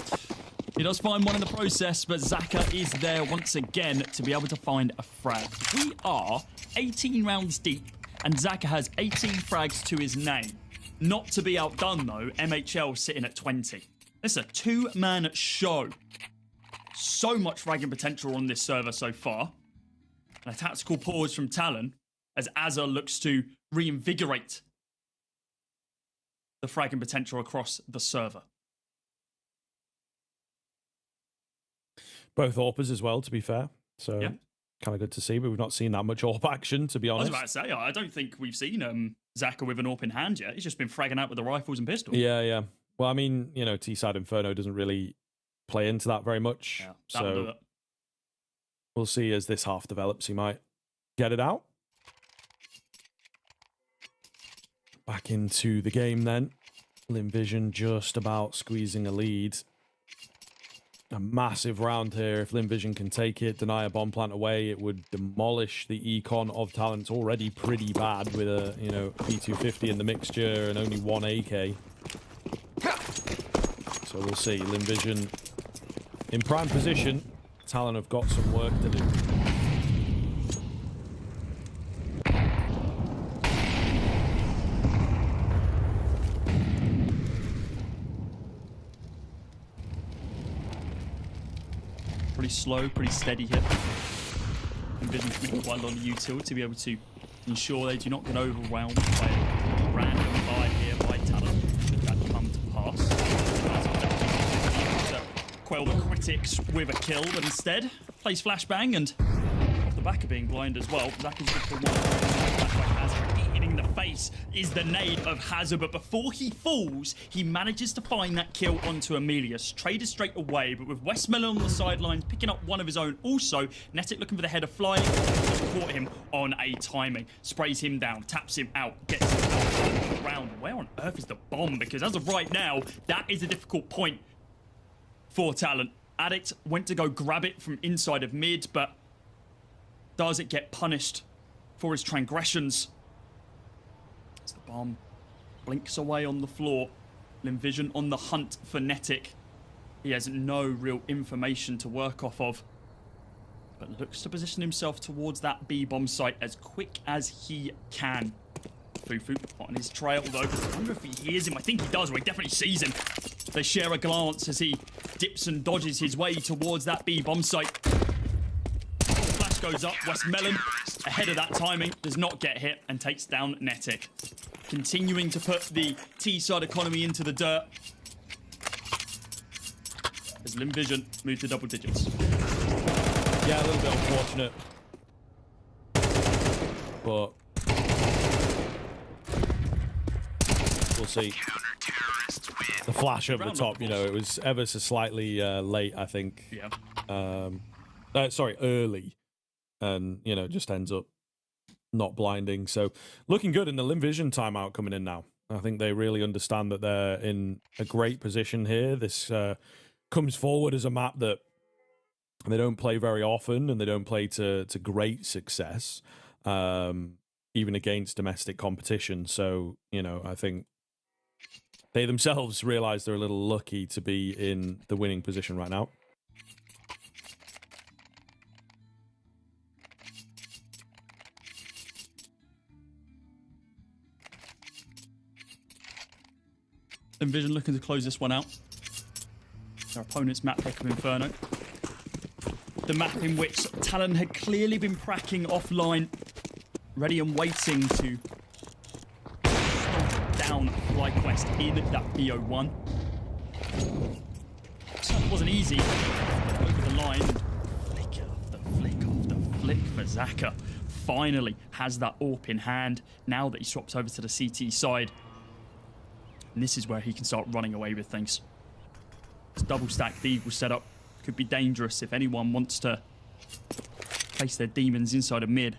He does find one in the process, but Zaka is there once again to be able to find a frag. We are 18 rounds deep, and Zaka has 18 frags to his name. Not to be outdone, though, MHL sitting at 20. This is a 2-man show. So much fragging potential on this server so far. And a tactical pause from Talon as Azza looks to reinvigorate the fragging potential across the server. Both AWPers as well, to be fair. So yeah. Kind of good to see, but we've not seen that much AWP action, to be honest. I was about to say, I don't think we've seen Zaka with an AWP in hand yet. He's just been fragging out with the rifles and pistols. Yeah. Well, I mean, you know, T-side Inferno doesn't really play into that very much. Yeah, so we'll see as this half develops. He might get it out. Back into the game then. Lynn Vision just about squeezing a lead. a massive round here. If Lynn Vision can take it, deny a bomb plant away, it would demolish the econ of Talon. It's already pretty bad with a, you know, P250 in the mixture and only one AK. So we'll see. Lynn Vision in prime position. Talon have got some work to do. Pretty slow, pretty steady hit. And Vision committing quite a lot of util to be able to ensure they do not get overwhelmed by a random buy here by Talon. Should that come to pass? So, quell the critics with a kill, but instead plays flashbang, and off the back of being blind as well, Zach is good for one. Hitting the face is the nade of Hazard, but before he falls, he manages to find that kill onto Emilius. Traded straight away, but with Westmelon on the sidelines, picking up one of his own. Also, Netic looking for the head of flying, just caught him on a timing. Sprays him down, taps him out, gets him out of the ground. Where on earth is the bomb? Because as of right now, that is a difficult point for Talon. Addict went to go grab it from inside of mid, but does it get punished for his transgressions? As the bomb blinks away on the floor, Lynn Vision on the hunt for Netic. He has no real information to work off of, but looks to position himself towards that B bomb site as quick as he can. Fufu on his trail, though. I wonder if he hears him. I think he does, or he definitely sees him. They share a glance as he dips and dodges his way towards that B bomb site. Flash goes up. Westmelon, ahead of that timing, does not get hit and takes down Netic. Continuing to put the T-side economy into the dirt as Lynn Vision moved to double digits. Yeah, a little bit unfortunate, but we'll see. The flash over the top, you know, it was ever so slightly late, I think. Yeah. Sorry, early. And, you know, just ends up not blinding. So looking good in the Lynn Vision timeout coming in now. I think they really understand that they're in a great position here. This comes forward as a map that they don't play very often, and they don't play to great success, even against domestic competition. So, you know, I think they themselves realize they're a little lucky to be in the winning position right now. Lynn Vision looking to close this one out. Their opponent's map pick of Inferno. The map in which Talon had clearly been pracking offline, ready and waiting to down FlyQuest in that BO1. So it wasn't easy. Over the line. Flick after flick after flick for Zaka. Finally has that AWP in hand now that he swaps over to the CT side. And this is where he can start running away with things. This double stacked Eagle setup could be dangerous if anyone wants to place their demons inside of mid.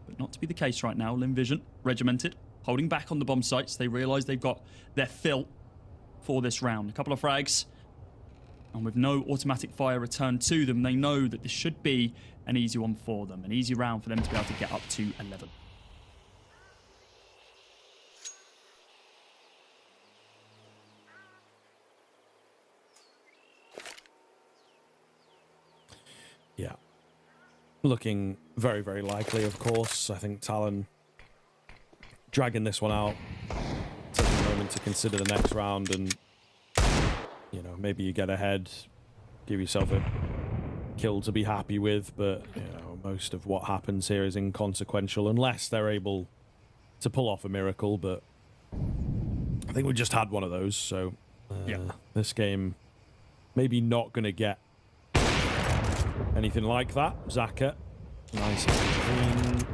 But not to be the case right now. Lynn Vision, regimented, holding back on the bomb sites. They realise they've got their fill for this round. A couple of frags, and with no automatic fire returned to them, they know that this should be an easy one for them. An easy round for them to be able to get up to 11. Yeah. Looking very, very likely, of course. I think Talon dragging this one out. Take a moment to consider the next round and, you know, maybe you get ahead, give yourself a kill to be happy with, but, you know, most of what happens here is inconsequential unless they're able to pull off a miracle, but I think we just had one of those, so this game maybe not going to get anything like that. Zaka, nice and clean.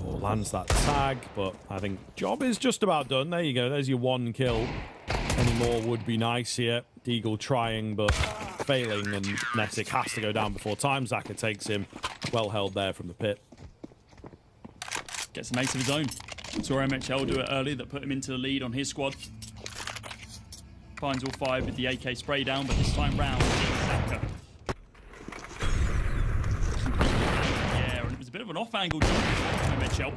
Oh, lands that tag, but I think job is just about done. There you go. There's your one kill. Any more would be nice here. Deagle trying, but failing, and Netic has to go down before time. Zaka takes him. Well held there from the pit. Gets an ace of his own. Saw MHL do it early that put him into the lead on his squad. finds all 5 with the AK spray down, but this time round, Zaka. Yeah, and it was a bit of an off-angle jump, Mitchell.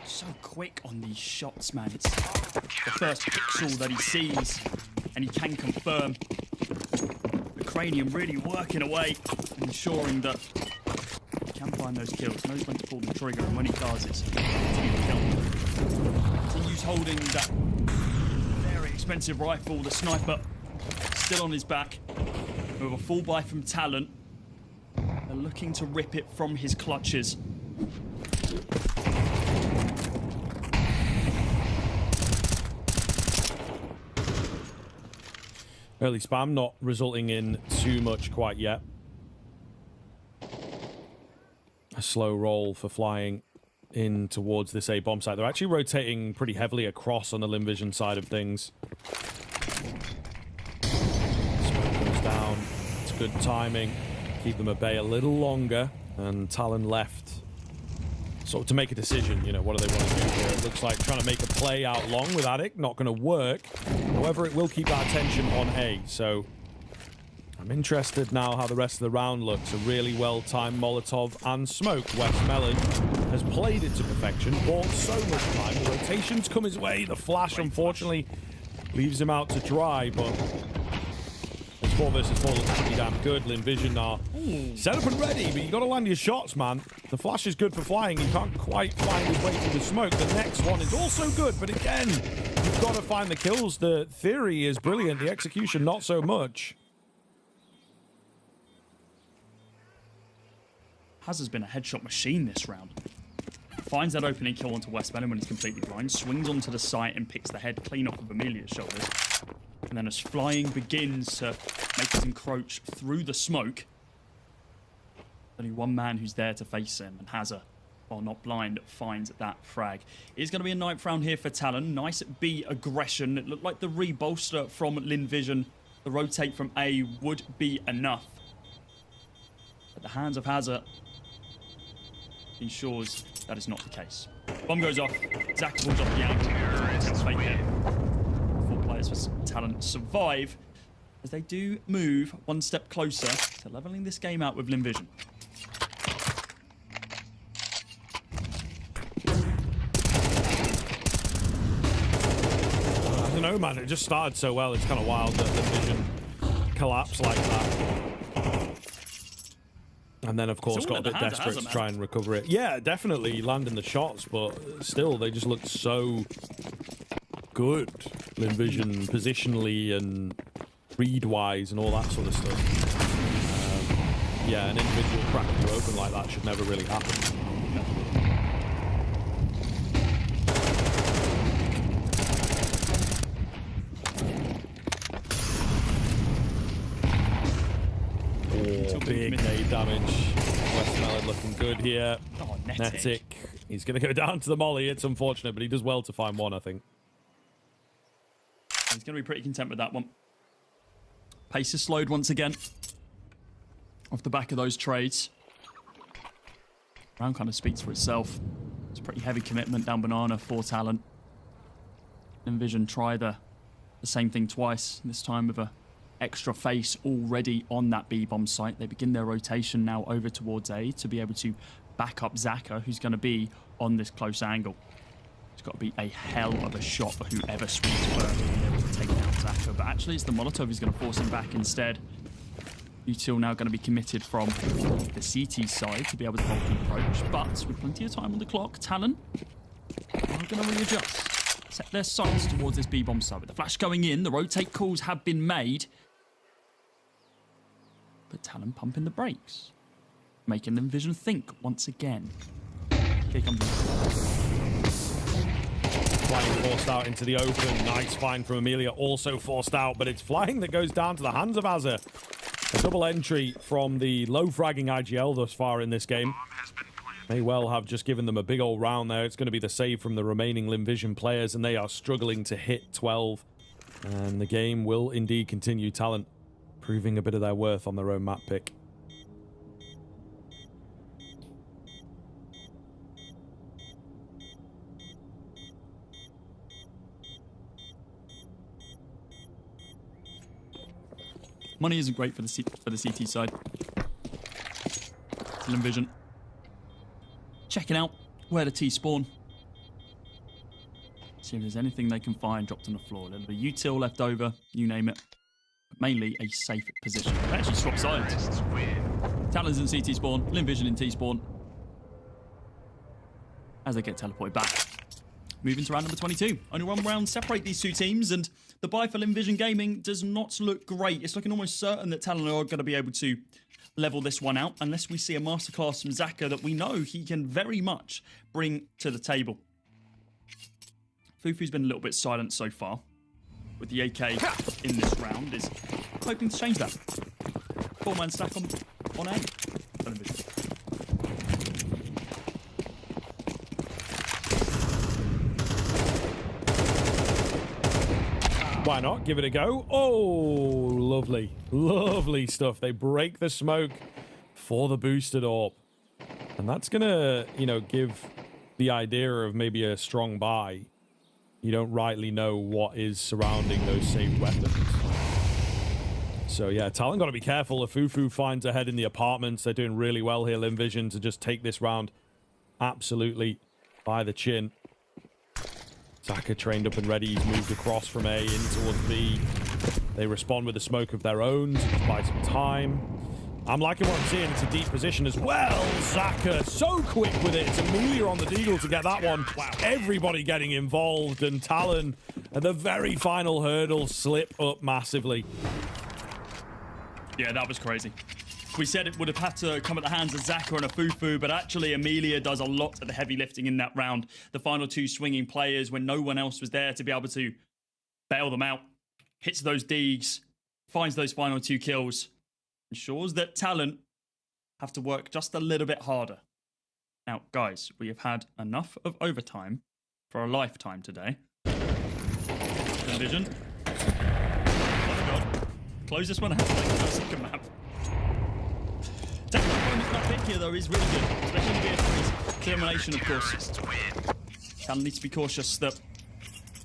So quick on these shots, man. It's the first pixel that he sees, and he can confirm. The Cranium really working away, ensuring that he can find those kills, knows when to pull the trigger, and when he does, it's continues holding that very expensive rifle. The sniper still on his back with a full buy from TALON. They're looking to rip it from his clutches. Early spam not resulting in too much quite yet. A slow roll for flying in towards this A bomb site. They're actually rotating pretty heavily across on the Lynn Vision side of things. Smoke goes down. It's good timing. Keep them at bay a little longer. And TALON left sort of to make a decision. You know, what do they want to do here? It looks like trying to make a play out long with Attic. Not going to work. However, it will keep that attention on A. So I'm interested now how the rest of the round looks. A really well-timed Molotov and smoke. Westmelon has played it to perfection. Bought so much time. The rotations come his way. The flash, unfortunately, leaves him out to dry. But this 4 versus 4 looks pretty damn good. Lynn Vision are set up and ready, but you got to land your shots, man. The flash is good for flying. He can't quite find his way through the smoke. The next one is also good, but again, you've got to find the kills. The theory is brilliant. The execution, not so much. Has been a headshot machine this round. Finds that opening kill onto Westmelon when he's completely blind, swings onto the site and picks the head clean off of Amelia's shoulders. And then as flying begins to make it encroach through the smoke, only one man who's there to face him, and Hazza, while not blind, finds that frag. It's going to be a 9th round here for TALON. Nice B aggression. It looked like the rebolster from Lynn Vision, the rotate from A, would be enough. At the hands of Hazza, ensures that is not the case. Bomb goes off. Zach pulls off the angle. Takes fake hit. 4 players for TALON survive as they do move 1 step closer to leveling this game out with Lynn Vision. I don't know, man. It just started so well. It's kind of wild that Lynn Vision collapsed like that. And then, of course, got a bit desperate to try and recover it. Yeah, definitely landing the shots, but still, they just looked so good. Lynn Vision positionally and read-wise and all that sort of stuff. Yeah, an individual cracking you open like that should never really happen. Big nade damage. Westmelon looking good here. Oh, Netic. He's going to go down to the molly. It's unfortunate, but he does well to find one, I think. He's going to be pretty content with that one. Pace is slowed once again. Off the back of those trades. Round kind of speaks for itself. It's a pretty heavy commitment down banana for TALON. Envision try the same thing twice, this time with a extra face already on that B-bomb site. They begin their rotation now over towards A to be able to back up Zaka, who's going to be on this close angle. It's got to be a hell of a shot for whoever swings first to be able to take down Zaka. But actually, it's the Molotov who's going to force him back instead. Util now going to be committed from the CT side to be able to hold the approach. But with plenty of time on the clock, TALON are going to readjust. Set their sights towards this B-bomb site. With the flash going in, the rotate calls have been made. But TALON pumping the brakes, making Lynn Vision think once again. Here comes Flying forced out into the open. Nice find from Amelia, also forced out, but it's flying that goes down to the hands of Hazza. A double entry from the low fragging IGL thus far in this game. May well have just given them a big old round there. It's going to be the save from the remaining Lynn Vision players, and they are struggling to hit 12. And the game will indeed continue. TALON proving a bit of their worth on their own map pick. Money isn't great for the CT side. Still Vision. Checking out where the T spawn. See if there's anything they can find dropped on the floor. A little bit of util left over, you name it. But mainly a safe position. They actually swap sides. Talon's in CT spawn, Lynn Vision in T spawn. As they get teleported back. Moving to round number 22. Only one round separate these two teams, and the buy for Lynn Vision Gaming does not look great. It's looking almost certain that Talon are going to be able to level this one out, unless we see a masterclass from Zaka that we know he can very much bring to the table. Fufu's been a little bit silent so far, with the AK in this round, is hoping to change that. 4-man stack on A. Why not? Give it a go. Oh, lovely. Lovely stuff. They break the smoke for the boosted orb. And that's going to, you know, give the idea of maybe a strong buy. You don't rightly know what is surrounding those saved weapons. So, yeah, Talon got to be careful. If Fufu finds a head in the apartments, they're doing really well here, Lynn Vision, to just take this round absolutely by the chin. Zaka trained up and ready. He's moved across from A in towards B. They respond with a smoke of their own to buy some time. I'm liking what I'm seeing. It's a deep position as well. Zaka so quick with it. It's Amelia on the deagle to get that one. Wow. Everybody getting involved, and Talon at the very final hurdle slip up massively. Yeah, that was crazy. We said it would have had to come at the hands of Zaka and a Fufu, but actually Amelia does a lot of the heavy lifting in that round. The final two swinging players when no one else was there to be able to bail them out. Hits those digs, finds those final two kills. Ensures that Talon have to work just a little bit harder. Now, guys, we have had enough of overtime for a lifetime today. Vision. Oh my god. Close this one out. Second map. Technical opponent's map pick here, though, is really good, especially in VF's determination, of course. Talon needs to be cautious that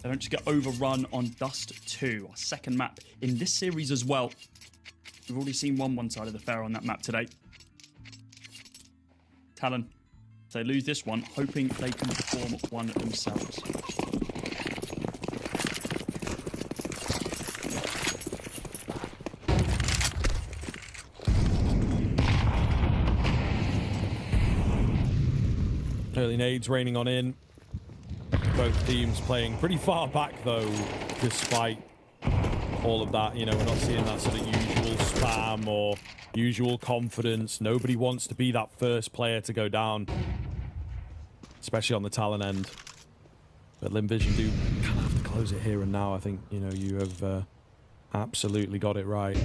they don't just get overrun on Dust 2, our second map in this series as well. We've already seen one side of the fair on that map today. Talon, if they lose this one, hoping they can perform one themselves. Early nades raining on in. Both teams playing pretty far back, though, despite all of that. You know, we're not seeing that sort of usual spam or usual confidence. Nobody wants to be that first player to go down, especially on the Talon end. But Lynn Vision do kind of have to close it here and now. I think, you know, you have absolutely got it right.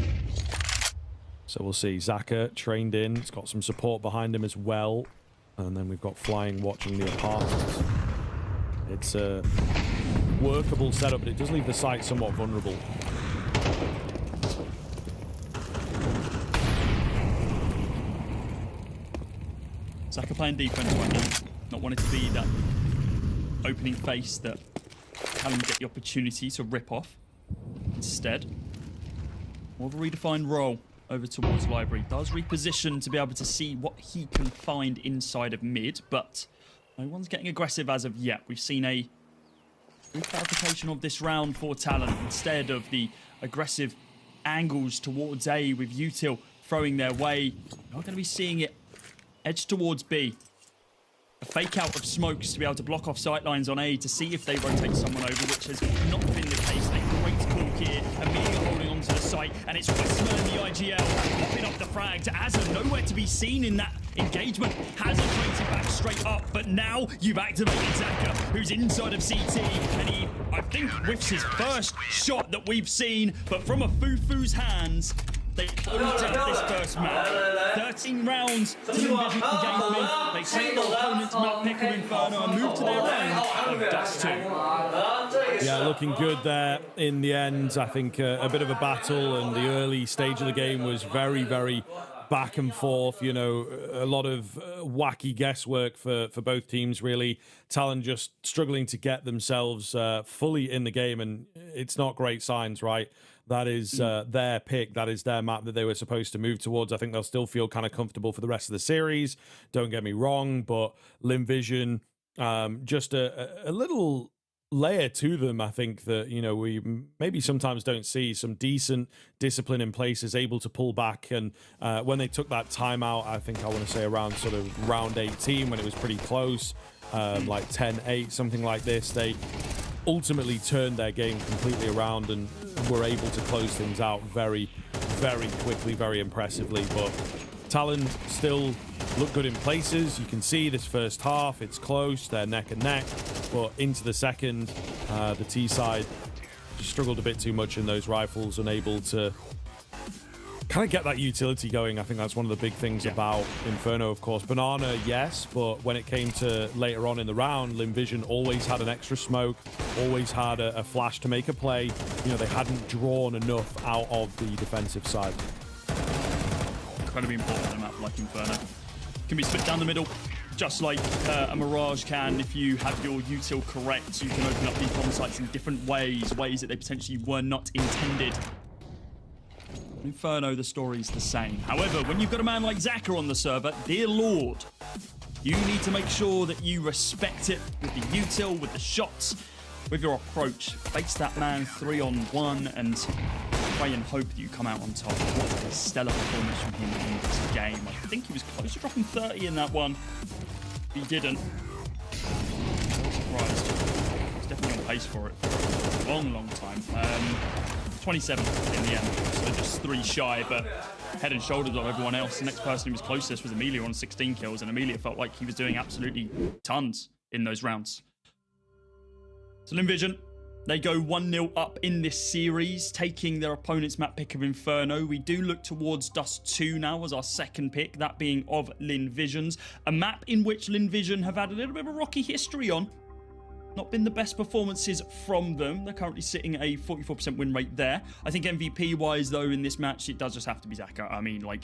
So we'll see. Zaka trained in. He's got some support behind him as well. And then we've got Flying watching the apartments. It's a workable setup, but it does leave the site somewhat vulnerable. Zaka playing defense right now. Not wanting to be that opening face that Talon get the opportunity to rip off. Instead, more of a redefined role over towards Library. Does reposition to be able to see what he can find inside of mid, but no one's getting aggressive as of yet. We've seen a reclarification of this round for Talon instead of the aggressive angles towards A with util throwing their way. We're not going to be seeing it edge towards B. A fake out of smokes to be able to block off sightlines on A to see if they rotate someone over, which has not been the case. A great call here, Amelia holding onto the site, and it's Westman and the IGL popping up the frag to Azza, nowhere to be seen in that engagement. Hazard traded back straight up, but now you've activated Zaka, who's inside of CT, and he, I think, whiffs his first shot that we've seen, but from a Fufu's hands, they closed out this first match. 13 rounds to Lynn Vision Gaming. They take their opponent's map pick of Inferno and move to their own of Dust 2. Yeah, looking good there in the end. I think a bit of a battle, and the early stage of the game was very, very back and forth. You know, a lot of wacky guesswork for both teams, really. Talon just struggling to get themselves fully in the game, and it's not great signs, right? That is their pick. That is their map that they were supposed to move towards. I think they'll still feel kind of comfortable for the rest of the series. Don't get me wrong, but Lynn Vision, just a little layer to them. I think that, you know, we maybe sometimes don't see some decent discipline in places, able to pull back. And when they took that timeout, I think I want to say around sort of round 18 when it was pretty close, like 10-8, something like this, they ultimately turned their game completely around and were able to close things out very, very quickly, very impressively. But TALON still look good in places. You can see this first half, it's close, they're neck and neck, but into the second, the T side just struggled a bit too much in those rifles, unable to kind of get that utility going. I think that's one of the big things about Inferno, of course. Banana, yes, but when it came to later on in the round, Lynn Vision always had an extra smoke, always had a flash to make a play. You know, they hadn't drawn enough out of the defensive side. Incredibly important on a map like Inferno. Can be split down the middle, just like a Mirage can. If you have your util correct, you can open up these bomb sites in different ways that they potentially were not intended. Inferno, the story's the same. However, when you've got a man like Zaka on the server, dear Lord, you need to make sure that you respect it with the util, with the shots, with your approach. Face that man 3-on-1 and pray and hope that you come out on top. What a stellar performance from him in this game. I think he was close to dropping 30 in that one. He didn't. I'm surprised. He's definitely on pace for it for a long, long time. 27 in the end, so just 3 shy, but head and shoulders on everyone else. The next person who was closest was Amelia on 16 kills, and Amelia felt like he was doing absolutely tons in those rounds. So Lynn Vision, they go 1-0 up in this series, taking their opponent's map pick of Inferno. We do look towards Dust 2 now as our second pick, that being of Lynn Vision's. A map in which Lynn Vision have had a little bit of a rocky history on. Not been the best performances from them. They're currently sitting at a 44% win rate there. I think MVP-wise, though, in this match, it does just have to be Zaka. I mean, like,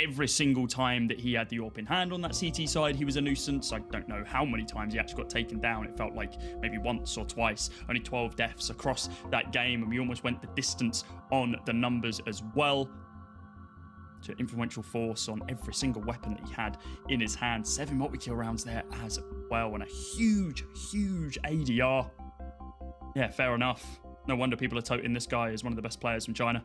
every single time that he had the AWP in hand on that CT side, he was a nuisance. I don't know how many times he actually got taken down. It felt like maybe once or twice. Only 12 deaths across that game, and we almost went the distance on the numbers as well. To influential force on every single weapon that he had in his hand. 7 multi-kill rounds there as well, and a huge, huge ADR. Yeah, fair enough. No wonder people are toting this guy as one of the best players from China.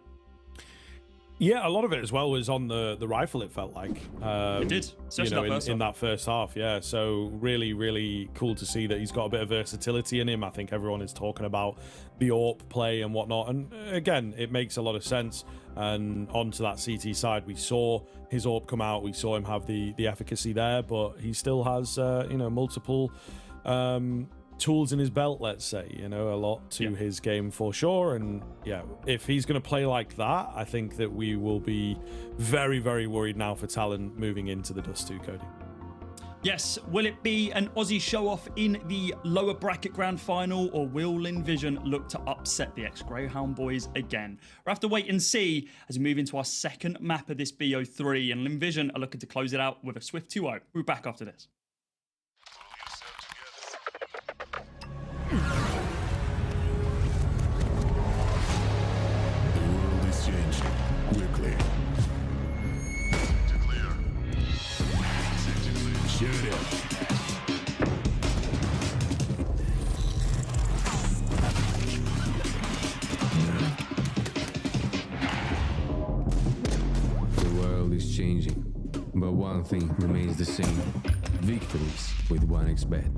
Yeah, a lot of it as well was on the rifle, it felt like. It did, especially in that first half, yeah. So really, really cool to see that he's got a bit of versatility in him. I think everyone is talking about the AWP play and whatnot. And again, it makes a lot of sense. And onto that CT side, we saw his AWP come out. We saw him have the efficacy there, but he still has, multiple tools in his belt, let's say, a lot to his game for sure. And yeah, if he's going to play like that, I think that we will be very, very worried now for TALON moving into the Dust 2, Cody. Yes, will it be an Aussie show-off in the lower bracket grand final, or will Lynn Vision look to upset the ex-Greyhound boys again? We'll have to wait and see as we move into our second map of this BO3, and Lynn Vision are looking to close it out with a swift 2-0. We'll be back after this. The world is changing, but one thing remains the same: victories with 1xBet.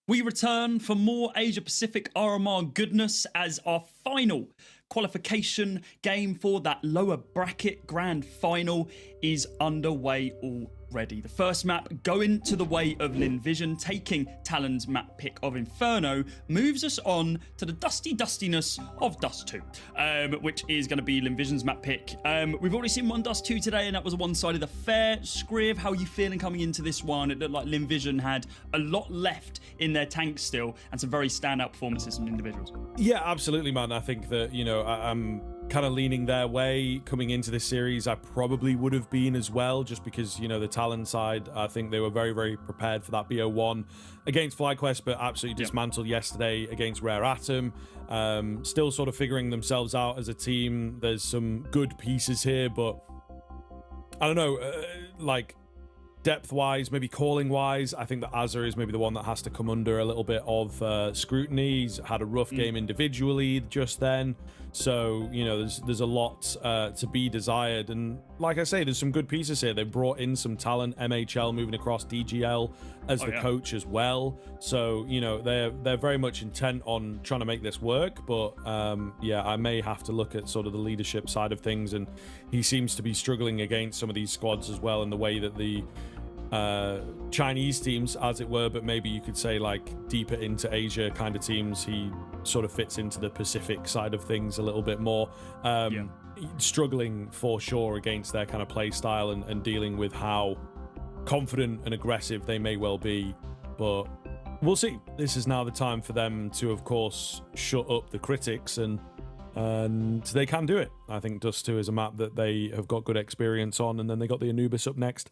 We return for more Asia-Pacific RMR goodness as our final qualification game for that lower bracket grand final is underway already. The first map going to the way of Lynn Vision, taking Talon's map pick of Inferno, moves us on to the dustiness of Dust 2, which is going to be Lynn Vision's map pick. We've already seen one Dust 2 today, and that was a one-sided affair. Scriv, how are you feeling coming into this one? It looked like Lynn Vision had a lot left in their tank still, and some very standout performances from individuals. Yeah, absolutely, man. I think that, I'm kind of leaning their way coming into this series. I probably would have been as well, just because, the Talon side, I think they were very, very prepared for that BO1 against FlyQuest, but absolutely dismantled yesterday against Rare Atom. Still sort of figuring themselves out as a team. There's some good pieces here, but I don't know, depth-wise, maybe calling-wise, I think that Azza is maybe the one that has to come under a little bit of scrutiny. He's had a rough game individually just then. So, there's a lot to be desired. And like I say, there's some good pieces here. They've brought in some talent, MHL moving across, DGL as the coach as well. So, they're very much intent on trying to make this work. But, I may have to look at sort of the leadership side of things. And he seems to be struggling against some of these squads as well in the way that the Chinese teams, as it were, but maybe you could say deeper into Asia kind of teams, he sort of fits into the Pacific side of things a little bit more. Struggling for sure against their kind of play style and dealing with how confident and aggressive they may well be, but we'll see. This is now the time for them to, of course, shut up the critics, and they can do it. I think Dust 2 is a map that they have got good experience on, and then they got the Anubis up next.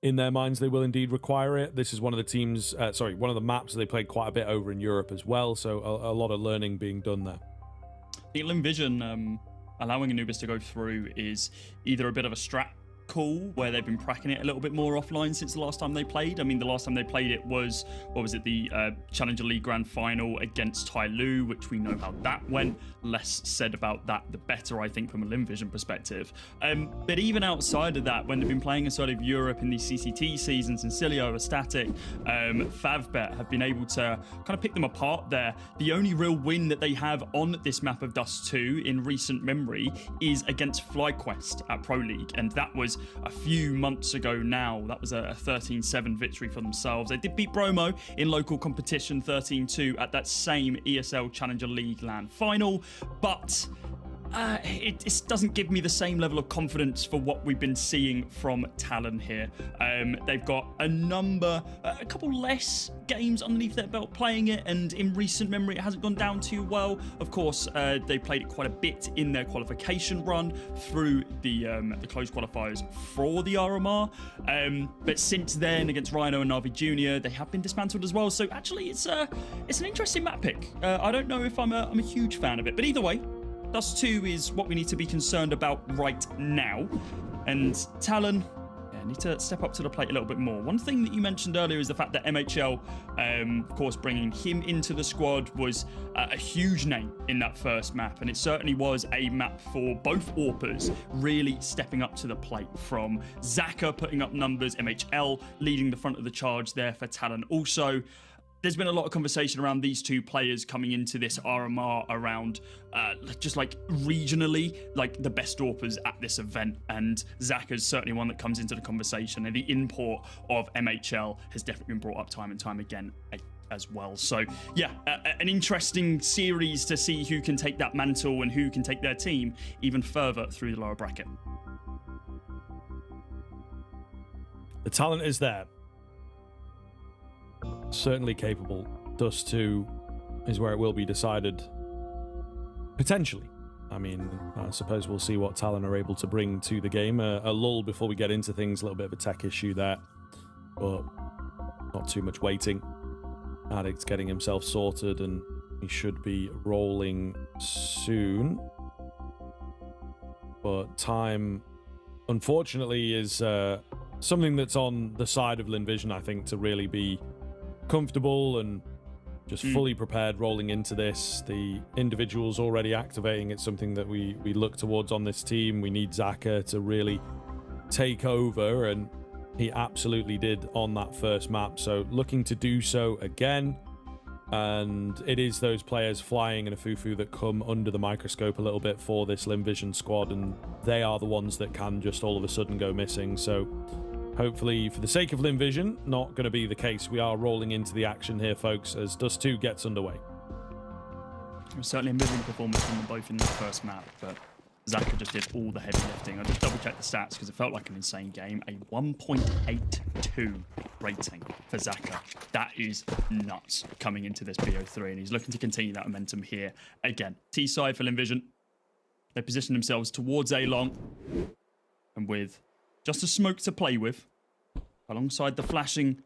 In their minds, they will indeed require it. This is one of the teams, one of the maps they played quite a bit over in Europe as well, so a lot of learning being done there. The Lynn Vision allowing Anubis to go through is either a bit of a strat call, where they've been cracking it a little bit more offline since the last time they played. I mean, the last time they played it was, the Challenger League Grand Final against Tai Lu, which we know how that went. Less said about that, the better, I think, from a Lynn Vision perspective. But even outside of that, when they've been playing inside of Europe in these CCT seasons, and Cilio, Static, Favbet have been able to kind of pick them apart there. The only real win that they have on this map of Dust 2 in recent memory is against FlyQuest at Pro League, and that was a few months ago now. That was a 13-7 victory for themselves. They did beat Bromo in local competition 13-2 at that same ESL Challenger League LAN final, but it just doesn't give me the same level of confidence for what we've been seeing from Talon here. They've got a couple less games underneath their belt playing it, and in recent memory it hasn't gone down too well. Of course, they played it quite a bit in their qualification run through the closed qualifiers for the RMR, but since then against Rhino and Navi Jr. they have been dismantled as well. So actually it's an interesting map pick. I don't know if I'm a huge fan of it, but either way, Dust 2 is what we need to be concerned about right now. And Talon need to step up to the plate a little bit more. One thing that you mentioned earlier is the fact that MHL, of course, bringing him into the squad was a huge name in that first map. And it certainly was a map for both AWPers really stepping up to the plate, from Zaka putting up numbers, MHL leading the front of the charge there for Talon also. There's been a lot of conversation around these two players coming into this RMR around just regionally, the best AWPers at this event. And Zach is certainly one that comes into the conversation. And the import of MHL has definitely been brought up time and time again as well. So yeah, an interesting series to see who can take that mantle and who can take their team even further through the lower bracket. The talent is there. Certainly capable. Dust 2 is where it will be decided. Potentially. I mean, I suppose we'll see what Talon are able to bring to the game. A lull before we get into things, a little bit of a tech issue there, but not too much waiting. Addict's getting himself sorted, and he should be rolling soon. But time, unfortunately, is something that's on the side of Lynn Vision, I think, to really be comfortable and just fully prepared rolling into this. The individuals already activating. It's something that we look towards on this team. We need Zaka to really take over, and he absolutely did on that first map. So looking to do so again. And it is those players flying in a Fufu that come under the microscope a little bit for this Lynn Vision squad, and they are the ones that can just all of a sudden go missing. So hopefully, for the sake of Lynn Vision, not going to be the case. We are rolling into the action here, folks, as Dust 2 gets underway. It was certainly a moving performance from them both in that first map, but Zaka just did all the heavy lifting. I just double-checked the stats because it felt like an insane game. A 1.82 rating for Zaka. That is nuts coming into this BO3, and he's looking to continue that momentum here. Again, T-side for Lynn Vision. They position themselves towards A-Long, and with just a smoke to play with, alongside the flashing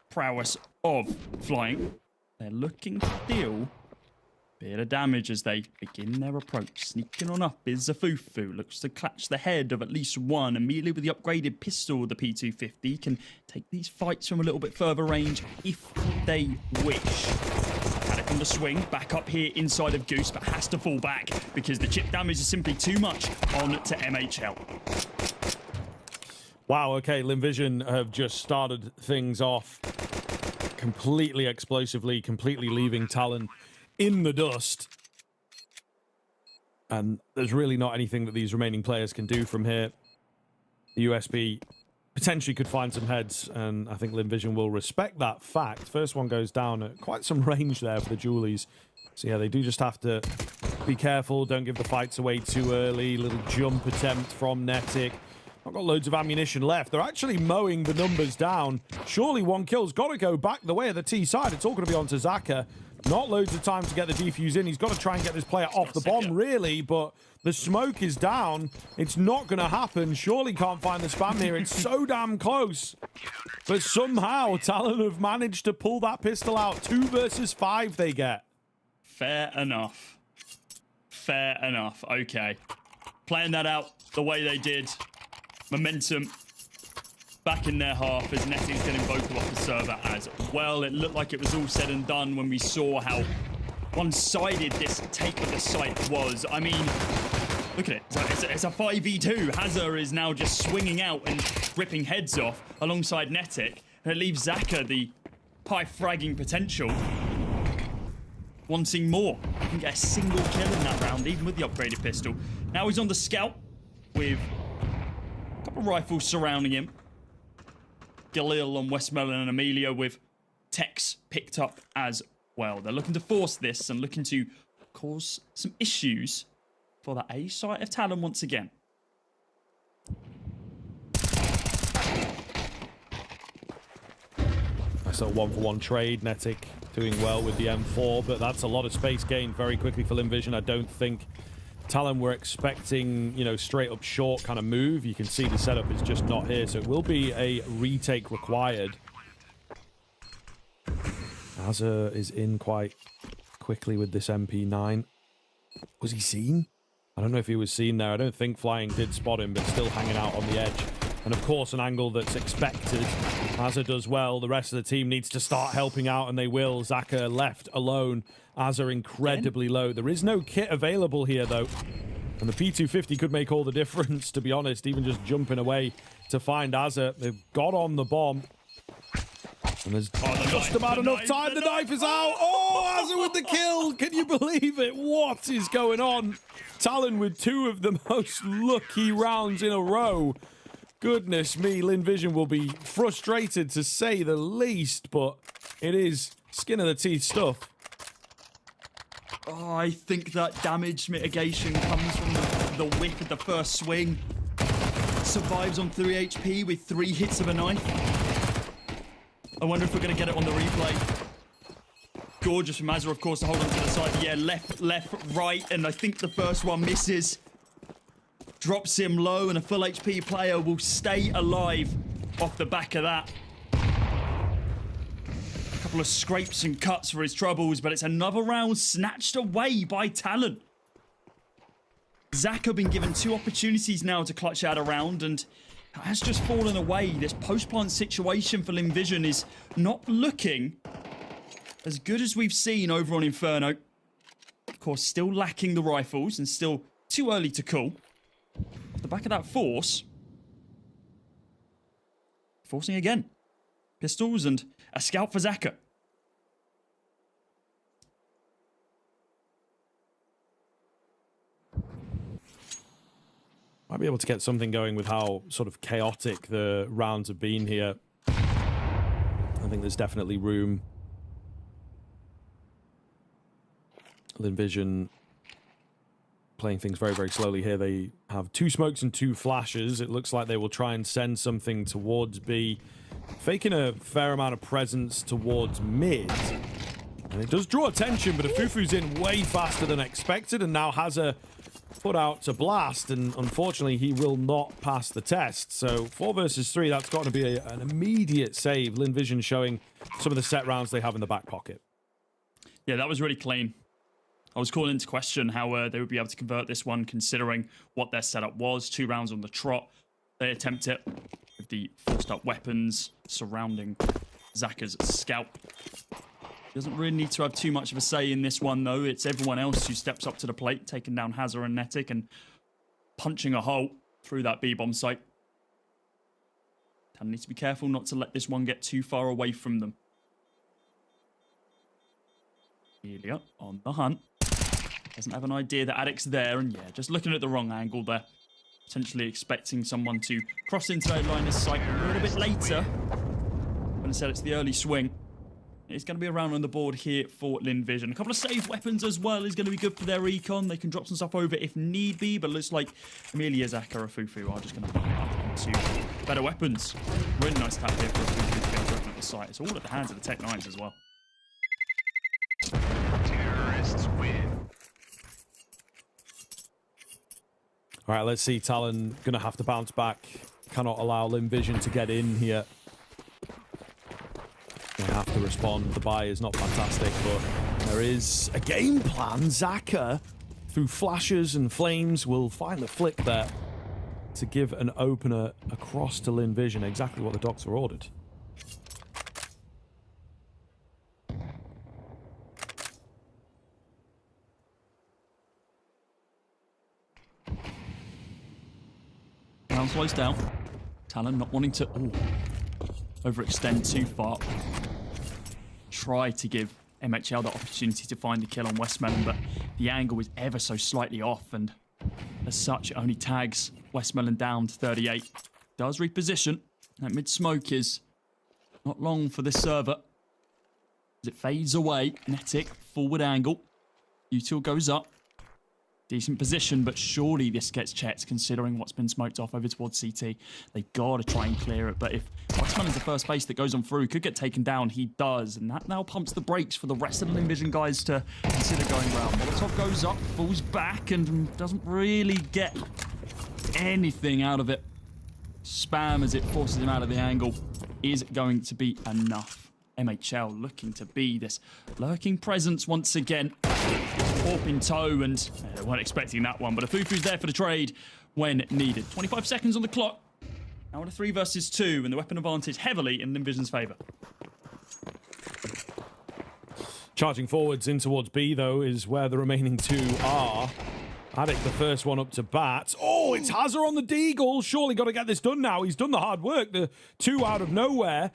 prowess of flying, they're looking to deal bit of damage as they begin their approach. Sneaking on up is Zafufu. Looks to catch the head of at least one. Immediately with the upgraded pistol, the P250 can take these fights from a little bit further range if they wish. Haddock on the swing, back up here inside of Goose, but has to fall back because the chip damage is simply too much on to MHL. Wow, okay, Lynn Vision have just started things off completely explosively, completely leaving TALON in the dust. And there's really not anything that these remaining players can do from here. The USB potentially could find some heads, and I think Lynn Vision will respect that fact. First one goes down at quite some range there for the Julies. So yeah, they do just have to be careful, don't give the fights away too early. Little jump attempt from Netic. Not got loads of ammunition left. They're actually mowing the numbers down. Surely one kill's got to go back the way of the T side. It's all going to be on to Zaka. Not loads of time to get the defuse in. He's got to try and get this player off the bomb, really, but the smoke is down. It's not going to happen. Surely can't find the spam here. It's so damn close. But somehow, TALON have managed to pull that pistol out. 2 versus 5 they get. Fair enough. Fair enough. Okay. Playing that out the way they did. Momentum back in their half as Netic's getting vocal off the server as well. It looked like it was all said and done when we saw how one-sided this take of the site was. I mean, look at it. It's a 5v2. Hazard is now just swinging out and ripping heads off alongside Netic. And it leaves Zaka the high fragging potential, wanting more. He can get a single kill in that round, even with the upgraded pistol. Now he's on the scout with a couple of rifles surrounding him. Galil on Westmoreland and Amelia with techs picked up as well. They're looking to force this and looking to cause some issues for the A site of TALON once again. That's a 1-for-1 trade. Netic doing well with the M4, but that's a lot of space gained very quickly for Lynn Vision. I don't think TALON were expecting, you know, straight up short kind of move. You can see the setup is just not here, so it will be a retake required. Azza is in quite quickly with this MP9. Was he seen? I don't know if he was seen there. I don't think Flying did spot him, but still hanging out on the edge. And of course, an angle that's expected. Azza does well. The rest of the team needs to start helping out, and they will. Zaka left alone. Azza incredibly low. There is no kit available here, though. And the P250 could make all the difference, to be honest. Even just jumping away to find Azza. They've got on the bomb. And there's just about enough time. The knife is out. Oh, Azza with the kill. Can you believe it? What is going on? TALON with 2 of the most lucky rounds in a row. Goodness me, Lynn Vision will be frustrated to say the least, but it is skin of the teeth stuff. Oh, I think that damage mitigation comes from the whip of the first swing. Survives on 3 HP with 3 hits of a knife. I wonder if we're going to get it on the replay. Gorgeous from Azza, of course, to hold on to the side. Yeah, left, right, and I think the first one misses. Drops him low, and a full HP player will stay alive off the back of that. A couple of scrapes and cuts for his troubles, but it's another round snatched away by TALON. Zaka been given 2 opportunities now to clutch out a round, and has just fallen away. This post-plant situation for Lynn Vision is not looking as good as we've seen over on Inferno. Of course, still lacking the rifles and still too early to call. Off the back of that force. Forcing again. Pistols and a scout for Zaka. Might be able to get something going with how sort of chaotic the rounds have been here. I think there's definitely room. Lynn Vision playing things very, very slowly here. They have 2 smokes and 2 flashes. It looks like they will try and send something towards B, faking a fair amount of presence towards mid. And it does draw attention, but Afufu's in way faster than expected, and now has a put out to blast, and unfortunately he will not pass the test. So 4 versus 3, that's got to be an immediate save. Lynn Vision showing some of the set rounds they have in the back pocket. Yeah, that was really clean. I was calling into question how they would be able to convert this one, considering what their setup was. 2 rounds on the trot. They attempt it with the forced up weapons surrounding Zaka's scalp. Doesn't really need to have too much of a say in this one, though. It's everyone else who steps up to the plate, taking down Hazard and Netic and punching a hole through that B-bomb site. Talon needs to be careful not to let this one get too far away from them. Elia on the hunt. Doesn't have an idea that Addict's there, and yeah, just looking at the wrong angle there. Potentially expecting someone to cross into their line of sight a little bit later. But instead, it's the early swing. It's going to be around on the board here for Lynn Vision. A couple of saved weapons as well is going to be good for their recon. They can drop some stuff over if need be, but it looks like Amelia, Zaka, or Fufu are just going to put up into better weapons. Really nice tap here for Fufu to be able to open up the site. It's all at the hands of the Tech 9s as well. Terrorists win. All right, let's see. Talon going to have to bounce back. Cannot allow Lynn Vision to get in here. They have to respond. The buy is not fantastic, but there is a game plan. Zaka, through flashes and flames, will find the flick there to give an opener across to Lynn Vision. Exactly what the docs were ordered. Round slows down. Talon not wanting to overextend too far. Try to give MHL the opportunity to find the kill on Westmelon, but the angle is ever so slightly off, and as such, it only tags Westmelon down to 38. Does reposition. That mid-smoke is not long for this server. As it fades away, Netic, forward angle. Util goes up. Decent position, but surely this gets checked considering what's been smoked off over towards CT. They gotta try and clear it, but if Westmelon's the first base that goes on through, could get taken down, he does, and that now pumps the brakes for the rest of the Lynn Vision guys to consider going round. Molotov goes up, falls back, and doesn't really get anything out of it. Spam as it forces him out of the angle is going to be enough. MHL looking to be this lurking presence once again. Warp in tow, and they weren't expecting that one, but Afufu's there for the trade when needed. 25 seconds on the clock. Now on a 3 versus 2, and the weapon advantage heavily in Lynn Vision's favour. Charging forwards in towards B, though, is where the remaining 2 are. Addict, the first one up to bat. Oh, it's Hazard on the Deagle. Surely got to get this done now. He's done the hard work. The 2 out of nowhere.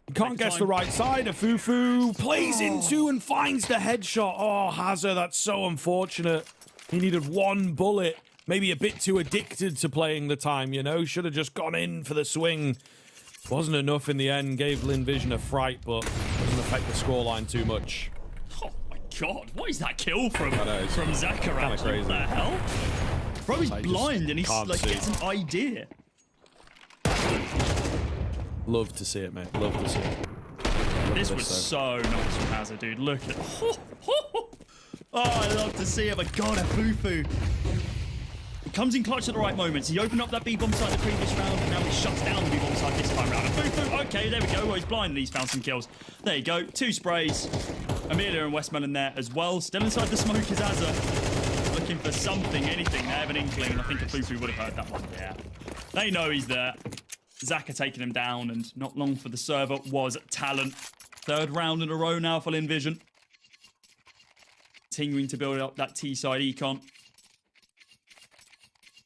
He can't guess the right side. Afufu plays into and finds the headshot. Oh, Hazard, that's so unfortunate. He needed 1 bullet. Maybe a bit too addicted to playing the time, you know? Should have just gone in for the swing. Wasn't enough in the end. Gave Lynn Vision a fright, but doesn't affect the scoreline too much. Oh my god, what is that kill from Zaka? Kind of crazy. What the hell? Bro, he's blind and he's like see. gets an idea. Love to see it, mate. Love to see it. This was so nice from Hazard, dude. Look at oh, I love to see it, but god, Afufu. He comes in clutch at the right moments. He opened up that B-bomb site the previous round, and now he shuts down the B-bomb site this time round. Afufu, okay, there we go. Well, he's blind and he's found some kills. There you go, 2 sprays. Amelia and Westmelon there as well. Still inside the smoke is Hazard. Looking for something, anything. They have an inkling, and I think Afufu would have heard that one. Yeah. They know he's there. Zaka taking him down, and not long for the server was Talon. 3rd round in a row now for Lynn Vision. Continuing to build up that T-side econ.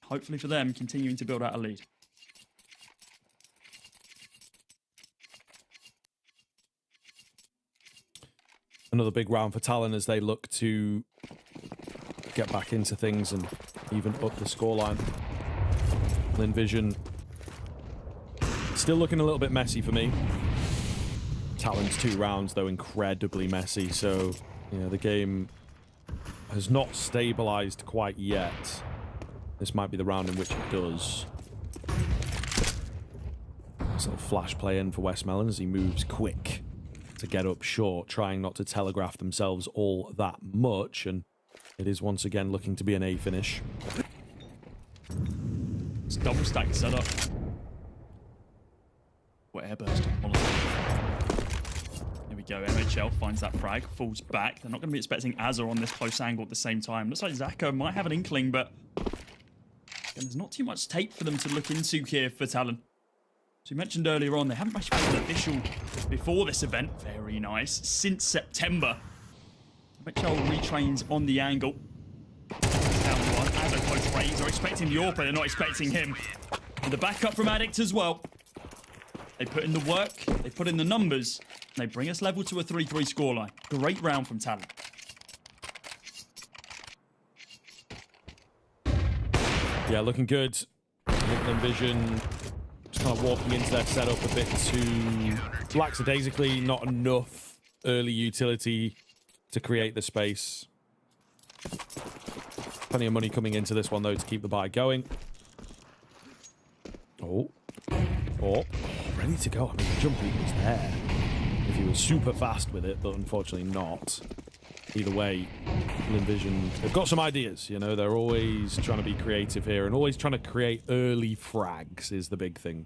Hopefully for them, continuing to build out a lead. Another big round for Talon as they look to get back into things and even up the scoreline. Lynn Vision still looking a little bit messy for me. Talon's 2 rounds, though, incredibly messy. So, yeah, the game has not stabilized quite yet. This might be the round in which it does. Sort of flash play in for Westmelon as he moves quick to get up short, trying not to telegraph themselves all that much. And it is once again looking to be an A finish. It's double stack setup. What airburst on Here we go. MHL finds that frag, falls back. They're not going to be expecting Azza on this close angle at the same time. Looks like Zaka might have an inkling, but again, there's not too much tape for them to look into here for Talon. So you mentioned earlier on, they haven't actually been official before this event. Very nice. Since September. MHL retrains on the angle. Down one. Azza close range. They're expecting the AWP, they're not expecting him. And the backup from Addict as well. They put in the work, they put in the numbers, and they bring us level to a 3-3 scoreline. Great round from Talon. Yeah, looking good. Lynn Vision just kind of walking into their setup a bit too lackadaisically, not enough early utility to create the space. Plenty of money coming into this one, though, to keep the buy going. Oh, ready to go. I mean, the jump lead was there if he was super fast with it, but unfortunately not. Either way, Lynn Vision, they've got some ideas, you know, they're always trying to be creative here and always trying to create early frags is the big thing.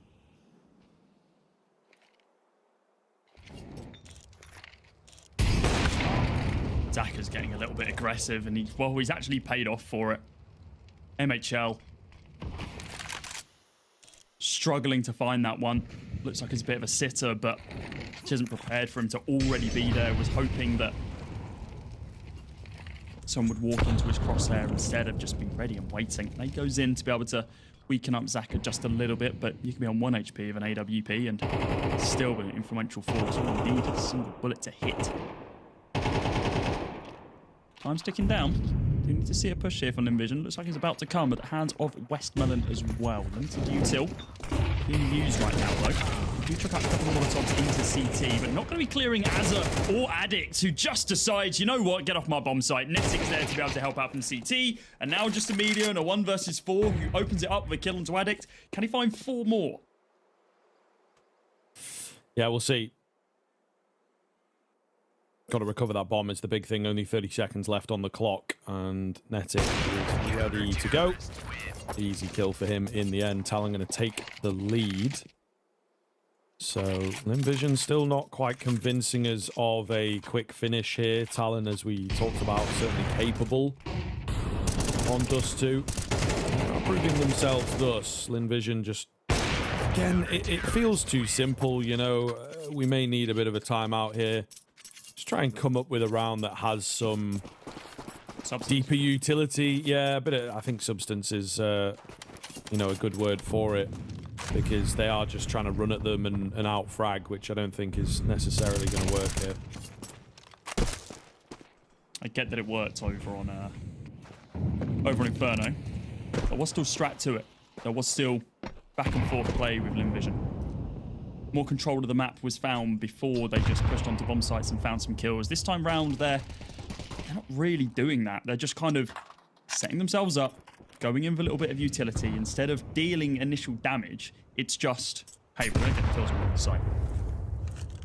Zaka's getting a little bit aggressive, and he's actually paid off for it. MHL struggling to find that one. Looks like it's a bit of a sitter, but she isn't prepared for him to already be there. Was hoping that someone would walk into his crosshair instead of just being ready and waiting. And he goes in to be able to weaken up Zaka just a little bit, but you can be on 1 HP of an AWP and still be an influential force. All you need is a single bullet to hit. Time's ticking down. Do need to see a push here from Lynn Vision. Looks like he's about to come at the hands of Westmelon as well. Limited util being used right now, though. We do chuck out a couple of molotovs into CT, but not going to be clearing Azza or Addict, who just decides, you know what, get off my bomb site. Netic's there to be able to help out from CT, and now just Amelia in a 1 versus 4 who opens it up with a kill onto Addict. Can he find 4 more? Yeah, we'll see. Got to recover that bomb is the big thing. Only 30 seconds left on the clock, and Netic is ready to go. Easy kill for him in the end. Talon going to take the lead. So Lynn Vision still not quite convincing us of a quick finish here. Talon, as we talked about, certainly capable on Dust 2. Not proving themselves thus. Lynn Vision just, again, it feels too simple, you know. We may need a bit of a timeout here. Just try and come up with a round that has some deeper utility. Yeah, but I think substance is, you know, a good word for it, because they are just trying to run at them and out frag, which I don't think is necessarily going to work here. I get that it worked over on Inferno. There was still strat to it. There was still back and forth play with Lynn Vision. More control of the map was found before they just pushed onto bomb sites and found some kills. This time round, they're not really doing that. They're just kind of setting themselves up, going in for a little bit of utility. Instead of dealing initial damage, it's just, hey, we're going to get the kills on the site.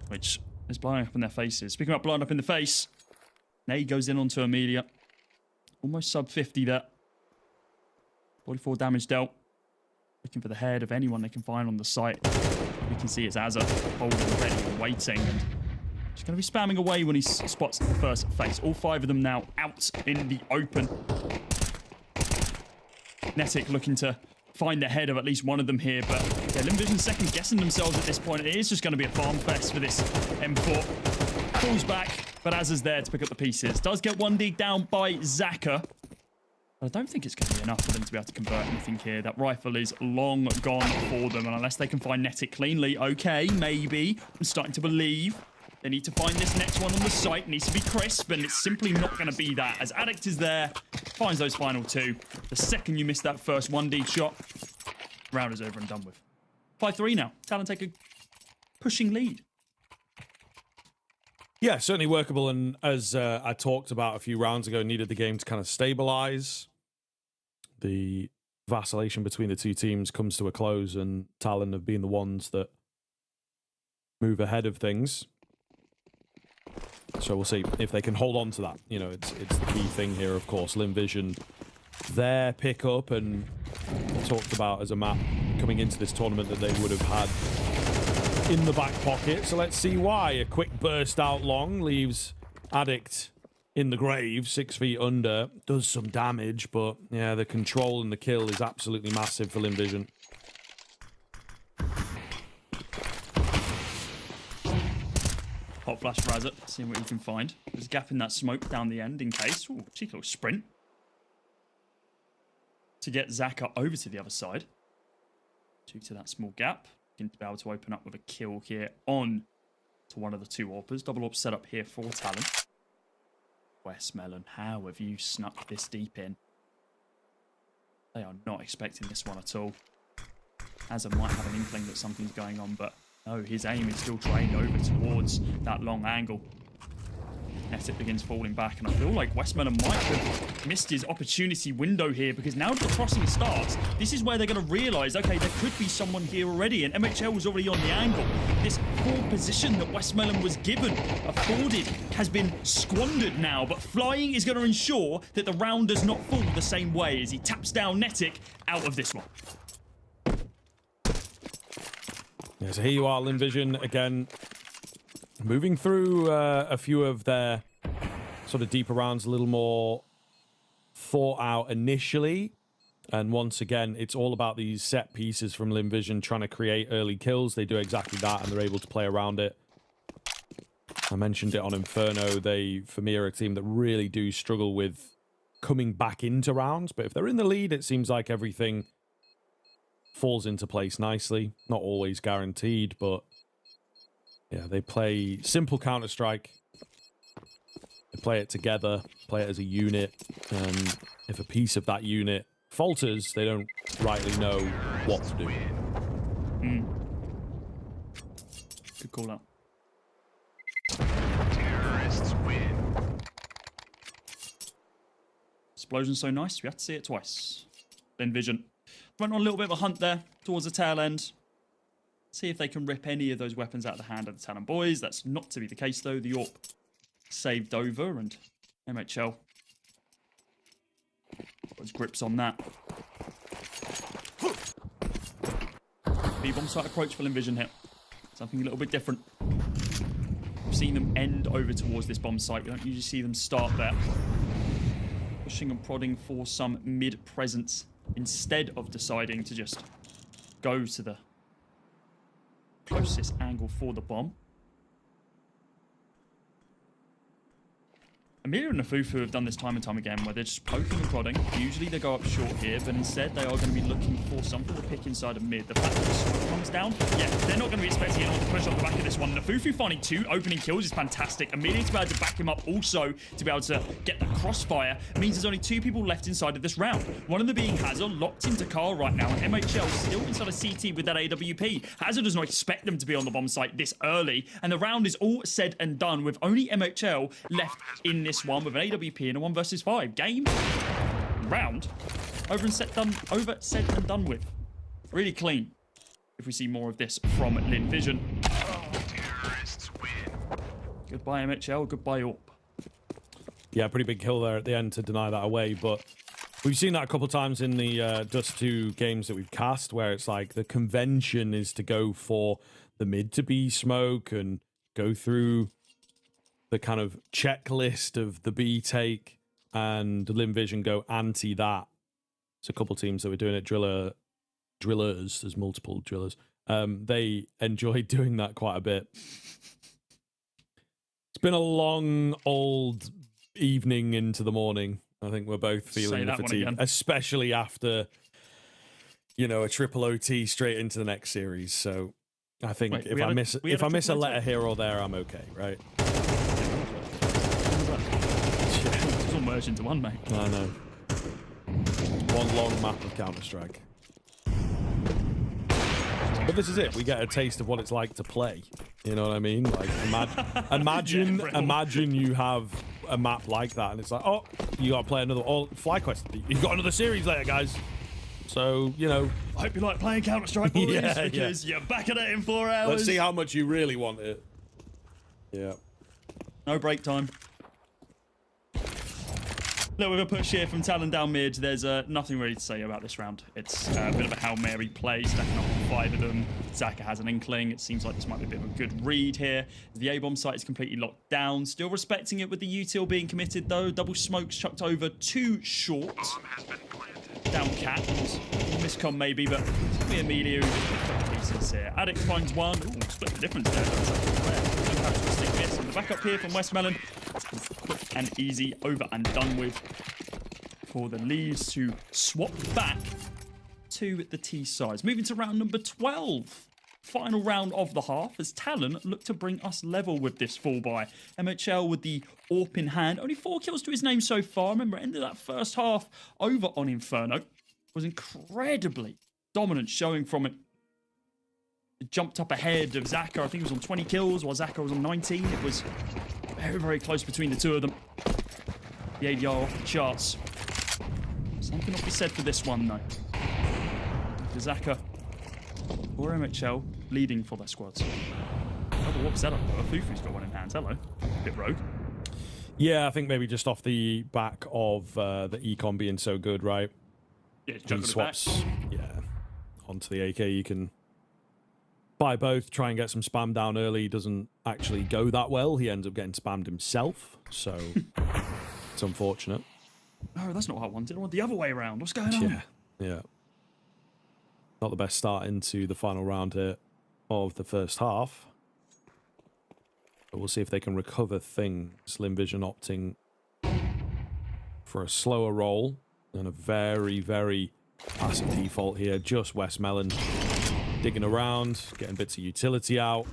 Which is blowing up in their faces. Speaking about blowing up in the face, Nay goes in onto Amelia. Almost sub 50 there. 44 damage dealt. Looking for the head of anyone they can find on the site. We can see it's Azza holding ready and waiting, and she's going to be spamming away when he spots the first face. All 5 of them now out in the open. Netic looking to find the head of at least one of them here, but yeah, Lynn Vision second guessing themselves at this point. It is just going to be a farm fest for this M4. Falls back, but Azza's there to pick up the pieces. Does get 1D down by Zaka. I don't think it's going to be enough for them to be able to convert anything here. That rifle is long gone for them, and unless they can find Netic cleanly, okay, maybe. I'm starting to believe they need to find this next one on the site. It needs to be crisp, and it's simply not going to be that, as Addict is there, finds those final 2. The second you miss that first 1D shot, Round is over and done with. 5-3 now. Talon take a pushing lead. Yeah, certainly workable. And as I talked about a few rounds ago, needed the game to kind of stabilize. The vacillation between the two teams comes to a close, and Talon have been the ones that move ahead of things. So we'll see if they can hold on to that. You know, it's the key thing here, of course. Lynn Vision, their pickup, and talked about as a map coming into this tournament that they would have had in the back pocket. So let's see why. A quick burst out long leaves Addict in the grave, 6 feet under. Does some damage, but yeah, the control and the kill is absolutely massive for Lynn Vision. Hot flash Razet, seeing what you can find. There's a gap in that smoke down the end in case. Ooh, cheeky little sprint. To get Zaka over to the other side. Due to that small gap. Going to be able to open up with a kill here on to one of the two AWPers. Double AWP set up here for Talon. Westmelon, how have you snuck this deep in? They are not expecting this one at all. Azza might have an inkling that something's going on, but no, his aim is still trained over towards that long angle. Etic begins falling back, and I feel like Westmelon might have missed his opportunity window here, because now the crossing starts, this is where they're going to realise, okay, there could be someone here already, and MHL was already on the angle. This poor position that Westmelon was given, afforded, has been squandered now, but flying is going to ensure that the round does not fall the same way as he taps down Netic out of this one. Yeah, so here you are, Lynn Vision, again, moving through a few of their sort of deeper rounds, a little more thought out initially. And once again, it's all about these set pieces from Lynn Vision trying to create early kills. They do exactly that, and they're able to play around it. I mentioned it on Inferno. They, for me, are a team that really do struggle with coming back into rounds. But if they're in the lead, it seems like everything falls into place nicely. Not always guaranteed, but yeah, they play simple Counter-Strike. They play it together, play it as a unit, and if a piece of that unit falters, they don't rightly know what to do. Good call out. Terrorists win. Explosion's so nice, we have to see it twice. Lynn Vision went on a little bit of a hunt there towards the tail end. See if they can rip any of those weapons out of the hand of the Talon boys. That's not to be the case, though. The AWP saved over, and MHL got his grips on that. B-bomb site approach for Lynn Vision here. Something a little bit different. We've seen them end over towards this bomb site. We don't usually see them start there. Pushing and prodding for some mid-presence instead of deciding to just go to the closest angle for the bomb. Amelia and Nafufu have done this time and time again, where they're just poking and prodding. Usually they go up short here, but instead they are going to be looking for something to pick inside of mid. The fact that the smoke comes down, yeah, they're not going to be expecting anyone to push off the back of this one. Nafufu finding 2 opening kills is fantastic. Amelia to be able to back him up also to be able to get the crossfire. It means there's only 2 people left inside of this round. One of them being Hazard, locked into Carl right now, and MHL still inside of CT with that AWP. Hazard does not expect them to be on the bomb site this early, and the round is all said and done with only MHL left in this one with an AWP and a 1 versus 5 game. Round over said and done with. Really clean. If we see more of this from Lynn Vision. Terrorists win. Goodbye MHL, goodbye AWP. Yeah, pretty big kill there at the end to deny that away, but we've seen that a couple of times in the Dust 2 games that we've cast, where it's like the convention is to go for the mid to B smoke and go through the kind of checklist of the B take, and Lynn Vision go anti that. It's a couple teams that were doing it. Drillers, there's multiple drillers. They enjoyed doing that quite a bit. It's been a long, old evening into the morning. I think we're both feeling the fatigue, especially after, you know, a triple OT straight into the next series. So I think if I miss a letter here or there, I'm okay, right? It's all merged into one, mate. I know. One long map of Counter-Strike. But this is it. We get a taste of what it's like to play. You know what I mean? Like, imagine you have a map like that, and it's like, oh, you got to play another. Oh, FlyQuest. You've got another series later, guys. So, you know. I hope you like playing Counter-Strike, boys, because you're back at it in 4 hours. Let's see how much you really want it. Yeah. No break time. Little bit of a push here from Talon down mid. There's nothing really to say about this round. It's a bit of a Hail Mary play, stacking up on 5 of them. Zaka has an inkling. It seems like this might be a bit of a good read here. The A-bomb site is completely locked down. Still respecting it with the util being committed, though. Double smokes chucked over too short. Down cat. Miscom maybe, but it's going to be Amelia who pieces here. Addict finds one. Ooh, split the difference there. Uncharacteristic miss. And the backup here from Westmelon. Quick and easy, over and done with for the Leaves to swap back to the T sides. Moving to round number 12. Final round of the half as Talon look to bring us level with this fall by. MHL with the AWP in hand. Only 4 kills to his name so far. Remember, ended that first half over on Inferno. Was incredibly dominant showing from it. It jumped up ahead of Zaka. I think it was on 20 kills while Zaka was on 19. It was very, very close between the two of them. The ADR off the charts. Something not be said for this one, though. Zaka or MHL leading for their squads. Oh, what setup though? Fufu's got one in hand. Hello. Bit rogue. Yeah, I think maybe just off the back of the econ being so good, right? Yeah, He swaps, yeah, onto the AK. You can buy both, try and get some spam down early. Doesn't actually go that well. He ends up getting spammed himself, so it's unfortunate. No, that's not what I wanted. I want the other way around. What's going on? Yeah. Not the best start into the final round here of the first half. But we'll see if they can recover things. Lynn Vision opting for a slower roll and a very, very passive default here. Just Westmelon digging around, getting bits of utility out.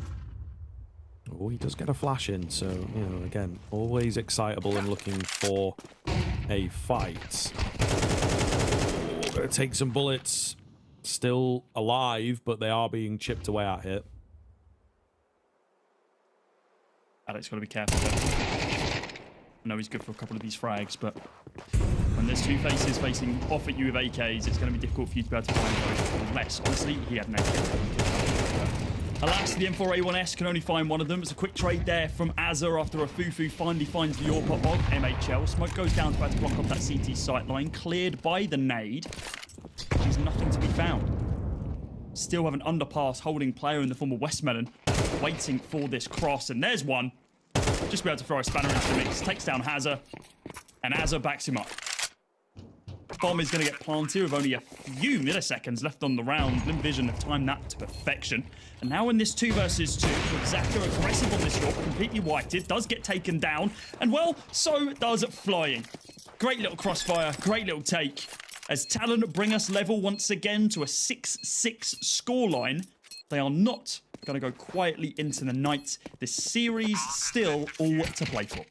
Oh, he does get a flash in, so, you know, again, always excitable and looking for a fight. Oh, gonna take some bullets. Still alive, but they are being chipped away at here. Alex got to be careful there. I know he's good for a couple of these frags, but when there's two faces facing off at you with AKs, it's going to be difficult for you to be able to find both. Unless, honestly, he had an AK. Alas, the M4A1S can only find one of them. It's a quick trade there from Azza after a Fufu finally finds the AWP of MHL. Smoke goes down to try to block off that CT sight line, cleared by the nade. There's nothing to be found. Still have an underpass holding player in the form of Westmelon, waiting for this cross, and there's one. Just be able to throw a spanner into the mix, takes down Hazza, and Azza backs him up. Bomb is going to get planted with only a few milliseconds left on the round. Lynn Vision have timed that to perfection. And now in this 2 versus 2, with Zaka aggressive on this shot, completely whited, does get taken down, and well, so does Flying. Great little crossfire, great little take. As Talon bring us level once again to a 6-6 scoreline, they are not going to go quietly into the night. This series still all to play for.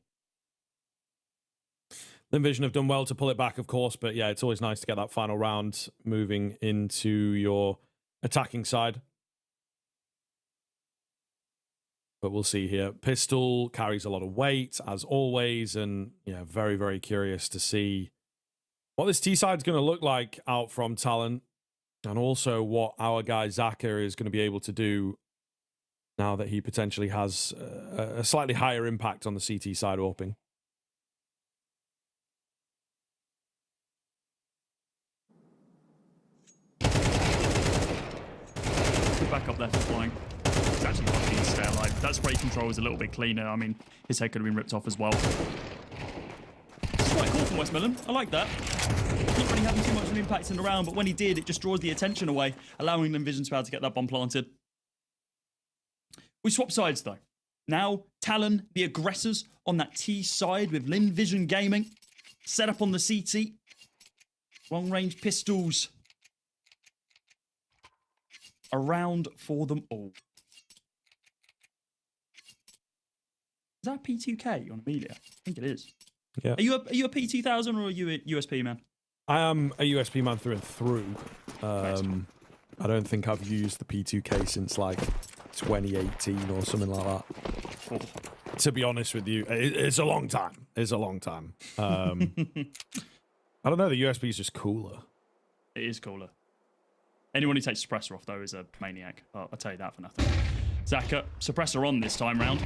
Lynn Vision have done well to pull it back, of course, but yeah, it's always nice to get that final round moving into your attacking side. But we'll see here. Pistol carries a lot of weight, as always, and yeah, very, very curious to see what this T side's going to look like out from Talon, and also what our guy Zaka is going to be able to do now that he potentially has a slightly higher impact on the CT side opening. Good back up there for Flying. He's actually lucky to stay alive. That spray control is a little bit cleaner. I mean, his head could have been ripped off as well. Quite cool from Westmelon. I like that. Not really having too much of an impact in the round, but when he did, it just draws the attention away, allowing Lynn Vision to be able to get that bomb planted. We swap sides, though. Now, Talon, the aggressors on that T side with Lynn Vision Gaming. Set up on the CT. Long-range pistols. Around for them all. Is that a P2K on Amelia? I think it is. Yeah. Are you a P2000 or are you a USP man? I am a USP man through and through. I don't think I've used the P2K since like 2018 or something like that. To be honest with you, it's a long time. It's a long time. I don't know. The USB is just cooler. It is cooler. Anyone who takes suppressor off, though, is a maniac. I'll tell you that for nothing. Zaka, suppressor on this time round.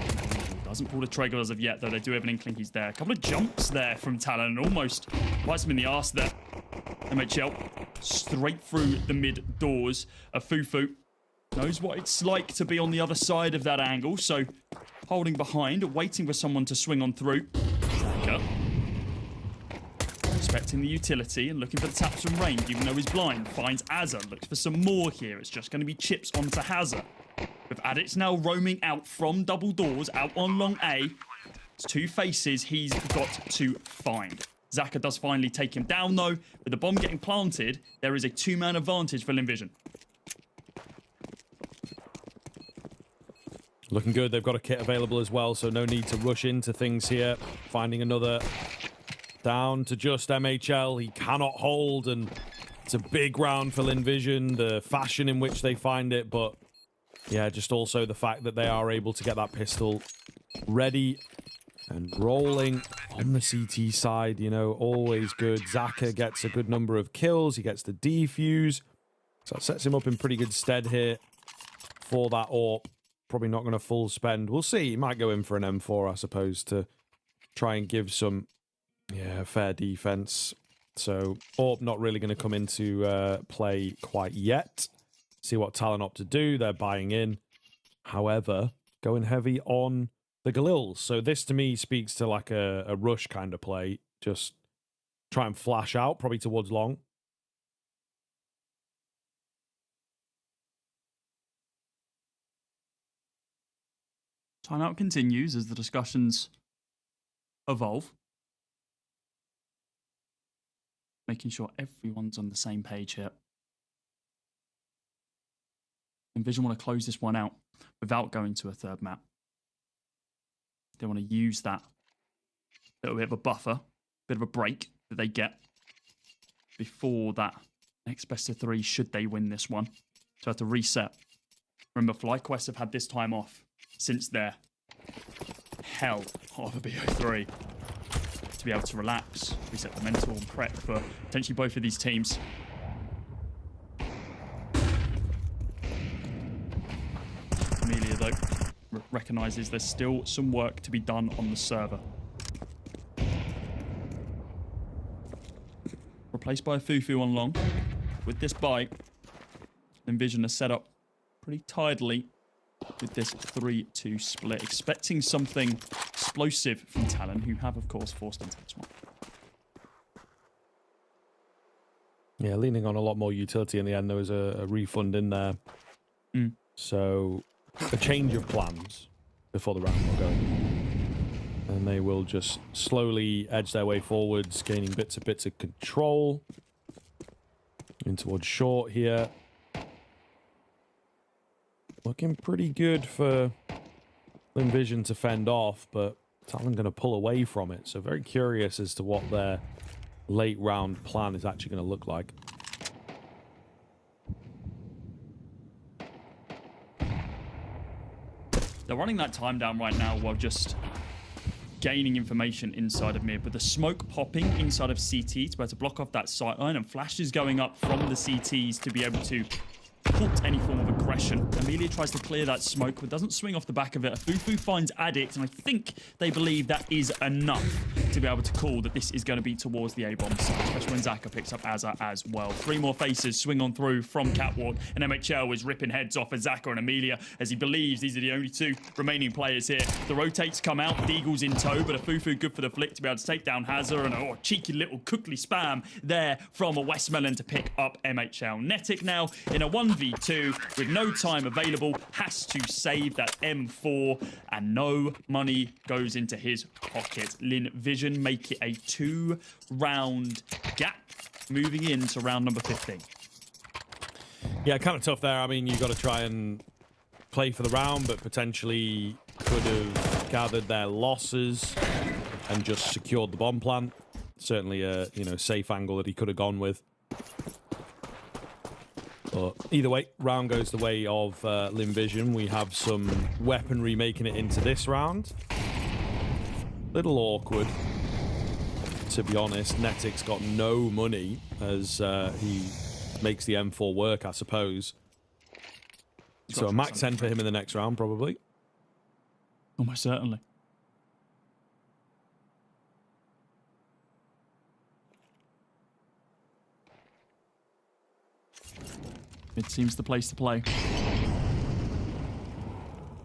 Doesn't pull the trigger as of yet, though they do have an inkling he's there. A couple of jumps there from Talon, and almost bites him in the arse there. MHL straight through the mid doors. A Fufu knows what it's like to be on the other side of that angle, so holding behind, waiting for someone to swing on through. Zaka expecting the utility and looking for the taps from range, even though he's blind. Finds Azza, looks for some more here. It's just going to be chips onto Hazza. With Addicts now roaming out from double doors, out on long A. It's two faces he's got to find. Zaka does finally take him down, though. With the bomb getting planted, there is a two-man advantage for Lynn Vision. Looking good. They've got a kit available as well, so no need to rush into things here. Finding another down to just MHL. He cannot hold, and it's a big round for Lynn Vision. The fashion in which they find it, but yeah, just also the fact that they are able to get that pistol ready and rolling on the CT side, you know, always good. Zaka gets a good number of kills. He gets the defuse. So that sets him up in pretty good stead here for that AWP. Probably not going to full spend. We'll see. He might go in for an M4, I suppose, to try and give some, fair defense. So AWP not really going to come into play quite yet. See what Talon opt to do. They're buying in. However, going heavy on the Galils. So this to me speaks to like a rush kind of play. Just try and flash out, probably towards long. Timeout continues as the discussions evolve. Making sure everyone's on the same page here. And Vision want to close this one out without going to a third map. They want to use that little bit of a buffer, bit of a break that they get before that next best of three, should they win this one. So have to reset. Remember, FlyQuest have had this time off since their hell of a BO3 to be able to relax, reset the mental and prep for potentially both of these teams. Amelia, though, recognises there's still some work to be done on the server. Replaced by a Fufu on long. With this buy, Envision is set up pretty tidily with this 3-2 split. Expecting something explosive from Talon, who have, of course, forced into this one. Yeah, leaning on a lot more utility in the end. There was a refund in there. So a change of plans before the round will go. And they will just slowly edge their way forwards, gaining bits of control. In towards short here. Looking pretty good for Lynn Vision to fend off, but Talon going to pull away from it. So very curious as to what their late round plan is actually going to look like. They're running that time down right now while just gaining information inside of mid, but the smoke popping inside of CT to be able to block off that sight line, and flashes going up from the CTs to be able to halt any form of aggression. Amelia tries to clear that smoke, but doesn't swing off the back of it. A Fufu finds Addict, and I think they believe that is enough to be able to call that this is going to be towards the A-bomb side, especially when Zaka picks up Azza as well. Three more faces swing on through from Catwalk, and MHL is ripping heads off of Zaka and Amelia as he believes these are the only two remaining players here. The rotates come out, Deagle's in tow, but a Fufu good for the flick to be able to take down Hazza, and a cheeky little Cookley spam there from a Westmelon to pick up MHL. Netic now in a 1v2 with no time available, has to save that M4, and no money goes into his pocket. Lynn Vision make it a 2-round gap, moving into round number 15. Yeah, kind of tough there. I mean, you've got to try and play for the round, but potentially could have gathered their losses and just secured the bomb plant. Certainly a safe angle that he could have gone with. But either way, round goes the way of Lynn Vision. We have some weaponry making it into this round. Little awkward, to be honest. Netic's got no money as he makes the M4 work, I suppose. So a max 10 for him in the next round, probably. Almost certainly. It seems the place to play.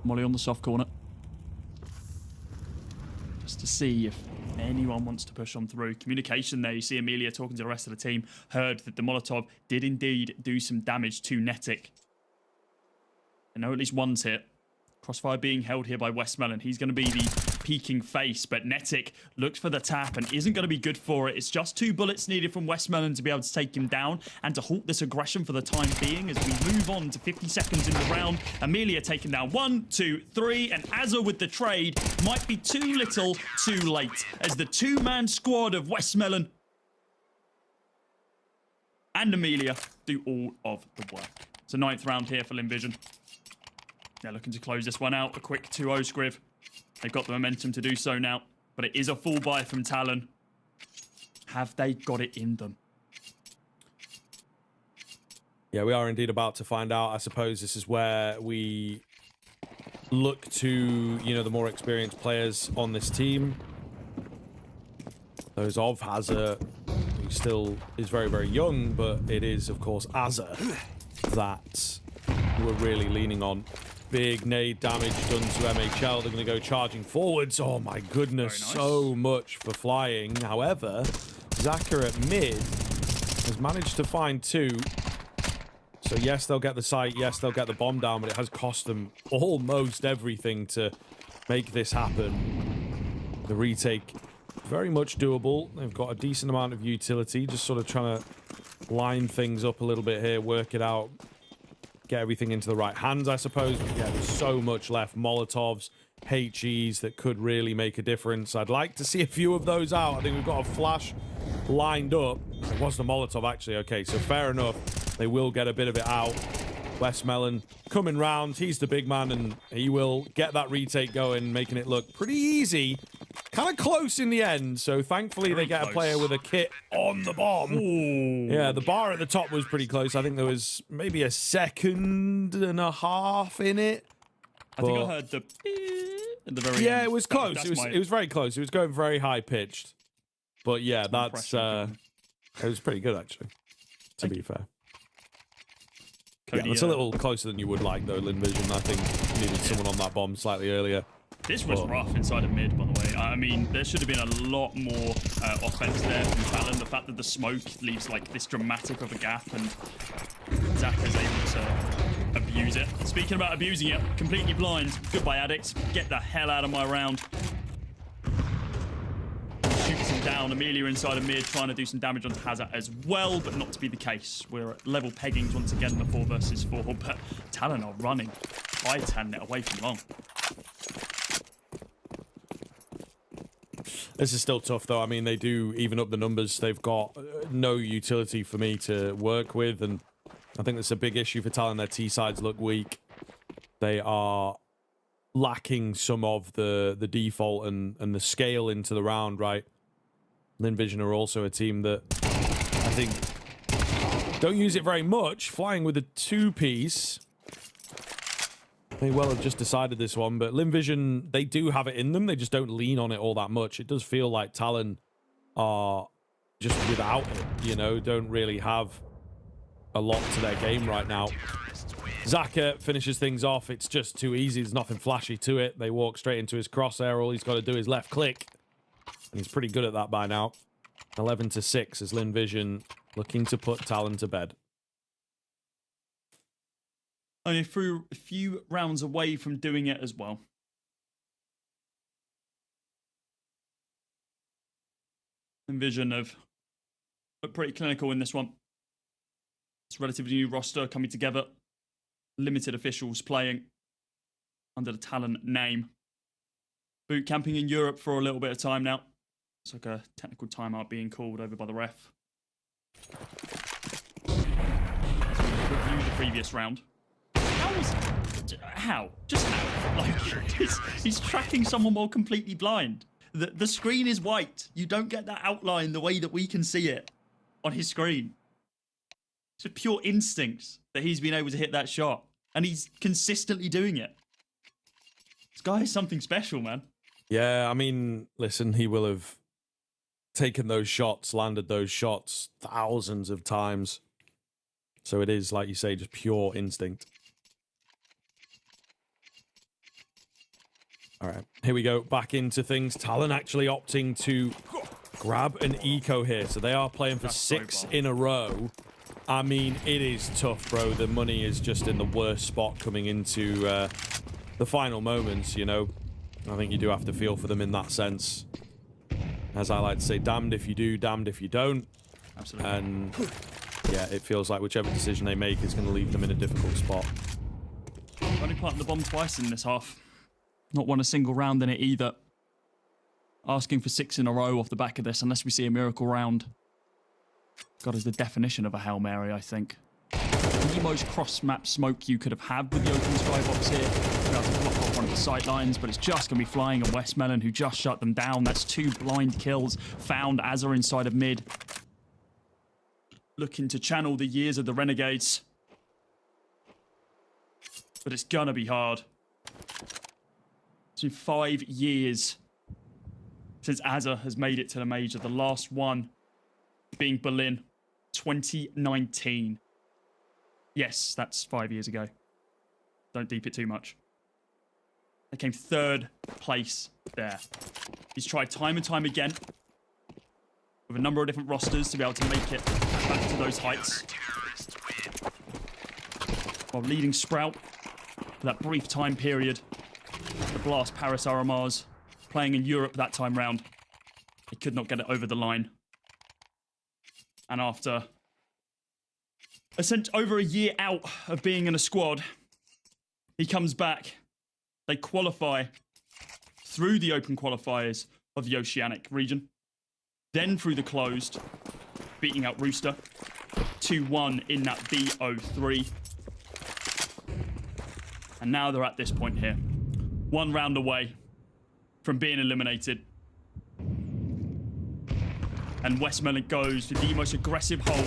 Molly on the soft corner. Just to see if anyone wants to push on through. Communication there. You see Amelia talking to the rest of the team. Heard that the Molotov did indeed do some damage to Netic. I know at least one's hit. Crossfire being held here by Westmelon. He's going to be the peeking face, but Netic looks for the tap and isn't going to be good for it. It's just 2 bullets needed from Westmelon to be able to take him down and to halt this aggression for the time being as we move on to 50 seconds in the round. Amelia taken down 1, 2, 3, and Azza with the trade might be too little too late as the 2-man squad of Westmelon and Amelia do all of the work. It's a 9th round here for Lynn Vision. They're looking to close this one out. A quick 2-0 Scriv. They've got the momentum to do so now, but it is a full buy from TALON. Have they got it in them? Yeah, we are indeed about to find out. I suppose this is where we look to, you know, the more experienced players on this team. Those of Hazza, who still is very, very young, but it is, of course, Azza that we're really leaning on. Big nade damage done to MHL. They're going to go charging forwards. Oh my goodness, Nice. so much for flying. However, Zaka at mid has managed to find 2. So yes, they'll get the site. Yes, they'll get the bomb down, but it has cost them almost everything to make this happen. The retake, very much doable. They've got a decent amount of utility, just sort of trying to line things up a little bit here, work it out. Get everything into the right hands, I suppose. But yeah, there's so much left. Molotovs, HEs that could really make a difference. I'd like to see a few of those out. I think we've got a flash lined up. It was the Molotov, actually. Okay, so fair enough. They will get a bit of it out. Westmelon coming round. He's the big man, and he will get that retake going, making it look pretty easy. Kind of close in the end, so thankfully Very they get close. a player with a kit on the bomb. Ooh. Yeah, the bar at the top was pretty close. I think there was maybe a 1.5 seconds in it. I think I But- heard the at the very Yeah, end. it was close. It was very close. It was going very high pitched. But yeah, that's impression. it was pretty good actually. To be fair. Cody, Yeah, it's a little closer than you would like though, Lynn Vision. I think needed someone on that bomb slightly earlier. This was rough inside of mid, by the way. I mean, there should have been a lot more offense there from TALON. The fact that the smoke leaves like this dramatic of a gap and Zach is able to abuse it. Speaking about abusing it, completely blind. Goodbye, addict. Get the hell out of my round. Shoots him down. Amelia inside of mid, trying to do some damage onto Hazard as well, but not to be the case. We're at level peggings once again in the 4 versus 4, but TALON are running. I 10 it away from long. This is still tough though. I mean, they do even up the numbers. They've got no utility for me to work with, and I think that's a big issue for TALON. Their T sides look weak. They are lacking some of the default and the scale into the round, right? Lynn Vision are also a team that I think don't use it very much. Flying with a 2-piece. May well have just decided this one, but Lynn Vision, they do have it in them. They just don't lean on it all that much. It does feel like TALON are just without it, you know, don't really have a lot to their game right now. Zaka finishes things off. It's just too easy. There's nothing flashy to it. They walk straight into his crosshair. All he's got to do is left click. And he's pretty good at that by now. 11-6 as Lynn Vision looking to put TALON to bed. Only through a few rounds away from doing it as well. Envision of look pretty clinical in this one. It's a relatively new roster coming together. Limited officials playing under the TALON name. Boot camping in Europe for a little bit of time now. It's like a technical timeout being called over by the ref. As we review the previous round. How? Just how? Like, he's tracking someone while completely blind. The screen is white. You don't get that outline the way that we can see it on his screen. It's just pure instinct that he's been able to hit that shot. And he's consistently doing it. This guy is something special, man. Yeah, I mean, listen, he will have taken those shots, landed those shots thousands of times. So it is, like you say, just pure instinct. All right, here we go. Back into things. Talon actually opting to grab an eco here. So they are playing for 6 in a row. I mean, it is tough, bro. The money is just in the worst spot coming into the final moments, you know. I think you do have to feel for them in that sense. As I like to say, damned if you do, damned if you don't. Absolutely. And yeah, it feels like whichever decision they make is going to leave them in a difficult spot. Only planting the bomb twice in this half. Not won a single round in it either. Asking for 6 in a row off the back of this, unless we see a miracle round. God, is the definition of a Hail Mary, I think. The most cross-map smoke you could have had with the open skybox here. Be able to block off one of the sight lines, but it's just going to be flying on Westmelon, who just shut them down. That's 2 blind kills found as are inside of mid. Looking to channel the years of the Renegades. But it's gonna be hard. It's been 5 years since Azza has made it to the major. The last one being Berlin, 2019. Yes, that's 5 years ago. Don't deep it too much. They came 3rd place there. He's tried time and time again with a number of different rosters to be able to make it back to those heights. While leading Sprout for that brief time period. The Blast Paris RMRs playing in Europe that time round. He could not get it over the line. And after over a year out of being in a squad, he comes back. They qualify through the open qualifiers of the Oceanic region. Then through the closed, beating out Rooster 2-1 in that BO3. And now they're at this point here. 1 round away from being eliminated. And Westmelon goes for the most aggressive hold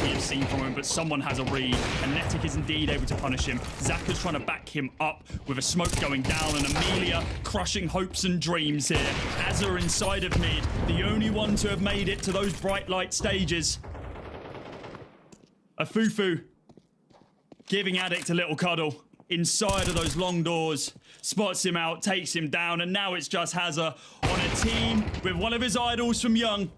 we have seen from him, but someone has a read, and Netic is indeed able to punish him. Zaka's trying to back him up with a smoke going down, and Amelia crushing hopes and dreams here. Azza inside of mid, the only one to have made it to those bright light stages. A Fufu giving Addict a little cuddle inside of those long doors, spots him out, takes him down, and now it's just Hazza on a team with one of his idols from Young.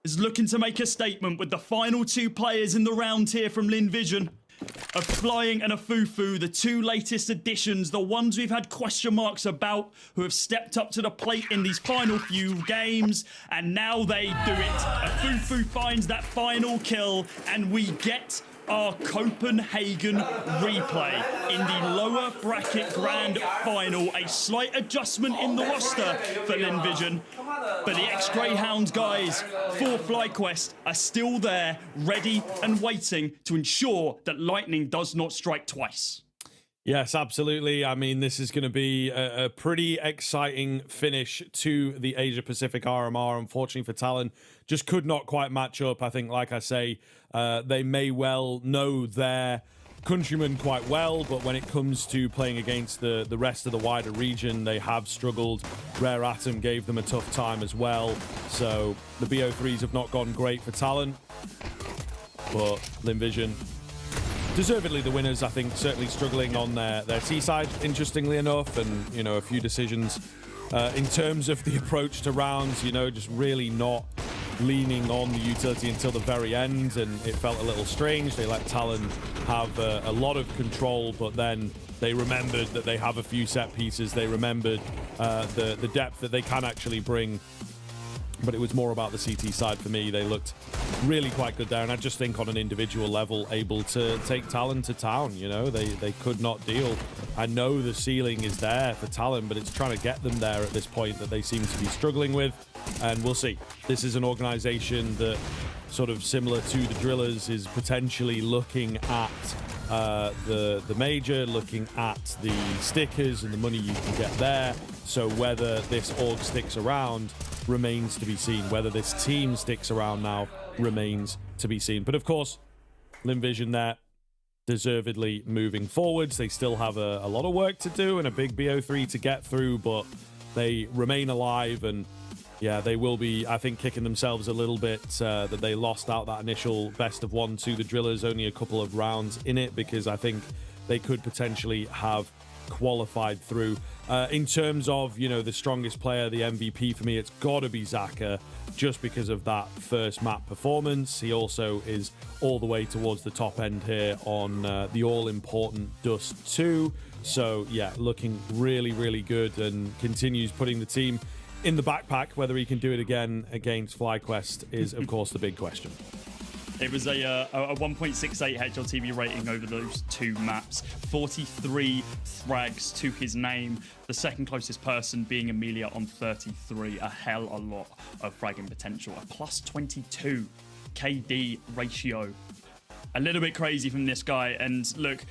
Is looking to make a statement with the final 2 players in the round here from Lynn Vision. A Flying and a Fufu, the 2 latest additions, the ones we've had question marks about, who have stepped up to the plate in these final few games, and now they do it. A Fufu finds that final kill, and we get our Copenhagen replay in the lower bracket grand final. A slight adjustment in the roster for Lynn Vision, but the ex-Greyhounds guys for FlyQuest are still there, ready and waiting to ensure that lightning does not strike twice. Yes, absolutely. I mean, this is going to be a pretty exciting finish to the Asia-Pacific RMR. Unfortunately for Talon, just could not quite match up. I think, like I say, they may well know their countrymen quite well, but when it comes to playing against the rest of the wider region, they have struggled. Rare Atom gave them a tough time as well. So the BO3s have not gone great for Talon, but Lynn Vision deservedly the winners. I think certainly struggling on their T side, interestingly enough, and you know, a few decisions in terms of the approach to rounds, you know, just really not leaning on the utility until the very end, and it felt a little strange. They let Talon have a lot of control, but then they remembered that they have a few set pieces. They remembered the depth that they can actually bring. But it was more about the CT side for me. They looked really quite good there, and I just think on an individual level, able to take Talon to town. You know, they could not deal. I know the ceiling is there for Talon, but it's trying to get them there at this point that they seem to be struggling with, and we'll see. This is an organization that sort of similar to the Drillas, is potentially looking at the major, looking at the stickers and the money you can get there. So whether this org sticks around remains to be seen. Whether this team sticks around now remains to be seen. But of course, Lynn Vision there, deservedly moving forwards. They still have a lot of work to do and a big BO3 to get through, but they remain alive, and yeah, they will be, I think, kicking themselves a little bit that they lost out that initial best of 1 to the Drillers, only a couple of rounds in it, because I think they could potentially have qualified through. In terms of, you know, the strongest player, the MVP for me, it's got to be Zaka, just because of that first map performance. He also is all the way towards the top end here on the all-important Dust 2. So yeah, looking really, really good, and continues putting the team in the backpack. Whether he can do it again against FlyQuest is, of course, the big question. It was a 1.68 HLTV rating over those 2 maps, 43 frags to his name, the second closest person being Amelia on 33, a hell a lot of fragging potential, a plus 22 KD ratio. A little bit crazy from this guy, and look,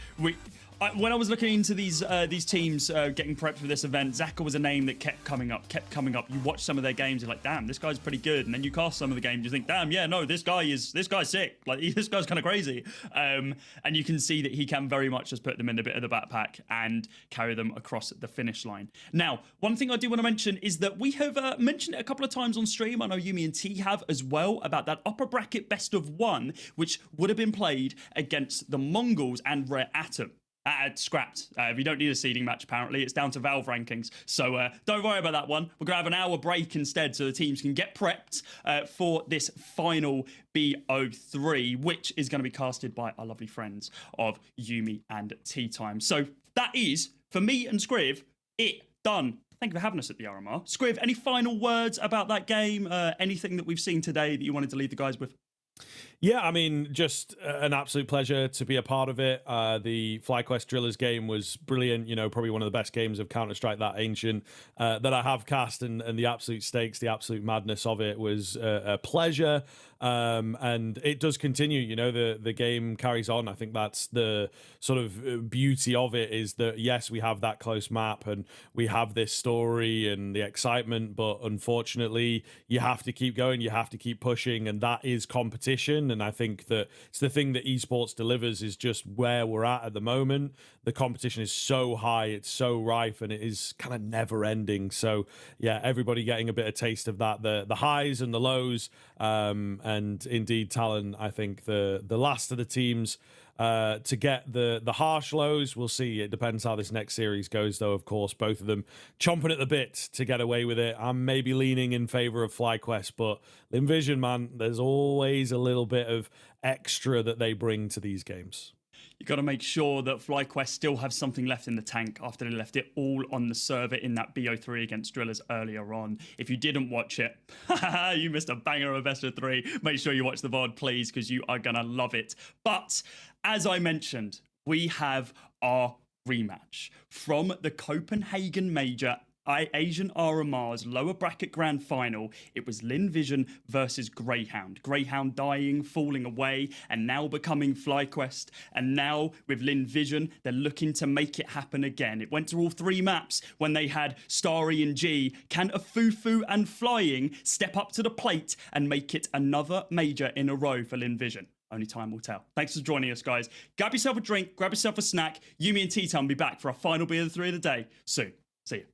when I was looking into these teams getting prepped for this event, Zaka was a name that kept coming up. You watch some of their games, you're like, damn, this guy's pretty good. And then you cast some of the games, you think, damn, yeah, no, this guy's sick. Like, this guy's kind of crazy. And you can see that he can very much just put them in a bit of the backpack and carry them across the finish line. Now, one thing I do want to mention is that we have mentioned it a couple of times on stream. I know Yumi and T have as well, about that upper bracket best of 1, which would have been played against the MongolZ and Rare Atom. Scrapped. We don't need a seeding match, apparently. It's down to Valve rankings. So don't worry about that one. We're going to have an hour break instead, so the teams can get prepped for this final BO3, which is going to be casted by our lovely friends of Yumi and Tea Time. So that is, for me and Scriv, it done. Thank you for having us at the RMR. Scriv, any final words about that game? Anything that we've seen today that you wanted to leave the guys with? Yeah, I mean, just an absolute pleasure to be a part of it. The FlyQuest Drillers game was brilliant. You know, probably one of the best games of Counter-Strike that ancient that I have cast, and the absolute stakes, the absolute madness of it was a pleasure. And it does continue. You know, the game carries on. I think that's the sort of beauty of it, is that yes, we have that close map and we have this story and the excitement, but unfortunately, you have to keep going. You have to keep pushing, and that is competition. And I think that it's the thing that esports delivers, is just where we're at the moment. The competition is so high, it's so rife, and it is kind of never ending. So yeah, everybody getting a bit of taste of that, the highs and the lows, and indeed TALON, I think the last of the teams to get the harsh lows. We'll see. It depends how this next series goes, though, of course. Both of them chomping at the bit to get away with it. I'm maybe leaning in favor of FlyQuest, but Lynn Vision, man, there's always a little bit of extra that they bring to these games. You got to make sure that FlyQuest still have something left in the tank after they left it all on the server in that BO3 against Drillers earlier on. If you didn't watch it, you missed a banger of a best of 3. Make sure you watch the VOD, please, because you are going to love it. But as I mentioned, we have our rematch from the Copenhagen Major Asian RMR's lower bracket grand final. It was Lynn Vision versus Greyhound. Greyhound dying, falling away, and now becoming FlyQuest. And now with Lynn Vision, they're looking to make it happen again. It went to all 3 maps when they had Starry and G. Can Afufu and Flying step up to the plate and make it another major in a row for Lynn Vision? Only time will tell. Thanks for joining us, guys. Grab yourself a drink, grab yourself a snack. Yumi and Tea Time will be back for our final BO3 of the day soon. See you.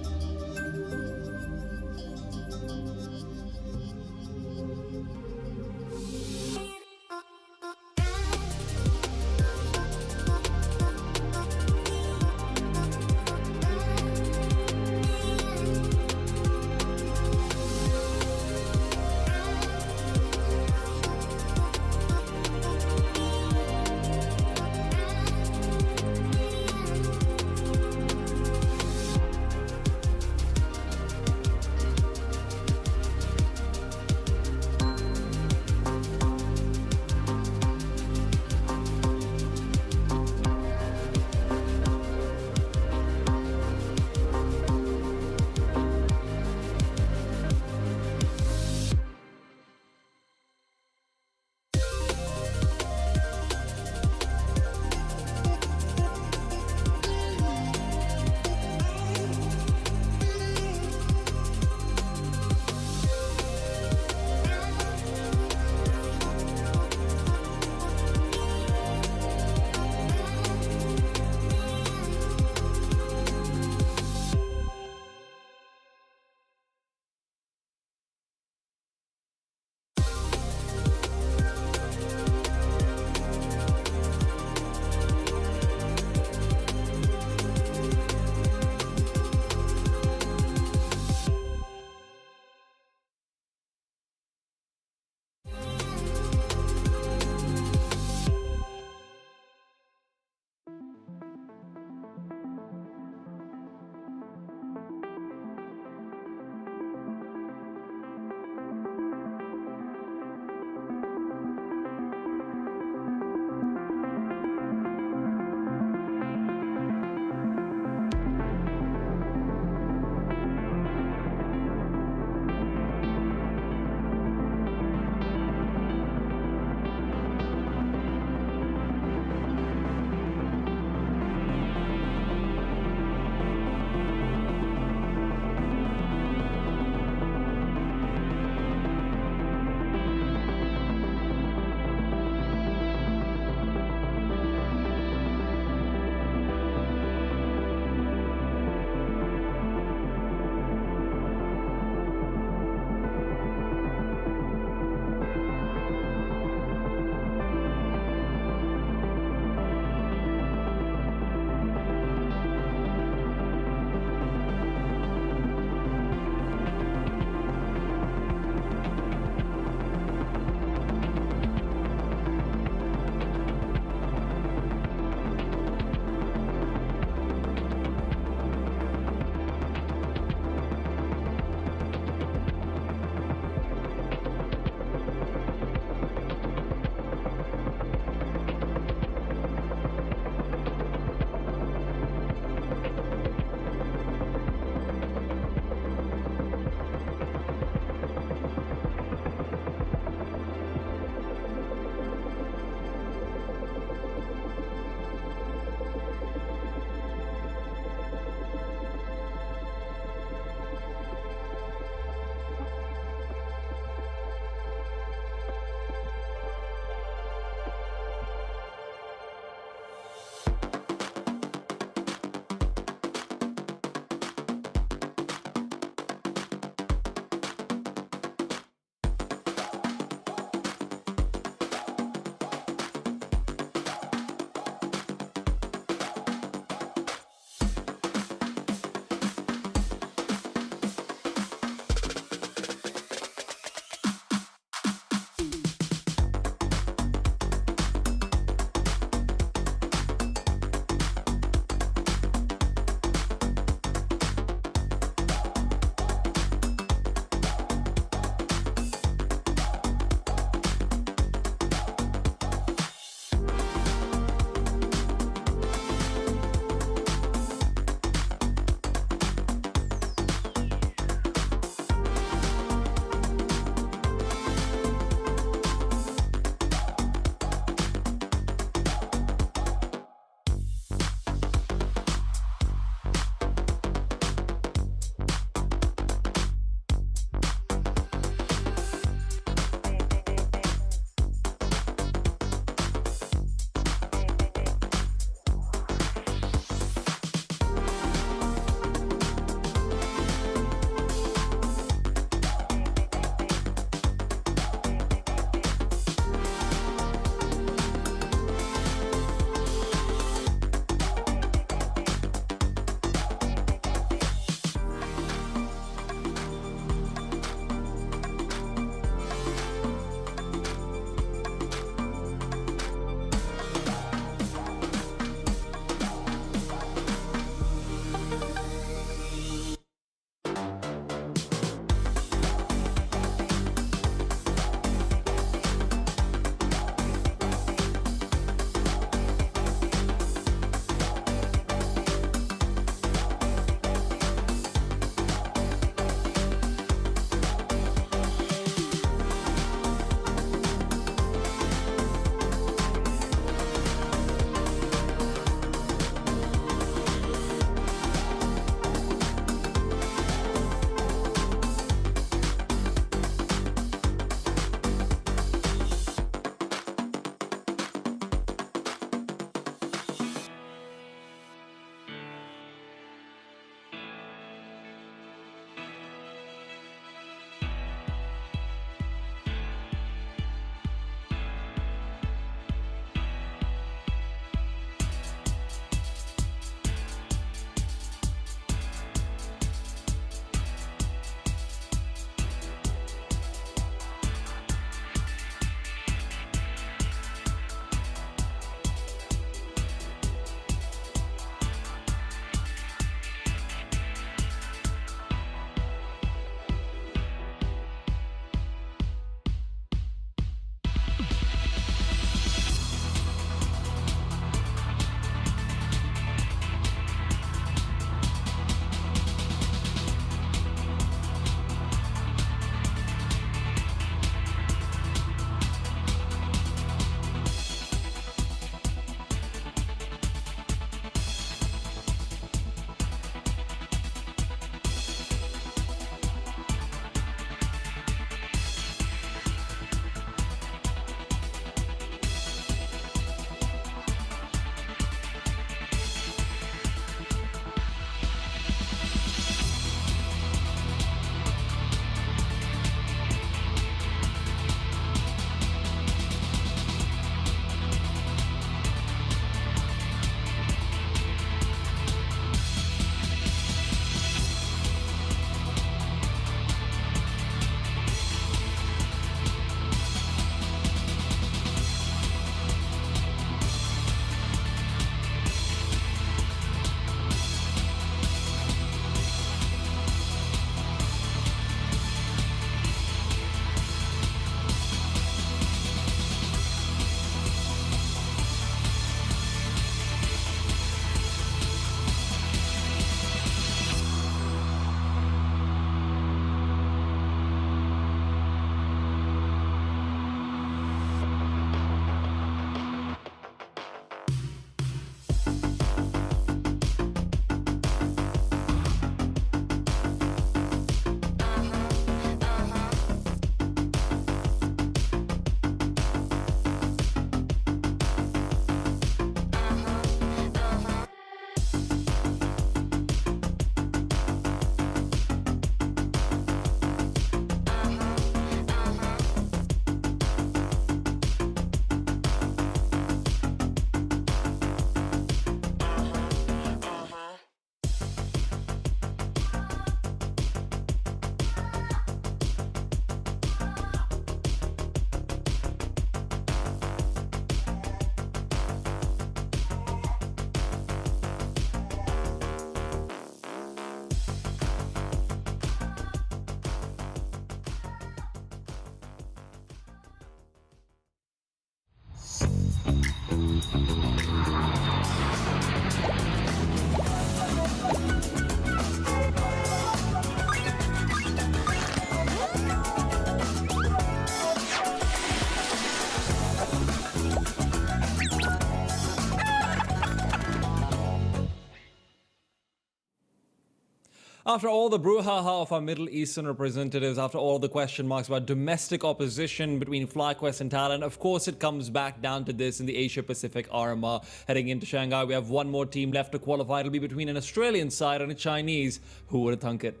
After all the brouhaha of our Middle Eastern representatives, after all the question marks about domestic opposition between FlyQuest and TALON, of course it comes back down to this in the Asia-Pacific RMR. Heading into Shanghai, we have one more team left to qualify. It'll be between an Australian side and a Chinese. Who would have thunk it?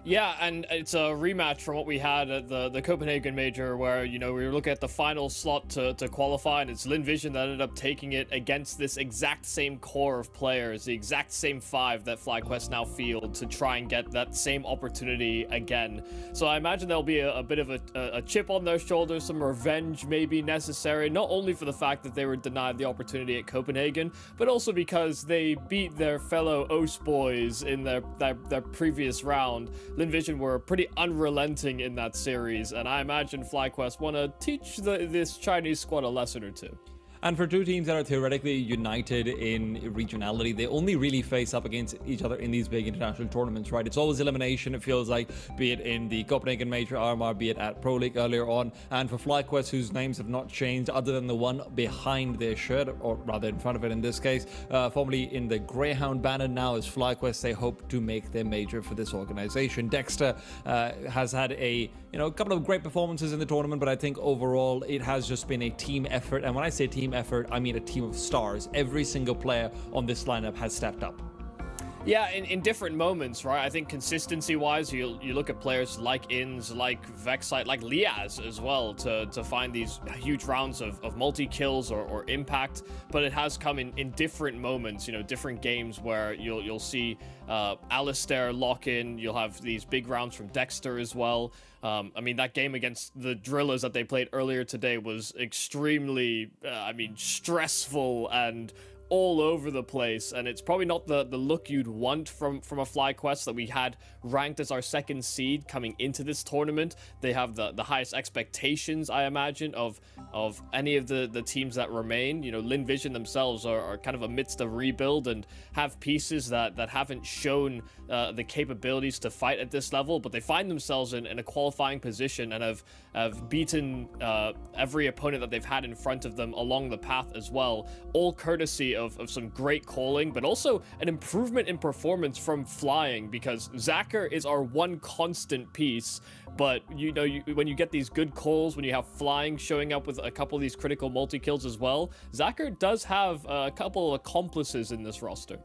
Yeah, and it's a rematch from what we had at the Copenhagen Major, where, you know, we were looking at the final slot to qualify, and it's Lynn Vision that ended up taking it against this exact same core of players, the exact same 5 that FlyQuest now field to try and get that same opportunity again. So I imagine there'll be a bit of a chip on their shoulders, some revenge may be necessary, not only for the fact that they were denied the opportunity at Copenhagen, but also because they beat their fellow OS boys in their previous round. Lynn Vision were pretty unrelenting in that series, and I imagine FlyQuest want to teach this Chinese squad a lesson or two. And for two teams that are theoretically united in regionality, they only really face up against each other in these big international tournaments, right? It's always elimination, it feels like, be it in the Copenhagen Major RMR, be it at Pro League earlier on. And for FlyQuest, whose names have not changed other than the one behind their shirt, or rather in front of it in this case, formerly in the Greyhound banner, now is FlyQuest. They hope to make their major for this organization. Dexter has had a couple of great performances in the tournament, but I think overall it has just been a team effort. And when I say team effort, I mean a team of stars. Every single player on this lineup has stepped up. Yeah, in different moments, right? I think consistency-wise, you look at players like Inns, like Vexite, like Liaz as well, to find these huge rounds of multi-kills or impact, but it has come in different moments, different games where you'll see Alistair lock in, you'll have these big rounds from Dexter as well. I mean, that game against the Drillas that they played earlier today was extremely, stressful and all over the place, and it's probably not the look you'd want from a FlyQuest that we had ranked as our second seed coming into this tournament. They have the highest expectations, I imagine, of any of the teams that remain. Lynn Vision themselves are kind of amidst a rebuild and have pieces that haven't shown the capabilities to fight at this level, but they find themselves in a qualifying position and have beaten every opponent that they've had in front of them along the path as well, all courtesy of some great calling, but also an improvement in performance from flying, because Zacher is our one constant piece, but when you get these good calls, when you have flying showing up with a couple of these critical multi-kills as well, Zacher does have a couple of accomplices in this roster.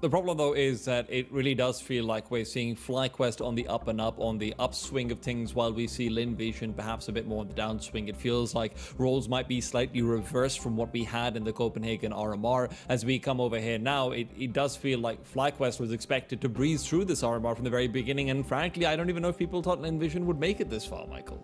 The problem, though, is that it really does feel like we're seeing FlyQuest on the up and up, on the upswing of things, while we see Lynn Vision perhaps a bit more on the downswing. It feels like roles might be slightly reversed from what we had in the Copenhagen RMR. As we come over here now, it does feel like FlyQuest was expected to breeze through this RMR from the very beginning, and frankly, I don't even know if people thought Lynn Vision would make it this far, Michael.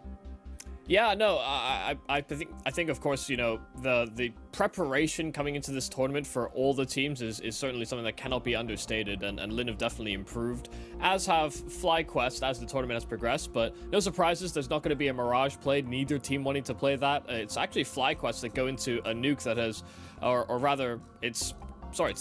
Yeah, no, I think of course, the preparation coming into this tournament for all the teams is certainly something that cannot be understated, and Lynn have definitely improved, as have FlyQuest as the tournament has progressed, but no surprises, there's not going to be a Mirage played, neither team wanting to play that. It's actually FlyQuest that go into a nuke that has, or rather, it's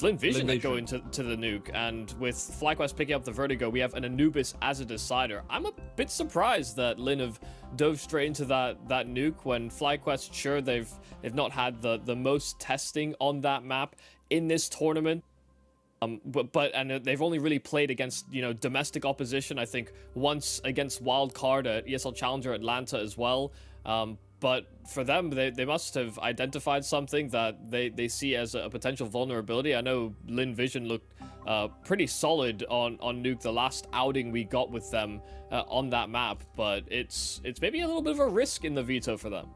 Lynn Vision that go into the nuke, and with FlyQuest picking up the Vertigo, we have an Anubis as a decider. I'm a bit surprised that Lynn have dove straight into that nuke when FlyQuest, sure, they've not had the most testing on that map in this tournament. But they've only really played against domestic opposition. I think once against Wildcard at ESL Challenger Atlanta as well. But for them, they must have identified something that they see as a potential vulnerability. I know Lynn Vision looked pretty solid on Nuke the last outing we got with them on that map, but it's maybe a little bit of a risk in the Veto for them.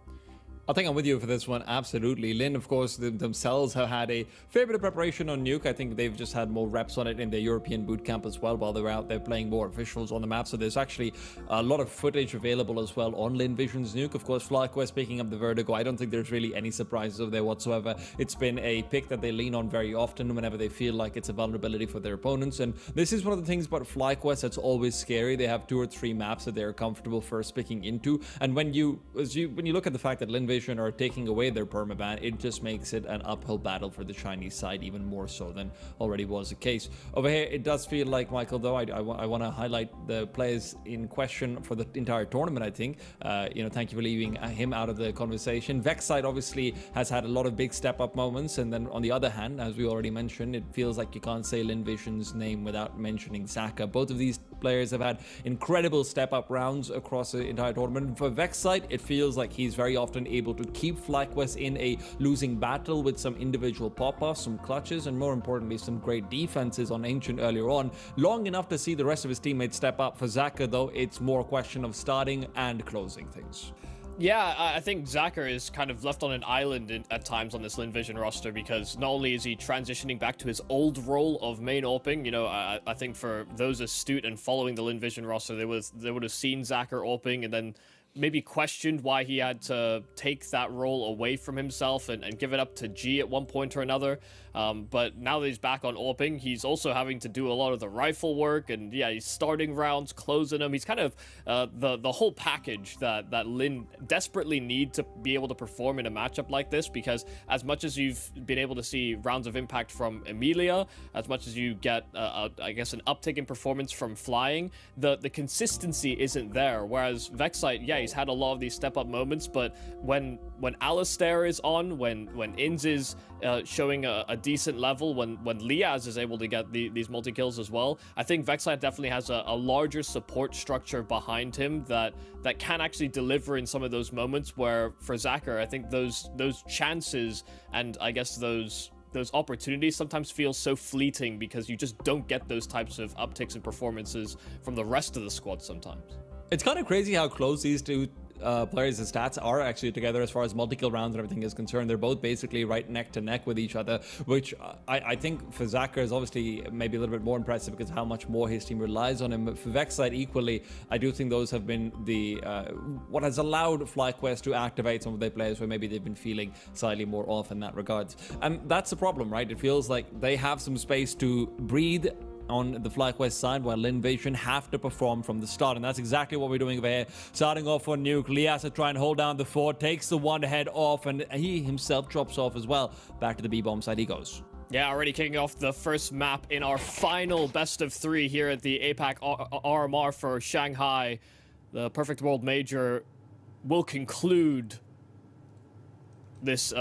I think I'm with you for this one, absolutely. Lynn, of course, themselves have had a fair bit of preparation on Nuke. I think they've just had more reps on it in their European bootcamp as well while they're out there playing more officials on the map. So there's actually a lot of footage available as well on Lynn Vision's Nuke. Of course, FlyQuest picking up the Vertigo. I don't think there's really any surprises over there whatsoever. It's been a pick that they lean on very often whenever they feel like it's a vulnerability for their opponents. And this is one of the things about FlyQuest that's always scary. They have 2 or 3 maps that they're comfortable first picking into. And when you look at the fact that Lynn Vision Vision are taking away their permaban, it just makes it an uphill battle for the Chinese side even more so than already was the case. Over here, it does feel like, Michael, though, I want to highlight the players in question for the entire tournament, I think. Thank you for leaving him out of the conversation. Vexside obviously has had a lot of big step-up moments, and then on the other hand, as we already mentioned, it feels like you can't say Lynn Vision's name without mentioning Zaka. Both of these players have had incredible step-up rounds across the entire tournament. For Vexside, it feels like he's very often able to keep FlyQuest in a losing battle with some individual pop-offs, some clutches, and more importantly, some great defenses on Ancient earlier on, long enough to see the rest of his teammates step up. For Zaka, though, it's more a question of starting and closing things. Yeah, I think Zaka is kind of left on an island at times on this Lynn Vision roster, because not only is he transitioning back to his old role of main AWPing, I think for those astute and following the Lynn Vision roster, they would have seen Zaka AWPing and then maybe questioned why he had to take that role away from himself and give it up to G at one point or another. But now that he's back on AWPing, he's also having to do a lot of the rifle work, and yeah, he's starting rounds, closing them. He's kind of the whole package that Lynn desperately need to be able to perform in a matchup like this, because as much as you've been able to see rounds of impact from Emilia, as much as you get, I guess, an uptick in performance from flying, the consistency isn't there. Whereas Vexside, yeah, he's had a lot of these step-up moments, but when Alistair is on, when Inz is showing a decent level, when Liaz is able to get these multi-kills as well, I think Vexside definitely has a larger support structure behind him that can actually deliver in some of those moments where, for Zaka, I think those chances and I guess those opportunities sometimes feel so fleeting, because you just don't get those types of upticks in performances from the rest of the squad sometimes. It's kind of crazy how close these two players' stats are actually together as far as multi-kill rounds and everything is concerned. They're both basically right neck to neck with each other, which I think for Zaka is obviously maybe a little bit more impressive because how much more his team relies on him. But for Vexside equally, I do think those have been the what has allowed FlyQuest to activate some of their players where maybe they've been feeling slightly more off in that regards. And that's the problem, right? It feels like they have some space to breathe on the FlyQuest side, while Lynn Vision have to perform from the start, and that's exactly what we're doing over here. Starting off on Nuke, Lias to try and hold down the fort, takes the one head off, and he himself drops off as well. Back to the B-bomb side he goes. Yeah, already kicking off the first map in our final best of 3 here at the APAC RMR for Shanghai. The Perfect World Major will conclude this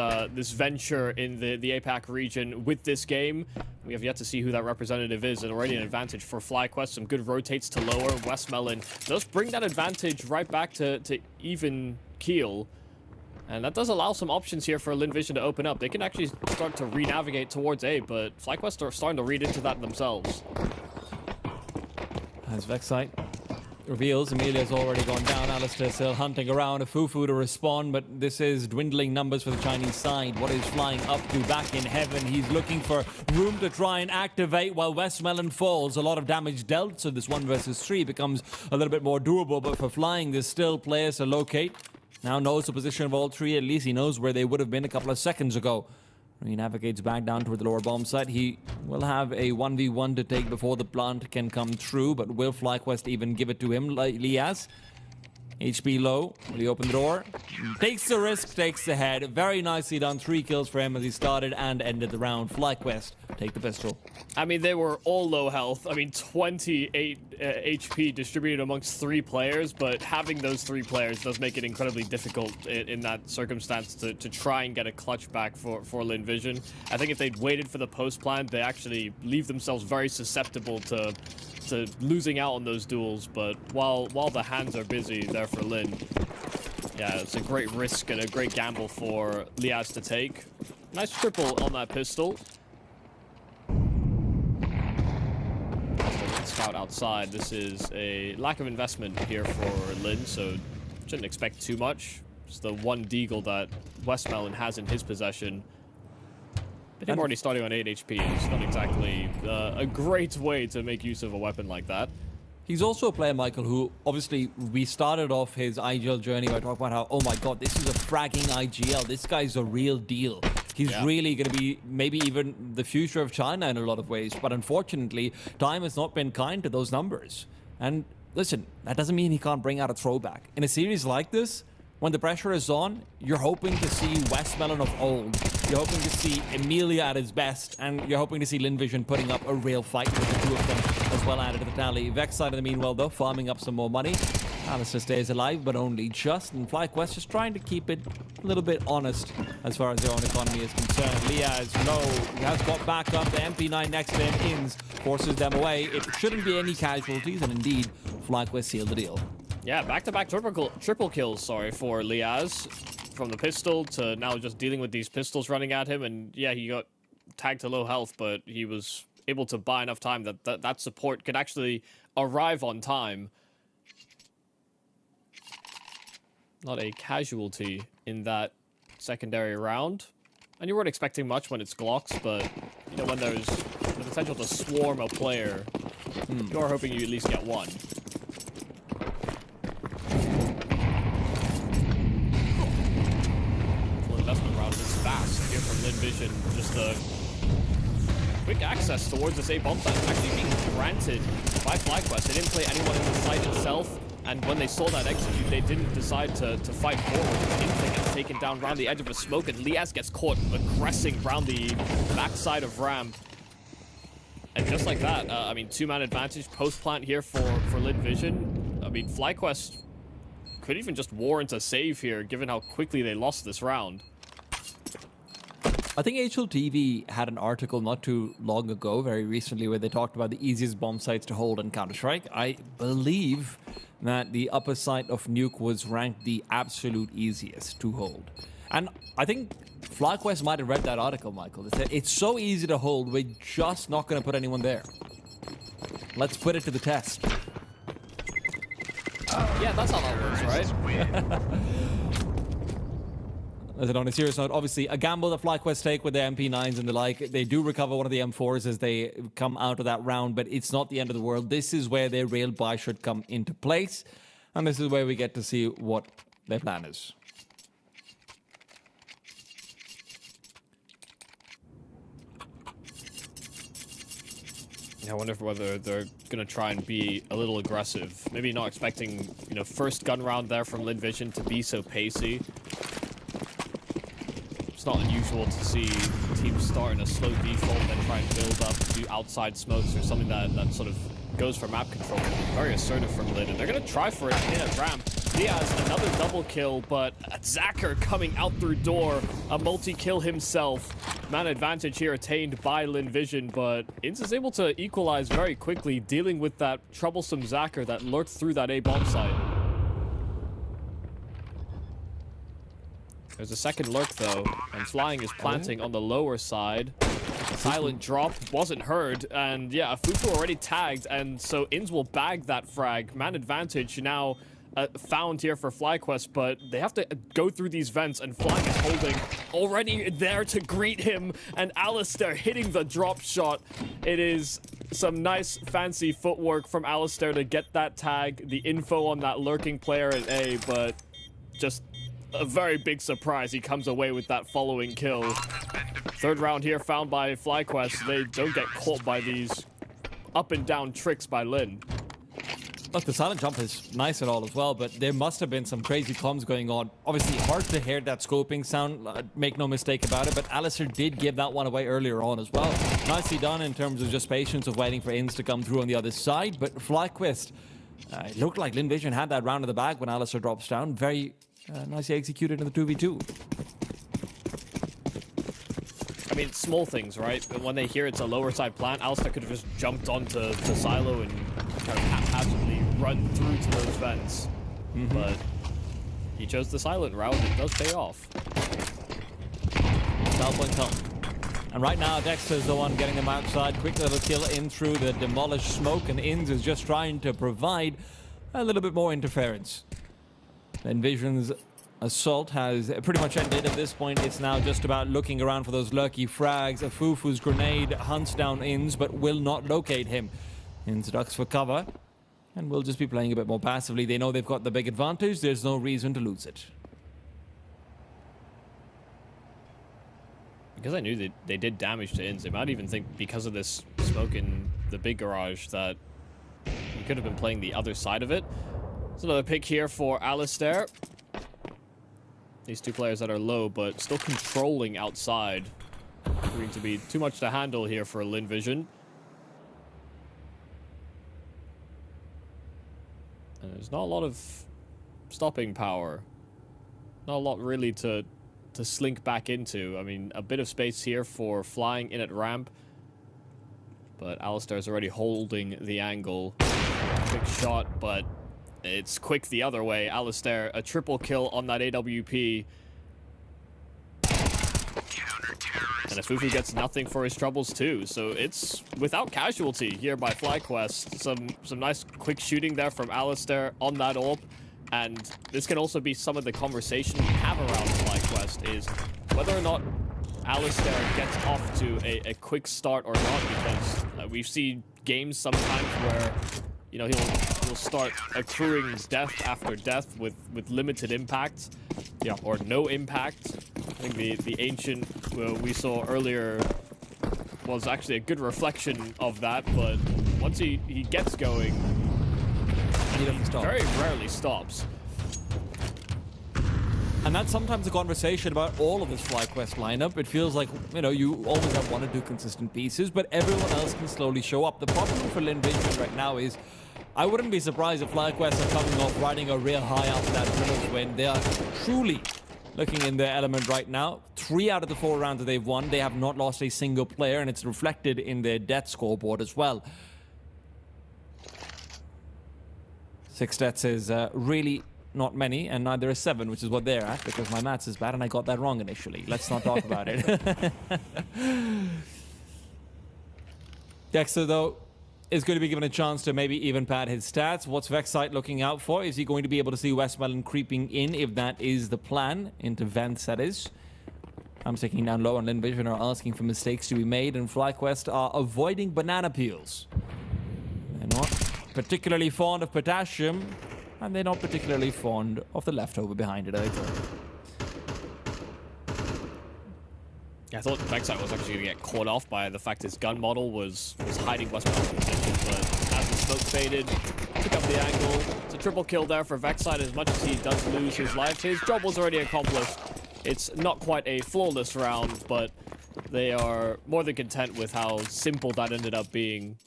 venture in the APAC region with this game. We have yet to see who that representative is, and already an advantage for FlyQuest. Some good rotates to lower. Westmelon does bring that advantage right back to even keel. And that does allow some options here for Lynn Vision to open up. They can actually start to re-navigate towards A, but FlyQuest are starting to read into that themselves. As Vexside reveals, Emilia's already gone down. Alistair still hunting around a Fufu to respond, but this is dwindling numbers for the Chinese side. What is flying up to back in heaven? He's looking for room to try and activate while Westmelon falls. A lot of damage dealt, so this 1 versus 3 becomes a little bit more doable, but for flying, there's still players to locate. Now knows the position of all 3, at least he knows where they would have been a couple of seconds ago. He navigates back down toward the lower bomb site. He will have a 1v1 to take before the plant can come through, but will FlyQuest even give it to him? Liaz, HP low. Will he open the door? Takes the risk, takes the head. Very nicely done. 3 kills for him as he started and ended the round. FlyQuest take the pistol. I mean, they were all low health. I mean, 28 HP distributed amongst 3 players, but having those 3 players does make it incredibly difficult in that circumstance to try and get a clutch back for Lynn Vision. I think if they'd waited for the post plant, they actually leave themselves very susceptible to losing out on those duels. But while the hands are busy there for Lynn, yeah, it's a great risk and a great gamble for Liaz to take. Nice triple on that pistol. Scout outside. This is a lack of investment here for Lynn, so shouldn't expect too much. Just the one deagle that Westmelon has in his possession. But him already starting on 8 HP is not exactly a great way to make use of a weapon like that. He's also a player, Michael, who obviously we started off his IGL journey by talking about how, oh my god, this is a fragging IGL. This guy's a real deal. He's really going to be maybe even the future of China in a lot of ways. But unfortunately, time has not been kind to those numbers. And listen, that doesn't mean he can't bring out a throwback. In a series like this, when the pressure is on, you're hoping to see Westmelon of old. You're hoping to see Emilia at his best, and you're hoping to see Lynn Vision putting up a real fight with the two of them as well added to the tally. Vexside in the meanwhile, though, farming up some more money. Alistair stays alive, but only just, and FlyQuest just trying to keep it a little bit honest as far as their own economy is concerned. Leah is low, he has got back up, the MP9 next to him, Inns forces them away. It shouldn't be any casualties, and indeed, FlyQuest sealed the deal. Yeah, back-to-back triple kills, sorry, for Liaz. From the pistol to now just dealing with these pistols running at him. And yeah, he got tagged to low health, but he was able to buy enough time that support could actually arrive on time. Not a casualty in that secondary round. And you weren't expecting much when it's Glocks, but you know, when there's the potential to swarm a player, you're hoping you at least get one. Investment round is fast here from Lynn Vision. Just a quick access towards this A bomb site actually being granted by FlyQuest. They didn't play anyone in the site itself, and when they saw that execute, they didn't decide to fight forward. Instinct gets taken down around the edge of a smoke, and Liaz gets caught aggressing around the backside of ramp. And just like that, I mean, two-man advantage post-plant here for Lynn Vision. I mean, FlyQuest could even just warrant a save here, given how quickly they lost this round. I think HLTV had an article not too long ago, very recently, where they talked about the easiest bomb sites to hold in Counter-Strike. I believe that the upper site of Nuke was ranked the absolute easiest to hold. And I think FlyQuest might have read that article, Michael. They said, it's so easy to hold, we're just not going to put anyone there. Let's put it to the test. Yeah, that's how that works, right? On a serious note, obviously, a gamble that FlyQuest take with their MP9s and the like. They do recover one of the M4s as they come out of that round, but it's not the end of the world. This is where their real buy should come into place, and this is where we get to see what their plan is. I wonder whether they're going to try and be a little aggressive. Maybe not expecting, you know, first gun round there from Lynn Vision to be so pacey. It's not unusual to see teams start in a slow default, then try and build up to outside smokes or something that sort of goes for map control. Very assertive from Lynn, and they're going to try for it in at ramp. Diaz, another double kill, but Zacher coming out through door, a multi-kill himself. Man advantage here attained by Lynn Vision, but Inns is able to equalize very quickly, dealing with that troublesome Zacher that lurked through that A-bomb site. There's a second lurk, though, and Flying is planting on the lower side. Silent drop wasn't heard, and yeah, Fufu already tagged, and so Inns will bag that frag. Man advantage now found here for FlyQuest, but they have to go through these vents, and Flying is holding already there to greet him, and Alistair hitting the drop shot. It is some nice fancy footwork from Alistair to get that tag, the info on that lurking player at A, but just a very big surprise. He comes away with that following kill. Third round here found by FlyQuest. They don't get caught by these up and down tricks by Lynn. Look, the silent jump is nice and all as well, but there must have been some crazy comms going on. Obviously, hard to hear that scoping sound, make no mistake about it, but Alistair did give that one away earlier on as well. Nicely done in terms of just patience of waiting for Inns to come through on the other side, but FlyQuest, it looked like Lynn Vision had that round in the bag when Alistair drops down. Very nicely executed in the 2v2. I mean, small things, right? But when they hear it's a lower side plant, Alistair could have just jumped onto Silo and kind of haphazardly run through to those vents. But he chose the silent route, and it does pay off. South point come. And right now, Dexter's the one getting them outside. Quick little kill in through the demolished smoke, and Inns is just trying to provide a little bit more interference. Then Vision's assault has pretty much ended. At this point, it's now just about looking around for those lurky frags. A Fufu's grenade hunts down Inns, but will not locate him. Inns ducks for cover, and will just be playing a bit more passively. They know they've got the big advantage. There's no reason to lose it. Because I knew they did damage to Inns, they might even think because of this smoke in the big garage that he could have been playing the other side of it. It's another pick here for Alistair. These two players that are low, but still controlling outside. Going to be too much to handle here for Lynn Vision. And there's not a lot of stopping power. Not a lot really to slink back into. I mean, a bit of space here for flying in at ramp. But Alistair's already holding the angle. Quick shot, but it's quick the other way. Alistair, a triple kill on that AWP. And Afufu gets nothing for his troubles too, so it's without casualty here by FlyQuest. Some nice quick shooting there from Alistair on that AWP, and this can also be some of the conversation we have around FlyQuest is whether or not Alistair gets off to a quick start or not, because we've seen games sometimes where, you know, he'll start accruing death after death with limited impact, yeah, or no impact. I think the ancient we saw earlier was actually a good reflection of that, but once he gets going, He doesn't stop. very rarely stops. And that's sometimes a conversation about all of this FlyQuest lineup. It feels like, you know, you always have one or two consistent pieces, but everyone else can slowly show up. The problem for Lynn Vision right now is, I wouldn't be surprised if FlyQuest are coming off riding a real high after that Drillas win. They are truly looking in their element right now. 3 out of the 4 rounds that they've won, they have not lost a single player, and it's reflected in their death scoreboard as well. 6 deaths is really not many, and neither is 7, which is what they're at, because my maths is bad and I got that wrong initially. Let's not talk about it. Dexter, though, is going to be given a chance to maybe even pad his stats. What's Vexite looking out for? Is he going to be able to see Westmelon creeping in, if that is the plan, into Vents, that is? I'm sticking down low, and Lynn Vision are asking for mistakes to be made, and FlyQuest are avoiding banana peels. They're not particularly fond of potassium, and they're not particularly fond of the leftover behind it either. Yeah, I thought Vexite was actually going to get caught off by the fact his gun model was hiding Westmelon's position, but as the smoke faded, took up the angle. It's a triple kill there for Vexite. As much as he does lose his life, his job was already accomplished. It's not quite a flawless round, but they are more than content with how simple that ended up being.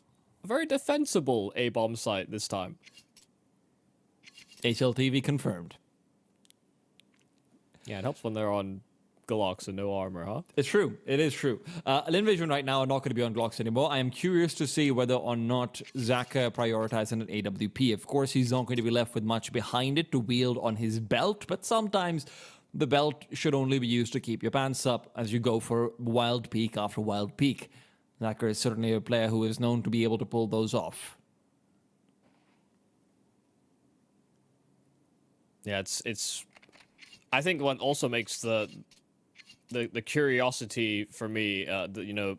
A very defensible A-bomb site this time. HLTV confirmed. Yeah, it helps when they're on Glocks and no armor, huh? It's true. It is true. Lynn Vision right now are not going to be on Glocks anymore. I am curious to see whether or not Zaka prioritizes an AWP. Of course, he's not going to be left with much behind it to wield on his belt, but sometimes the belt should only be used to keep your pants up as you go for wild peak after wild peak. Zaka is certainly a player who is known to be able to pull those off. Yeah, it's. I think what also makes the curiosity for me, you know,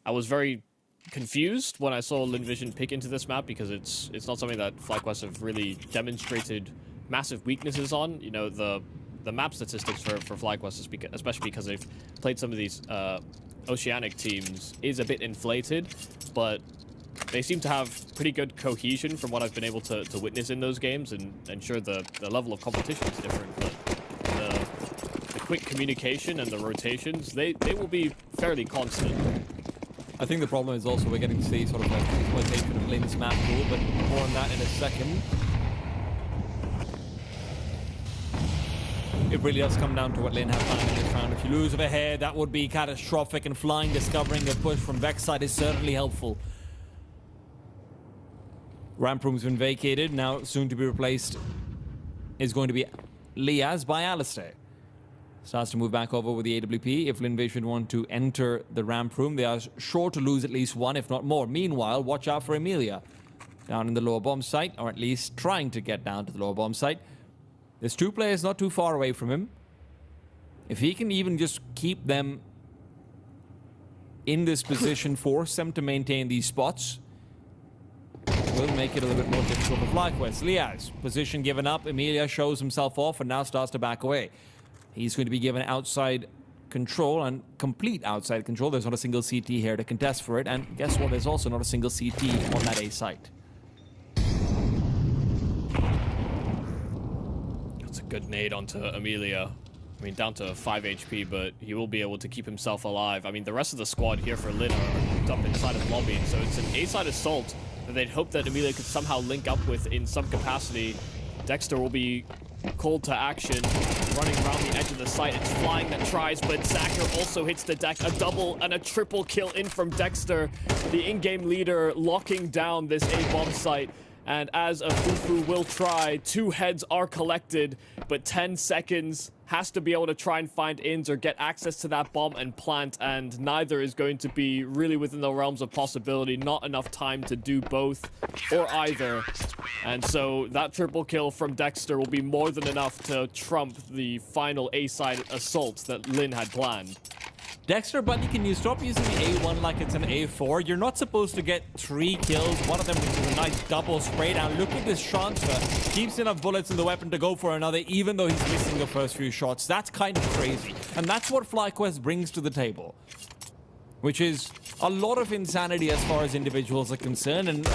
I was very confused when I saw Lynn Vision pick into this map, because it's not something that FlyQuest have really demonstrated massive weaknesses on. You know, the map statistics for FlyQuest, especially because they've played some of these oceanic teams, is a bit inflated, but they seem to have pretty good cohesion from what I've been able to witness in those games, and sure, the level of competition is different, but the quick communication and the rotations, they will be fairly constant. I think the problem is also we're getting to see sort of like exploitation of Lynn's map pool, but more on that in a second. It really does come down to what Lynn have planned in this round. If you lose overhead, that would be catastrophic, and flying, discovering a push from Vexite is certainly helpful. Ramp room's been vacated, now soon to be replaced is going to be Liaz by Alistair. Starts to move back over with the AWP. If Lynn Vision want to enter the ramp room, they are sure to lose at least one, if not more. Meanwhile, watch out for Amelia. Down in the lower bomb site, or at least trying to get down to the lower bomb site. There's 2 players not too far away from him. If he can even just keep them in this position, force them to maintain these spots, will make it a little bit more difficult for FlyQuest. Liaz, position given up. Amelia shows himself off and now starts to back away. He's going to be given outside control, and complete outside control. There's not a single CT here to contest for it, and guess what? There's also not a single CT on that A site. That's a good nade onto Amelia. I mean, down to 5 HP, but he will be able to keep himself alive. I mean, the rest of the squad here for Lynn are hooked up inside of lobby, so it's an A-side assault that they'd hope that Amelia could somehow link up with in some capacity. Dexter will be called to action, running around the edge of the site. It's Flying that tries, but Zacher also hits the deck. A double and a triple kill in from Dexter, the in-game leader, locking down this A-bomb site. And as a Fufu will try, 2 heads are collected, but 10 seconds has to be able to try and find ins or get access to that bomb and plant, and neither is going to be really within the realms of possibility. Not enough time to do both or either. And so that triple kill from Dexter will be more than enough to trump the final A-side assault that Lynn had planned. Dexter, buddy, can you stop using the A1 like it's an A4? You're not supposed to get 3 kills, one of them which is a nice double spray down. Look at this transfer. Keeps enough bullets in the weapon to go for another, even though he's missing the first few shots. That's kind of crazy. And that's what FlyQuest brings to the table, which is a lot of insanity as far as individuals are concerned, and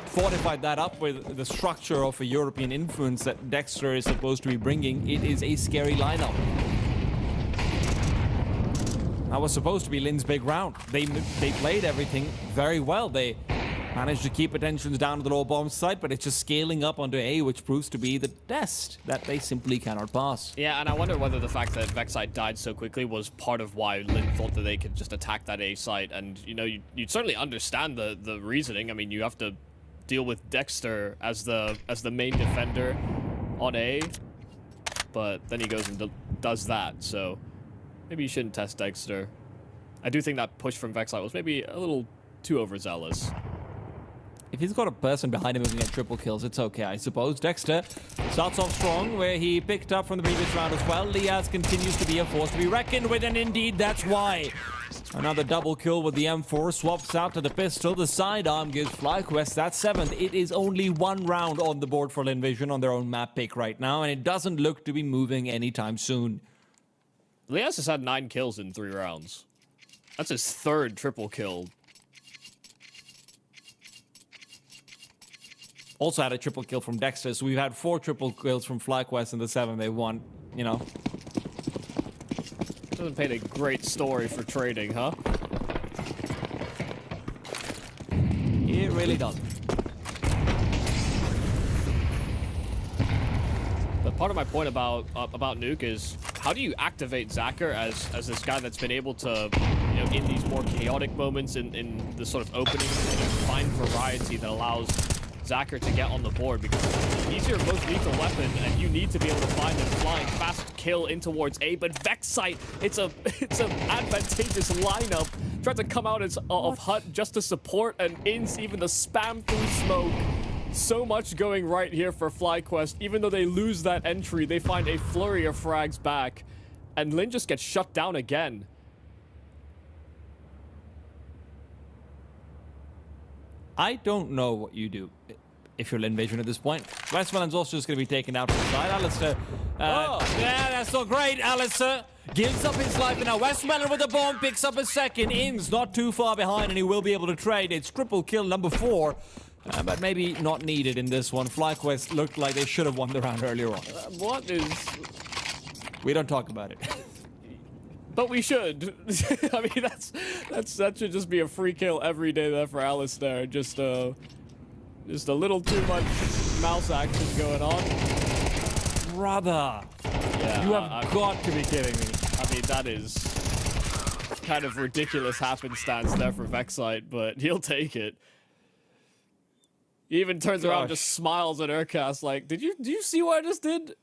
fortified that up with the structure of a European influence that Dexter is supposed to be bringing. It is a scary lineup. That was supposed to be Lynn's big round. They played everything very well. They managed to keep attentions down to the low bomb site, but it's just scaling up onto A, which proves to be the test that they simply cannot pass. Yeah, and I wonder whether the fact that Vexite died so quickly was part of why Lynn thought that they could just attack that A site. And, you know, you'd certainly understand the reasoning. I mean, you have to deal with Dexter as the main defender on A, but then he goes and does that, so maybe you shouldn't test Dexter. I do think that push from Vexite was maybe a little too overzealous. If he's got a person behind him who can get triple kills, it's okay, I suppose. Dexter starts off strong, where he picked up from the previous round as well. Liaz continues to be a force to be reckoned with, and indeed, that's why. Another double kill with the M4, swaps out to the pistol. The sidearm gives FlyQuest that 7th. It is only 1 round on the board for Lynn Vision on their own map pick right now, and it doesn't look to be moving anytime soon. Liaz has had 9 kills in 3 rounds. That's his 3rd triple kill. Also had a triple kill from Dexter, so we've had 4 triple kills from FlyQuest in the 7 they won, you know. Doesn't paint a great story for trading, huh? It really doesn't. But part of my point about Nuke is, how do you activate Zacher as this guy that's been able to, you know, in these more chaotic moments, in the sort of openings, find variety that allows Zacher to get on the board, because he's your most lethal weapon, and you need to be able to find a flying fast kill in towards A. But Vexite, it's an advantageous lineup. Tried to come out of Hut just to support, and ins even the spam through smoke. So much going right here for FlyQuest. Even though they lose that entry, they find a flurry of frags back, and Lynn just gets shut down again. I don't know what you do if you're Lynn Vision at this point. Westmoreland's also just going to be taken out from the side. Alistair, yeah, that's not great. Alistair gives up his life, and now Westmoreland with the bomb picks up a second. Ins not too far behind, and he will be able to trade. It's triple kill number 4. But maybe not needed in this one. FlyQuest looked like they should have won the round earlier on. What is... We don't talk about it. But we should. I mean, that should just be a free kill every day there for Alistair. Just a little too much mouse action going on. Brother. Yeah, You have got to be kidding me. I mean, that is kind of ridiculous happenstance there for Vexite, but he'll take it. He even turns around and just smiles at Urcast like, do you see what I just did?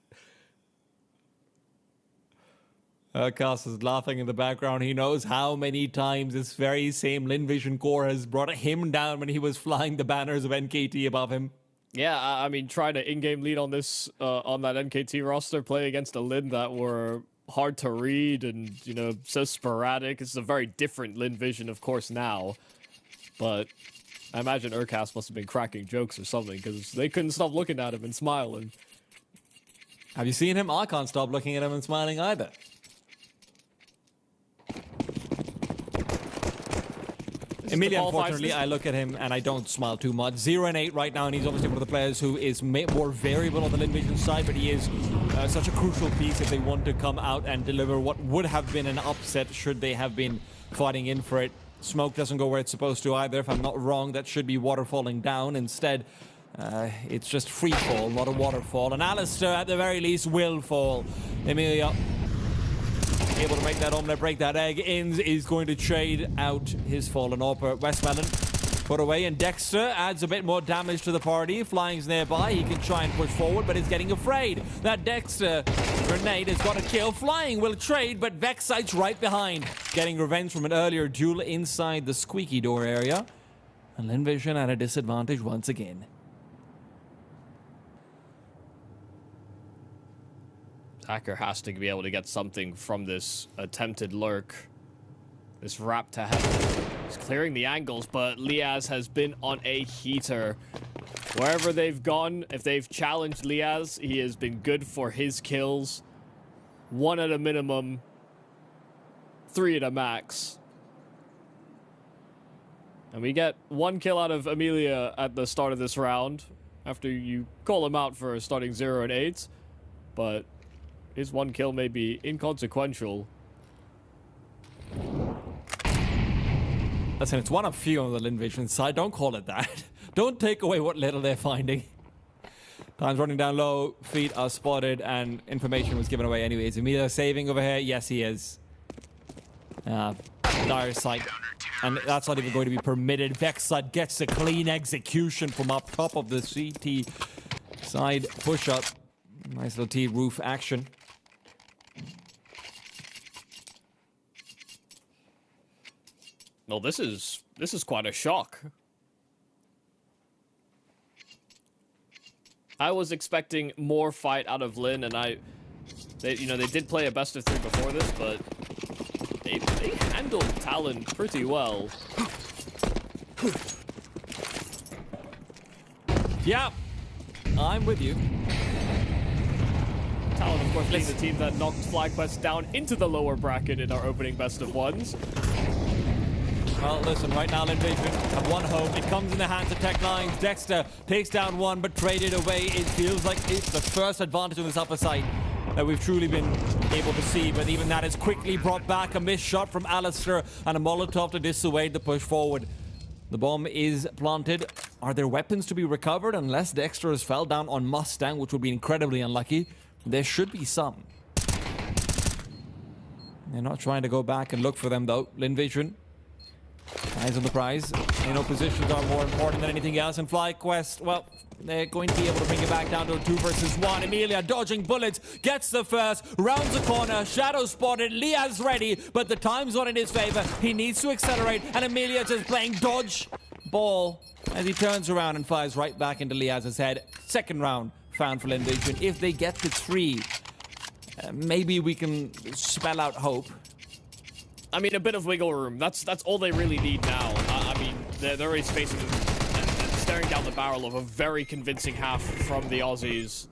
Urcast is laughing in the background. He knows how many times this very same Lynn Vision core has brought him down when he was flying the banners of NKT above him. Yeah, I mean, trying to in-game lead on this, on that NKT roster, play against a Lynn that were hard to read and, you know, so sporadic. It's a very different Lynn Vision, of course, now. But I imagine Urcast must have been cracking jokes or something, because they couldn't stop looking at him and smiling. Have you seen him? I can't stop looking at him and smiling either. Emilia, qualifies unfortunately, this. I look at him and I don't smile too much. 0-8 right now, and he's obviously one of the players who is more variable on the Lynn Vision side, but he is such a crucial piece if they want to come out and deliver what would have been an upset should they have been fighting in for it. Smoke doesn't go where it's supposed to either. If I'm not wrong, that should be water falling down. Instead, it's just free fall, not a waterfall. And Alistair, at the very least, will fall. Emilia, able to make that omelette, break that egg. Inns is going to trade out his fallen AWP. Westmelon put away, and Dexter adds a bit more damage to the party. Flying's nearby. He can try and push forward, but he's getting afraid. That Dexter grenade has got a kill. Flying will trade, but Vexite's right behind, getting revenge from an earlier duel inside the squeaky door area. And Lynn Vision at a disadvantage once again. Hacker has to be able to get something from this attempted lurk. This wrap to heaven. He's clearing the angles, but Liaz has been on a heater. Wherever they've gone, if they've challenged Liaz, he has been good for his kills. 1 at a minimum, 3 at a max. And we get 1 kill out of Emilia at the start of this round, after you call him out for starting 0-8. But his 1 kill may be inconsequential. Listen, it's one of few on the Lynn Vision side. Don't call it that. Don't take away what little they're finding. Time's running down low. Feet are spotted, and information was given away anyways. Emilia saving over here. Yes, he is. Dire sight. And that's not even going to be permitted. Vexite gets a clean execution from up top of the CT side push-up. Nice little T-roof action. Well, this is quite a shock. I was expecting more fight out of Lynn, and they did play a best of 3 before this, but they handled TALON pretty well. Yeah, I'm with you. TALON, of course, being the team that knocked FlyQuest down into the lower bracket in our opening best of 1s. Well, listen, right now, Lynn Vision have 1 home. It comes in the hands of Tech9's. Dexter takes down 1, but traded away. It feels like it's the first advantage on this upper side that we've truly been able to see, but even that is quickly brought back. A missed shot from Alistair and a Molotov to dissuade the push forward. The bomb is planted. Are there weapons to be recovered? Unless Dexter has fell down on Mustang, which would be incredibly unlucky. There should be some. They're not trying to go back and look for them, though. Lynn Vision, eyes on the prize. You know, positions are more important than anything else. And FlyQuest, well, they're going to be able to bring it back down to a 2 versus 1. Emilia dodging bullets, gets the first, rounds the corner, shadow spotted, Liaz ready, but the time's not in his favor. He needs to accelerate, and Emilia just playing dodge ball as he turns around and fires right back into Liaz's head. Second round found for Lynn Vision. If they get to 3, maybe we can spell out hope. I mean, a bit of wiggle room. That's all they really need now. I mean, they're already facing and staring down the barrel of a very convincing half from the Aussies.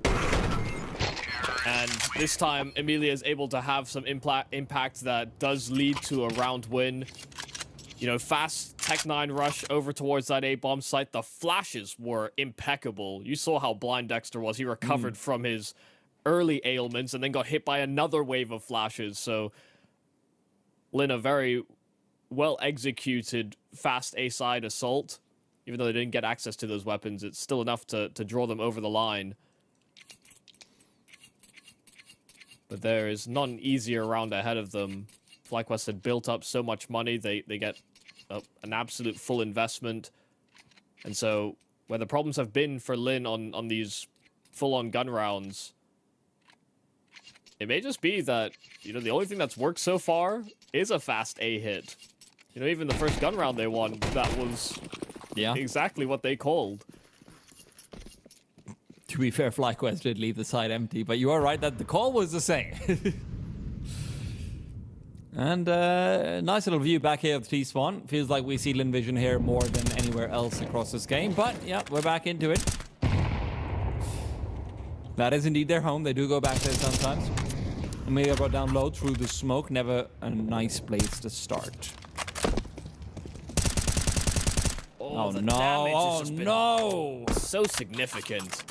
And this time, Emilia is able to have some impact that does lead to a round win. You know, fast Tech9 rush over towards that A-bomb site. The flashes were impeccable. You saw how blind Dexter was. He recovered from his early ailments and then got hit by another wave of flashes. So Lynn, a very well-executed fast A-side assault. Even though they didn't get access to those weapons, it's still enough to draw them over the line. But there is not an easier round ahead of them. FlyQuest had built up so much money, they get an absolute full investment. And so, where the problems have been for Lynn on these full-on gun rounds, it may just be that, you know, the only thing that's worked so far is a fast A hit. You know, even the first gun round they won, that was exactly what they called. To be fair, FlyQuest did leave the side empty, but you are right that the call was the same. And nice little view back here of T-spawn. Feels like we see Lynn Vision here more than anywhere else across this game, but yeah, we're back into it. That is indeed their home. They do go back there sometimes. Emilia brought down low through the smoke. Never a nice place to start. Oh, the no. damage has Oh, just been no. so significant.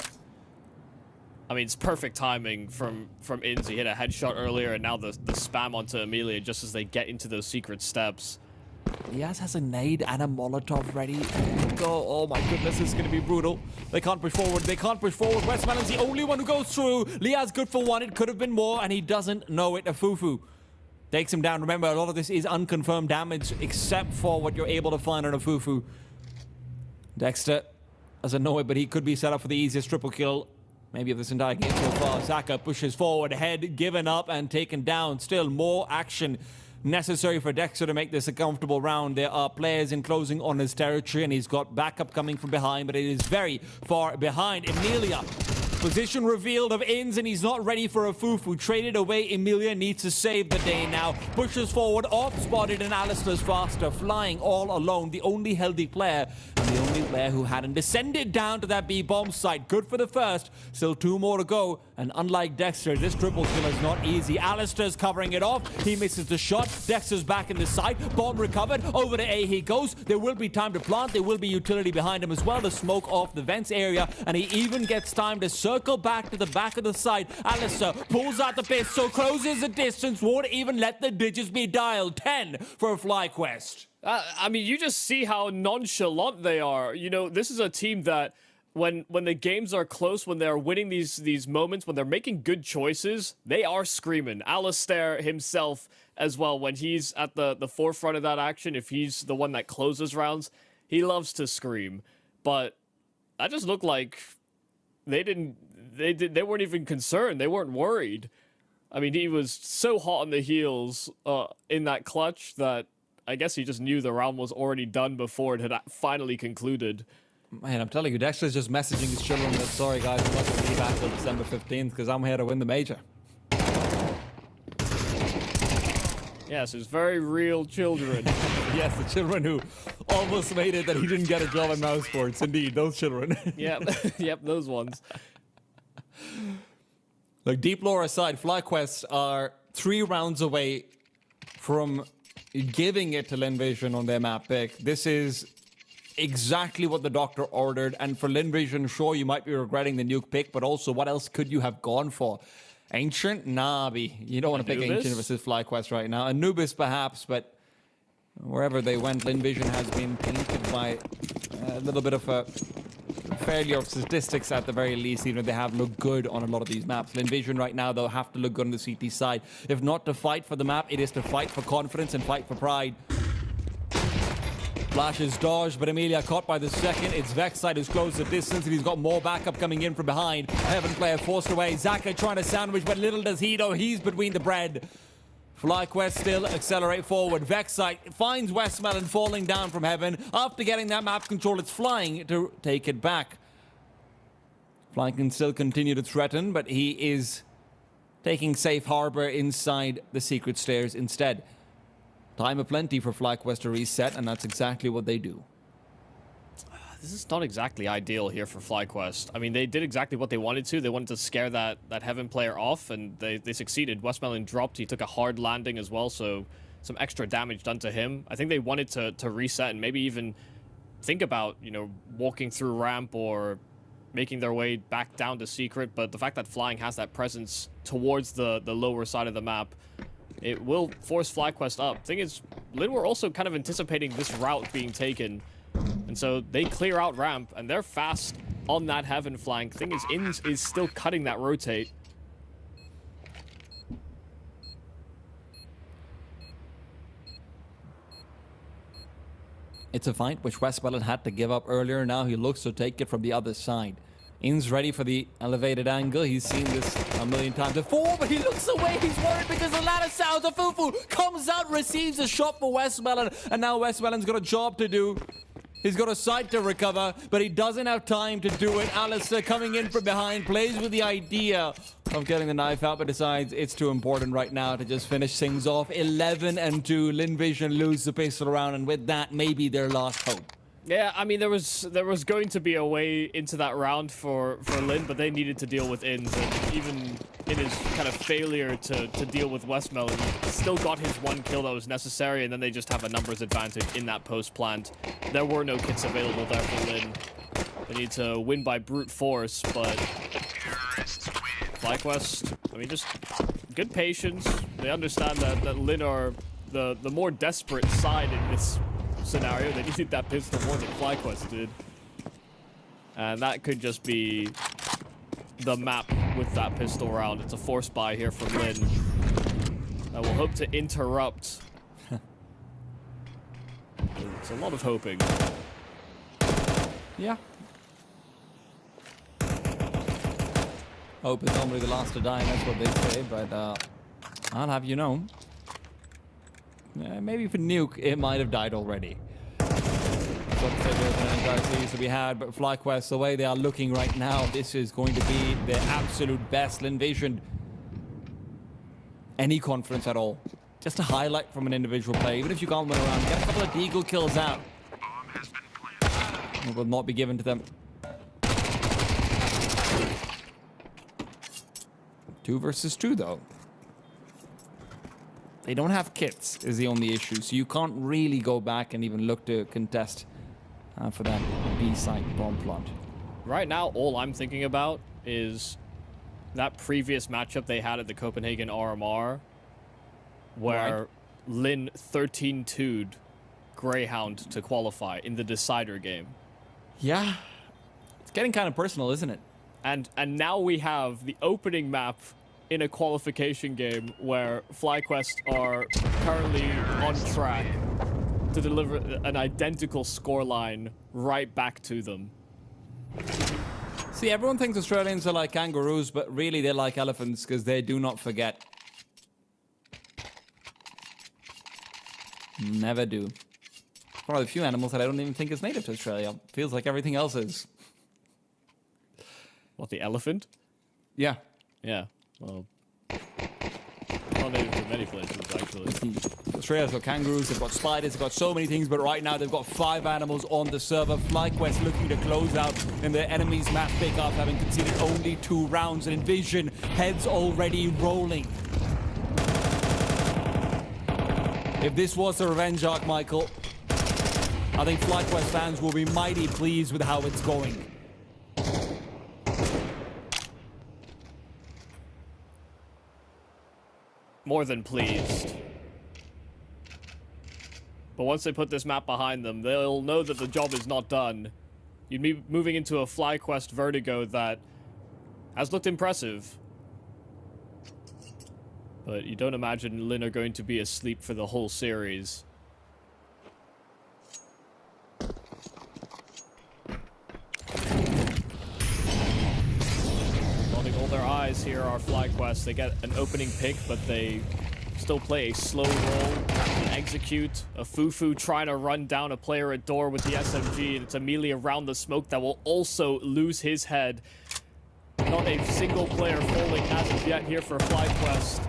I mean, it's perfect timing from Inns. He hit a headshot earlier, and now the spam onto Amelia just as they get into those secret steps. Liaz has a nade and a Molotov ready to go. Oh my goodness, this is going to be brutal. They can't push forward. They can't push forward. Westmalin's the only one who goes through. Liaz good for one. It could have been more, and he doesn't know it. A Fufu takes him down. Remember, a lot of this is unconfirmed damage, except for what you're able to find on a Fufu. Dexter doesn't know it, but he could be set up for the easiest triple kill maybe of this entire game so far. Zaka pushes forward, head given up and taken down. Still more action necessary for Dexter to make this a comfortable round. There are players enclosing on his territory, and he's got backup coming from behind, but it is very far behind. Emilia, position revealed of Inns, and he's not ready for a Fufu. Traded away. Emilia needs to save the day now. Pushes forward, off-spotted, and Alistair's faster, flying all alone. The only healthy player, and the only player who hadn't descended down to that B-bomb site. Good for the first. Still 2 more to go, and unlike Dexter, this triple kill is not easy. Alistair's covering it off. He misses the shot. Dexter's back in the site. Bomb recovered. Over to A he goes. There will be time to plant. There will be utility behind him as well. The smoke off the vents area, and he even gets time to circle back to the back of the site. Alistair pulls out the pistol, closes the distance, won't even let the digits be dialed. 10 for FlyQuest. I mean, you just see how nonchalant they are. You know, this is a team that when the games are close, when they're winning these moments, when they're making good choices, they are screaming. Alistair himself as well, when he's at the forefront of that action, if he's the one that closes rounds, he loves to scream. But that just looked like they weren't even concerned. They weren't worried. I mean, he was so hot on the heels in that clutch that I guess he just knew the round was already done before it had finally concluded. Man, I'm telling you, Dexter's just messaging his children that, sorry guys, I'm not going to be back till December 15th because I'm here to win the major. Yes, his very real children. Yes, the children who almost made it that he didn't get a job in mouse sports. Indeed, those children. Yep, yep, those ones. Look, deep lore aside, FlyQuest are 3 rounds away from giving it to Lynn Vision on their map pick. This is exactly what the doctor ordered, and for Lynn Vision, sure, you might be regretting the nuke pick, but also, what else could you have gone for? Ancient? Nah, B. You don't want to pick Ancient versus FlyQuest right now. Anubis, perhaps, but wherever they went, Lynn Vision has been tainted by a little bit of a failure of statistics at the very least, even if they have looked good on a lot of these maps. Lynn Vision right now, they'll have to look good on the CT side. If not to fight for the map, it is to fight for confidence and fight for pride. Flash is dodged, but Emilia caught by the second. It's Vexite who's closed the distance, and he's got more backup coming in from behind. Heaven player forced away. Zaka trying to sandwich, but little does he know he's between the bread. FlyQuest still accelerate forward. Vexite finds Westmelon falling down from Heaven. After getting that map control, it's flying to take it back. Fly can still continue to threaten, but he is taking safe harbor inside the secret stairs instead. Time aplenty for FlyQuest to reset, and that's exactly what they do. This is not exactly ideal here for FlyQuest. I mean, they did exactly what they wanted to. They wanted to scare that Heaven player off, and they succeeded. Westmelon dropped. He took a hard landing as well, so some extra damage done to him. I think they wanted to reset and maybe even think about, you know, walking through ramp or making their way back down to secret, but the fact that Flying has that presence towards the lower side of the map, it will force FlyQuest up. Thing is, Lynn were also kind of anticipating this route being taken, and so they clear out ramp, and they're fast on that Heaven flank. Thing is, Inns is still cutting that rotate. It's a fight which Westmelon had to give up earlier. Now he looks to take it from the other side. Inns ready for the elevated angle. He's seen this a million times before, but he looks away. He's worried because the ladder sounds. A Fufu comes out, receives a shot for Westmelon, and now Westmelon's got a job to do. He's got a site to recover, but he doesn't have time to do it. Alistair coming in from behind, plays with the idea of getting the knife out, but decides it's too important right now to just finish things off. 11-2. Lynn Vision lose the pistol round, and with that, maybe their last hope. Yeah, I mean, there was going to be a way into that round for Lynn, but they needed to deal with Ins, and even in his kind of failure to deal with Westmel, he still got his one kill that was necessary, and then they just have a numbers advantage in that post plant. There were no kits available there for Lynn. They need to win by brute force, but FlyQuest, I mean, just good patience. They understand that Lynn are the more desperate side in this scenario. They needed that pistol more than FlyQuest did. And that could just be the map with that pistol round. It's a force buy here from Lynn. I will hope to interrupt. It's a lot of hoping. Yeah. Hope is normally the last to die, that's what they say, but I'll have you know. Maybe for Nuke, it might have died already. That's what the entire series to be had, but FlyQuest, the way they are looking right now, this is going to be their absolute best. Lynn Vision. Any confidence at all. Just a highlight from an individual play. Even if you can't win around, get a couple of deagle kills out. It will not be given to them. 2 versus 2, though. They don't have kits, is the only issue, so you can't really go back and even look to contest for that B-site bomb plant. Right now, all I'm thinking about is that previous matchup they had at the Copenhagen RMR, where Lynn 13-2'd Greyhound to qualify in the decider game. Yeah, it's getting kind of personal, isn't it? And now we have the opening map in a qualification game where FlyQuest are currently on track to deliver an identical scoreline right back to them. See, everyone thinks Australians are like kangaroos, but really they're like elephants because they do not forget. Never do. One of the few animals that I don't even think is native to Australia. Feels like everything else is. What, the elephant? Yeah. Yeah. Well, not native to many places, actually. Australia's got kangaroos, they've got spiders, they've got so many things, but right now they've got 5 animals on the server. FlyQuest looking to close out in the enemy's map pick up, having conceded only 2 rounds, and Envision heads already rolling. If this was a revenge arc, Michael, I think FlyQuest fans will be mighty pleased with how it's going. More than pleased. But once they put this map behind them, they'll know that the job is not done. You'd be moving into a FlyQuest Vertigo that has looked impressive. But you don't imagine Lynn are going to be asleep for the whole series. All their eyes here are FlyQuest. They get an opening pick, but they still play a slow roll and execute. A Fufu trying to run down a player at door with the SMG, and it's Amelia around the smoke that will also lose his head. Not a single player falling as of yet here for FlyQuest.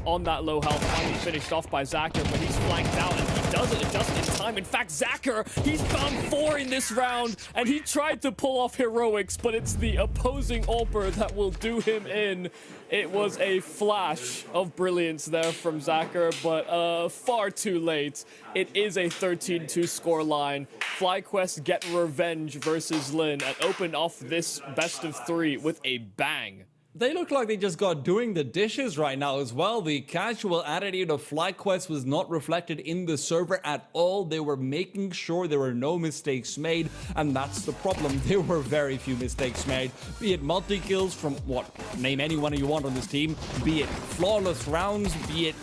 On that low health, finally finished off by Zacher, but he's flanked out, and he does it just in time. In fact, Zacher, he's found 4 in this round, and he tried to pull off heroics, but it's the opposing Alper that will do him in. It was a flash of brilliance there from Zacher, but far too late. It is a 13-2 scoreline. FlyQuest get revenge versus Lynn and open off this best of 3 with a bang. They look like they just got doing the dishes right now as well. The casual attitude of FlyQuest was not reflected in the server at all. They were making sure there were no mistakes made, and that's the problem. There were very few mistakes made. Be it multi-kills from, name anyone you want on this team, be it flawless rounds, be it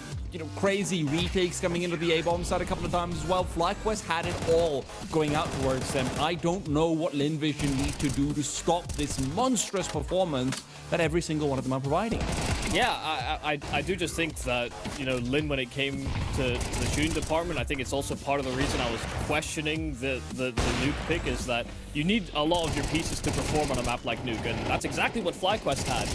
crazy retakes coming into the A-bomb side a couple of times as well. FlyQuest had it all going out towards them. I don't know what Lynn Vision need to do to stop this monstrous performance that every single one of them are providing. Yeah, I do just think that, Lynn, when it came to the shooting department, I think it's also part of the reason I was questioning the Nuke pick is that you need a lot of your pieces to perform on a map like Nuke, and that's exactly what FlyQuest had.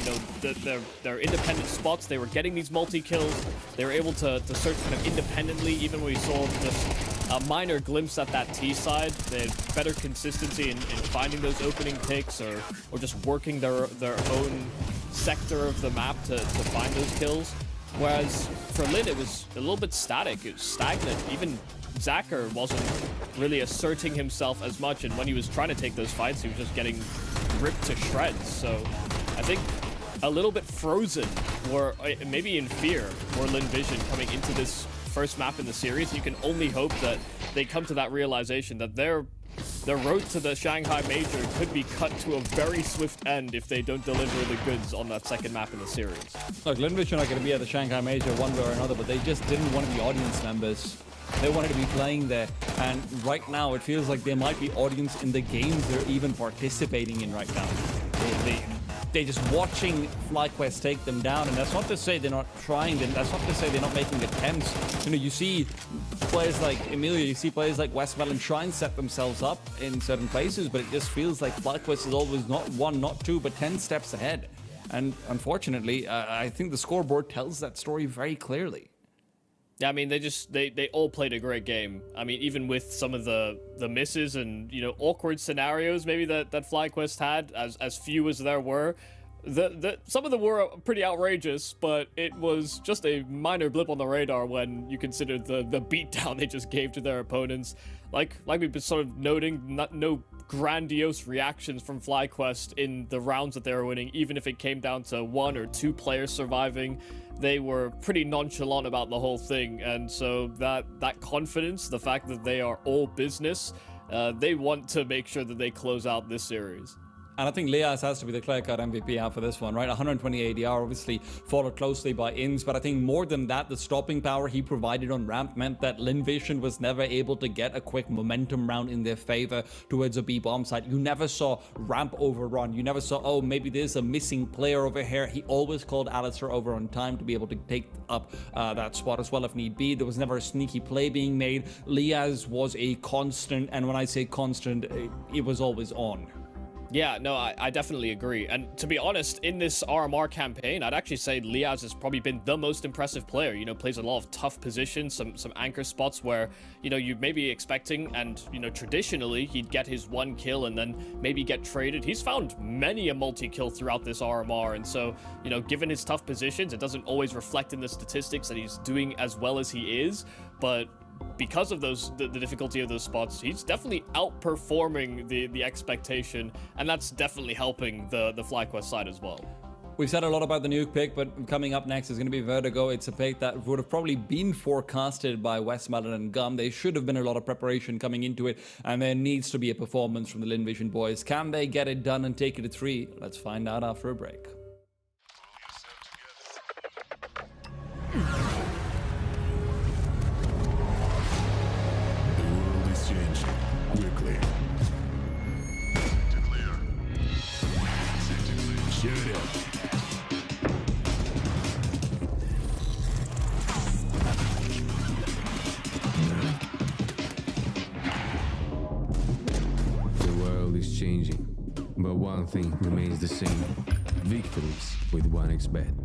Their independent spots, they were getting these multi-kills, they were able to search kind of independently, even when we saw just a minor glimpse at that T side. They had better consistency in finding those opening picks or just working their own sector of the map to find those kills. Whereas for Lynn, it was a little bit static. It was stagnant. Even Zacher wasn't really asserting himself as much, and when he was trying to take those fights, he was just getting ripped to shreds. So I think a little bit frozen, or maybe in fear, or Lynn Vision coming into this first map in the series. You can only hope that they come to that realization that their road to the Shanghai Major could be cut to a very swift end if they don't deliver the goods on that second map in the series. Look, Lynn Vision are going to be at the Shanghai Major one way or another, but they just didn't want to be audience members. They wanted to be playing there, and right now it feels like there might be audience in the games they're even participating in right now. They're just watching FlyQuest take them down, and that's not to say they're not trying, that's not to say they're not making attempts. You know, you see players like Emilia, you see players like Westmelon try and set themselves up in certain places, but it just feels like FlyQuest is always not 1, not 2, but 10 steps ahead. And unfortunately, I think the scoreboard tells that story very clearly. Yeah, I mean, they all played a great game. I mean, even with some of the misses and, you know, awkward scenarios maybe that FlyQuest had, as few as there were, some of them were pretty outrageous, but it was just a minor blip on the radar when you consider the beatdown they just gave to their opponents. Like we've been sort of noting, no grandiose reactions from FlyQuest in the rounds that they were winning, even if it came down to 1 or 2 players surviving. They were pretty nonchalant about the whole thing, and so that confidence, the fact that they are all business, they want to make sure that they close out this series. And I think Lias has to be the clear-cut MVP out for this one, right? 120 ADR, obviously followed closely by Ins, but I think more than that, the stopping power he provided on ramp meant that Lynn Vision was never able to get a quick momentum round in their favor towards a B-bomb site. You never saw ramp overrun. You never saw, oh, maybe there's a missing player over here. He always called Alistair over on time to be able to take up that spot as well if need be. There was never a sneaky play being made. Lias was a constant, and when I say constant, it was always on. Yeah, no, I definitely agree. And to be honest, in this RMR campaign, I'd actually say Lias has probably been the most impressive player. You know, plays a lot of tough positions, some anchor spots where, you know, you may be expecting, and, you know, traditionally he'd get his 1 kill and then maybe get traded. He's found many a multi-kill throughout this RMR, and so, you know, given his tough positions, it doesn't always reflect in the statistics that he's doing as well as he is, but because of the difficulty of those spots, he's definitely outperforming the expectation, and that's definitely helping the FlyQuest side as well. We've said a lot about the nuke pick, but coming up next is going to be Vertigo. It's a pick that would have probably been forecasted by Westmelon and Gum. There should have been a lot of preparation coming into it, and there needs to be a performance from the Lynn Vision boys. Can they get it done and take it to 3? Let's find out after a break. Quickly. Declare. Shoot it. The world is changing, but one thing remains the same. Victories with 1xBet.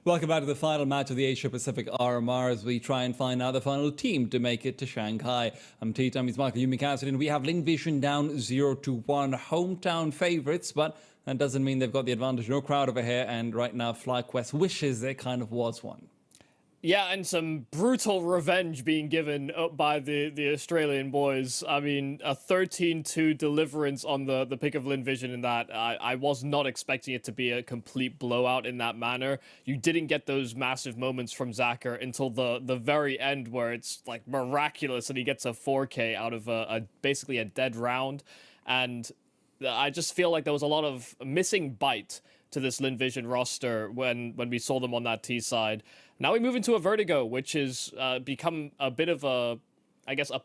Welcome back to the final match of the Asia-Pacific RMR as we try and find out the final team to make it to Shanghai. I'm T-Time, he's Michael Yumi Cassidy, and we have Lynn Vision down 0-1, hometown favourites, but that doesn't mean they've got the advantage. No crowd over here, and right now FlyQuest wishes there kind of was one. Yeah, and some brutal revenge being given up by the Australian boys. I mean, a 13-2 deliverance on the pick of Lynn Vision in that. I was not expecting it to be a complete blowout in that manner. You didn't get those massive moments from Zacher until the very end where it's like miraculous and he gets a 4K out of basically a dead round. And I just feel like there was a lot of missing bite to this Lynn Vision roster when we saw them on that T side. Now we move into a Vertigo, which has become a bit of a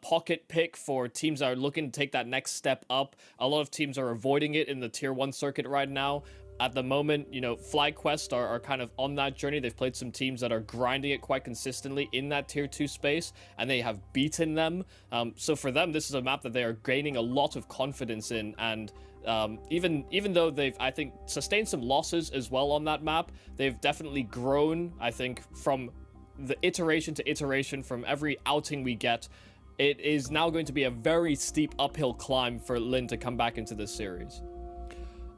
pocket pick for teams that are looking to take that next step up. A lot of teams are avoiding it in the Tier 1 circuit right now. At the moment, you know, FlyQuest are kind of on that journey. They've played some teams that are grinding it quite consistently in that Tier 2 space, and they have beaten them. So for them, this is a map that they are gaining a lot of confidence in, and even though they've, I think, sustained some losses as well on that map, they've definitely grown, I think, from the iteration to iteration, from every outing we get. It is now going to be a very steep uphill climb for Lynn to come back into this series.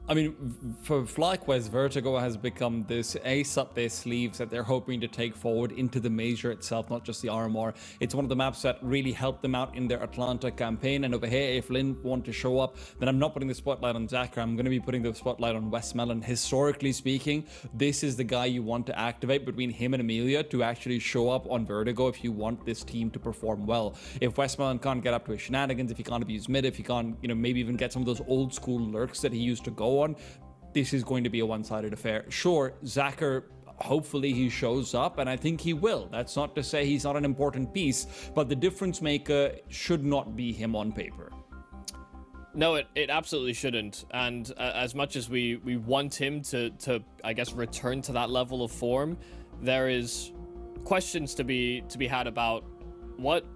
I mean, for FlyQuest, Vertigo has become this ace up their sleeves that they're hoping to take forward into the major itself, not just the RMR. It's one of the maps that really helped them out in their Atlanta campaign. And over here, if Lynn want to show up, then I'm not putting the spotlight on Zacher. I'm going to be putting the spotlight on Westmelon. Historically speaking, this is the guy you want to activate between him and Amelia to actually show up on Vertigo if you want this team to perform well. If Westmelon can't get up to his shenanigans, if he can't abuse mid, if he can't, you know, maybe even get some of those old school lurks that he used to go on, this is going to be a one-sided affair. Sure, Zacher, hopefully he shows up, and I think he will. That's not to say he's not an important piece, but the difference maker should not be him on paper. No, it absolutely shouldn't. And as much as we want him to I guess return to that level of form, there is questions to be had about what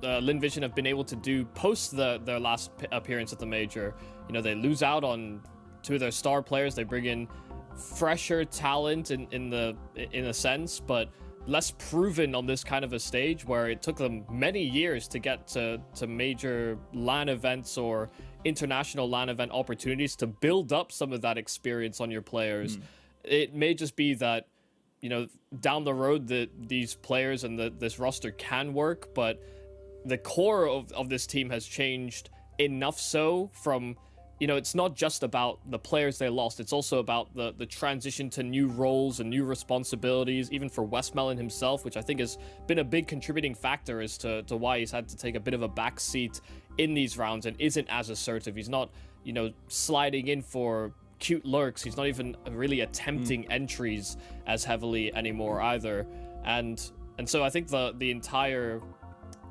Lynn Vision have been able to do post their last appearance at the major. You know, they lose out on two of their star players. They bring in fresher talent in a sense, but less proven on this kind of a stage where it took them many years to get to major LAN events or international LAN event opportunities to build up some of that experience on your players. It may just be that, you know, down the road that these players and this roster can work, but the core of this team has changed enough so from, you know, it's not just about the players they lost. It's also about the transition to new roles and new responsibilities, even for Westmelon himself, which I think has been a big contributing factor as to why he's had to take a bit of a back seat in these rounds and isn't as assertive. He's not, you know, sliding in for cute lurks. He's not even really attempting entries as heavily anymore either. And so I think the entire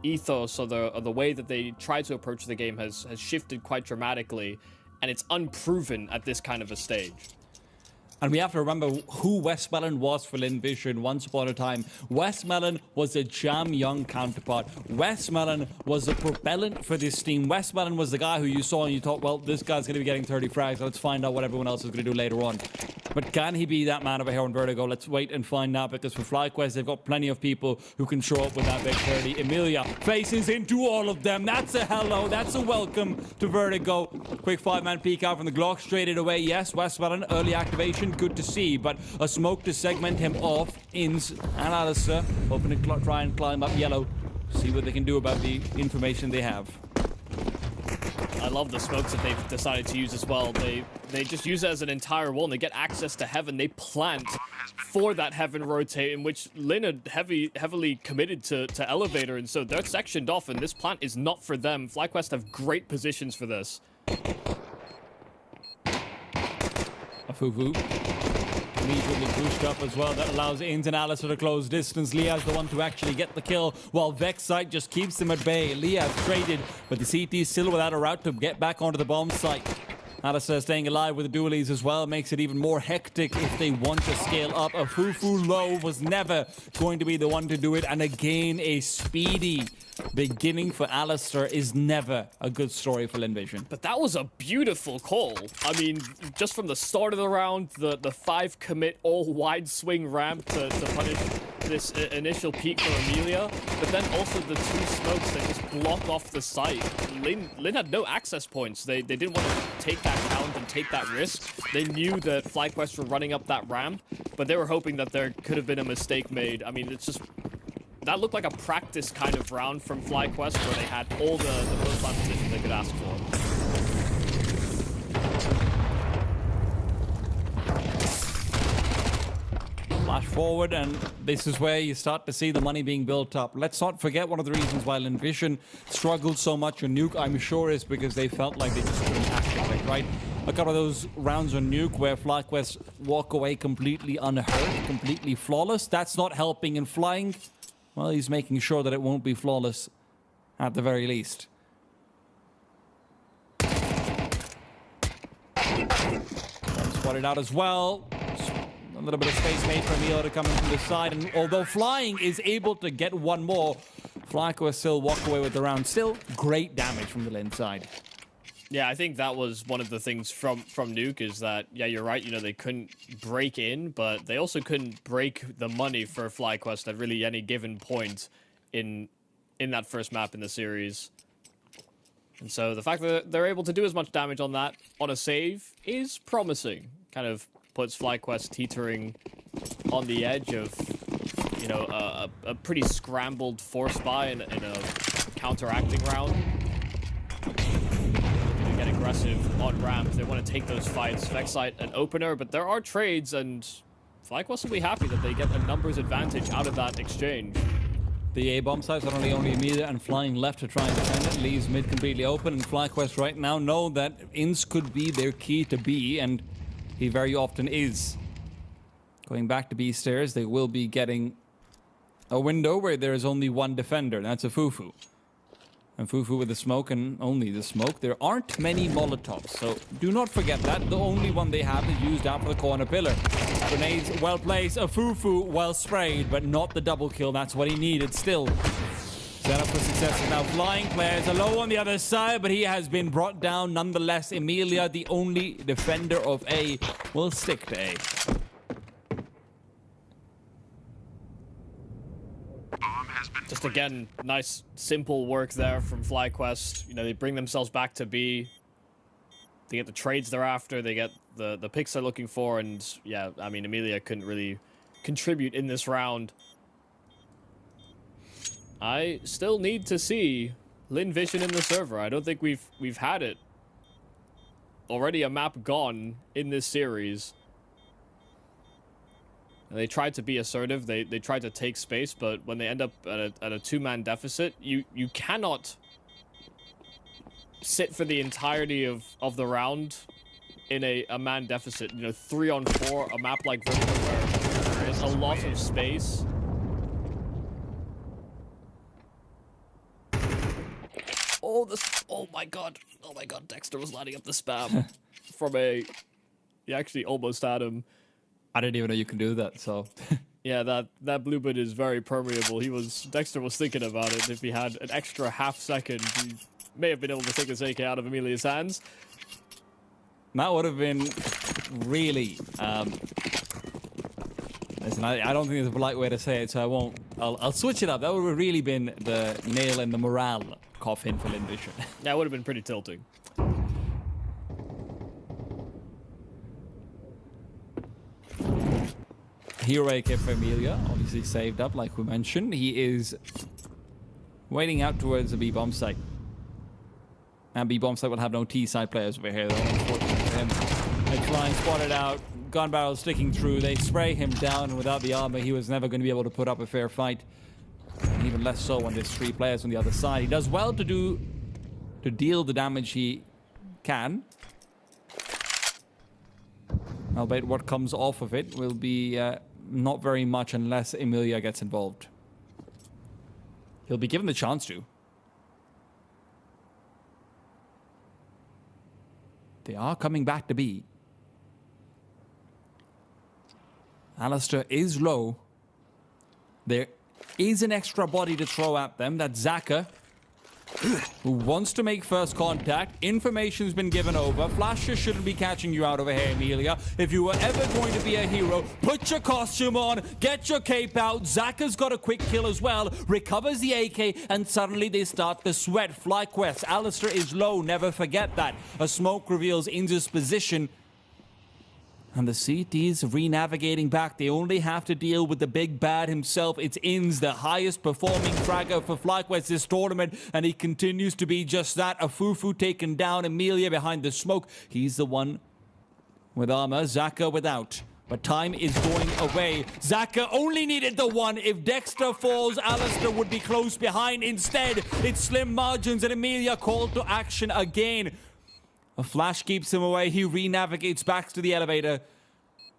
ethos or the way that they try to approach the game has shifted quite dramatically, and it's unproven at this kind of a stage. And we have to remember who Westmelon was for Lynn Vision once upon a time. Westmelon was a Jam Young counterpart. Westmelon was the propellant for this team. Westmelon was the guy who you saw and you thought, well, this guy's going to be getting 30 frags. Let's find out what everyone else is going to do later on. But can he be that man over here on Vertigo? Let's wait and find out, because for FlyQuest, they've got plenty of people who can show up with that big 30. Amelia faces into all of them. That's a hello. That's a welcome to Vertigo. Quick 5-man peek out from the Glock. Straight it away. Yes, Westmelon, early activation. Good to see, but a smoke to segment him off. Ins and Alistair hoping to try and climb up yellow. See what they can do about the information they have. I love the smokes that they've decided to use as well. They just use it as an entire wall, and they get access to Heaven. They plant for that Heaven rotate, in which Lynn had heavily committed to Elevator, and so they're sectioned off, and this plant is not for them. FlyQuest have great positions for this. A Fufu. immediately pushed up as well. That allows Ins and Alistair to close distance. Lia's the one to actually get the kill, while Vexite just keeps him at bay. Lia's traded, but the CT still without a route to get back onto the bomb site. Alistair staying alive with the dualies as well makes it even more hectic if they want to scale up. A Fufu low was never going to be the one to do it, and again a speedy beginning for Alistair is never a good story for Lynn Vision. But that was a beautiful call. I mean, just from the start of the round, the 5 commit all wide swing ramp to punish this initial peak for Amelia, but then also the 2 smokes that just block off the site. Lynn had no access points. They didn't want to take that count and take that risk. They knew that FlyQuest were running up that ramp, but they were hoping that there could have been a mistake made. I mean, it's just... That looked like a practice kind of round from FlyQuest where they had all the most line position they could ask for. Flash forward, and this is where you start to see the money being built up. Let's not forget one of the reasons why Lynn Vision struggled so much on Nuke, I'm sure, is because they felt like they just couldn't activate, right? A couple of those rounds on Nuke where FlyQuest walk away completely unhurt, completely flawless. That's not helping in flying. Well, he's making sure that it won't be flawless at the very least. Spotted out as well. A little bit of space made for Emilio to come in from the side, and although flying is able to get one more, FlyQuest still walk away with the round. Still great damage from the Lynn side. Yeah, I think that was one of the things from Nuke is that, yeah, you're right, you know, they couldn't break in, but they also couldn't break the money for FlyQuest at really any given point in that first map in the series. And so the fact that they're able to do as much damage on that on a save is promising. Kind of puts FlyQuest teetering on the edge of, you know, a pretty scrambled force buy in a counteracting round. They get aggressive on ramp. They want to take those fights. Vexite an opener, but there are trades, and FlyQuest will be happy that they get a numbers advantage out of that exchange. The A bomb sites are only Amelia and flying left to try and defend it. Leaves mid completely open, and FlyQuest right now know that Ins could be their key to B, and he very often is. Going back to B stairs, they will be getting a window where there is only one defender, and that's a Fufu. And Fufu with the smoke, and only the smoke. There aren't many Molotovs, so do not forget that. The only one they have is used out for the corner pillar. Grenades well placed, a Fufu well sprayed, but not the double kill. That's what he needed still. Set up for success is now flying. Players are low on the other side, but he has been brought down nonetheless. Emilia, the only defender of A, will stick to A. Just again, nice simple work there from FlyQuest. You know, they bring themselves back to B. They get the trades they're after. They get the picks they're looking for. And yeah, I mean, Emilia couldn't really contribute in this round. I still need to see Lynn Vision in the server. I don't think we've had it. Already a map gone in this series. And they tried to be assertive. They tried to take space, but when they end up at a two-man deficit, you cannot sit for the entirety of the round in a man deficit. You know, 3-on-4, a map like Veto where there is a lot of space. Oh my god, Dexter was lining up the spam from a... He actually almost had him. I didn't even know you can do that, so... Yeah, that bluebird is very permeable. Dexter was thinking about it. If he had an extra half second, he may have been able to take this AK out of Emilia's hands. That would have been really... Listen, I don't think there's a polite way to say it, so I won't... I'll switch it up. That would have really been the nail in the morale coffin for Lynn Vision. That would have been pretty tilting. Hero AK for Emilia, obviously saved up, like we mentioned. He is waiting out towards the B-bomb site. And B-bomb site will have no T-side players over here, though, unfortunately for him. They're flying, spotted out, gun barrel sticking through. They spray him down, and without the armor, he was never going to be able to put up a fair fight. And even less so when there's 3 players on the other side. He does well to deal the damage he can. Albeit what comes off of it will be not very much unless Emilia gets involved. He'll be given the chance to. They are coming back to B. Alistair is low. There is an extra body to throw at them. That's Zaka, who wants to make first contact. Information's been given over. Flashes shouldn't be catching you out over here, Emilia. If you were ever going to be a hero, put your costume on, get your cape out. Zaka's got a quick kill as well, recovers the AK, and suddenly they start to sweat. FlyQuest, Alistair is low, never forget that. A smoke reveals Inz's position. And the CT's re-navigating back. They only have to deal with the big bad himself. It's Inz, the highest performing fragger for FlyQuest this tournament, and he continues to be just that. A Fufu taken down, Emilia behind the smoke. He's the one with armor, Zaka without. But time is going away. Zaka only needed the one. If Dexter falls, Alistair would be close behind. Instead, it's slim margins, and Emilia called to action again. A flash keeps him away. He re-navigates back to the elevator.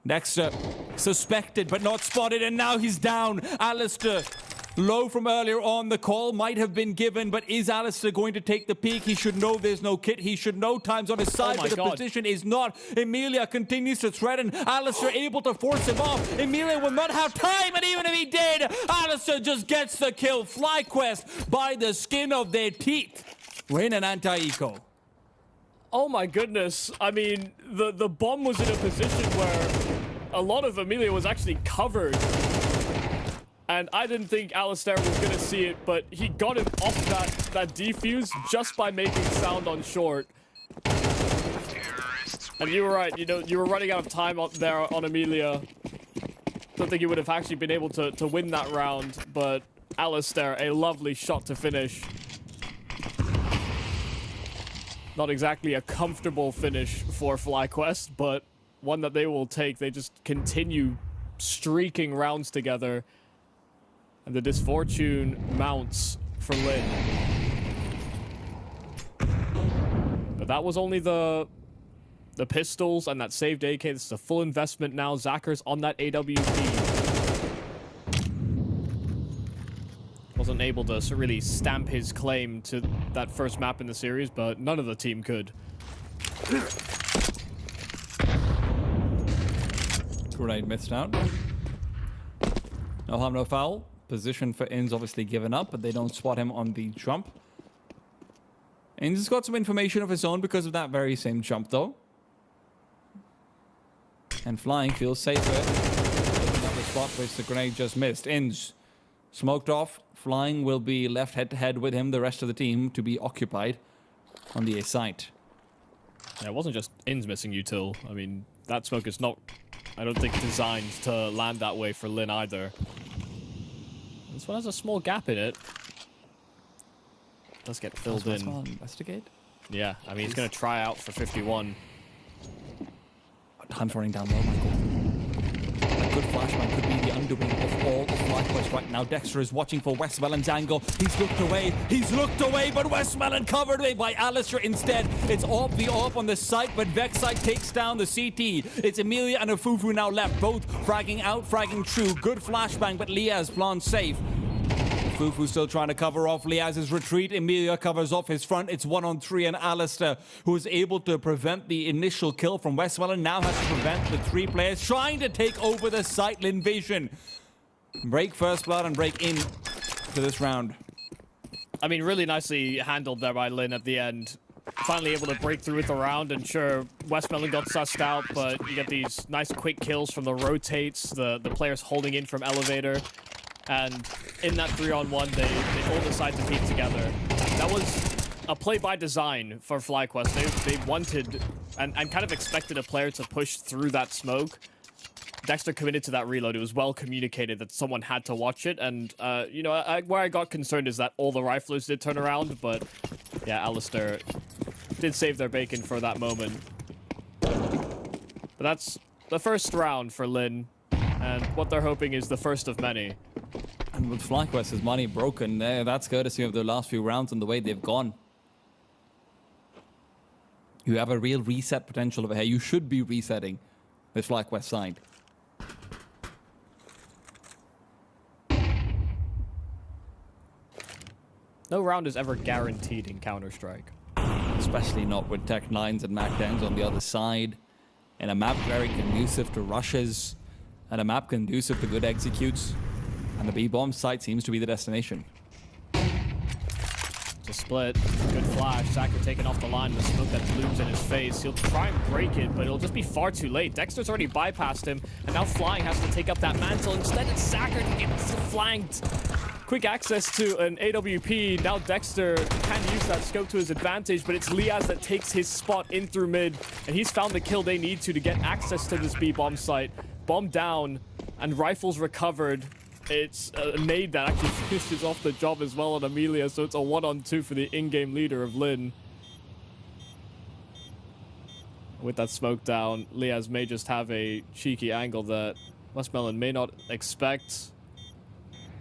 Dexter, suspected but not spotted, and now he's down. Alistair, low from earlier on. The call might have been given, but is Alistair going to take the peak? He should know there's no kit. He should know time's on his side, but the position is not. Emilia continues to threaten. Alistair able to force him off. Emilia will not have time, and even if he did, Alistair just gets the kill. FlyQuest, by the skin of their teeth, win an anti-eco. Oh my goodness. I mean, the bomb was in a position where a lot of Emilia was actually covered. And I didn't think Alistair was going to see it, but he got him off that defuse just by making sound on short. And you were right, you know, you were running out of time out there on Emilia. Don't think you would have actually been able to win that round, but Alistair, a lovely shot to finish. Not exactly a comfortable finish for FlyQuest, but one that they will take. They just continue streaking rounds together. And the disfortune mounts for Lynn. But that was only the pistols and that saved AK. This is a full investment now. Zacher's on that AWP. Wasn't able to really stamp his claim to that first map in the series, but none of the team could. Grenade missed out. No harm, no foul. Position for Inz obviously given up, but they don't spot him on the jump. Inz has got some information of his own because of that very same jump, though. And flying feels safer. Another spot which the grenade just missed. Inz smoked off. Flying will be left head-to-head with him, the rest of the team, to be occupied on the A site. Yeah, it wasn't just Inz missing util. I mean, that smoke is not, I don't think, designed to land that way for Lynn either. This one has a small gap in it. Does get filled in. Investigate? Yeah, I mean, he's going to try out for 51. Time's running down low, Michael. A good flashbang could be the undoing of all of FlyQuest right now. Dexter is watching for Westmelon's angle. He's looked away, but Westmelon covered by Alistair instead. It's off the AWP on the site, but Vexite takes down the CT. It's Emilia and Afufu now left, both fragging out, fragging true. Good flashbang, but Liaz plans safe. Fufu still trying to cover off Liaz's retreat. Emilia covers off his front. It's 1-on-3, and Alistair, who is able to prevent the initial kill from Westmelon, now has to prevent the three players trying to take over the site. Lynn Vision break first blood and break in to this round. I mean, really nicely handled there by Lynn at the end. Finally able to break through with the round, and sure, Westmelon got sussed out, but you get these nice quick kills from the rotates, the players holding in from elevator. And in that 3-on-1, they all decide to peek together. That was a play by design for FlyQuest. They wanted and kind of expected a player to push through that smoke. Dexter committed to that reload. It was well communicated that someone had to watch it. And, you know, where I got concerned is that all the riflers did turn around. But, yeah, Alistair did save their bacon for that moment. But that's the first round for Lynn. And what they're hoping is the first of many. And with FlyQuest's money broken, that's courtesy of the last few rounds and the way they've gone. You have a real reset potential over here. You should be resetting. with FlyQuest side. No round is ever guaranteed in Counter-Strike. Especially not with Tech 9s and Mac 10s on the other side. And a map very conducive to rushes. And a map conducive to good executes. And the B-bomb site seems to be the destination. It's a split. Good flash. Sacker taken off the line. The smoke that looms in his face. He'll try and break it, but it'll just be far too late. Dexter's already bypassed him, and now Flying has to take up that mantle. Instead, it's Sacker who gets flanked. Quick access to an AWP. Now Dexter can use that scope to his advantage, but it's Liaz that takes his spot in through mid, and he's found the kill they need to get access to this B-bomb site. Bomb down, and rifles recovered. It's a nade that actually finishes off the job as well on Amelia, so it's a 1-on-2 for the in-game leader of Lynn. With that smoke down, Liaz may just have a cheeky angle that Westmelon may not expect.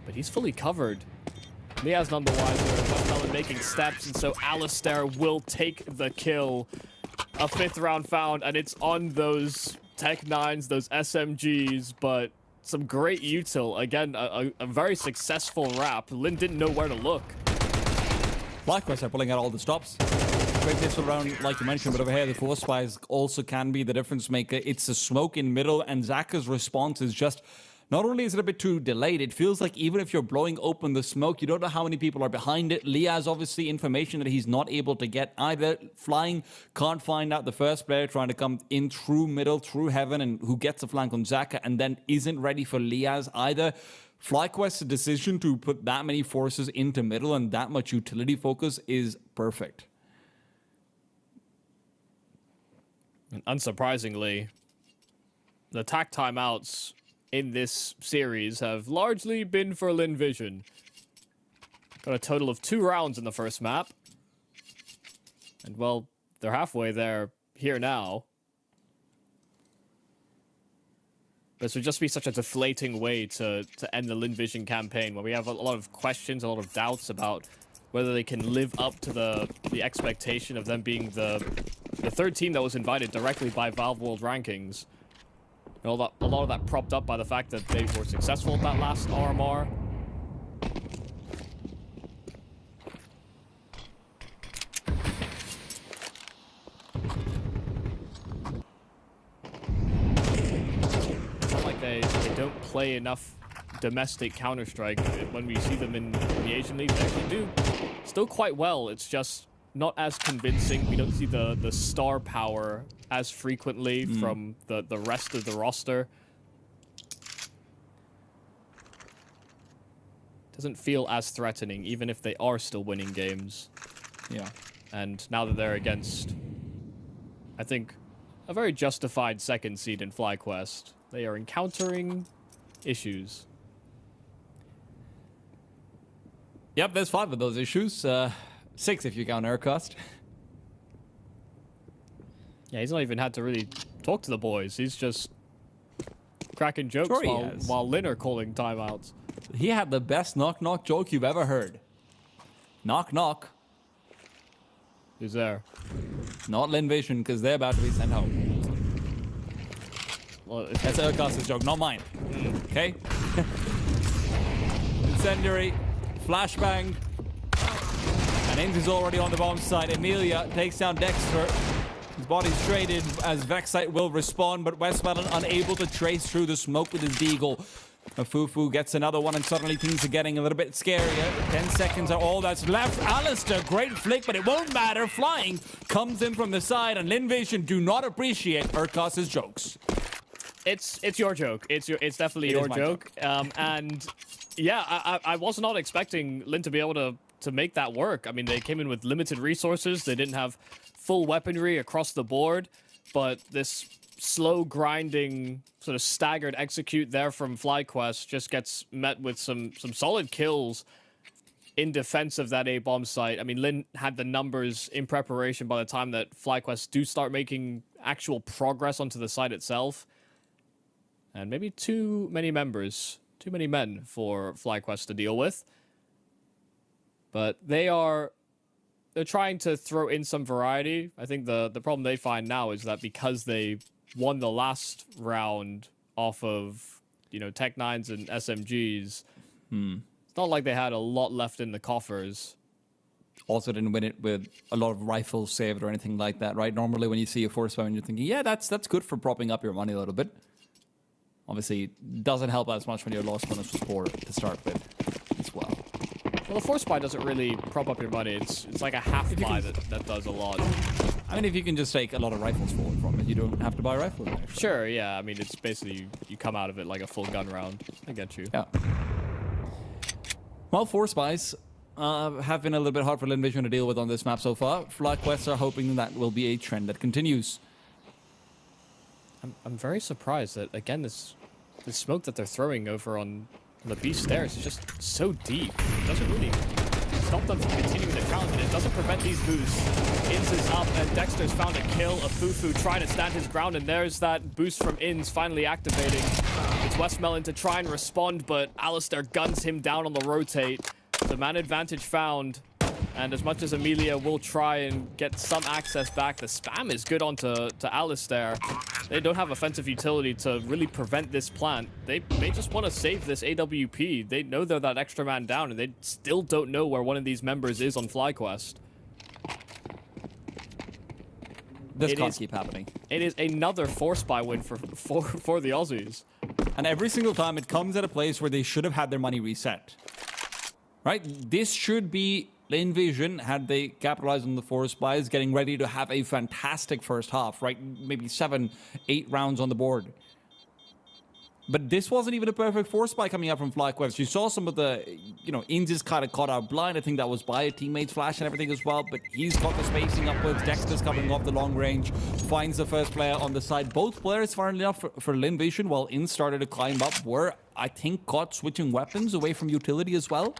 But he's fully covered. Liaz none the wiser. Westmelon making steps, and so Alistair will take the kill. A 5th round found, and it's on those Tech 9s, those SMGs, but some great util. Again, a very successful wrap. Lynn didn't know where to look. FlyQuest are pulling out all the stops. Great pistol round, like you mentioned, but over here the Force Spies also can be the difference maker. It's a smoke in middle, and Zaka's response is just... Not only is it a bit too delayed, it feels like even if you're blowing open the smoke, you don't know how many people are behind it. Liaz, obviously, information that he's not able to get either. Flying can't find out the first player trying to come in through middle, through heaven, and who gets a flank on Zaka, and then isn't ready for Liaz either. FlyQuest's decision to put that many forces into middle and that much utility focus is perfect. And unsurprisingly, the attack timeouts in this series have largely been for Lynn Vision. Got a total of 2 rounds in the first map. And, well, they're halfway there here now. This would just be such a deflating way to end the Lynn Vision campaign, where we have a lot of questions, a lot of doubts about whether they can live up to the expectation of them being the 3rd team that was invited directly by Valve World Rankings. A lot of that propped up by the fact that they were successful at that last RMR. It's not like they don't play enough domestic Counter-Strike. When we see them in the Asian League, they actually do still quite well. It's just not as convincing. We don't see the star power as frequently from the rest of the roster. Doesn't feel as threatening, even if they are still winning games. Yeah. And now that they're against, I think, a very justified 2nd seed in FlyQuest, they are encountering issues. Yep, there's 5 of those issues. 6 if you count Aircast. Yeah, he's not even had to really talk to the boys. He's just cracking jokes Sure while Lynn are calling timeouts. He had the best knock-knock joke you've ever heard. Knock, knock. Who's there? Not Lynn Vision, because they're about to be sent home. Well, That's Aircast's joke, not mine. Okay? Incendiary. Flashbang. And Ings is already on the bomb side. Amelia takes down Dexter. His body's traded as Vexite will respawn, but Westmelon unable to trace through the smoke with his deagle. Fufu gets another one, and suddenly things are getting a little bit scarier. 10 seconds are all that's left. Alistair, great flick, but it won't matter. Flying comes in from the side, and Lynn Vision do not appreciate Urkas's jokes. It's your joke. It's definitely your joke. And yeah, I was not expecting Lynn to be able to make that work. I mean, they came in with limited resources. They didn't have full weaponry across the board, but this slow grinding, sort of staggered execute there from FlyQuest just gets met with some solid kills in defense of that A-bomb site. I mean, Lynn had the numbers in preparation by the time that FlyQuest do start making actual progress onto the site itself. And maybe too many members, too many men for FlyQuest to deal with. But they're trying to throw in some variety. I think the problem they find now is that because they won the last round off of, you know, Tech 9s and SMGs. It's not like they had a lot left in the coffers. Also didn't win it with a lot of rifles saved or anything like that, right? Normally when you see a force weapon, you're thinking, yeah, that's good for propping up your money a little bit. Obviously, it doesn't help as much when your loss bonus was 4 to start with as well. Well, the force buy doesn't really prop up your money. It's like a half buy that does a lot. I mean, if you can just take a lot of rifles forward from it, you don't have to buy a rifle in there. Sure, yeah. I mean, it's basically you come out of it like a full gun round. I get you. Yeah. Well, force buys have been a little bit hard for Lynn Vision to deal with on this map so far. FlyQuest are hoping that will be a trend that continues. I'm very surprised that, again, this smoke that they're throwing over on the B stairs is just so deep. It doesn't really stop them from continuing the challenge, and it doesn't prevent these boosts. Inns is up, and Dexter's found a kill. A Fufu trying to stand his ground, and there's that boost from Inns finally activating. It's Westmelon to try and respond, but Alistair guns him down on the rotate. The man advantage found, and as much as Amelia will try and get some access back, the spam is good onto Alistair. They don't have offensive utility to really prevent this plant. They just want to save this AWP. They know they're that extra man down, and they still don't know where one of these members is on FlyQuest. This can't keep happening. It is another force buy win for the Aussies. And every single time it comes at a place where they should have had their money reset. Right? This should be Lynn Vision, had they capitalized on the force buys, getting ready to have a fantastic first half, right? Maybe 7, 8 rounds on the board. But this wasn't even a perfect force buy coming out from FlyQuest. You saw some of the, you know, Inns is kind of caught out blind. I think that was by a teammate's flash and everything as well. But he's got the spacing upwards. Dexter's covering off the long range. Finds the first player on the side. Both players, funnily enough, for Lynn Vision, while Inns started to climb up, were, I think, caught switching weapons away from utility as well.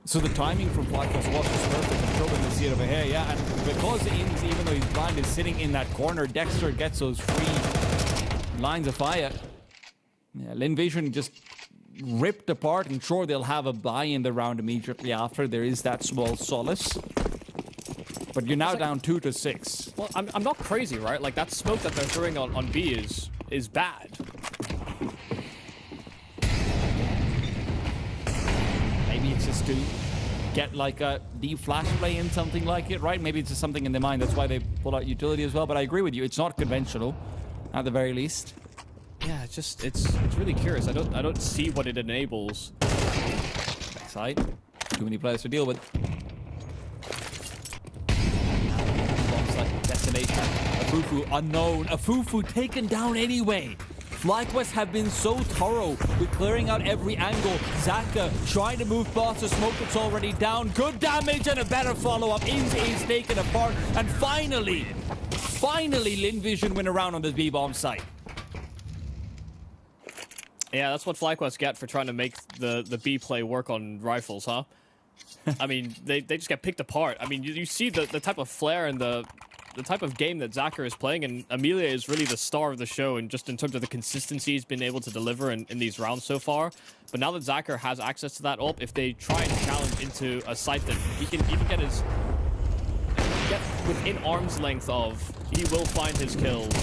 So the timing from FlyQuest was just perfect. I'm sure we can see it over here, yeah. And because Inns, even though he's blind, is sitting in that corner, Dexter gets those free lines of fire. Yeah, Lynn Vision just ripped apart, and sure, they'll have a buy in the round immediately after. There is that small solace. But you're now down 2 to 6. Well, I'm not crazy, right? Like, that smoke that they're throwing on B is bad. Maybe it's just to get like a deep flash play in, something like it, right? Maybe it's just something in their mind. That's why they pull out utility as well. But I agree with you. It's not conventional, at the very least. Yeah, it's really curious. I don't see what it enables. Backside. Too many players to deal with. Destination. A Fufu unknown. A Fufu taken down anyway. FlyQuest have been so thorough with clearing out every angle. Zaka trying to move past the smoke that's already down. Good damage and a better follow-up. Inns is taken apart. And finally, Lynn Vision win around on this B-bomb site. Yeah, that's what FlyQuest get for trying to make the B play work on rifles, huh? I mean, they just get picked apart. I mean, you see the type of flair and the type of game that Zaka is playing, and Amelia is really the star of the show, and just in terms of the consistency he's been able to deliver in these rounds so far. But now that Zaka has access to that ult, if they try and challenge into a site that he can even get within arm's length of, he will find his kills.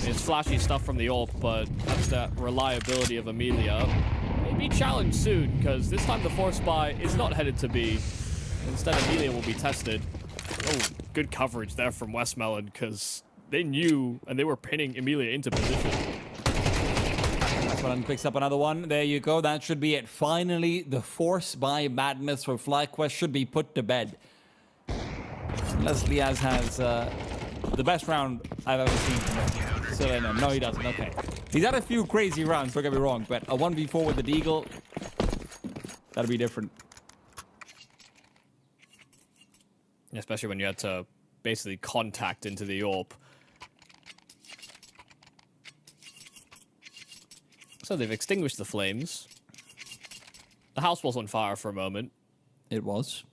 It's flashy stuff from the ult, but that's that reliability of Amelia. Maybe challenged soon, because this time the force buy is not headed to B. Instead, Amelia will be tested. Oh, good coverage there from Westmelon, because they knew and they were pinning Amelia into position. Westmelon picks up another one. There you go. That should be it. Finally, the force buy madness for FlyQuest should be put to bed. Leslie has the best round I've ever seen from him. So no, he doesn't. Okay. He's had a few crazy rounds, don't get me wrong, but a 1v4 with the Deagle, that'll be different. Especially when you had to basically contact into the AWP. So they've extinguished the flames. The house was on fire for a moment. It was.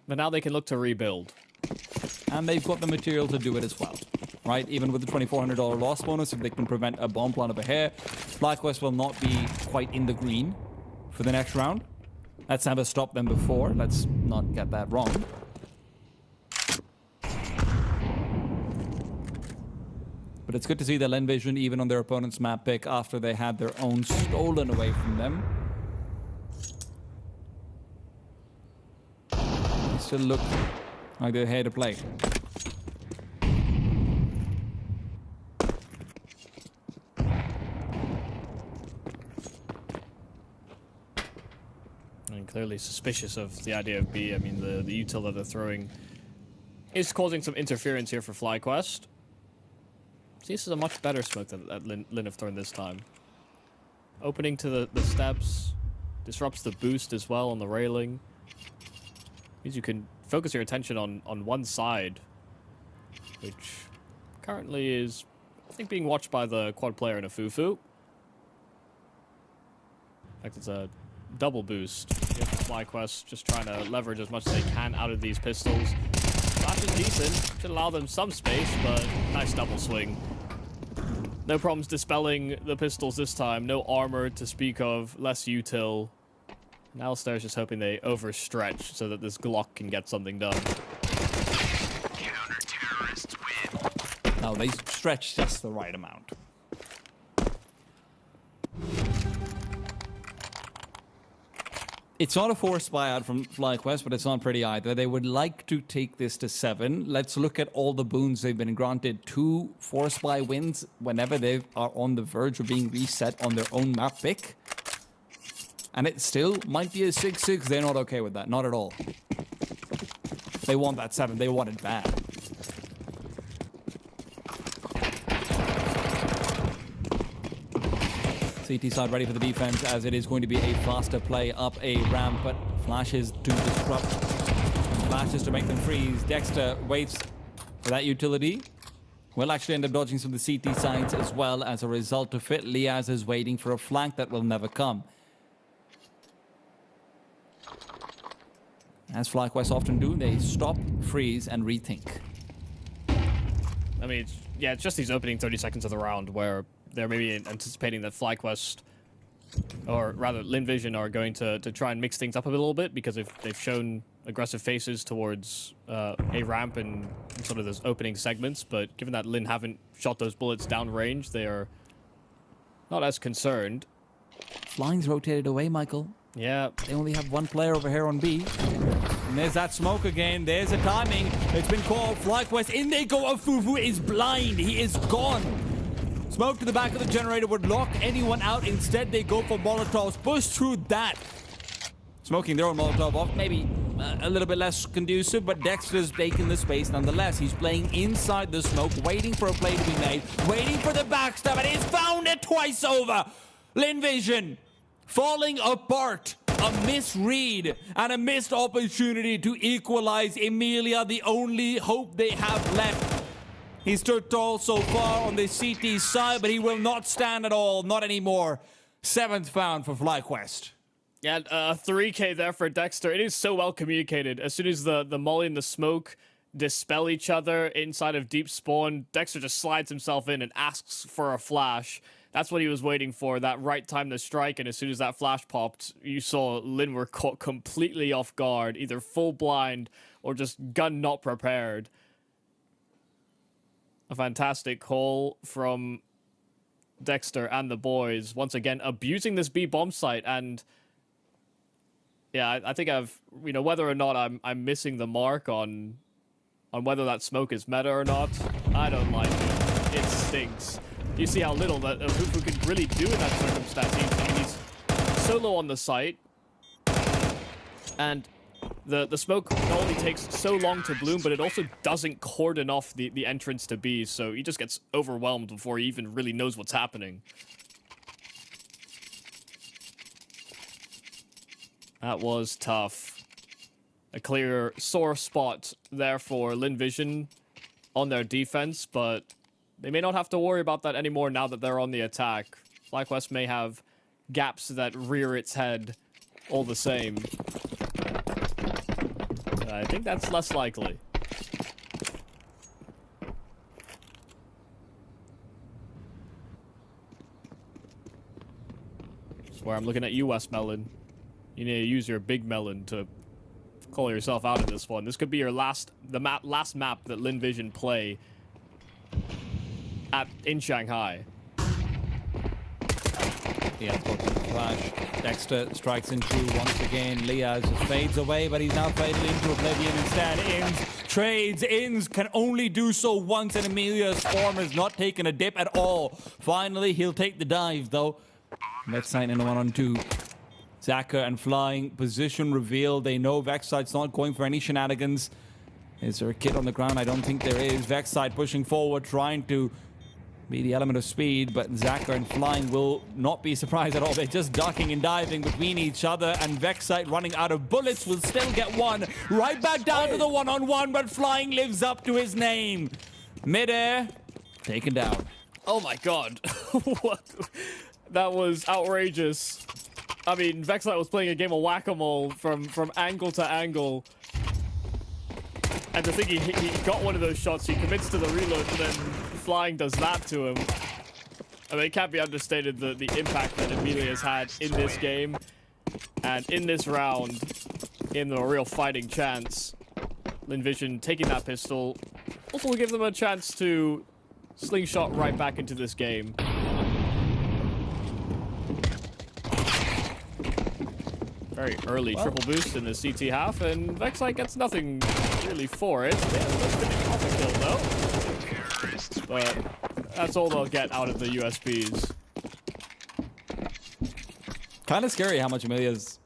But now they can look to rebuild. And they've got the material to do it as well. Right? Even with the $2,400 loss bonus, if they can prevent a bomb plant over here, FlyQuest will not be quite in the green for the next round. That's never stopped them before. Let's not get that wrong. But it's good to see the Lynn vision even on their opponent's map pick after they had their own stolen away from them. They still look like they're here to play. And clearly suspicious of the idea of B. I mean, the util that they're throwing is causing some interference here for FlyQuest. This is a much better smoke that Lynn have thrown this time. Opening to the steps, disrupts the boost as well on the railing. Means you can focus your attention on one side, which currently is, I think, being watched by the quad player in a Fufu. In fact, it's a double boost. FlyQuest just trying to leverage as much as they can out of these pistols. Flash is decent, should allow them some space, but nice double swing. No problems dispelling the pistols this time. No armor to speak of, less util. And Alistair's just hoping they overstretch so that this Glock can get something done. Counter-terrorists win. No, they stretch just the right amount. It's not a forced buyout from FlyQuest, but it's not pretty either. They would like to take this to 7. Let's look at all the boons they've been granted. 2 forced buy wins whenever they are on the verge of being reset on their own map pick. And it still might be a 6-6. They're not okay with that. Not at all. They want that 7. They want it bad. CT side ready for the defense, as it is going to be a faster play up a ramp, but flashes to disrupt, flashes to make them freeze. Dexter waits for that utility. Will actually end up dodging some of the CT sides as well as a result of it. Liaz is waiting for a flank that will never come. As FlyQuest often do, they stop, freeze, and rethink. I mean, it's just these opening 30 seconds of the round where they're maybe anticipating that FlyQuest, or rather Lynn Vision, are going to try and mix things up a little bit, because if they've shown aggressive faces towards a ramp and sort of those opening segments, but given that Lynn haven't shot those bullets down range, they are not as concerned. Flying's rotated away, Michael. Yeah. They only have one player over here on B. And there's that smoke again. There's a timing. It's been called. FlyQuest, in they go. Fufu is blind. He is gone. Smoke to the back of the generator would lock anyone out. Instead, they go for Molotovs. Push through that. Smoking their own Molotov off. Maybe a little bit less conducive, but Dexter's taking the space nonetheless. He's playing inside the smoke, waiting for a play to be made, waiting for the backstab, and he's found it twice over. Lynn Vision falling apart. A misread and a missed opportunity to equalize. Emilia, the only hope they have left. He stood tall so far on the CT side, but he will not stand at all. Not anymore. 7th found for FlyQuest. Yeah, 3K there for Dexter. It is so well communicated. As soon as the molly and the smoke dispel each other inside of deep spawn, Dexter just slides himself in and asks for a flash. That's what he was waiting for, that right time to strike, and as soon as that flash popped, you saw Lynn were caught completely off guard, either full blind or just gun not prepared. A fantastic call from Dexter and the boys, once again abusing this B bomb site, and yeah, I think I've, whether or not I'm missing the mark on whether that smoke is meta or not, I don't like it. It stinks. You see how little that Fufu could really do in that circumstance. He's solo on the site, and the smoke not only takes so long to bloom, but it also doesn't cordon off the entrance to B, so he just gets overwhelmed before he even really knows what's happening. That was tough. A clear sore spot there for Lynn Vision on their defense, but they may not have to worry about that anymore now that they're on the attack. FlyQuest may have gaps that rear its head all the same. I think that's less likely. That's where I'm looking at you, West Melon. You need to use your big melon to call yourself out of this one. This could be your last map that Lynn Vision play in Shanghai. Yeah, flash. Dexter strikes into once again. Liaz fades away, but he's now faded into oblivion instead. Inns trades. Inns can only do so once, and Emilia's form has not taken a dip at all. Finally, he'll take the dive, though. Let's sign in a 1-on-2. Zaka and Flying, position reveal. They know Vexite's not going for any shenanigans. Is there a kid on the ground? I don't think there is. Vexite pushing forward, trying to be the element of speed, but Zaka and Flying will not be surprised at all. They're just ducking and diving between each other, and Vexite running out of bullets will still get one. Right back down to the 1-on-1, but Flying lives up to his name. Midair, taken down. Oh my god. What? That was outrageous. I mean, Vexite was playing a game of whack-a-mole from angle to angle. And to think he got one of those shots, he commits to the reload, and then Flying does that to him. I mean, it can't be understated the impact that Emilia has had in this game. And in this round, in a real fighting chance. Lynn Vision taking that pistol also will give them a chance to slingshot right back into this game. Very early triple boost in the CT half, and Vexite gets nothing really for it. They have a finish off a kill though. But that's all they'll get out of the USPs. Kind of scary how much Emilia's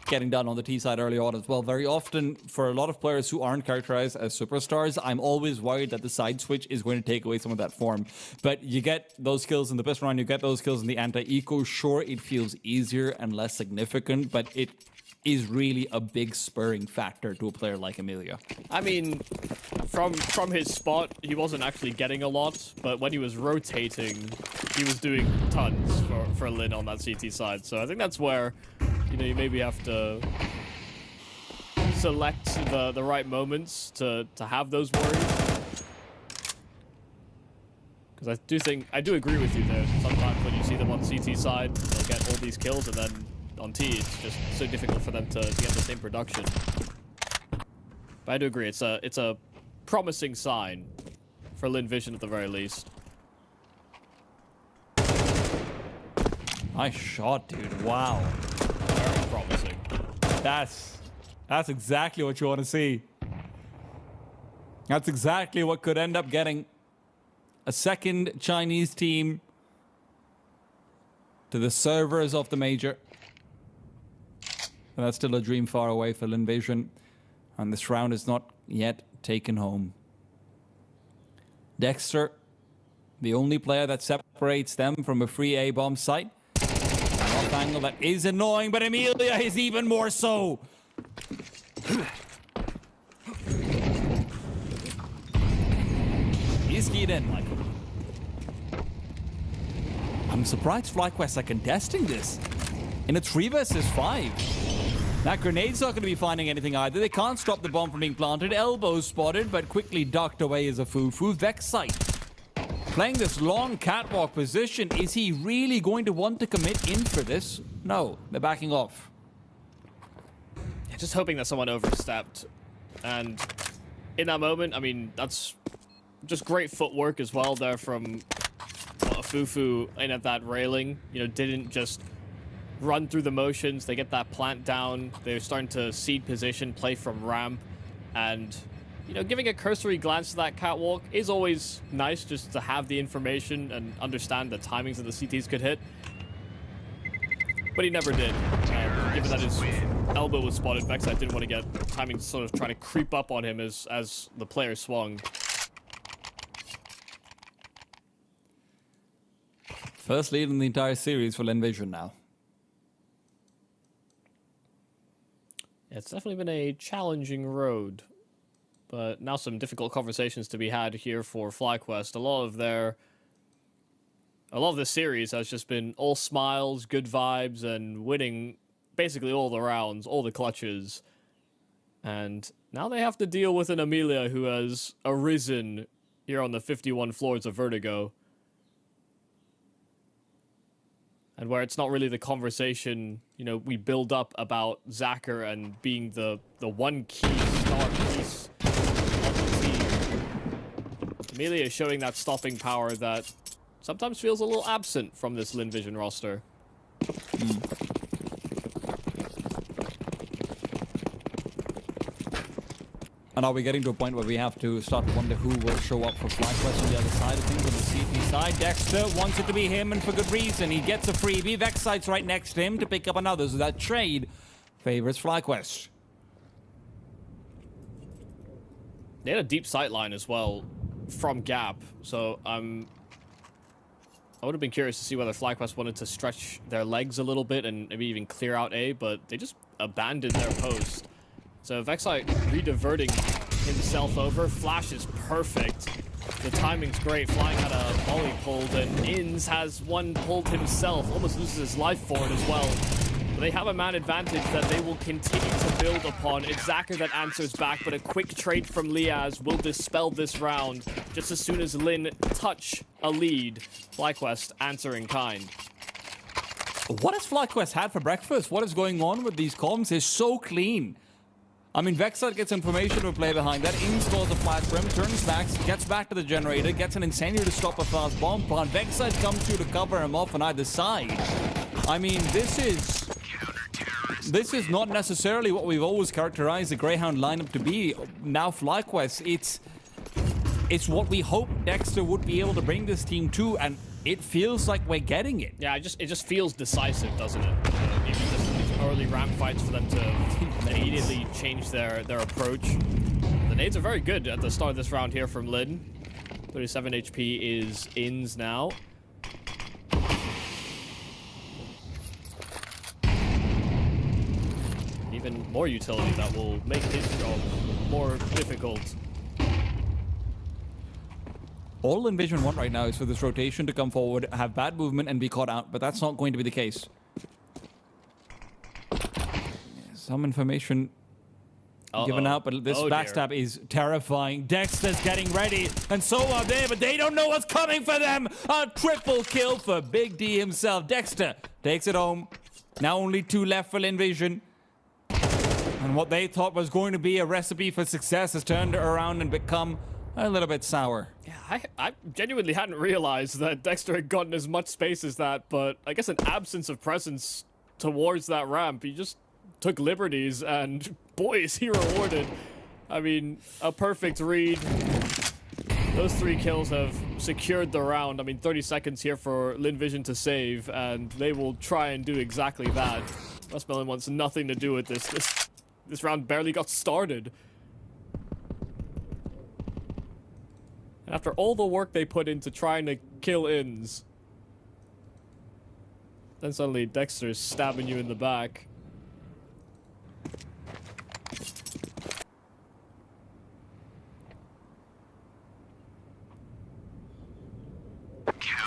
getting done on the T side early on as well. Very often, for a lot of players who aren't characterized as superstars, I'm always worried that the side switch is going to take away some of that form. But you get those kills in the pistol round, you get those kills in the anti-eco. Sure, it feels easier and less significant, but it is really a big spurring factor to a player like Emilia. I mean, from his spot, he wasn't actually getting a lot, but when he was rotating, he was doing tons for Lynn on that CT side. So I think that's where, you know, you maybe have to select the right moments to have those worries. Because I do agree with you there. Sometimes when you see them on CT side, they'll get all these kills, and then on T, it's just so difficult for them to get the same production. But I do agree, it's a promising sign for Lynn Vision at the very least. Nice shot, dude. Wow. Very promising. That's exactly what you want to see. That's exactly what could end up getting a second Chinese team to the servers of the major. And that's still a dream far away for Lynn Vision. And this round is not yet taken home. Dexter, the only player that separates them from a free A-bomb site. An off angle that is annoying, but Emilia is even more so. He's keyed in, Michael. I'm surprised FlyQuest are contesting this in a 3 versus 5. That grenade's not going to be finding anything either. They can't stop the bomb from being planted. Elbow spotted, but quickly ducked away as a foo-foo. Vexite playing this long catwalk position. Is he really going to want to commit in for this? No, they're backing off. Yeah, just hoping that someone overstepped. And in that moment, I mean, that's just great footwork as well there from Fufu in at that railing. You know, didn't just run through the motions. They get that plant down. They're starting to seed position, play from ramp, and you know, giving a cursory glance to that catwalk is always nice, just to have the information and understand the timings that the CTs could hit. But he never did. Given that his elbow was spotted, Vexite didn't want to get timing, sort of trying to creep up on him as the player swung. First lead in the entire series for Lynn Vision now. It's definitely been a challenging road, but now some difficult conversations to be had here for FlyQuest. A lot of this series has just been all smiles, good vibes, and winning basically all the rounds, all the clutches. And now they have to deal with an Emilia who has arisen here on the 51 floors of Vertigo. And where it's not really the conversation, you know, we build up about Zacher and being the one key star piece of the team. Amelia showing that stopping power that sometimes feels a little absent from this Lynn Vision roster. And are we getting to a point where we have to start to wonder who will show up for FlyQuest on the other side of things, on the CP side? Dexter wants it to be him, and for good reason. He gets a freebie. Vexite's right next to him to pick up another, so that trade favors FlyQuest. They had a deep sight line as well from Gap, so I would have been curious to see whether FlyQuest wanted to stretch their legs a little bit and maybe even clear out A, but they just abandoned their post. So Vexite re-diverting himself over. Flash is perfect. The timing's great. Flying had a volley pulled, and Inns has one pulled himself. Almost loses his life for it as well. But they have a man advantage that they will continue to build upon. It's Zacher that answers back, but a quick trade from Liaz will dispel this round just as soon as Lynn touch a lead. FlyQuest answering kind. What has FlyQuest had for breakfast? What is going on with these comms? They're so clean. I mean, Vexite gets information to play behind that, installs a flash rim, turns back, gets back to the generator, gets an incendiary to stop a fast bomb plant. Vexite comes through to cover him off on either side. I mean, this is not necessarily what we've always characterized the Greyhound lineup to be. Now FlyQuest, it's what we hope Dexter would be able to bring this team to, and it feels like we're getting it. Yeah, it just feels decisive, doesn't it? Even just these early ramp fights for them to immediately change their approach. The nades are very good at the start of this round here from Lynn. 37 HP is Inns now. Even more utility that will make his job more difficult. All Envision want right now is for this rotation to come forward, have bad movement, and be caught out, but that's not going to be the case. Some information given out, but this backstab is terrifying. Dexter's getting ready, and so are they, but they don't know what's coming for them. A triple kill for Big D himself. Dexter takes it home. Now only 2 left for Envision. And what they thought was going to be a recipe for success has turned around and become a little bit sour. Yeah, I genuinely hadn't realized that Dexter had gotten as much space as that, but I guess an absence of presence towards that ramp. He just took liberties, and boy, is he rewarded. I mean, a perfect read. Those 3 kills have secured the round. I mean, 30 seconds here for Lynn Vision to save, and they will try and do exactly that. Westmelon wants nothing to do with this. This round barely got started. And after all the work they put into trying to kill Inns, then suddenly Dexter's stabbing you in the back.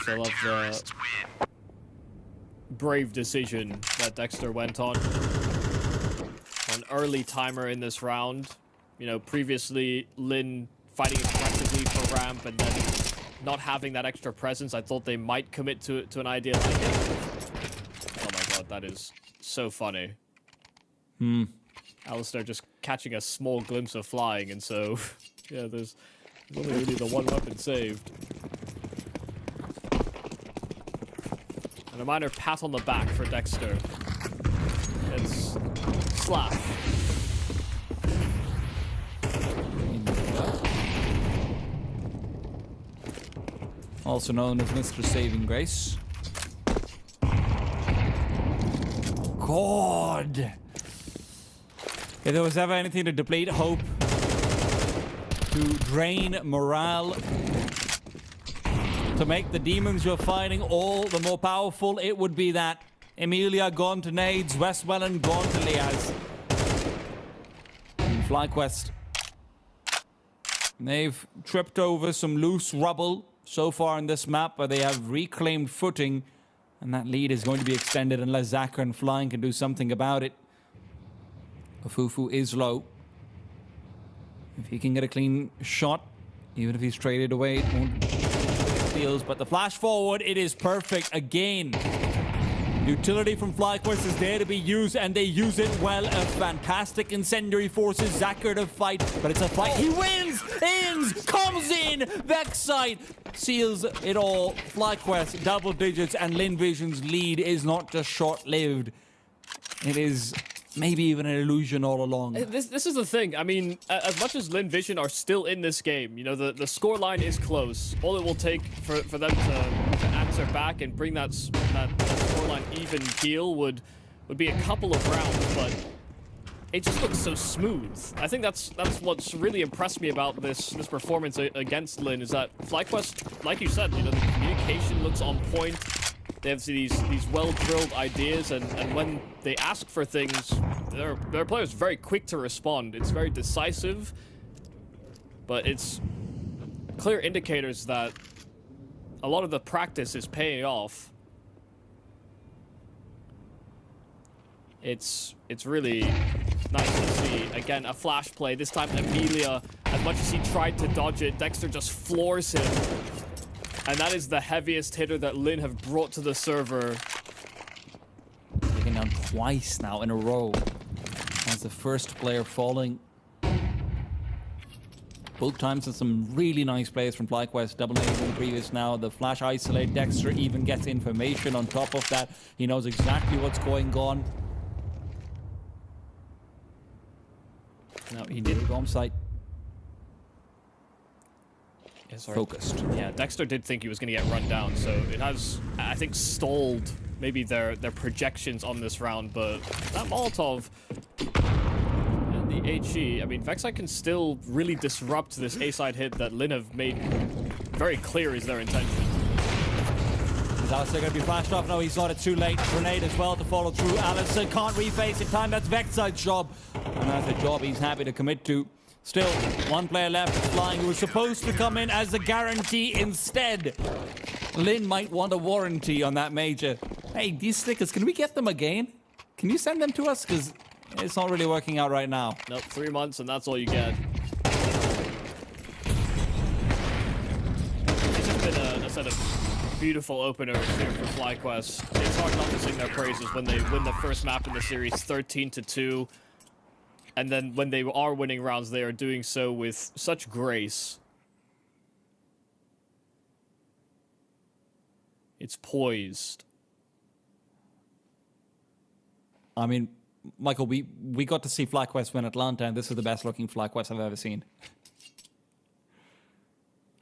I love the brave decision that Dexter went on. An early timer in this round. You know, previously Lynn fighting aggressively for ramp and then not having that extra presence. I thought they might commit to an idea like it. Oh my god, that is so funny. Alistair just catching a small glimpse of flying, and so yeah, there's only really the one weapon saved. And a minor pat on the back for Dexter. It's slash. Also known as Mr. Saving Grace. God! If there was ever anything to deplete hope, to drain morale, to make the demons you're fighting all the more powerful, it would be that. Emilia gone to nades, Westwellen gone to Liaz. And FlyQuest. They've tripped over some loose rubble so far in this map, but they have reclaimed footing, and that lead is going to be extended unless Zacher and Flying can do something about it. Fufu is low. If he can get a clean shot, even if he's traded away, it won't steals, but the flash forward, it is perfect again. Utility from FlyQuest is there to be used, and they use it well. A fantastic incendiary forces Zacher to fight, but it's a fight. He wins! Ins! Comes in! Vexite seals it all. FlyQuest, double digits, and Lynn Vision's lead is not just short-lived. It is maybe even an illusion all along. This is the thing. I mean, as much as Lynn Vision are still in this game, you know, the scoreline is close. All it will take for them to answer back and bring that scoreline even keel would be a couple of rounds, but it just looks so smooth. I think that's what's really impressed me about this performance against Lynn, is that FlyQuest, like you said, you know, the communication looks on point. They have these well-drilled ideas, and when they ask for things, their players very quick to respond. It's very decisive, but it's clear indicators that a lot of the practice is paying off. It's really nice to see. Again, a flash play. This time, Amelia, as much as he tried to dodge it, Dexter just floors him. And that is the heaviest hitter that Lynn have brought to the server. Taken down twice now in a row. As the first player falling. Both times with some really nice plays from FlyQuest. Double-Elimination previous now. The flash isolate. Dexter even gets information on top of that. He knows exactly what's going on. No, he did bomb site. Yeah, sorry. Focused. Yeah, Dexter did think he was going to get run down, so it has, I think, stalled maybe their projections on this round, but that Molotov and the HE, I mean, Vexite can still really disrupt this A-side hit that Lynn have made very clear is their intention. Is Alistair going to be flashed off? No, he's not. It's too late. Grenade as well to follow through. Alistair can't reface in time. That's Vexite's job. And that's a job he's happy to commit to. Still, one player left, Flying, who was supposed to come in as a guarantee instead. Lynn might want a warranty on that major. Hey, these stickers, can we get them again? Can you send them to us? Because it's not really working out right now. Nope, 3 months and that's all you get. It's just been a set of beautiful openers here for FlyQuest. It's hard not to sing their praises when they win the first map in the series 13-2. And then when they are winning rounds, they are doing so with such grace. It's poised. I mean, Michael, we got to see FlyQuest win Atlanta, and this is the best looking FlyQuest I've ever seen.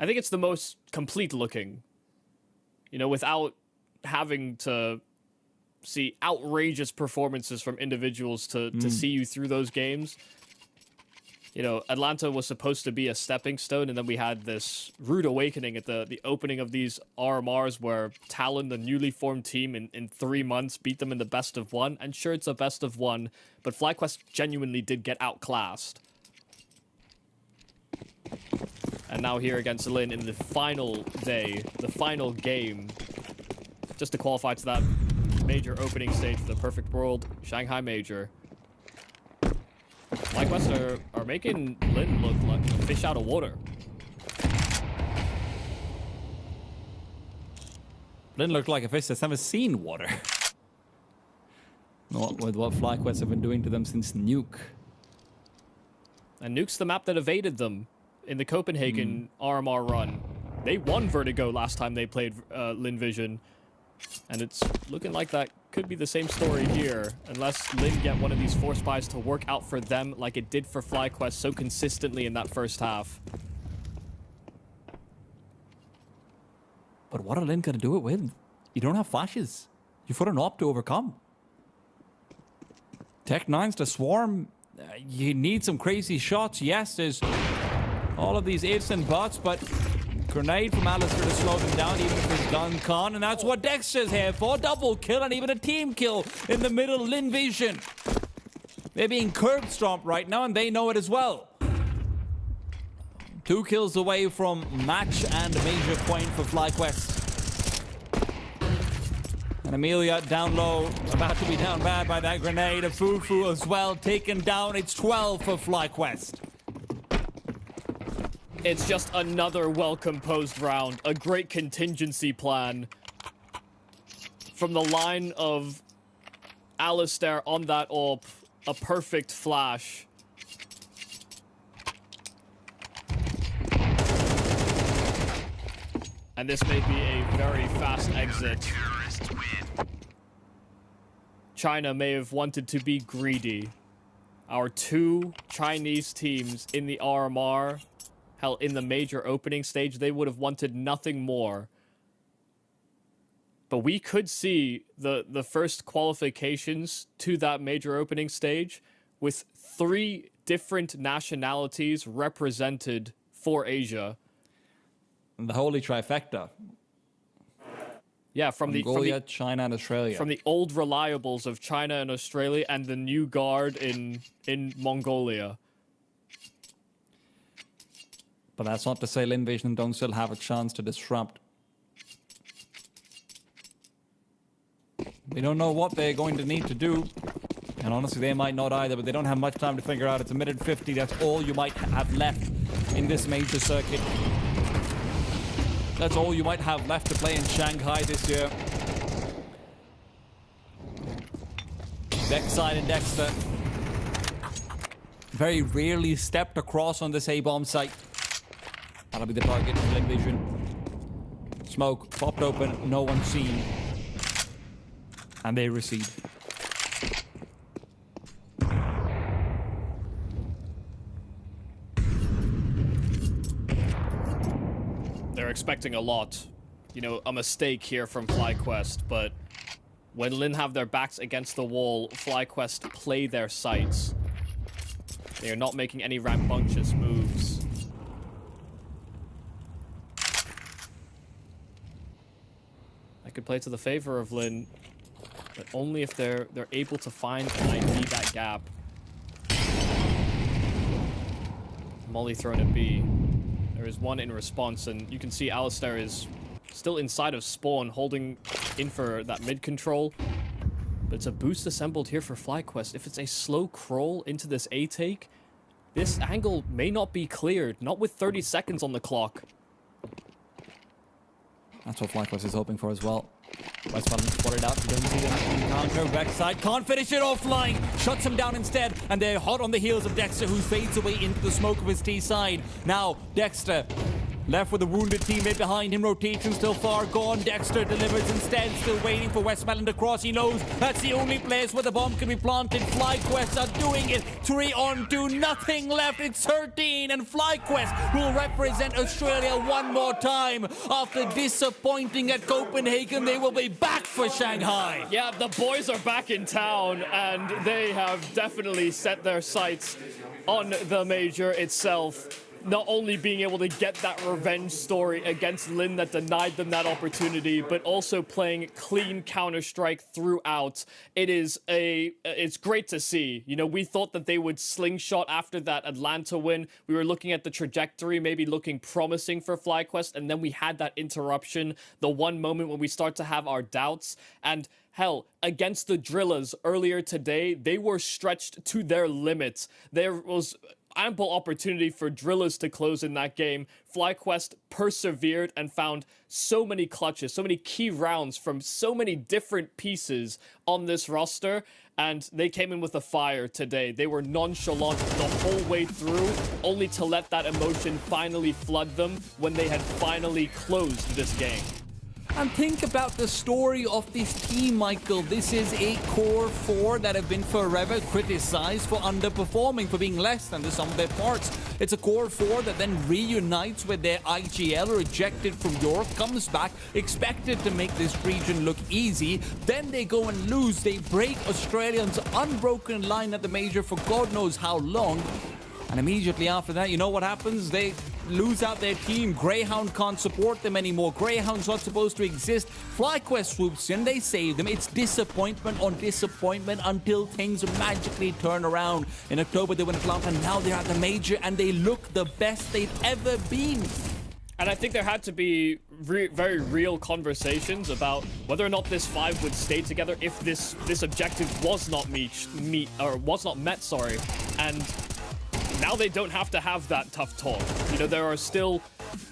I think it's the most complete looking. You know, without having to see outrageous performances from individuals to see you through those games. You know, Atlanta was supposed to be a stepping stone, and then we had this rude awakening at the opening of these RMRs where TALON, the newly formed team, in 3 months beat them in the best of one. And sure, it's a best of one, but FlyQuest genuinely did get outclassed. And now here against Lynn in the final day, the final game, just to qualify to that major opening stage for the Perfect World Shanghai Major. FlyQuest are making Lynn look like a fish out of water. Lynn looked like a fish that's never seen water. Not with what FlyQuest have been doing to them since Nuke. And Nuke's the map that evaded them in the Copenhagen RMR run. They won Vertigo last time they played Lynn Vision. And it's looking like that could be the same story here, unless Lynn get one of these force buys to work out for them like it did for FlyQuest so consistently in that first half. But what are Lynn going to do it with? You don't have flashes. You've got an op to overcome. Tech 9's to swarm. You need some crazy shots. Yes, there's all of these ifs and buts, but grenade from Alistair to slow them down, even if his gun can't, and that's what Dexter's here for. Double kill and even a team kill in the middle. Lynn Vision. They're being curb stomped right now, and they know it as well. 2 kills away from match and major point for FlyQuest. And Amelia down low, about to be down bad by that grenade. A Fufu as well, taken down. It's 12 for FlyQuest. It's just another well-composed round. A great contingency plan. from the line of Alistair on that AWP. A perfect flash. And this may be a very fast exit. China may have wanted to be greedy. Our two Chinese teams in the RMR, hell, in the major opening stage, they would have wanted nothing more. But we could see the first qualifications to that major opening stage with 3 different nationalities represented for Asia. The holy trifecta. Yeah, from Mongolia, China, and Australia. From the old reliables of China and Australia and the new guard in Mongolia. But that's not to say Lynn Vision don't still have a chance to disrupt. We don't know what they're going to need to do. And honestly, they might not either, but they don't have much time to figure out. It's a minute 50. That's all you might have left in this major circuit. That's all you might have left to play in Shanghai this year. Backside and Dexter very rarely stepped across on this A-bomb site. That'll be the target for Lynn Vision. Smoke popped open, no one seen. And they recede. They're expecting a lot. You know, a mistake here from FlyQuest, but when Lynn have their backs against the wall, FlyQuest play their sights. They are not making any rambunctious moves. I could play to the favor of Lynn, but only if they're able to find and ID that gap. Molly thrown at B. There is one in response, and you can see Alistair is still inside of spawn, holding in for that mid control. But it's a boost assembled here for FlyQuest. If it's a slow crawl into this A take, this angle may not be cleared, not with 30 seconds on the clock. That's what FlyQuest is hoping for as well. Westmoreland spotted out, he doesn't see them. Counter backside, can't finish it offline. Shuts him down instead, and they're hot on the heels of Dexter, who fades away into the smoke of his T side. Now, Dexter left with a wounded teammate behind him. Rotation still far gone. Dexter delivers instead, still waiting for Westmoreland to cross. He knows that's the only place where the bomb can be planted. FlyQuest are doing it. 3 on 2, nothing left. It's 13, and FlyQuest will represent Australia one more time. After disappointing at Copenhagen, they will be back for Shanghai. Yeah, the boys are back in town, and they have definitely set their sights on the major itself. Not only being able to get that revenge story against Lynn that denied them that opportunity, but also playing clean Counter-Strike throughout. It's great to see. You know, we thought that they would slingshot after that Atlanta win. We were looking at the trajectory, maybe looking promising for FlyQuest, and then we had that interruption, the one moment when we start to have our doubts. And hell, against the Drillas earlier today, they were stretched to their limits. There was ample opportunity for Drillas to close in that game. FlyQuest persevered and found so many clutches, so many key rounds from so many different pieces on this roster, and they came in with a fire today. They were nonchalant the whole way through, only to let that emotion finally flood them when they had finally closed this game. And think about the story of this team, Michael. This is a core 4 that have been forever criticized for underperforming, for being less than the sum of their parts. It's a core 4 that then reunites with their IGL, rejected from Europe, comes back, expected to make this region look easy. Then they go and lose. They break Australians' unbroken line at the major for God knows how long. And immediately after that, you know what happens? They lose out their team. Greyhound can't support them anymore. Greyhound's not supposed to exist. FlyQuest swoops in, they save them. It's disappointment on disappointment until things magically turn around. In October, they win Atlanta, and now they're at the major, and they look the best they've ever been. And I think there had to be very real conversations about whether or not this 5 would stay together if this objective was not met. And now they don't have to have that tough talk. You know, there are still,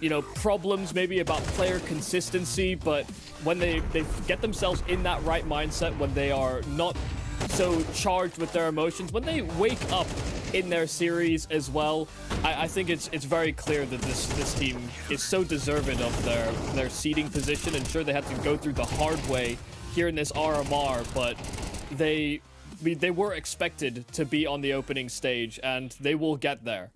you know, problems maybe about player consistency, but when they get themselves in that right mindset, when they are not so charged with their emotions, when they wake up in their series as well, I think it's very clear that this team is so deserving of their seeding position. And sure, they had to go through the hard way here in this RMR, but they were expected to be on the opening stage, and they will get there.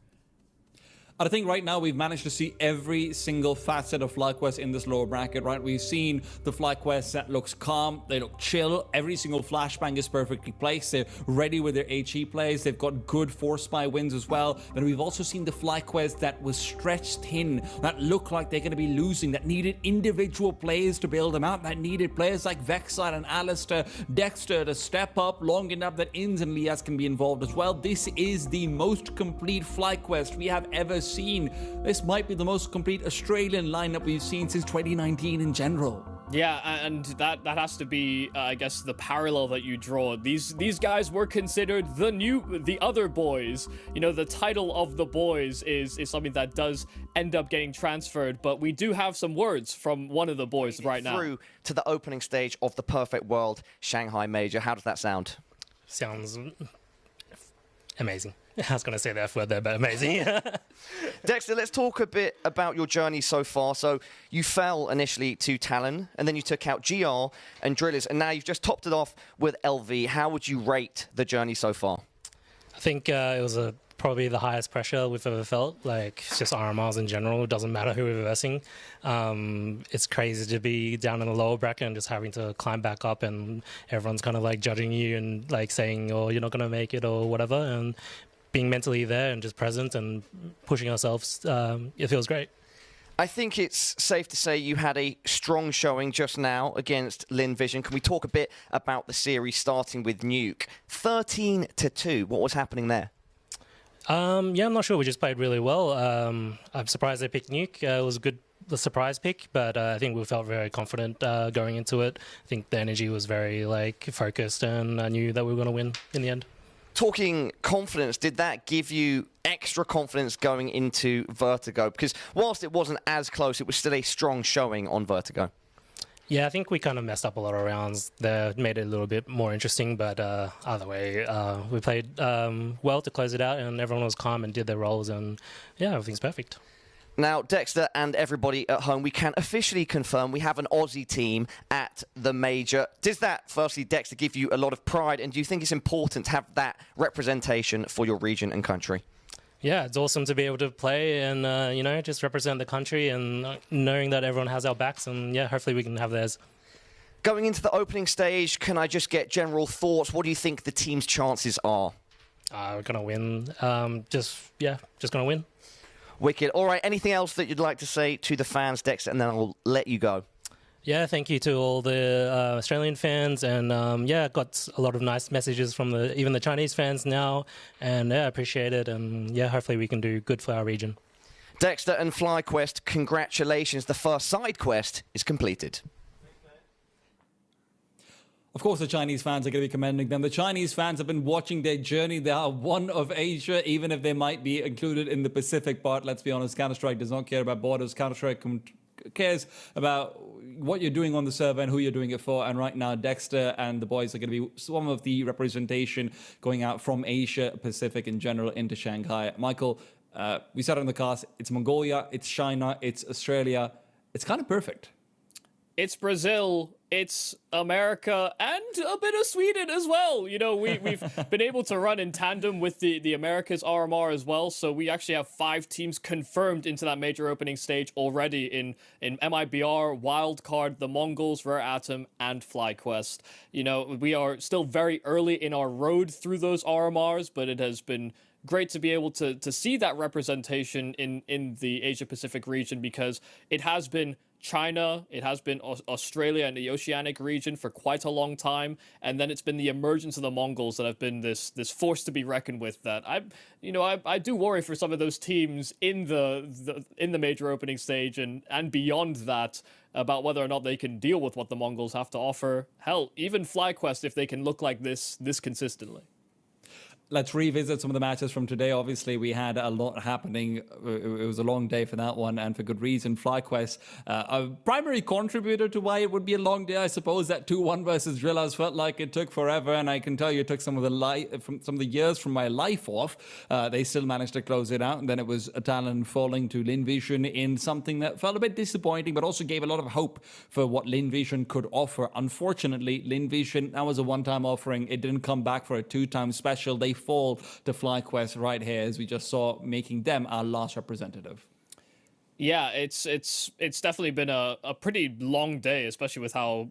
I think right now we've managed to see every single facet of FlyQuest in this lower bracket, right? We've seen the FlyQuest that looks calm, they look chill, every single flashbang is perfectly placed, they're ready with their HE plays, they've got good force spy wins as well. Then we've also seen the FlyQuest that was stretched thin, that looked like they're going to be losing, that needed individual players to bail them out, that needed players like Vexite and Alistair, Dexter to step up long enough that Inns and Lias can be involved as well. This is the most complete FlyQuest we have ever seen. This might be the most complete Australian lineup we've seen since 2019 in general. Yeah, and that has to be, I guess, the parallel that you draw. These guys were considered the other boys. You know, the title of the boys is something that does end up getting transferred, but we do have some words from one of the boys right now. Through to the opening stage of the Perfect World Shanghai Major. How does that sound? Sounds amazing. I was going to say the F word there, but amazing. Dexter, let's talk a bit about your journey so far. So you fell initially to TALON, and then you took out GR and Drillas, and now you've just topped it off with LV. How would you rate the journey so far? I think it was probably the highest pressure we've ever felt. Like, it's just RMRs in general. It doesn't matter who we're versing. It's crazy to be down in the lower bracket and just having to climb back up, and everyone's kind of like judging you and like saying, oh, you're not going to make it or whatever. And being mentally there and just present and pushing ourselves, it feels great. I think it's safe to say you had a strong showing just now against Lynn Vision. Can we talk a bit about the series starting with Nuke? 13-2. What was happening there? Yeah, I'm not sure. We just played really well. I'm surprised they picked Nuke. It was the surprise pick, but I think we felt very confident going into it. I think the energy was very focused, and I knew that we were going to win in the end. Talking confidence, did that give you extra confidence going into Vertigo? Because whilst it wasn't as close, it was still a strong showing on Vertigo. Yeah, I think we kind of messed up a lot of rounds there, made it a little bit more interesting, but either way, we played well to close it out, and everyone was calm and did their roles, and yeah, everything's perfect. Now, Dexter and everybody at home, we can officially confirm we have an Aussie team at the Major. Does that, firstly, Dexter, give you a lot of pride, and do you think it's important to have that representation for your region and country? Yeah, it's awesome to be able to play and, you know, just represent the country, and knowing that everyone has our backs, and yeah, hopefully we can have theirs. Going into the opening stage, can I just get general thoughts? What do you think the team's chances are? We're going to win. Just going to win. Wicked. All right, anything else that you'd like to say to the fans, Dexter, and then I'll let you go. Yeah, thank you to all the Australian fans, and yeah, got a lot of nice messages from even the Chinese fans now, and yeah, appreciate it, and yeah, hopefully we can do good for our region. Dexter and FlyQuest, congratulations. The first side quest is completed. Of course, the Chinese fans are going to be commending them. The Chinese fans have been watching their journey. They are one of Asia, even if they might be included in the Pacific part. Let's be honest, Counter-Strike does not care about borders. Counter-Strike cares about what you're doing on the server and who you're doing it for. And right now, Dexter and the boys are going to be some of the representation going out from Asia, Pacific in general, into Shanghai. Michael, we said on the cast, it's Mongolia, it's China, it's Australia. It's kind of perfect. It's Brazil, it's America, and a bit of Sweden as well. You know, we've been able to run in tandem with the Americas RMR as well, so we actually have 5 teams confirmed into that major opening stage already in MIBR, Wildcard, the MongolZ, Rare Atom, and FlyQuest. You know, we are still very early in our road through those RMRs, but it has been great to be able to see that representation in the Asia-Pacific region, because it has been China, it has been Australia and the Oceanic region for quite a long time, and then it's been the emergence of the MongolZ that have been this force to be reckoned with. That I do worry for some of those teams in the major opening stage and beyond that, about whether or not they can deal with what the MongolZ have to offer. Hell, even FlyQuest, if they can look like this consistently. let's revisit some of the matches from today. Obviously, we had a lot happening. It was a long day for that one, and for good reason. FlyQuest, a primary contributor to why it would be a long day, I suppose. That 2-1 versus Drillas felt like it took forever, and I can tell you it took some of the years from my life off. They still managed to close it out, and then it was a TALON falling to Lynn Vision in something that felt a bit disappointing, but also gave a lot of hope for what Lynn Vision could offer. Unfortunately, Lynn Vision, that was a one-time offering. It didn't come back for a two-time special. They fall to FlyQuest right here, as we just saw, making them our last representative. Yeah, it's definitely been a pretty long day, especially with how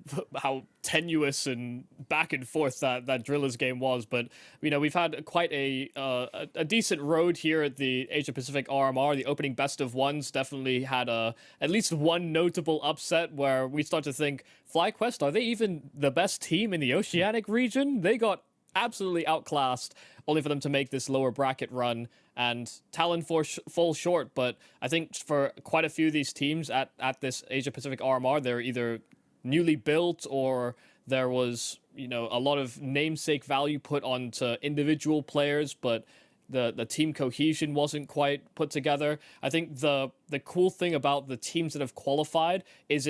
tenuous and back and forth that Drillas game was. But you know, we've had quite a decent road here at the Asia-Pacific RMR. The opening best of ones definitely had at least one notable upset where we start to think, FlyQuest, are they even the best team in the Oceanic region? They got absolutely outclassed, only for them to make this lower bracket run, and TALON fall short. But I think for quite a few of these teams at this Asia-Pacific RMR, they're either newly built or there was, you know, a lot of namesake value put onto individual players, but the team cohesion wasn't quite put together. I think the cool thing about the teams that have qualified is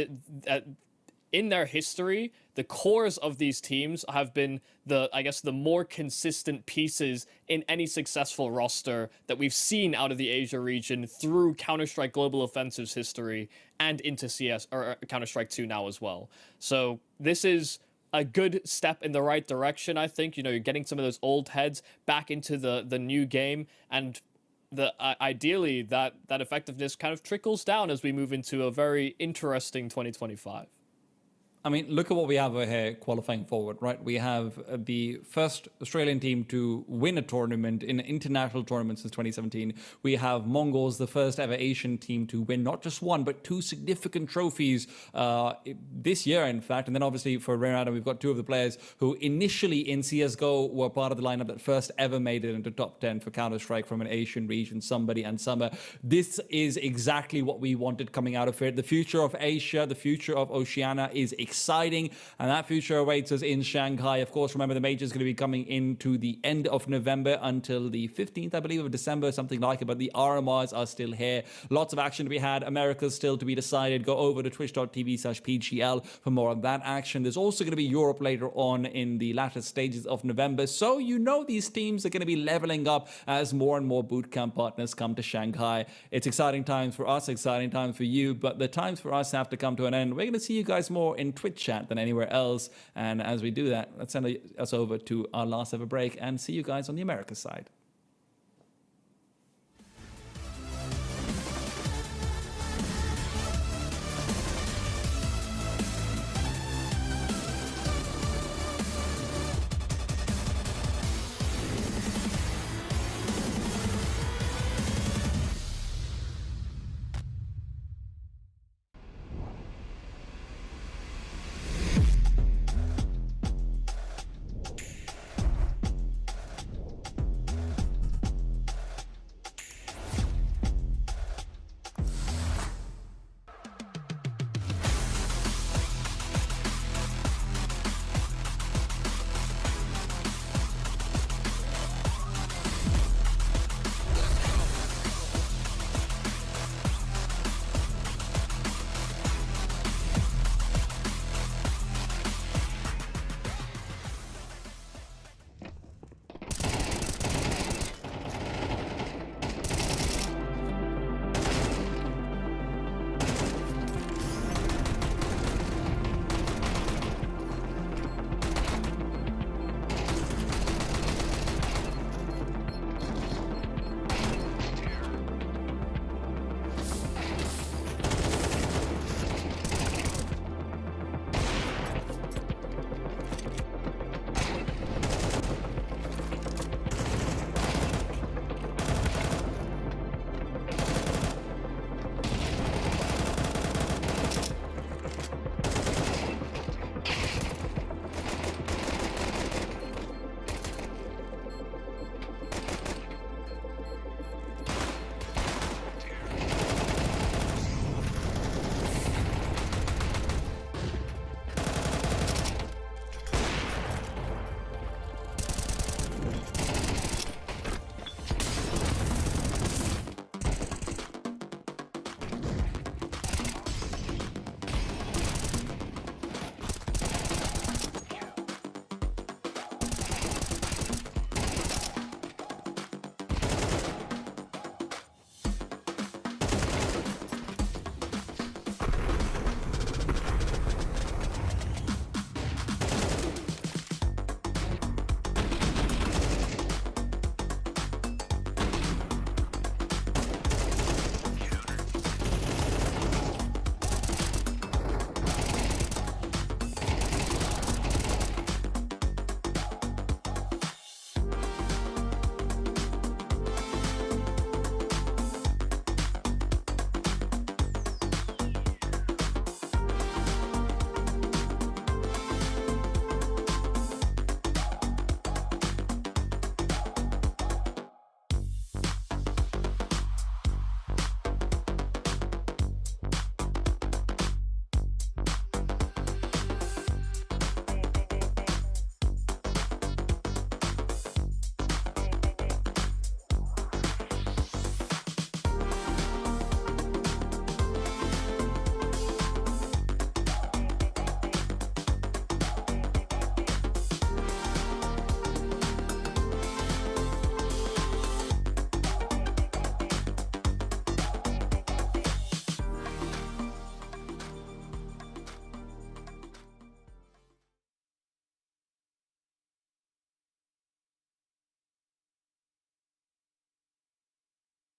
in their history, the cores of these teams have been the more consistent pieces in any successful roster that we've seen out of the Asia region through Counter-Strike Global Offensive's history and into CS or Counter-Strike 2 now as well. So this is a good step in the right direction, I think. You know, you're getting some of those old heads back into the new game, and ideally that effectiveness kind of trickles down as we move into a very interesting 2025. I mean, look at what we have over here qualifying forward, right? We have the first Australian team to win a tournament in an international tournament since 2017. We have MongolZ, the first ever Asian team to win not just one, but two significant trophies this year, in fact. And then obviously for Reynada, we've got two of the players who initially in CSGO were part of the lineup that first ever made it into top 10 for Counter-Strike from an Asian region, Somebody and Summer. This is exactly what we wanted coming out of it. The future of Asia, the future of Oceania is exciting, and that future awaits us in Shanghai. Of course, remember the major is going to be coming into the end of November until the 15th, I believe, of December, something like it, but the RMRs are still here. Lots of action to be had. America's still to be decided. Go over to twitch.tv/PGL for more of that action. There's also going to be Europe later on in the latter stages of November, so you know these teams are going to be leveling up as more and more bootcamp partners come to Shanghai. It's exciting times for us, exciting times for you, but the times for us have to come to an end. We're going to see you guys more in Twitch chat than anywhere else, and as we do that, let's send us over to our last ever break and see you guys on the America side.